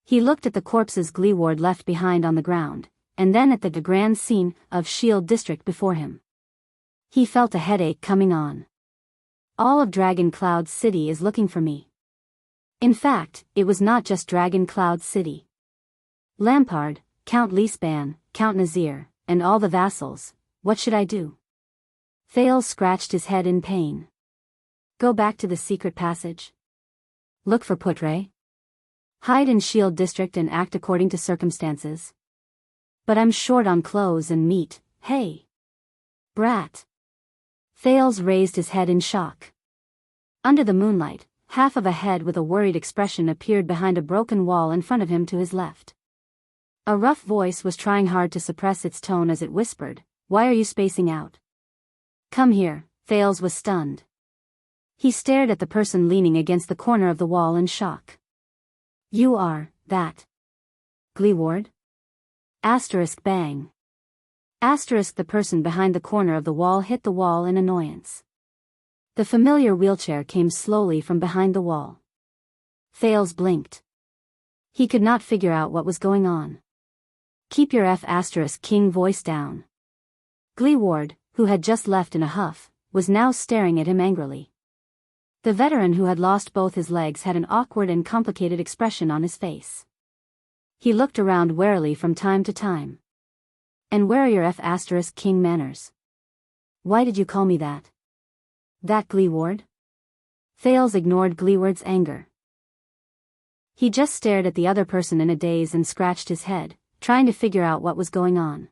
He looked at the corpses Gleeward left behind on the ground, and then at the grand scene of Shield District before him. He felt a headache coming on. All of Dragon Cloud City is looking for me. In fact, it was not just Dragon Cloud City. Lampard, Count Leespan, Count Nazir, and all the vassals. What should I do? Thales scratched his head in pain. Go back to the secret passage? Look for Putre? Hide in Shield District and act according to circumstances? But I'm short on clothes and meat, hey! Brat! Thales raised his head in shock. Under the moonlight, half of a head with a worried expression appeared behind a broken wall in front of him to his left. A rough voice was trying hard to suppress its tone as it whispered, "Why are you spacing out? Come here." Thales was stunned. He stared at the person leaning against the corner of the wall in shock. You are, that Gleeward? Asterisk bang. Asterisk the person behind the corner of the wall hit the wall in annoyance. The familiar wheelchair came slowly from behind the wall. Thales blinked. He could not figure out what was going on. Keep your F asterisk king voice down. Gleeward, who had just left in a huff, was now staring at him angrily. The veteran who had lost both his legs had an awkward and complicated expression on his face. He looked around warily from time to time. And where are your F asterisk king manners? Why did you call me that? That Gleeward? Thales ignored Gleeward's anger. He just stared at the other person in a daze and scratched his head, trying to figure out what was going on.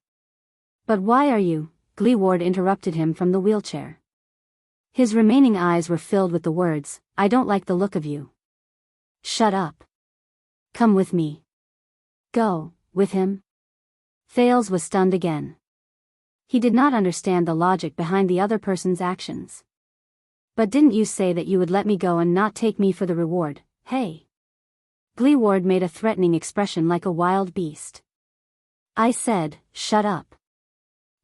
But why are you? Gleeward interrupted him from the wheelchair. His remaining eyes were filled with the words, I don't like the look of you. Shut up. Come with me. Go, with him? Thales was stunned again. He did not understand the logic behind the other person's actions. But didn't you say that you would let me go and not take me for the reward, hey? Gleeward made a threatening expression like a wild beast. I said, shut up.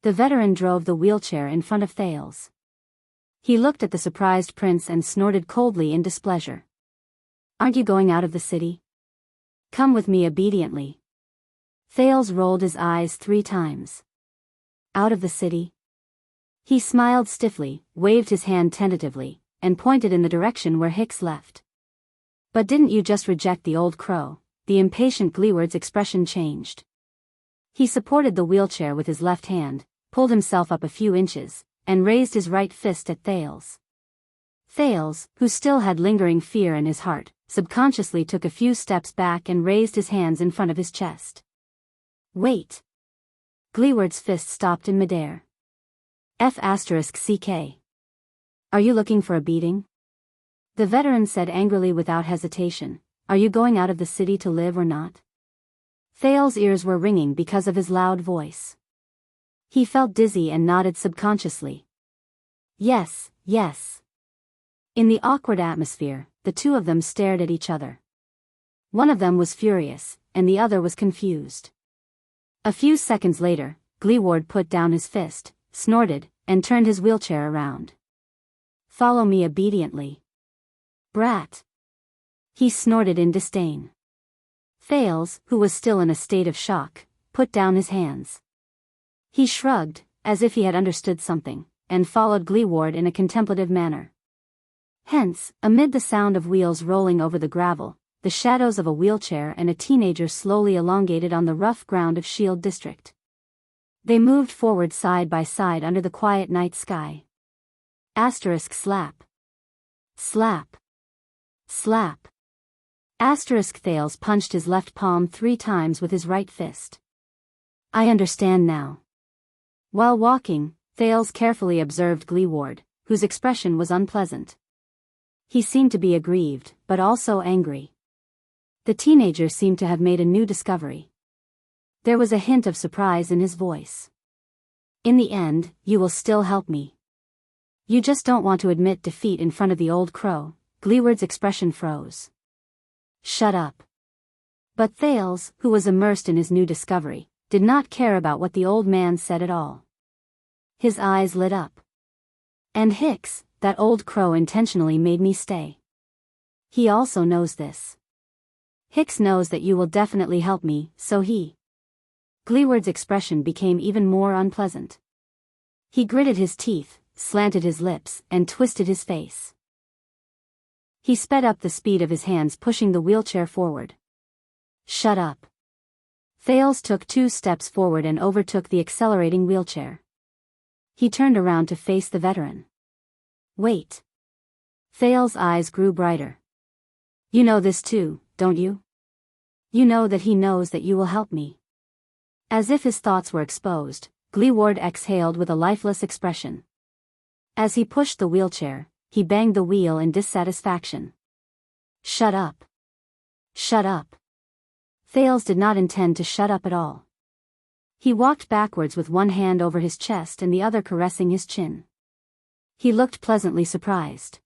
The veteran drove the wheelchair in front of Thales. He looked at the surprised prince and snorted coldly in displeasure. Aren't you going out of the city? Come with me obediently. Thales rolled his eyes 3 times. Out of the city? He smiled stiffly, waved his hand tentatively, and pointed in the direction where Hicks left. But didn't you just reject the old crow? The impatient Gleeward's expression changed. He supported the wheelchair with his left hand, pulled himself up a few inches, and raised his right fist at Thales. Thales, who still had lingering fear in his heart, subconsciously took a few steps back and raised his hands in front of his chest. Wait. Gleeward's fist stopped in midair. F asterisk CK. Are you looking for a beating? The veteran said angrily without hesitation, are you going out of the city to live or not? Thales' ears were ringing because of his loud voice. He felt dizzy and nodded subconsciously. Yes, yes. In the awkward atmosphere, the two of them stared at each other. One of them was furious, and the other was confused. A few seconds later, Gleeward put down his fist, snorted, and turned his wheelchair around. Follow me obediently. Brat. He snorted in disdain. Thales, who was still in a state of shock, put down his hands. He shrugged, as if he had understood something, and followed Gleeward in a contemplative manner. Hence, amid the sound of wheels rolling over the gravel, the shadows of a wheelchair and a teenager slowly elongated on the rough ground of Shield District. They moved forward side by side under the quiet night sky. Asterisk slap. Slap. Slap. Asterisk Thales punched his left palm 3 times with his right fist. I understand now. While walking, Thales carefully observed Gleeward, whose expression was unpleasant. He seemed to be aggrieved, but also angry. The teenager seemed to have made a new discovery. There was a hint of surprise in his voice. In the end, you will still help me. You just don't want to admit defeat in front of the old crow. Gleeward's expression froze. Shut up. But Thales, who was immersed in his new discovery, did not care about what the old man said at all. His eyes lit up. And Hicks, that old crow intentionally made me stay. He also knows this. Hicks knows that you will definitely help me, so he... Gleeward's expression became even more unpleasant. He gritted his teeth, slanted his lips, and twisted his face. He sped up the speed of his hands, pushing the wheelchair forward. Shut up. Thales took 2 steps forward and overtook the accelerating wheelchair. He turned around to face the veteran. Wait. Thales' eyes grew brighter. You know this too, don't you? You know that he knows that you will help me. As if his thoughts were exposed, Gleeward exhaled with a lifeless expression. As he pushed the wheelchair, he banged the wheel in dissatisfaction. Shut up. Shut up. Thales did not intend to shut up at all. He walked backwards with one hand over his chest and the other caressing his chin. He looked pleasantly surprised.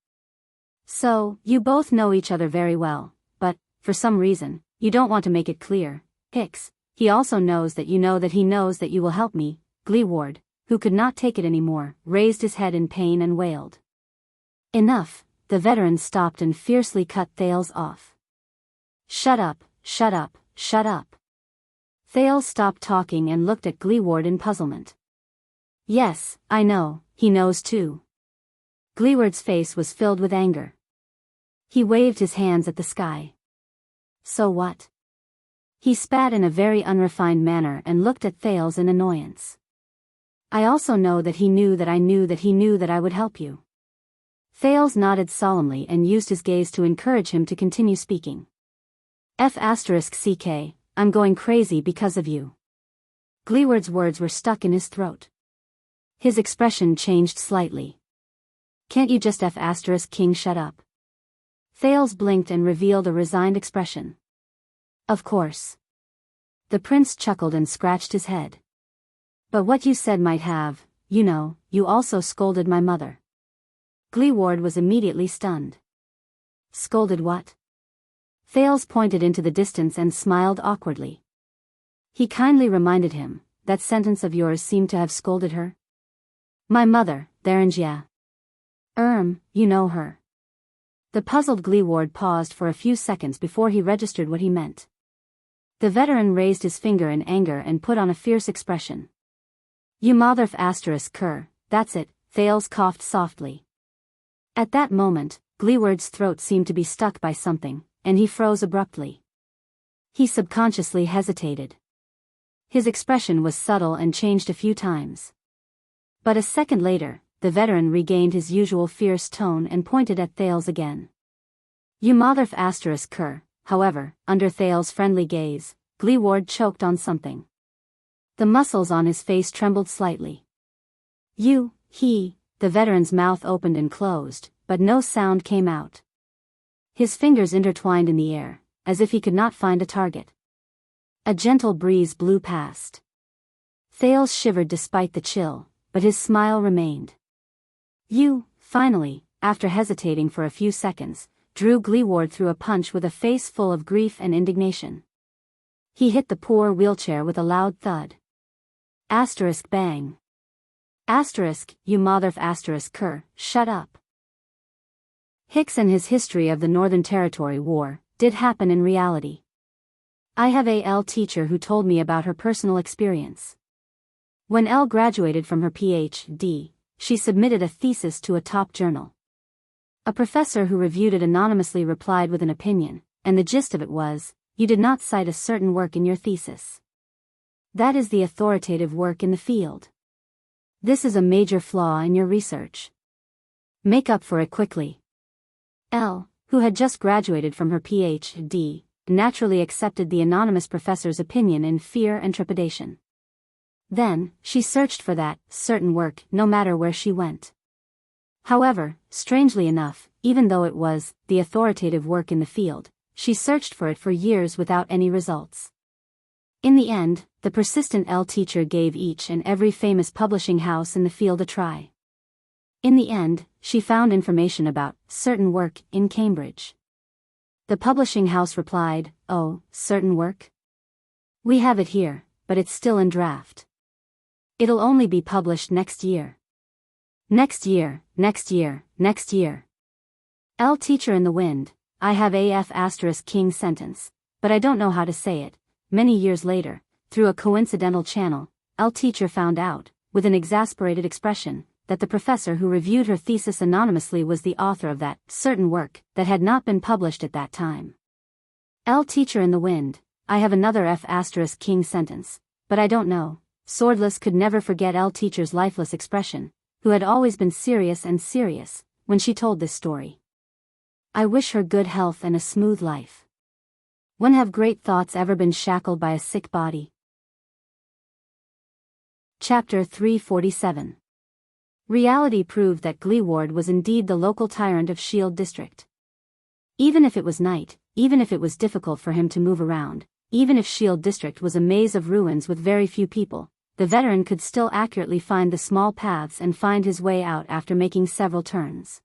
So, you both know each other very well, but, for some reason, you don't want to make it clear. Hicks, he also knows that you know that he knows that you will help me. Gleeward, who could not take it anymore, raised his head in pain and wailed. Enough, the veteran stopped and fiercely cut Thales off. Shut up, shut up, shut up. Thales stopped talking and looked at Gleeward in puzzlement. Yes, I know, he knows too. Gleeward's face was filled with anger. He waved his hands at the sky. So what? He spat in a very unrefined manner and looked at Thales in annoyance. I also know that he knew that I knew that he knew that I would help you. Thales nodded solemnly and used his gaze to encourage him to continue speaking. *CK, I'm going crazy because of you. Gleeward's words were stuck in his throat. His expression changed slightly. Can't you just *King shut up? Thales blinked and revealed a resigned expression. Of course. The prince chuckled and scratched his head. But what you said might have, you know, you also scolded my mother. Gleeward was immediately stunned. Scolded what? Thales pointed into the distance and smiled awkwardly. He kindly reminded him, that sentence of yours seemed to have scolded her. My mother, Xianxia. You know her. The puzzled Gleeward paused for a few seconds before he registered what he meant. The veteran raised his finger in anger and put on a fierce expression. You motherf *Cur, that's it, Thales coughed softly. At that moment, Gleeward's throat seemed to be stuck by something, and he froze abruptly. He subconsciously hesitated. His expression was subtle and changed a few times. But a second later, the veteran regained his usual fierce tone and pointed at Thales again. You motherf *Cur, however, under Thales' friendly gaze, Gleeward choked on something. The muscles on his face trembled slightly. The veteran's mouth opened and closed, but no sound came out. His fingers intertwined in the air, as if he could not find a target. A gentle breeze blew past. Thales shivered despite the chill, but his smile remained. Finally, after hesitating for a few seconds, drew Gleeward through a punch with a face full of grief and indignation. He hit the poor wheelchair with a loud thud. *Bang. You motherf *Cur, shut up. Hicks and his history of the Northern Territory War did happen in reality. I have a L teacher who told me about her personal experience. When Elle graduated from her PhD, she submitted a thesis to a top journal. A professor who reviewed it anonymously replied with an opinion, and the gist of it was, you did not cite a certain work in your thesis. That is the authoritative work in the field. This is a major flaw in your research. Make up for it quickly. L, who had just graduated from her PhD, naturally accepted the anonymous professor's opinion in fear and trepidation. Then, she searched for that certain work no matter where she went. However, strangely enough, even though it was the authoritative work in the field, she searched for it for years without any results. In the end, the persistent L teacher gave each and every famous publishing house in the field a try. In the end, she found information about certain work in Cambridge. The publishing house replied, "Oh, certain work? We have it here, but it's still in draft. It'll only be published next year. Next year, next year, next year." L teacher in the wind, I have AF asterisk king sentence, but I don't know how to say it. Many years later, through a coincidental channel, L teacher found out, with an exasperated expression, that the professor who reviewed her thesis anonymously was the author of that certain work that had not been published at that time. L teacher in the wind, I have another F asterisk king sentence, but I don't know. Swordless could never forget L teacher's lifeless expression, who had always been serious and serious, when she told this story. I wish her good health and a smooth life. When have great thoughts ever been shackled by a sick body? Chapter 347. Reality proved that Gleeward was indeed the local tyrant of Shield District. Even if it was night, even if it was difficult for him to move around, even if Shield District was a maze of ruins with very few people, the veteran could still accurately find the small paths and find his way out after making several turns.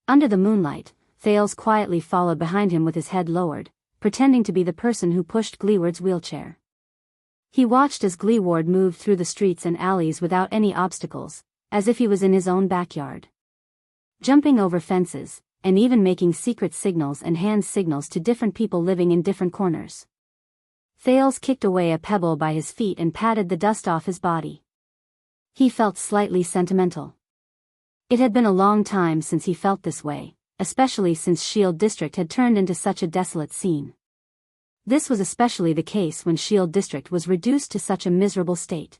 Under the moonlight, Thales quietly followed behind him with his head lowered, pretending to be the person who pushed Gleeward's wheelchair. He watched as Gleeward moved through the streets and alleys without any obstacles, as if he was in his own backyard. Jumping over fences, and even making secret signals and hand signals to different people living in different corners. Thales kicked away a pebble by his feet and patted the dust off his body. He felt slightly sentimental. It had been a long time since he felt this way, especially since Shield District had turned into such a desolate scene. This was especially the case when Shield District was reduced to such a miserable state.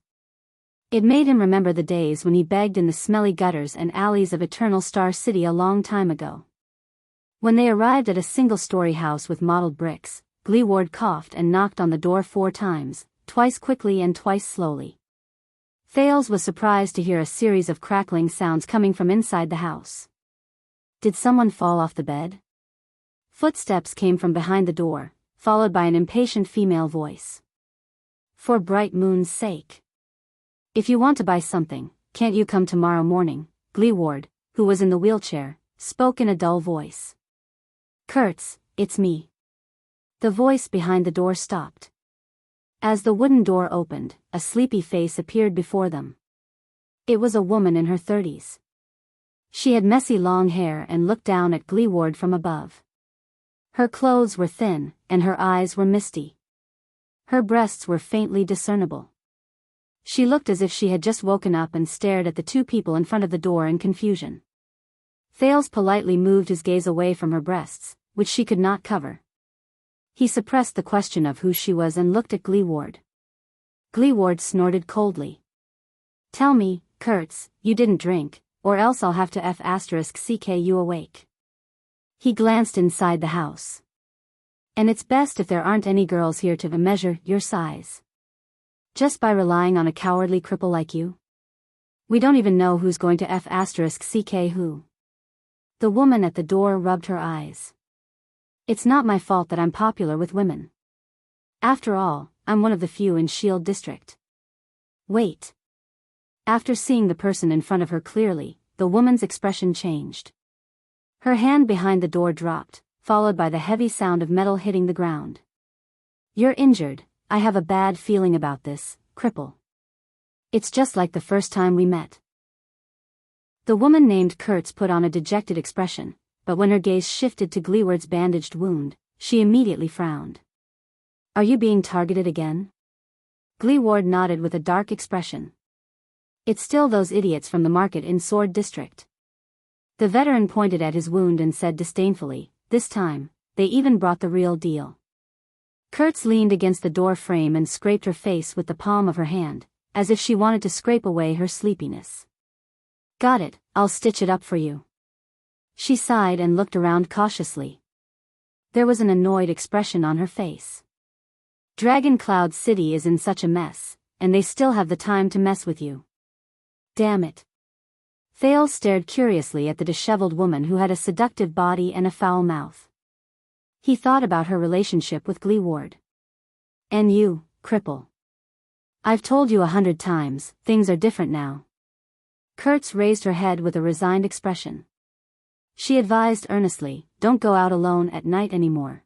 It made him remember the days when he begged in the smelly gutters and alleys of Eternal Star City a long time ago. When they arrived at a single-story house with mottled bricks, Gleeward coughed and knocked on the door 4 times, twice quickly and twice slowly. Thales was surprised to hear a series of crackling sounds coming from inside the house. Did someone fall off the bed? Footsteps came from behind the door, followed by an impatient female voice. For bright moon's sake. If you want to buy something, can't you come tomorrow morning? Gleeward, who was in the wheelchair, spoke in a dull voice. Kurtz, it's me. The voice behind the door stopped. As the wooden door opened, a sleepy face appeared before them. It was a woman in her 30s. She had messy long hair and looked down at Gleeward from above. Her clothes were thin, and her eyes were misty. Her breasts were faintly discernible. She looked as if she had just woken up and stared at the 2 people in front of the door in confusion. Thales politely moved his gaze away from her breasts, which she could not cover. He suppressed the question of who she was and looked at Gleeward. Gleeward snorted coldly. Tell me, Kurtz, you didn't drink, or else I'll have to F***ck you awake. He glanced inside the house. And it's best if there aren't any girls here to measure your size. Just by relying on a cowardly cripple like you? We don't even know who's going to F***ck who. The woman at the door rubbed her eyes. It's not my fault that I'm popular with women. After all, I'm one of the few in Shield District. Wait. After seeing the person in front of her clearly, the woman's expression changed. Her hand behind the door dropped, followed by the heavy sound of metal hitting the ground. You're injured, I have a bad feeling about this, cripple. It's just like the first time we met. The woman named Kurtz put on a dejected expression, but when her gaze shifted to Gleeward's bandaged wound, she immediately frowned. Are you being targeted again? Gleeward nodded with a dark expression. It's still those idiots from the market in Sword District. The veteran pointed at his wound and said disdainfully, this time, they even brought the real deal. Kurtz leaned against the door frame and scraped her face with the palm of her hand, as if she wanted to scrape away her sleepiness. Got it, I'll stitch it up for you. She sighed and looked around cautiously. There was an annoyed expression on her face. Dragon Cloud City is in such a mess, and they still have the time to mess with you. Damn it. Thales stared curiously at the disheveled woman who had a seductive body and a foul mouth. He thought about her relationship with Gleeward. And you, cripple. I've told you 100 times, things are different now. Kurtz raised her head with a resigned expression. She advised earnestly, don't go out alone at night anymore.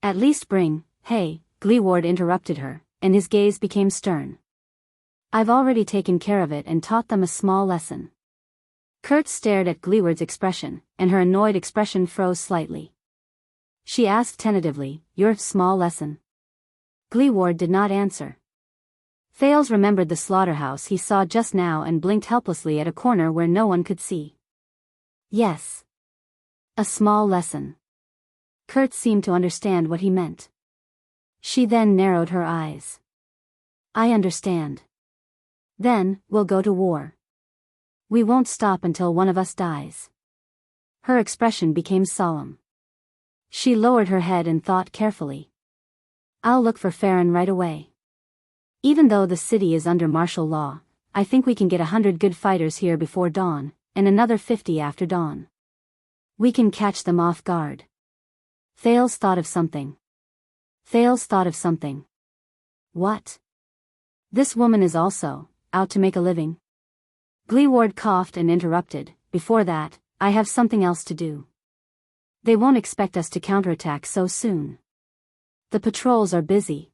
At least bring, hey, Gleeward interrupted her, and his gaze became stern. I've already taken care of it and taught them a small lesson. Kurtz stared at Gleeward's expression, and her annoyed expression froze slightly. She asked tentatively, your small lesson? Gleeward did not answer. Thales remembered the slaughterhouse he saw just now and blinked helplessly at a corner where no one could see. Yes. A small lesson. Kurtz seemed to understand what he meant. She then narrowed her eyes. I understand. Then, we'll go to war. We won't stop until one of us dies. Her expression became solemn. She lowered her head and thought carefully. I'll look for Farron right away. Even though the city is under martial law, I think we can get 100 good fighters here before dawn, and another 50 after dawn. We can catch them off guard. Thales thought of something. What? This woman is also out to make a living. Gleeward coughed and interrupted, before that, I have something else to do. They won't expect us to counterattack so soon. The patrols are busy.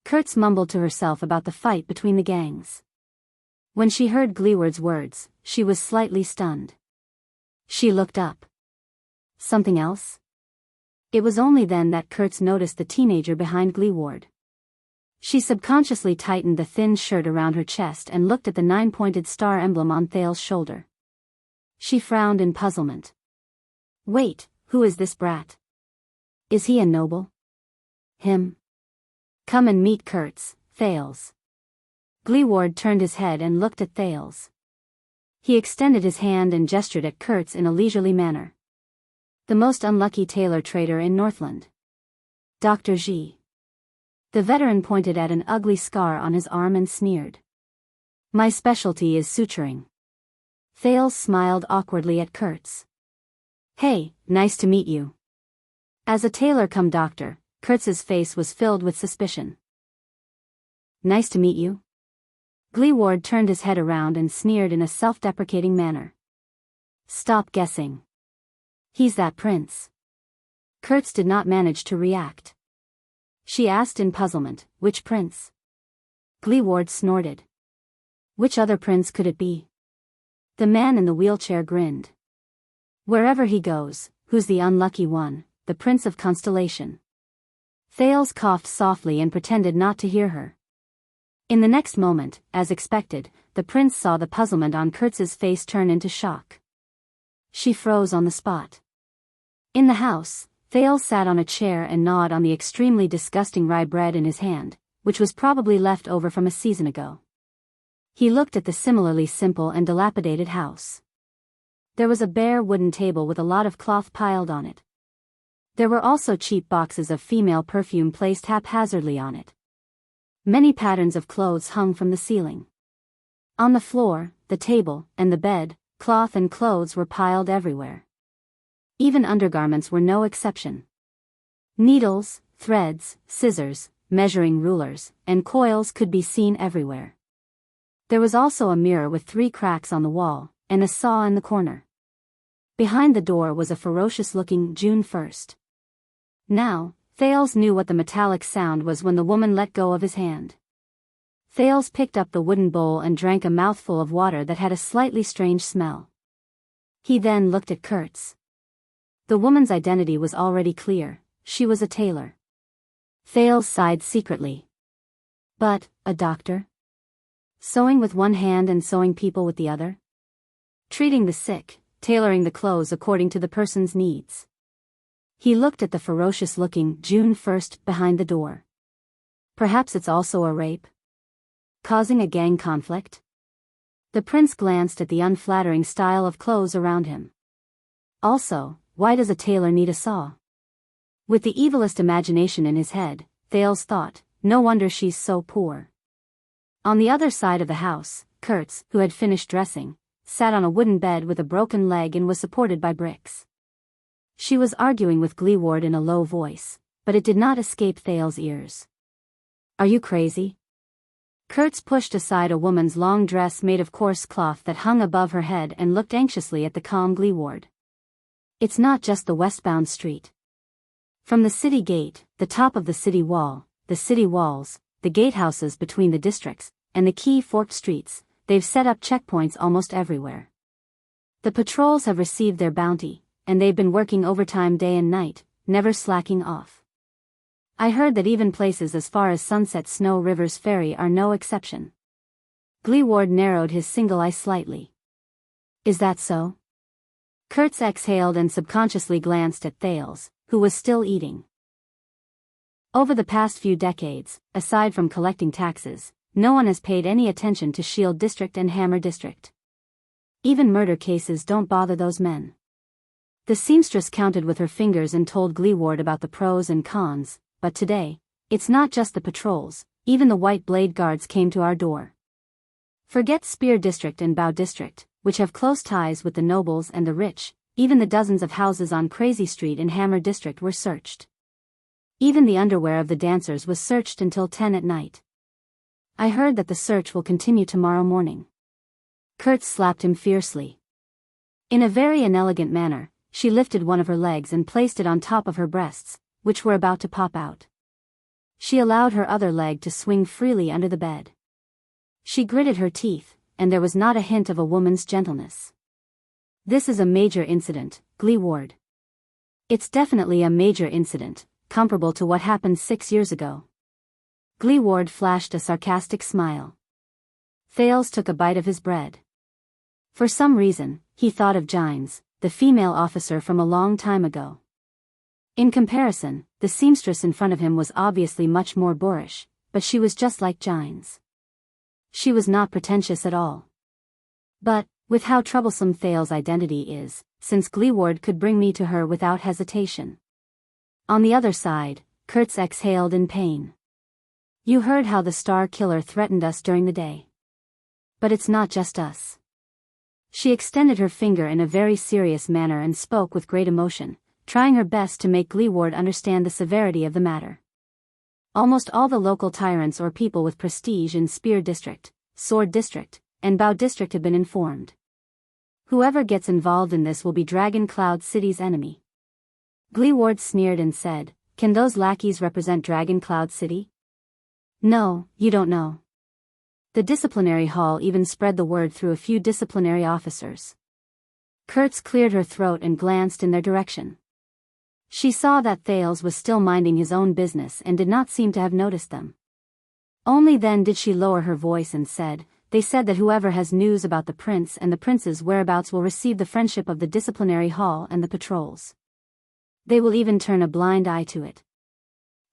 Kurtz mumbled to herself about the fight between the gangs. When she heard Gleeward's words, she was slightly stunned. She looked up. Something else? It was only then that Kurtz noticed the teenager behind Gleeward. She subconsciously tightened the thin shirt around her chest and looked at the 9-pointed star emblem on Thales' shoulder. She frowned in puzzlement. Wait, who is this brat? Is he a noble? Him? Come and meet Kurtz, Thales. Gleeward turned his head and looked at Thales. He extended his hand and gestured at Kurtz in a leisurely manner. The most unlucky tailor trader in Northland. Dr. G. The veteran pointed at an ugly scar on his arm and sneered. My specialty is suturing. Thales smiled awkwardly at Kurtz. Hey, nice to meet you. As a tailor come doctor, Kurtz's face was filled with suspicion. Nice to meet you? Gleeward turned his head around and sneered in a self-deprecating manner. Stop guessing. He's that prince. Kurtz did not manage to react. She asked in puzzlement, which prince? Gleeward snorted. Which other prince could it be? The man in the wheelchair grinned. Wherever he goes, who's the unlucky one, the Prince of Constellation. Thales coughed softly and pretended not to hear her. In the next moment, as expected, the prince saw the puzzlement on Kurtz's face turn into shock. She froze on the spot. In the house, Thales sat on a chair and gnawed on the extremely disgusting rye bread in his hand, which was probably left over from a season ago. He looked at the similarly simple and dilapidated house. There was a bare wooden table with a lot of cloth piled on it. There were also cheap boxes of female perfume placed haphazardly on it. Many patterns of clothes hung from the ceiling. On the floor, the table, and the bed, cloth and clothes were piled everywhere. Even undergarments were no exception. Needles, threads, scissors, measuring rulers, and coils could be seen everywhere. There was also a mirror with 3 cracks on the wall, and a saw in the corner. Behind the door was a ferocious-looking June 1st. Now, Thales knew what the metallic sound was when the woman let go of his hand. Thales picked up the wooden bowl and drank a mouthful of water that had a slightly strange smell. He then looked at Kurtz. The woman's identity was already clear, she was a tailor. Thales sighed secretly. But, a doctor? Sewing with one hand and sewing people with the other? Treating the sick, tailoring the clothes according to the person's needs. He looked at the ferocious-looking June 1st behind the door. Perhaps it's also a rape? Causing a gang conflict? The prince glanced at the unflattering style of clothes around him. Also, why does a tailor need a saw? With the evilest imagination in his head, Thales thought, no wonder she's so poor. On the other side of the house, Kurtz, who had finished dressing, sat on a wooden bed with a broken leg and was supported by bricks. She was arguing with Gleeward in a low voice, but it did not escape Thales' ears. Are you crazy? Kurtz pushed aside a woman's long dress made of coarse cloth that hung above her head and looked anxiously at the calm Gleeward. It's not just the westbound street. From the city gate, the top of the city wall, the city walls, the gatehouses between the districts, and the key forked streets, they've set up checkpoints almost everywhere. The patrols have received their bounty, and they've been working overtime day and night, never slacking off. I heard that even places as far as Sunset Snow River's ferry are no exception. Gleeward narrowed his single eye slightly. Is that so? Kurtz exhaled and subconsciously glanced at Thales, who was still eating. Over the past few decades, aside from collecting taxes, no one has paid any attention to Shield District and Hammer District. Even murder cases don't bother those men. The seamstress counted with her fingers and told Gleeward about the pros and cons, but today, it's not just the patrols, even the White Blade Guards came to our door. Forget Spear District and Bow District, which have close ties with the nobles and the rich, even the dozens of houses on Crazy Street in Hammer District were searched. Even the underwear of the dancers was searched until 10 at night. I heard that the search will continue tomorrow morning. Kurtz slapped him fiercely. In a very inelegant manner, she lifted one of her legs and placed it on top of her breasts, which were about to pop out. She allowed her other leg to swing freely under the bed. She gritted her teeth, and there was not a hint of a woman's gentleness. This is a major incident, Gleeward. It's definitely a major incident, comparable to what happened 6 years ago. Gleeward flashed a sarcastic smile. Thales took a bite of his bread. For some reason, he thought of Jianghu, the female officer from a long time ago. In comparison, the seamstress in front of him was obviously much more boorish, but she was just like Jianghu. She was not pretentious at all. But, with how troublesome Thales' identity is, since Gleeward could bring me to her without hesitation. On the other side, Kurtz exhaled in pain. You heard how the Star Killer threatened us during the day. But it's not just us. She extended her finger in a very serious manner and spoke with great emotion, trying her best to make Gleeward understand the severity of the matter. Almost all the local tyrants or people with prestige in Spear District, Sword District, and Bow District have been informed. Whoever gets involved in this will be Dragon Cloud City's enemy. Gleeward sneered and said, Can those lackeys represent Dragon Cloud City? No, you don't know. The disciplinary hall even spread the word through a few disciplinary officers. Kurtz cleared her throat and glanced in their direction. She saw that Thales was still minding his own business and did not seem to have noticed them. Only then did she lower her voice and said, They said that whoever has news about the prince and the prince's whereabouts will receive the friendship of the disciplinary hall and the patrols. They will even turn a blind eye to it.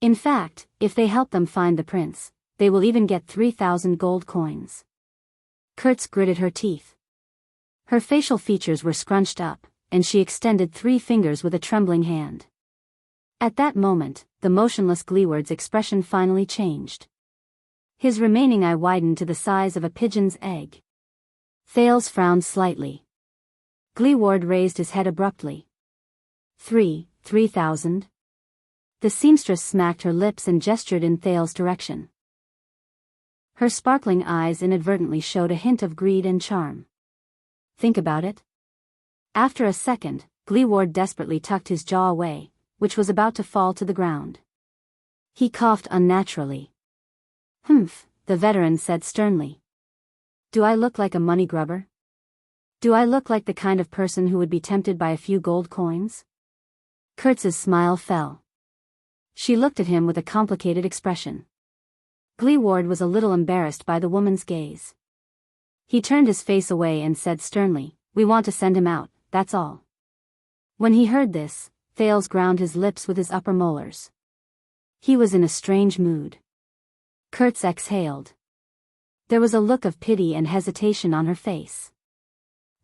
In fact, if they help them find the prince, they will even get 3,000 gold coins. Kurtz gritted her teeth. Her facial features were scrunched up, and she extended 3 fingers with a trembling hand. At that moment, the motionless Gleeward's expression finally changed. His remaining eye widened to the size of a pigeon's egg. Thales frowned slightly. Gleeward raised his head abruptly. 3,000? The seamstress smacked her lips and gestured in Thales' direction. Her sparkling eyes inadvertently showed a hint of greed and charm. Think about it. After a second, Gleeward desperately tucked his jaw away, which was about to fall to the ground. He coughed unnaturally. Humph, the veteran said sternly. Do I look like a money grubber? Do I look like the kind of person who would be tempted by a few gold coins? Kurtz's smile fell. She looked at him with a complicated expression. Gleeward was a little embarrassed by the woman's gaze. He turned his face away and said sternly, We want to send him out, that's all. When he heard this, Thales ground his lips with his upper molars. He was in a strange mood. Kurtz exhaled. There was a look of pity and hesitation on her face.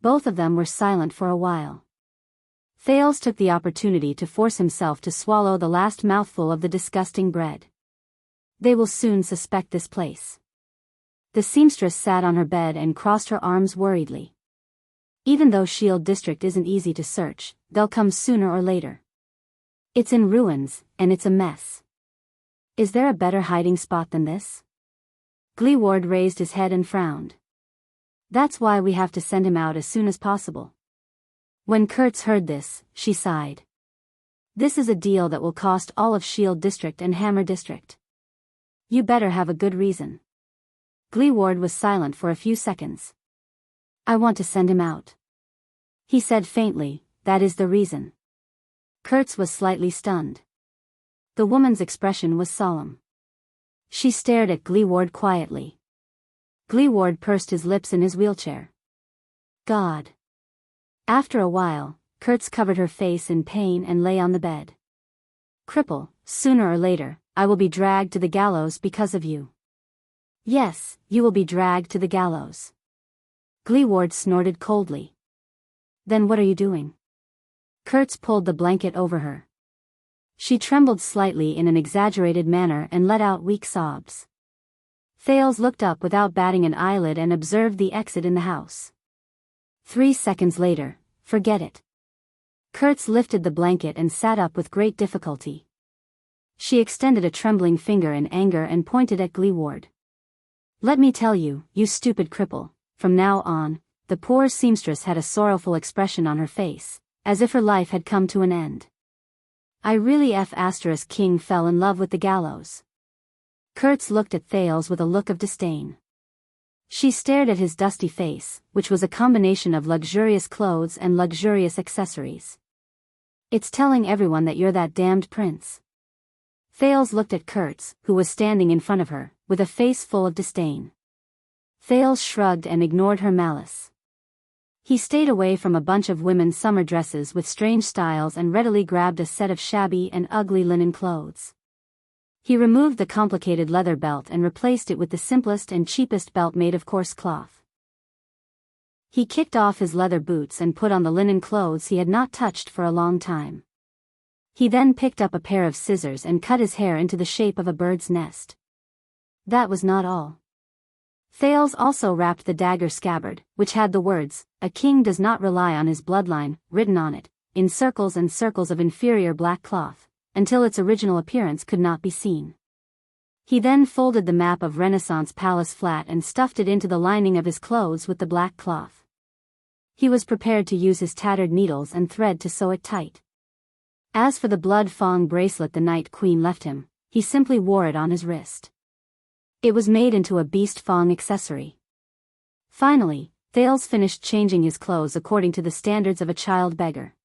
Both of them were silent for a while. Thales took the opportunity to force himself to swallow the last mouthful of the disgusting bread. They will soon suspect this place. The seamstress sat on her bed and crossed her arms worriedly. Even though Shield District isn't easy to search, they'll come sooner or later. It's in ruins, and it's a mess. Is there a better hiding spot than this? Gleeward raised his head and frowned. That's why we have to send him out as soon as possible. When Kurtz heard this, she sighed. This is a deal that will cost all of Shield District and Hammer District. You better have a good reason. Gleeward was silent for a few seconds. I want to send him out. He said faintly, that is the reason. Kurtz was slightly stunned. The woman's expression was solemn. She stared at Gleeward quietly. Gleeward pursed his lips in his wheelchair. God. After a while, Kurtz covered her face in pain and lay on the bed. Cripple, sooner or later, I will be dragged to the gallows because of you. Yes, you will be dragged to the gallows. Gleeward snorted coldly. Then what are you doing? Kurtz pulled the blanket over her. She trembled slightly in an exaggerated manner and let out weak sobs. Thales looked up without batting an eyelid and observed the exit in the house. 3 seconds later, forget it. Kurtz lifted the blanket and sat up with great difficulty. She extended a trembling finger in anger and pointed at Gleeward. Let me tell you, you stupid cripple, from now on, the poor seamstress had a sorrowful expression on her face, as if her life had come to an end. I really King fell in love with the gallows. Kurtz looked at Thales with a look of disdain. She stared at his dusty face, which was a combination of luxurious clothes and luxurious accessories. It's telling everyone that you're that damned prince. Thales looked at Kurtz, who was standing in front of her, with a face full of disdain. Thales shrugged and ignored her malice. He stayed away from a bunch of women's summer dresses with strange styles and readily grabbed a set of shabby and ugly linen clothes. He removed the complicated leather belt and replaced it with the simplest and cheapest belt made of coarse cloth. He kicked off his leather boots and put on the linen clothes he had not touched for a long time. He then picked up a pair of scissors and cut his hair into the shape of a bird's nest. That was not all. Thales also wrapped the dagger scabbard, which had the words, "A king does not rely on his bloodline," written on it, in circles and circles of inferior black cloth, until its original appearance could not be seen. He then folded the map of Renaissance Palace flat and stuffed it into the lining of his clothes with the black cloth. He was prepared to use his tattered needles and thread to sew it tight. As for the blood fong bracelet the Night Queen left him, he simply wore it on his wrist. It was made into a beast fong accessory. Finally, Thales finished changing his clothes according to the standards of a child beggar.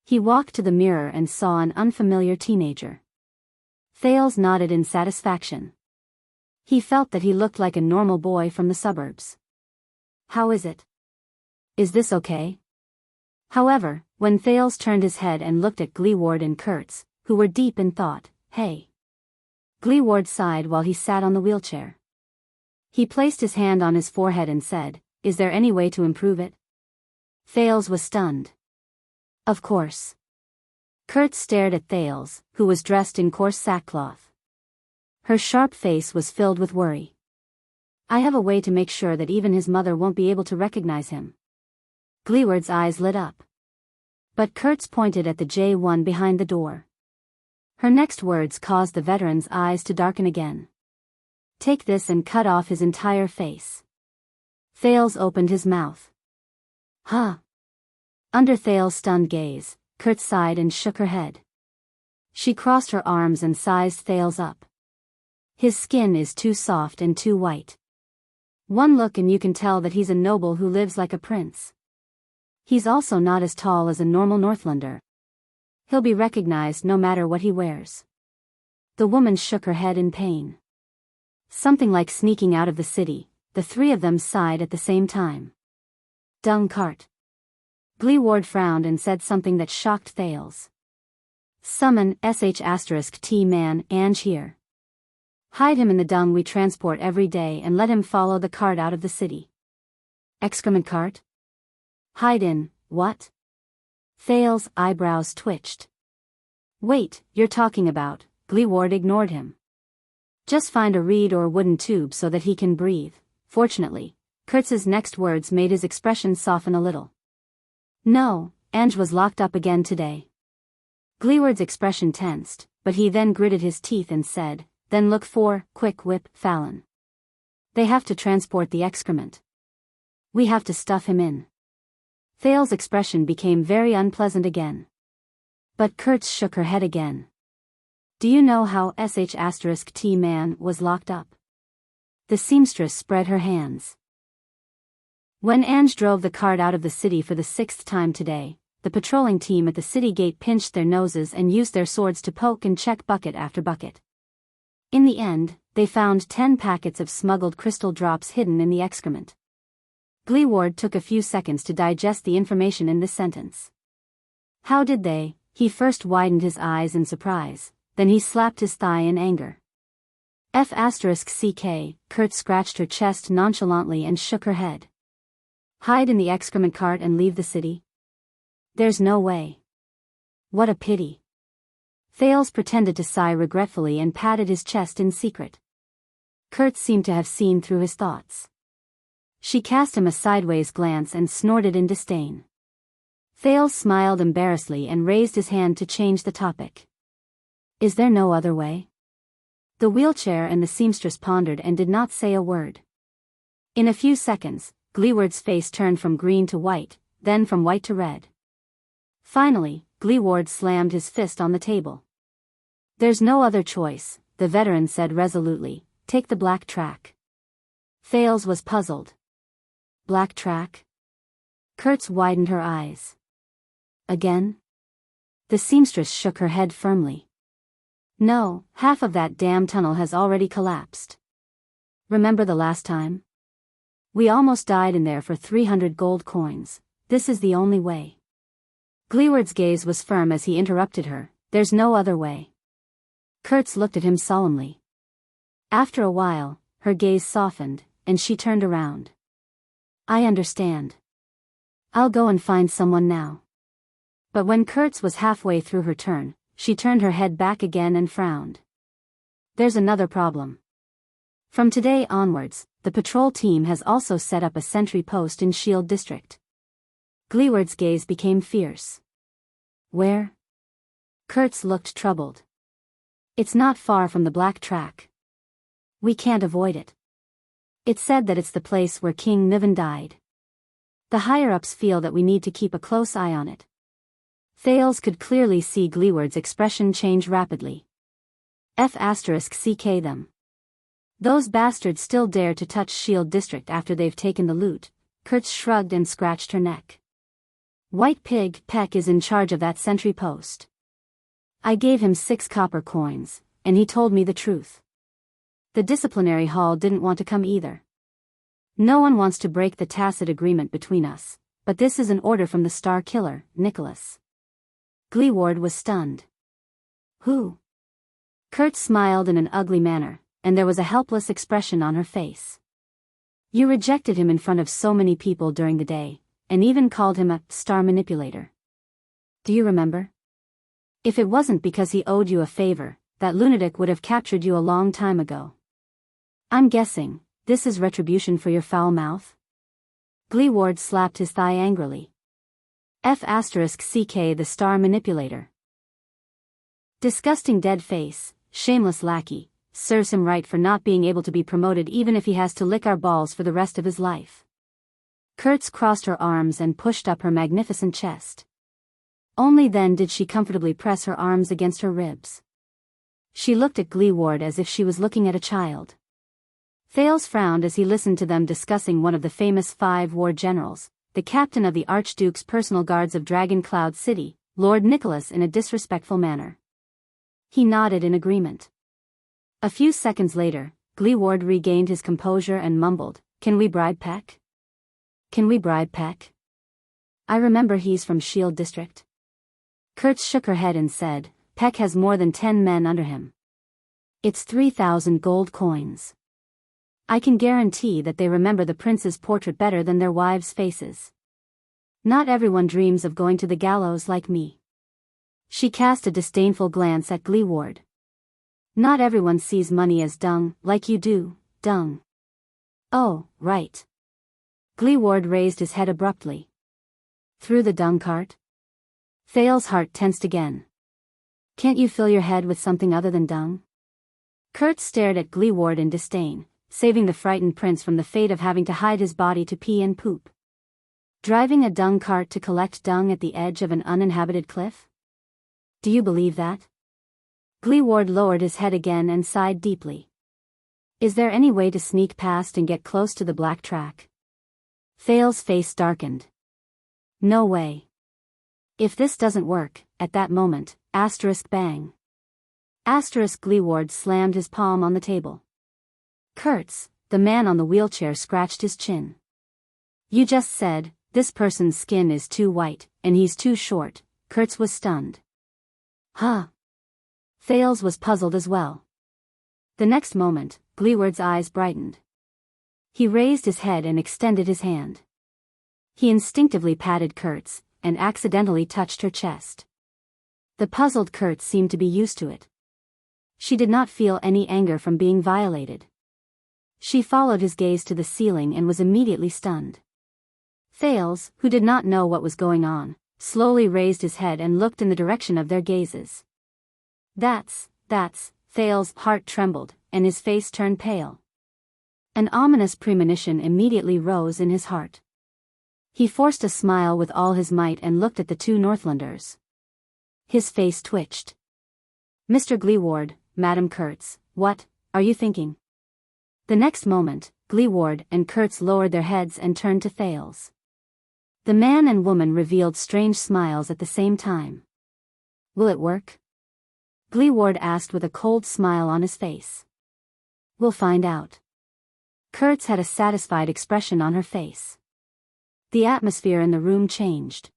He walked to the mirror and saw an unfamiliar teenager. Thales nodded in satisfaction. He felt that he looked like a normal boy from the suburbs. How is it? Is this okay? However, when Thales turned his head and looked at Gleeward and Kurtz, who were deep in thought, hey. Gleeward sighed while he sat on the wheelchair. He placed his hand on his forehead and said, "Is there any way to improve it?" Thales was stunned. Of course. Kurtz stared at Thales, who was dressed in coarse sackcloth. Her sharp face was filled with worry. I have a way to make sure that even his mother won't be able to recognize him. Gleeward's eyes lit up. But Kurtz pointed at the J1 behind the door. Her next words caused the veteran's eyes to darken again. Take this and cut off his entire face. Thales opened his mouth. Huh? Under Thales' stunned gaze, Kurtz sighed and shook her head. She crossed her arms and sized Thales up. His skin is too soft and too white. One look and you can tell that he's a noble who lives like a prince. He's also not as tall as a normal Northlander. He'll be recognized no matter what he wears. The woman shook her head in pain. Something like sneaking out of the city, the three of them sighed at the same time. Dung cart. Gleeward frowned and said something that shocked Thales. Summon sh*t man Ange here. Hide him in the dung we transport every day and let him follow the cart out of the city. Excrement cart? Hide in, what? Thale's eyebrows twitched. Wait, you're talking about, Gleeward ignored him. Just find a reed or wooden tube so that he can breathe. Fortunately, Kurtz's next words made his expression soften a little. No, Ange was locked up again today. Gleeward's expression tensed, but he then gritted his teeth and said, then look for, quick whip, Fallon. They have to transport the excrement. We have to stuff him in. Thale's expression became very unpleasant again. But Kurtz shook her head again. Do you know how sh*t man was locked up? The seamstress spread her hands. When Ange drove the cart out of the city for the 6th time today, the patrolling team at the city gate pinched their noses and used their swords to poke and check bucket after bucket. In the end, they found 10 packets of smuggled crystal drops hidden in the excrement. Gleeward took a few seconds to digest the information in this sentence. How did they? He first widened his eyes in surprise, then he slapped his thigh in anger. F***ck, Kurt scratched her chest nonchalantly and shook her head. Hide in the excrement cart and leave the city? There's no way. What a pity. Thales pretended to sigh regretfully and patted his chest in secret. Kurt seemed to have seen through his thoughts. She cast him a sideways glance and snorted in disdain. Thales smiled embarrassedly and raised his hand to change the topic. Is there no other way? The wheelchair and the seamstress pondered and did not say a word. In a few seconds, Gleeward's face turned from green to white, then from white to red. Finally, Gleeward slammed his fist on the table. There's no other choice, the veteran said resolutely, take the black track. Thales was puzzled. Black track? Kurtz widened her eyes. Again? The seamstress shook her head firmly. No, half of that damn tunnel has already collapsed. Remember the last time? We almost died in there for 300 gold coins. This is the only way. Gleeward's gaze was firm as he interrupted her. There's no other way. Kurtz looked at him solemnly. After a while, her gaze softened, and she turned around. I understand. I'll go and find someone now. But when Kurtz was halfway through her turn, she turned her head back again and frowned. There's another problem. From today onwards, the patrol team has also set up a sentry post in Shield District. Gleeward's gaze became fierce. Where? Kurtz looked troubled. It's not far from the black track. We can't avoid it. It's said that it's the place where King Niven died. The higher-ups feel that we need to keep a close eye on it. Thales could clearly see Gleeward's expression change rapidly. F***ck them. Those bastards still dare to touch Shield District after they've taken the loot. Kurtz shrugged and scratched her neck. White Pig Peck is in charge of that sentry post. I gave him 6 copper coins, and he told me the truth. The disciplinary hall didn't want to come either. No one wants to break the tacit agreement between us, but this is an order from the Star Killer, Nicholas. Gleeward was stunned. Who? Kurtz smiled in an ugly manner, and there was a helpless expression on her face. You rejected him in front of so many people during the day, and even called him a star manipulator. Do you remember? If it wasn't because he owed you a favor, that lunatic would have captured you a long time ago. I'm guessing, this is retribution for your foul mouth? Gleeward slapped his thigh angrily. F***ck the star manipulator. Disgusting dead face, shameless lackey, serves him right for not being able to be promoted even if he has to lick our balls for the rest of his life. Kurtz crossed her arms and pushed up her magnificent chest. Only then did she comfortably press her arms against her ribs. She looked at Gleeward as if she was looking at a child. Thales frowned as he listened to them discussing one of the famous 5 war generals, the captain of the Archduke's personal guards of Dragon Cloud City, Lord Nicholas, in a disrespectful manner. He nodded in agreement. A few seconds later, Gleeward regained his composure and mumbled, Can we bribe Peck? Can we bribe Peck? I remember he's from Shield District. Kurtz shook her head and said, Peck has more than 10 men under him. It's 3,000 gold coins. I can guarantee that they remember the prince's portrait better than their wives' faces. Not everyone dreams of going to the gallows like me. She cast a disdainful glance at Gleeward. Not everyone sees money as dung, like you do, dung. Oh, right. Gleeward raised his head abruptly. Through the dung cart? Thales's heart tensed again. Can't you fill your head with something other than dung? Kurtz stared at Gleeward in disdain, saving the frightened prince from the fate of having to hide his body to pee and poop. Driving a dung cart to collect dung at the edge of an uninhabited cliff? Do you believe that? Gleeward lowered his head again and sighed deeply. Is there any way to sneak past and get close to the black track? Thales's face darkened. No way. If this doesn't work, at that moment, bang. Gleeward slammed his palm on the table. Kurtz, the man on the wheelchair, scratched his chin. You just said, this person's skin is too white, and he's too short. Kurtz was stunned. Huh? Thales was puzzled as well. The next moment, Gleeward's eyes brightened. He raised his head and extended his hand. He instinctively patted Kurtz, and accidentally touched her chest. The puzzled Kurtz seemed to be used to it. She did not feel any anger from being violated. She followed his gaze to the ceiling and was immediately stunned. Thales, who did not know what was going on, slowly raised his head and looked in the direction of their gazes. That's, Thales' heart trembled, and his face turned pale. An ominous premonition immediately rose in his heart. He forced a smile with all his might and looked at the two Northlanders. His face twitched. Mr. Gleeward, Madam Kurtz, what are you thinking? The next moment, Gleeward and Kurtz lowered their heads and turned to Thales. The man and woman revealed strange smiles at the same time. Will it work? Gleeward asked with a cold smile on his face. We'll find out. Kurtz had a satisfied expression on her face. The atmosphere in the room changed.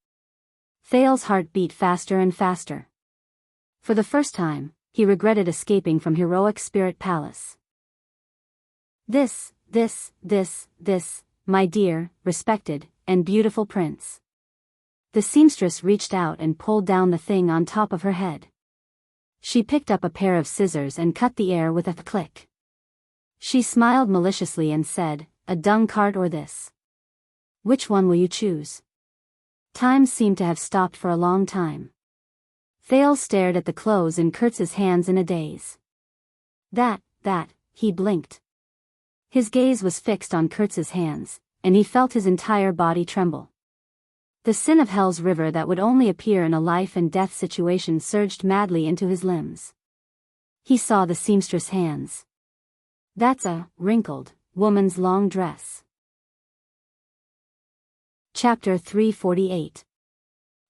Thales' heart beat faster and faster. For the first time, he regretted escaping from Heroic Spirit Palace. This, my dear, respected, and beautiful prince. The seamstress reached out and pulled down the thing on top of her head. She picked up a pair of scissors and cut the air with a click. She smiled maliciously and said, a dung cart or this? Which one will you choose? Time seemed to have stopped for a long time. Thales stared at the clothes in Kurtz's hands in a daze. That, he blinked. His gaze was fixed on Kurtz's hands, and he felt his entire body tremble. The sin of Hell's river that would only appear in a life and death situation surged madly into his limbs. He saw the seamstress' hands. That's a wrinkled woman's long dress. Chapter 348.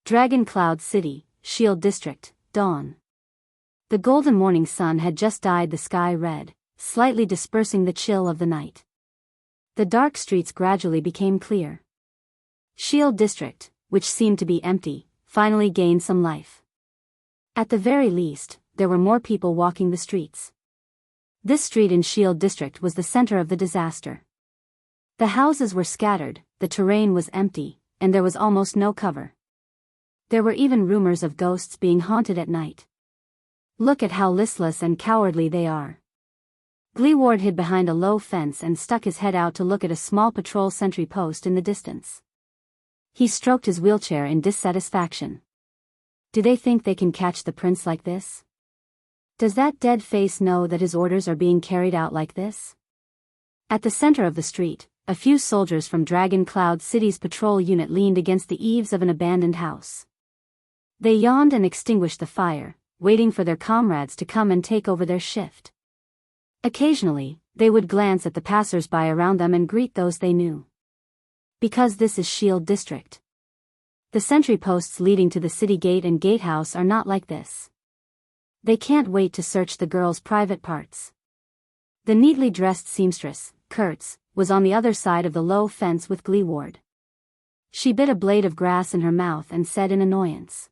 Dragon Cloud City, Shield District, Dawn. The golden morning sun had just dyed the sky red, slightly dispersing the chill of the night. The dark streets gradually became clear. Shield District, which seemed to be empty, finally gained some life. At the very least, there were more people walking the streets. This street in Shield District was the center of the disaster. The houses were scattered, the terrain was empty, and there was almost no cover. There were even rumors of ghosts being haunted at night. Look at how listless and cowardly they are. Gleeward hid behind a low fence and stuck his head out to look at a small patrol sentry post in the distance. He stroked his wheelchair in dissatisfaction. Do they think they can catch the prince like this? Does that dead face know that his orders are being carried out like this? At the center of the street, a few soldiers from Dragon Cloud City's patrol unit leaned against the eaves of an abandoned house. They yawned and extinguished the fire, waiting for their comrades to come and take over their shift. Occasionally, they would glance at the passers-by around them and greet those they knew. Because this is Shield District. The sentry posts leading to the city gate and gatehouse are not like this. They can't wait to search the girl's private parts. The neatly dressed seamstress, Kurtz, was on the other side of the low fence with Gleeward. She bit a blade of grass in her mouth and said in annoyance.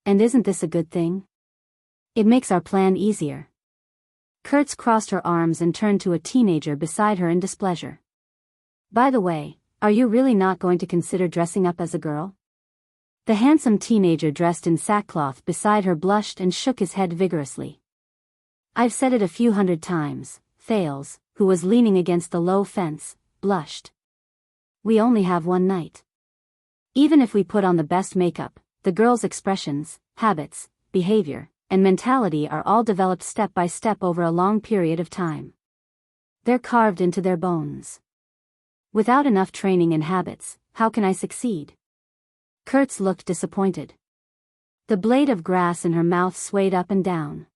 And isn't this a good thing? It makes our plan easier. Kurtz crossed her arms and turned to a teenager beside her in displeasure. By the way, are you really not going to consider dressing up as a girl? The handsome teenager dressed in sackcloth beside her blushed and shook his head vigorously. I've said it a few hundred times. Thales, who was leaning against the low fence, blushed. We only have one night. Even if we put on the best makeup, the girl's expressions, habits, behavior, and mentality are all developed step by step over a long period of time. They're carved into their bones. Without enough training and habits, how can I succeed? Kurtz looked disappointed. The blade of grass in her mouth swayed up and down.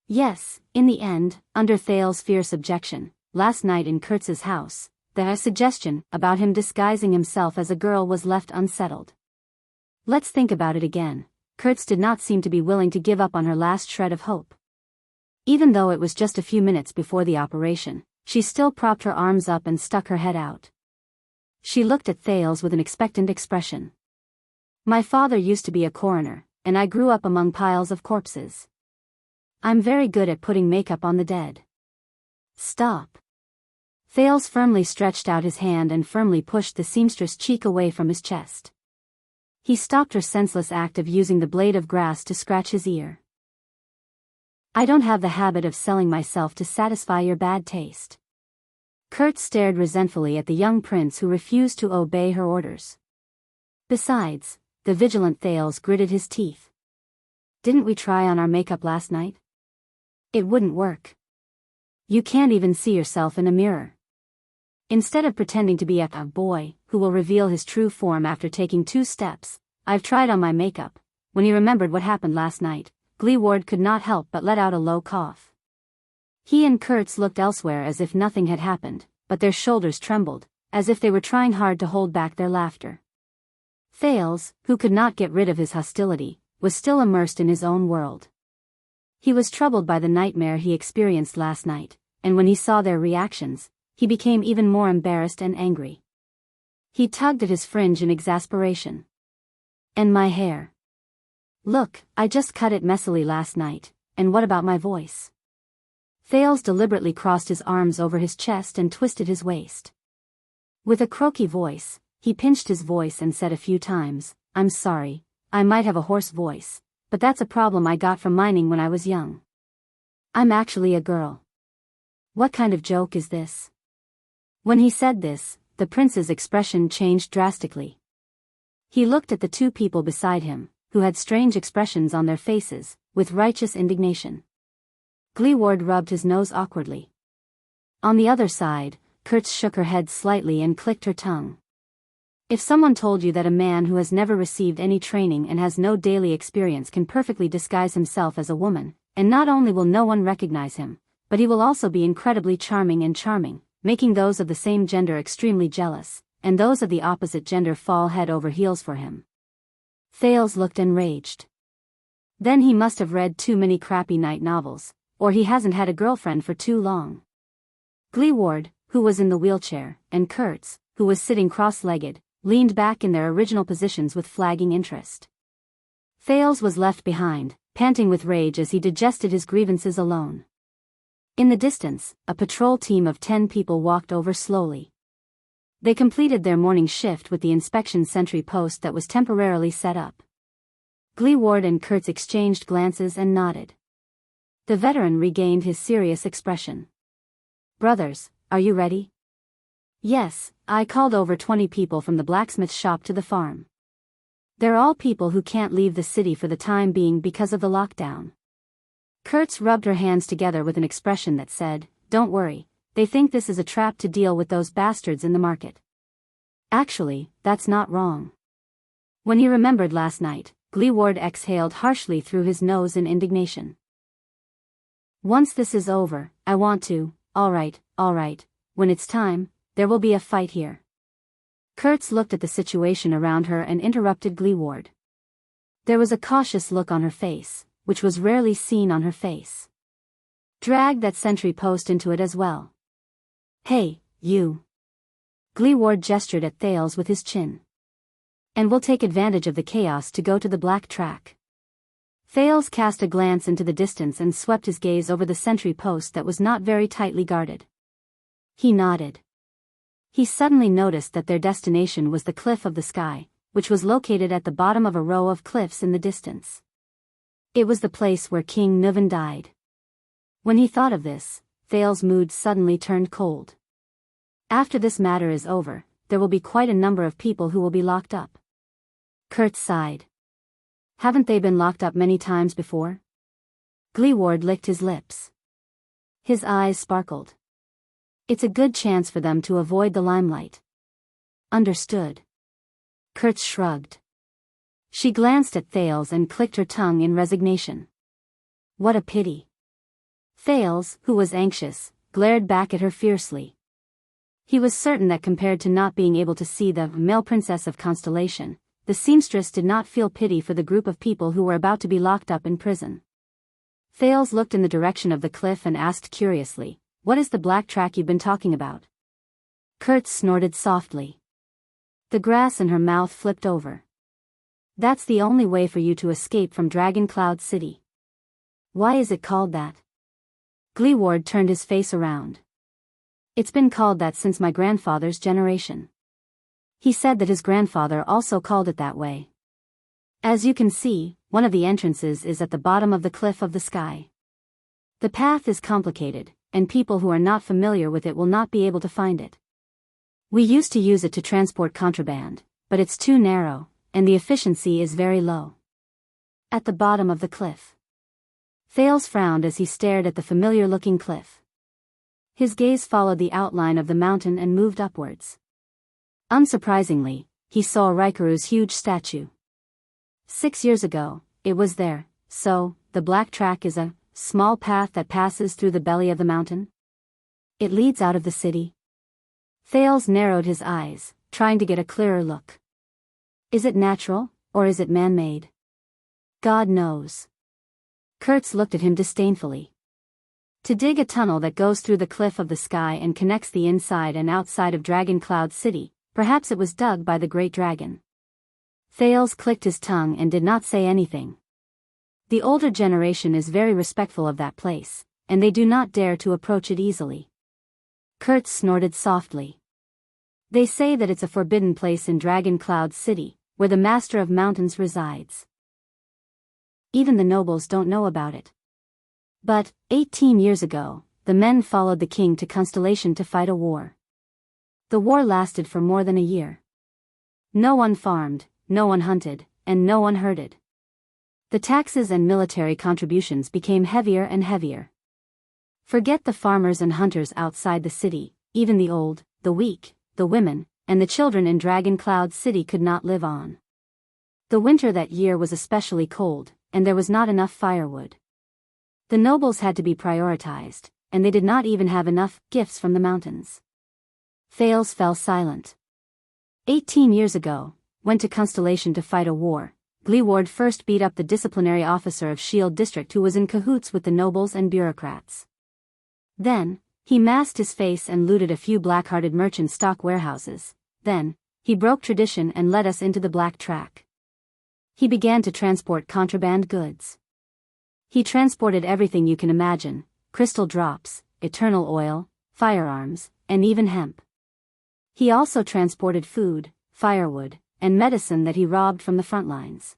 Yes, in the end, under Thales' fierce objection, last night in Kurtz's house, the suggestion about him disguising himself as a girl was left unsettled. Let's think about it again. Kurtz did not seem to be willing to give up on her last shred of hope. Even though it was just a few minutes before the operation, she still propped her arms up and stuck her head out. She looked at Thales with an expectant expression. My father used to be a coroner, and I grew up among piles of corpses. I'm very good at putting makeup on the dead. Stop. Thales firmly stretched out his hand and firmly pushed the seamstress' cheek away from his chest. He stopped her senseless act of using the blade of grass to scratch his ear. I don't have the habit of selling myself to satisfy your bad taste. Kurt stared resentfully at the young prince who refused to obey her orders. Besides, the vigilant Thales gritted his teeth. Didn't we try on our makeup last night? It wouldn't work. You can't even see yourself in a mirror. Instead of pretending to be a boy who will reveal his true form after taking 2 steps, I've tried on my makeup. When he remembered what happened last night, Gleeward could not help but let out a low cough. He and Kurtz looked elsewhere as if nothing had happened, but their shoulders trembled, as if they were trying hard to hold back their laughter. Thales, who could not get rid of his hostility, was still immersed in his own world. He was troubled by the nightmare he experienced last night, and when he saw their reactions, he became even more embarrassed and angry. He tugged at his fringe in exasperation. And my hair? Look, I just cut it messily last night, and what about my voice? Thales deliberately crossed his arms over his chest and twisted his waist. With a croaky voice, he pinched his voice and said a few times, I'm sorry, I might have a hoarse voice, but that's a problem I got from mining when I was young. I'm actually a girl. What kind of joke is this? When he said this, the prince's expression changed drastically. He looked at the 2 people beside him, who had strange expressions on their faces, with righteous indignation. Gleeward rubbed his nose awkwardly. On the other side, Kurtz shook her head slightly and clicked her tongue. If someone told you that a man who has never received any training and has no daily experience can perfectly disguise himself as a woman, and not only will no one recognize him, but he will also be incredibly charming, making those of the same gender extremely jealous, and those of the opposite gender fall head over heels for him. Thales looked enraged. Then he must have read too many crappy night novels, or he hasn't had a girlfriend for too long. Gleeward, who was in the wheelchair, and Kurtz, who was sitting cross-legged, leaned back in their original positions with flagging interest. Thales was left behind, panting with rage as he digested his grievances alone. In the distance, a patrol team of 10 people walked over slowly. They completed their morning shift with the inspection sentry post that was temporarily set up. Gleeward and Kurtz exchanged glances and nodded. The veteran regained his serious expression. Brothers, are you ready? Yes, I called over 20 people from the blacksmith shop to the farm. They're all people who can't leave the city for the time being because of the lockdown. Kurtz rubbed her hands together with an expression that said, Don't worry, they think this is a trap to deal with those bastards in the market. Actually, that's not wrong. When he remembered last night, Gleeward exhaled harshly through his nose in indignation. Once this is over, I want to, all right, when it's time, there will be a fight here. Kurtz looked at the situation around her and interrupted Gleeward. There was a cautious look on her face, which was rarely seen on her face. Drag that sentry post into it as well. Hey, you. Gleeward gestured at Thales with his chin. And we'll take advantage of the chaos to go to the black track. Thales cast a glance into the distance and swept his gaze over the sentry post that was not very tightly guarded. He nodded. He suddenly noticed that their destination was the Cliff of the Sky, which was located at the bottom of a row of cliffs in the distance. It was the place where King Nuvan died. When he thought of this, Thales' mood suddenly turned cold. After this matter is over, there will be quite a number of people who will be locked up. Kurt sighed. Haven't they been locked up many times before? Gleeward licked his lips. His eyes sparkled. It's a good chance for them to avoid the limelight. Understood. Kurt shrugged. She glanced at Thales and clicked her tongue in resignation. What a pity. Thales, who was anxious, glared back at her fiercely. He was certain that compared to not being able to see the male princess of Constellation, the seamstress did not feel pity for the group of people who were about to be locked up in prison. Thales looked in the direction of the cliff and asked curiously, "What is the black track you've been talking about?" Kurt snorted softly. The grass in her mouth flipped over. That's the only way for you to escape from Dragon Cloud City. Why is it called that? Gleeward turned his face around. It's been called that since my grandfather's generation. He said that his grandfather also called it that way. As you can see, one of the entrances is at the bottom of the Cliff of the Sky. The path is complicated, and people who are not familiar with it will not be able to find it. We used to use it to transport contraband, but it's too narrow, and the efficiency is very low. At the bottom of the cliff. Thales frowned as he stared at the familiar-looking cliff. His gaze followed the outline of the mountain and moved upwards. Unsurprisingly, he saw Raikuru's huge statue. 6 years ago, it was there, so, the black track is a small path that passes through the belly of the mountain? It leads out of the city? Thales narrowed his eyes, trying to get a clearer look. Is it natural, or is it man-made? God knows. Kurtz looked at him disdainfully. To dig a tunnel that goes through the Cliff of the Sky and connects the inside and outside of Dragon Cloud City, perhaps it was dug by the Great Dragon. Thales clicked his tongue and did not say anything. The older generation is very respectful of that place, and they do not dare to approach it easily. Kurtz snorted softly. They say that it's a forbidden place in Dragon Cloud City, where the Master of Mountains resides. Even the nobles don't know about it. But, 18 years ago, the men followed the king to Constellation to fight a war. The war lasted for more than a year. No one farmed, no one hunted, and no one herded. The taxes and military contributions became heavier and heavier. Forget the farmers and hunters outside the city, even the old, the weak, the women, and the children in Dragon Cloud City could not live on. The winter that year was especially cold, and there was not enough firewood. The nobles had to be prioritized, and they did not even have enough gifts from the mountains. Thales fell silent. 18 years ago, went to Constellation to fight a war. Gleeward first beat up the disciplinary officer of Shield District who was in cahoots with the nobles and bureaucrats. Then, he masked his face and looted a few black-hearted merchant stock warehouses. Then, he broke tradition and led us into the black track. He began to transport contraband goods. He transported everything you can imagine, crystal drops, eternal oil, firearms, and even hemp. He also transported food, firewood, and medicine that he robbed from the front lines.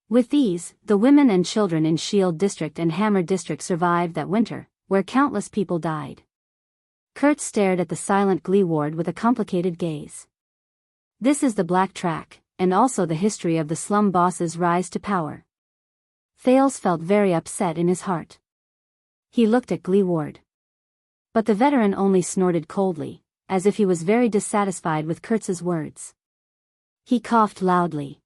With these, the women and children in Shield District and Hammer District survived that winter, where countless people died. Kurt stared at the silent Gleeward with a complicated gaze. This is the Black Track, and also the history of the slum boss's rise to power. Thales felt very upset in his heart. He looked at Gleeward. But the veteran only snorted coldly, as if he was very dissatisfied with Kurtz's words. He coughed loudly.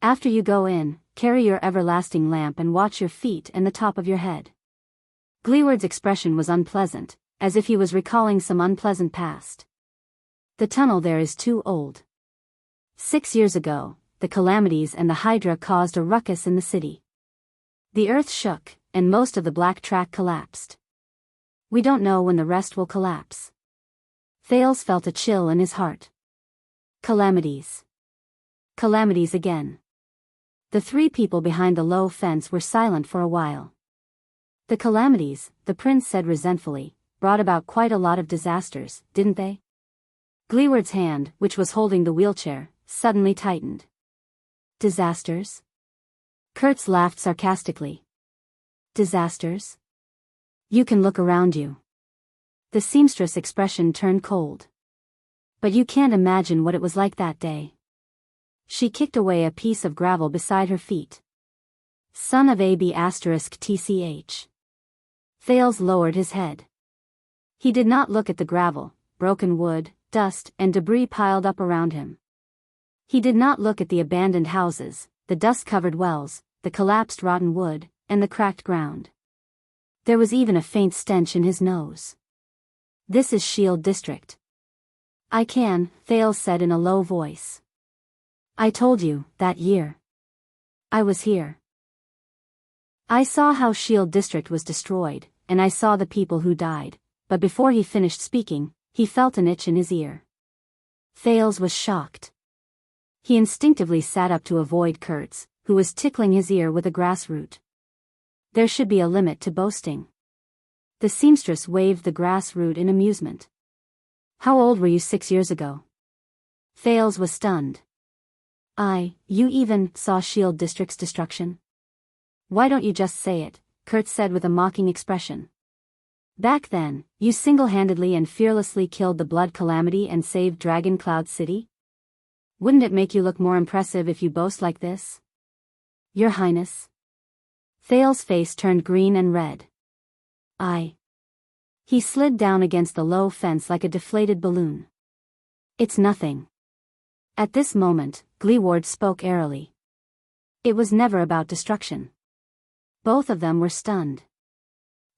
After you go in, carry your everlasting lamp and watch your feet and the top of your head. Gleeward's expression was unpleasant, as if he was recalling some unpleasant past. The tunnel there is too old. 6 years ago, the calamities and the Hydra caused a ruckus in the city. The earth shook, and most of the black track collapsed. We don't know when the rest will collapse. Thales felt a chill in his heart. Calamities. Calamities again. The three people behind the low fence were silent for a while. The calamities, the prince said resentfully, brought about quite a lot of disasters, didn't they? Gleeward's hand, which was holding the wheelchair, suddenly tightened. Disasters? Kurtz laughed sarcastically. Disasters? You can look around you. The seamstress' expression turned cold. But you can't imagine what it was like that day. She kicked away a piece of gravel beside her feet. Son of AB*****. Thales lowered his head. He did not look at the gravel, broken wood, dust, and debris piled up around him. He did not look at the abandoned houses, the dust-covered wells, the collapsed rotten wood, and the cracked ground. There was even a faint stench in his nose. This is Shield District. I can, Thales said in a low voice. I told you, that year. I was here. I saw how Shield District was destroyed, and I saw the people who died, but before he finished speaking, he felt an itch in his ear. Thales was shocked. He instinctively sat up to avoid Kurtz, who was tickling his ear with a grass root. There should be a limit to boasting. The seamstress waved the grass root in amusement. How old were you 6 years ago? Thales was stunned. You even saw Shield District's destruction? Why don't you just say it? Kurtz said with a mocking expression. Back then, you single-handedly and fearlessly killed the Blood Calamity and saved Dragon Cloud City? Wouldn't it make you look more impressive if you boast like this? Your Highness? Thales' face turned green and red. He slid down against the low fence like a deflated balloon. It's nothing. At this moment, Gleeward spoke airily. It was never about destruction. Both of them were stunned.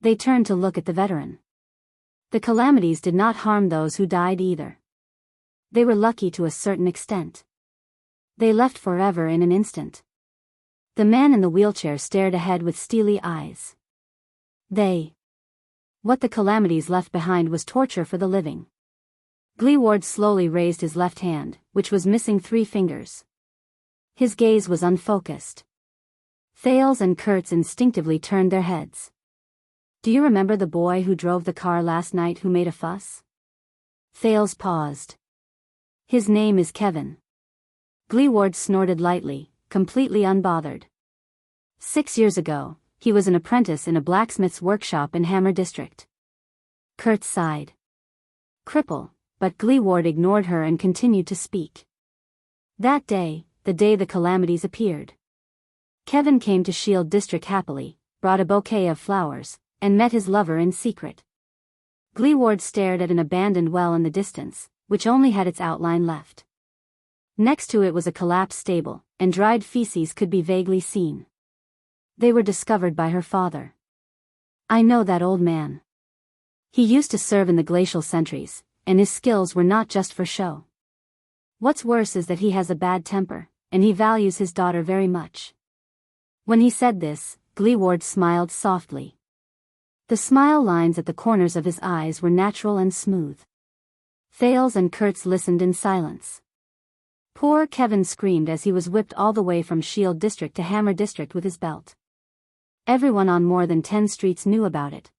They turned to look at the veteran. The calamities did not harm those who died either. They were lucky to a certain extent. They left forever in an instant. The man in the wheelchair stared ahead with steely eyes. What the calamities left behind was torture for the living. Gleeward slowly raised his left hand, which was missing 3 fingers. His gaze was unfocused. Thales and Kurtz instinctively turned their heads. Do you remember the boy who drove the car last night who made a fuss? Thales paused. His name is Kevin. Gleeward snorted lightly, completely unbothered. 6 years ago, he was an apprentice in a blacksmith's workshop in Hammer District. Kurtz sighed. Cripple, but Gleeward ignored her and continued to speak. That day, the day the calamities appeared. Kevin came to Shield District happily, brought a bouquet of flowers, and met his lover in secret. Gleeward stared at an abandoned well in the distance, which only had its outline left. Next to it was a collapsed stable, and dried feces could be vaguely seen. They were discovered by her father. I know that old man. He used to serve in the glacial sentries, and his skills were not just for show. What's worse is that he has a bad temper, and he values his daughter very much. When he said this, Gleeward smiled softly. The smile lines at the corners of his eyes were natural and smooth. Thales and Kurtz listened in silence. Poor Kevin screamed as he was whipped all the way from Shield District to Hammer District with his belt. Everyone on more than 10 streets knew about it.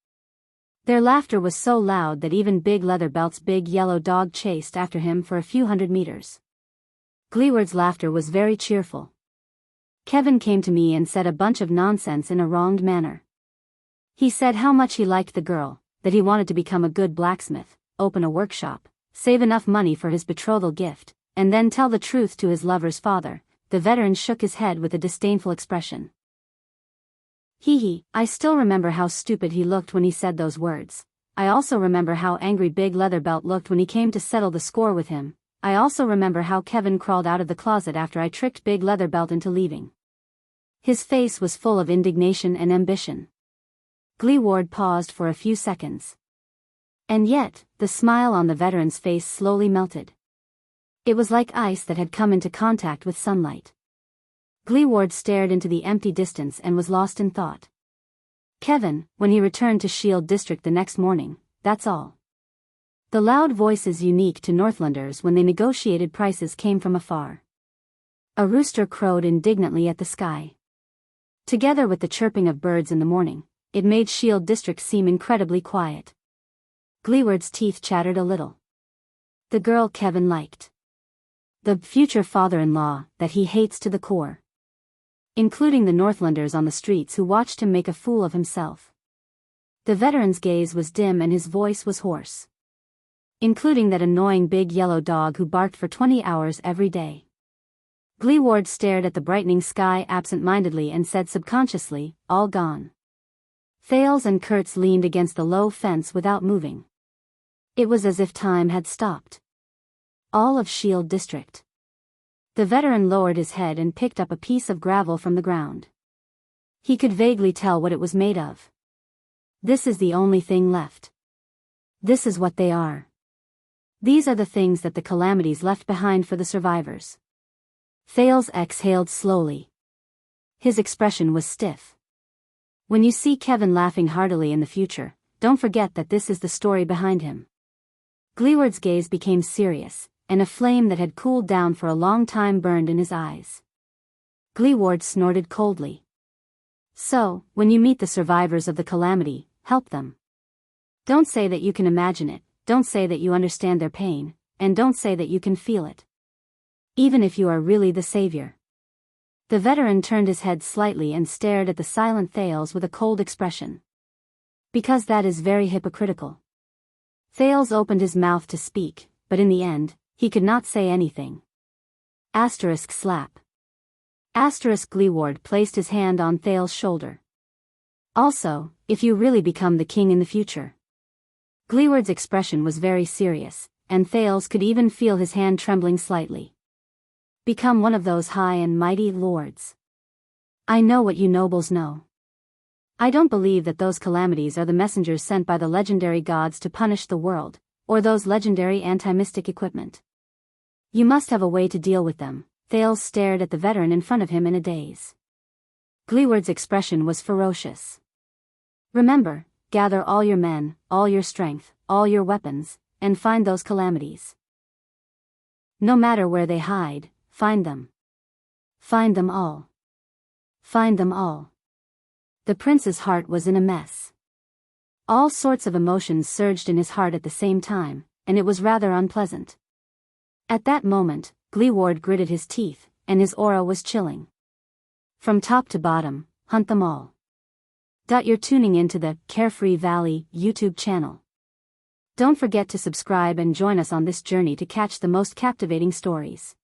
Their laughter was so loud that even Big Leatherbelt's big yellow dog chased after him for a few hundred meters. Gleeward's laughter was very cheerful. Kevin came to me and said a bunch of nonsense in a wronged manner. He said how much he liked the girl, that he wanted to become a good blacksmith, open a workshop, save enough money for his betrothal gift, and then tell the truth to his lover's father. The veteran shook his head with a disdainful expression. I still remember how stupid he looked when he said those words. I also remember how angry Big Leatherbelt looked when he came to settle the score with him. I also remember how Kevin crawled out of the closet after I tricked Big Leatherbelt into leaving. His face was full of indignation and ambition. Gleeward paused for a few seconds. And yet, the smile on the veteran's face slowly melted. It was like ice that had come into contact with sunlight. Gleeward stared into the empty distance and was lost in thought. Kevin, when he returned to Shield District the next morning, that's all. The loud voices unique to Northlanders when they negotiated prices came from afar. A rooster crowed indignantly at the sky. Together with the chirping of birds in the morning, it made Shield District seem incredibly quiet. Gleeward's teeth chattered a little. The girl Kevin liked. The future father-in-law that he hates to the core. Including the Northlanders on the streets who watched him make a fool of himself. The veteran's gaze was dim and his voice was hoarse. Including that annoying big yellow dog who barked for 20 hours every day. Gleeward stared at the brightening sky absent-mindedly and said subconsciously, all gone. Thales and Kurtz leaned against the low fence without moving. It was as if time had stopped. All of Shield District. The veteran lowered his head and picked up a piece of gravel from the ground. He could vaguely tell what it was made of. This is the only thing left. This is what they are. These are the things that the calamities left behind for the survivors. Thales exhaled slowly. His expression was stiff. When you see Kevin laughing heartily in the future, don't forget that this is the story behind him. Gleeward's gaze became serious, and a flame that had cooled down for a long time burned in his eyes. Gleeward snorted coldly. So, when you meet the survivors of the calamity, help them. Don't say that you can imagine it, don't say that you understand their pain, and don't say that you can feel it. Even if you are really the savior. The veteran turned his head slightly and stared at the silent Thales with a cold expression. Because that is very hypocritical. Thales opened his mouth to speak, but in the end, he could not say anything. Asterisk slap. Asterisk Gleeward placed his hand on Thales' shoulder. Also, if you really become the king in the future. Gleeward's expression was very serious, and Thales could even feel his hand trembling slightly. Become one of those high and mighty lords. I know what you nobles know. I don't believe that those calamities are the messengers sent by the legendary gods to punish the world, or those legendary anti-mystic equipment. You must have a way to deal with them. Thales stared at the veteran in front of him in a daze. Gleeward's expression was ferocious. Remember, gather all your men, all your strength, all your weapons, and find those calamities. No matter where they hide, find them. Find them all. Find them all. The prince's heart was in a mess. All sorts of emotions surged in his heart at the same time, and it was rather unpleasant. At that moment, Gleeward gritted his teeth, and his aura was chilling. From top to bottom, hunt them all. You're tuning into the Carefree Valley YouTube channel. Don't forget to subscribe and join us on this journey to catch the most captivating stories.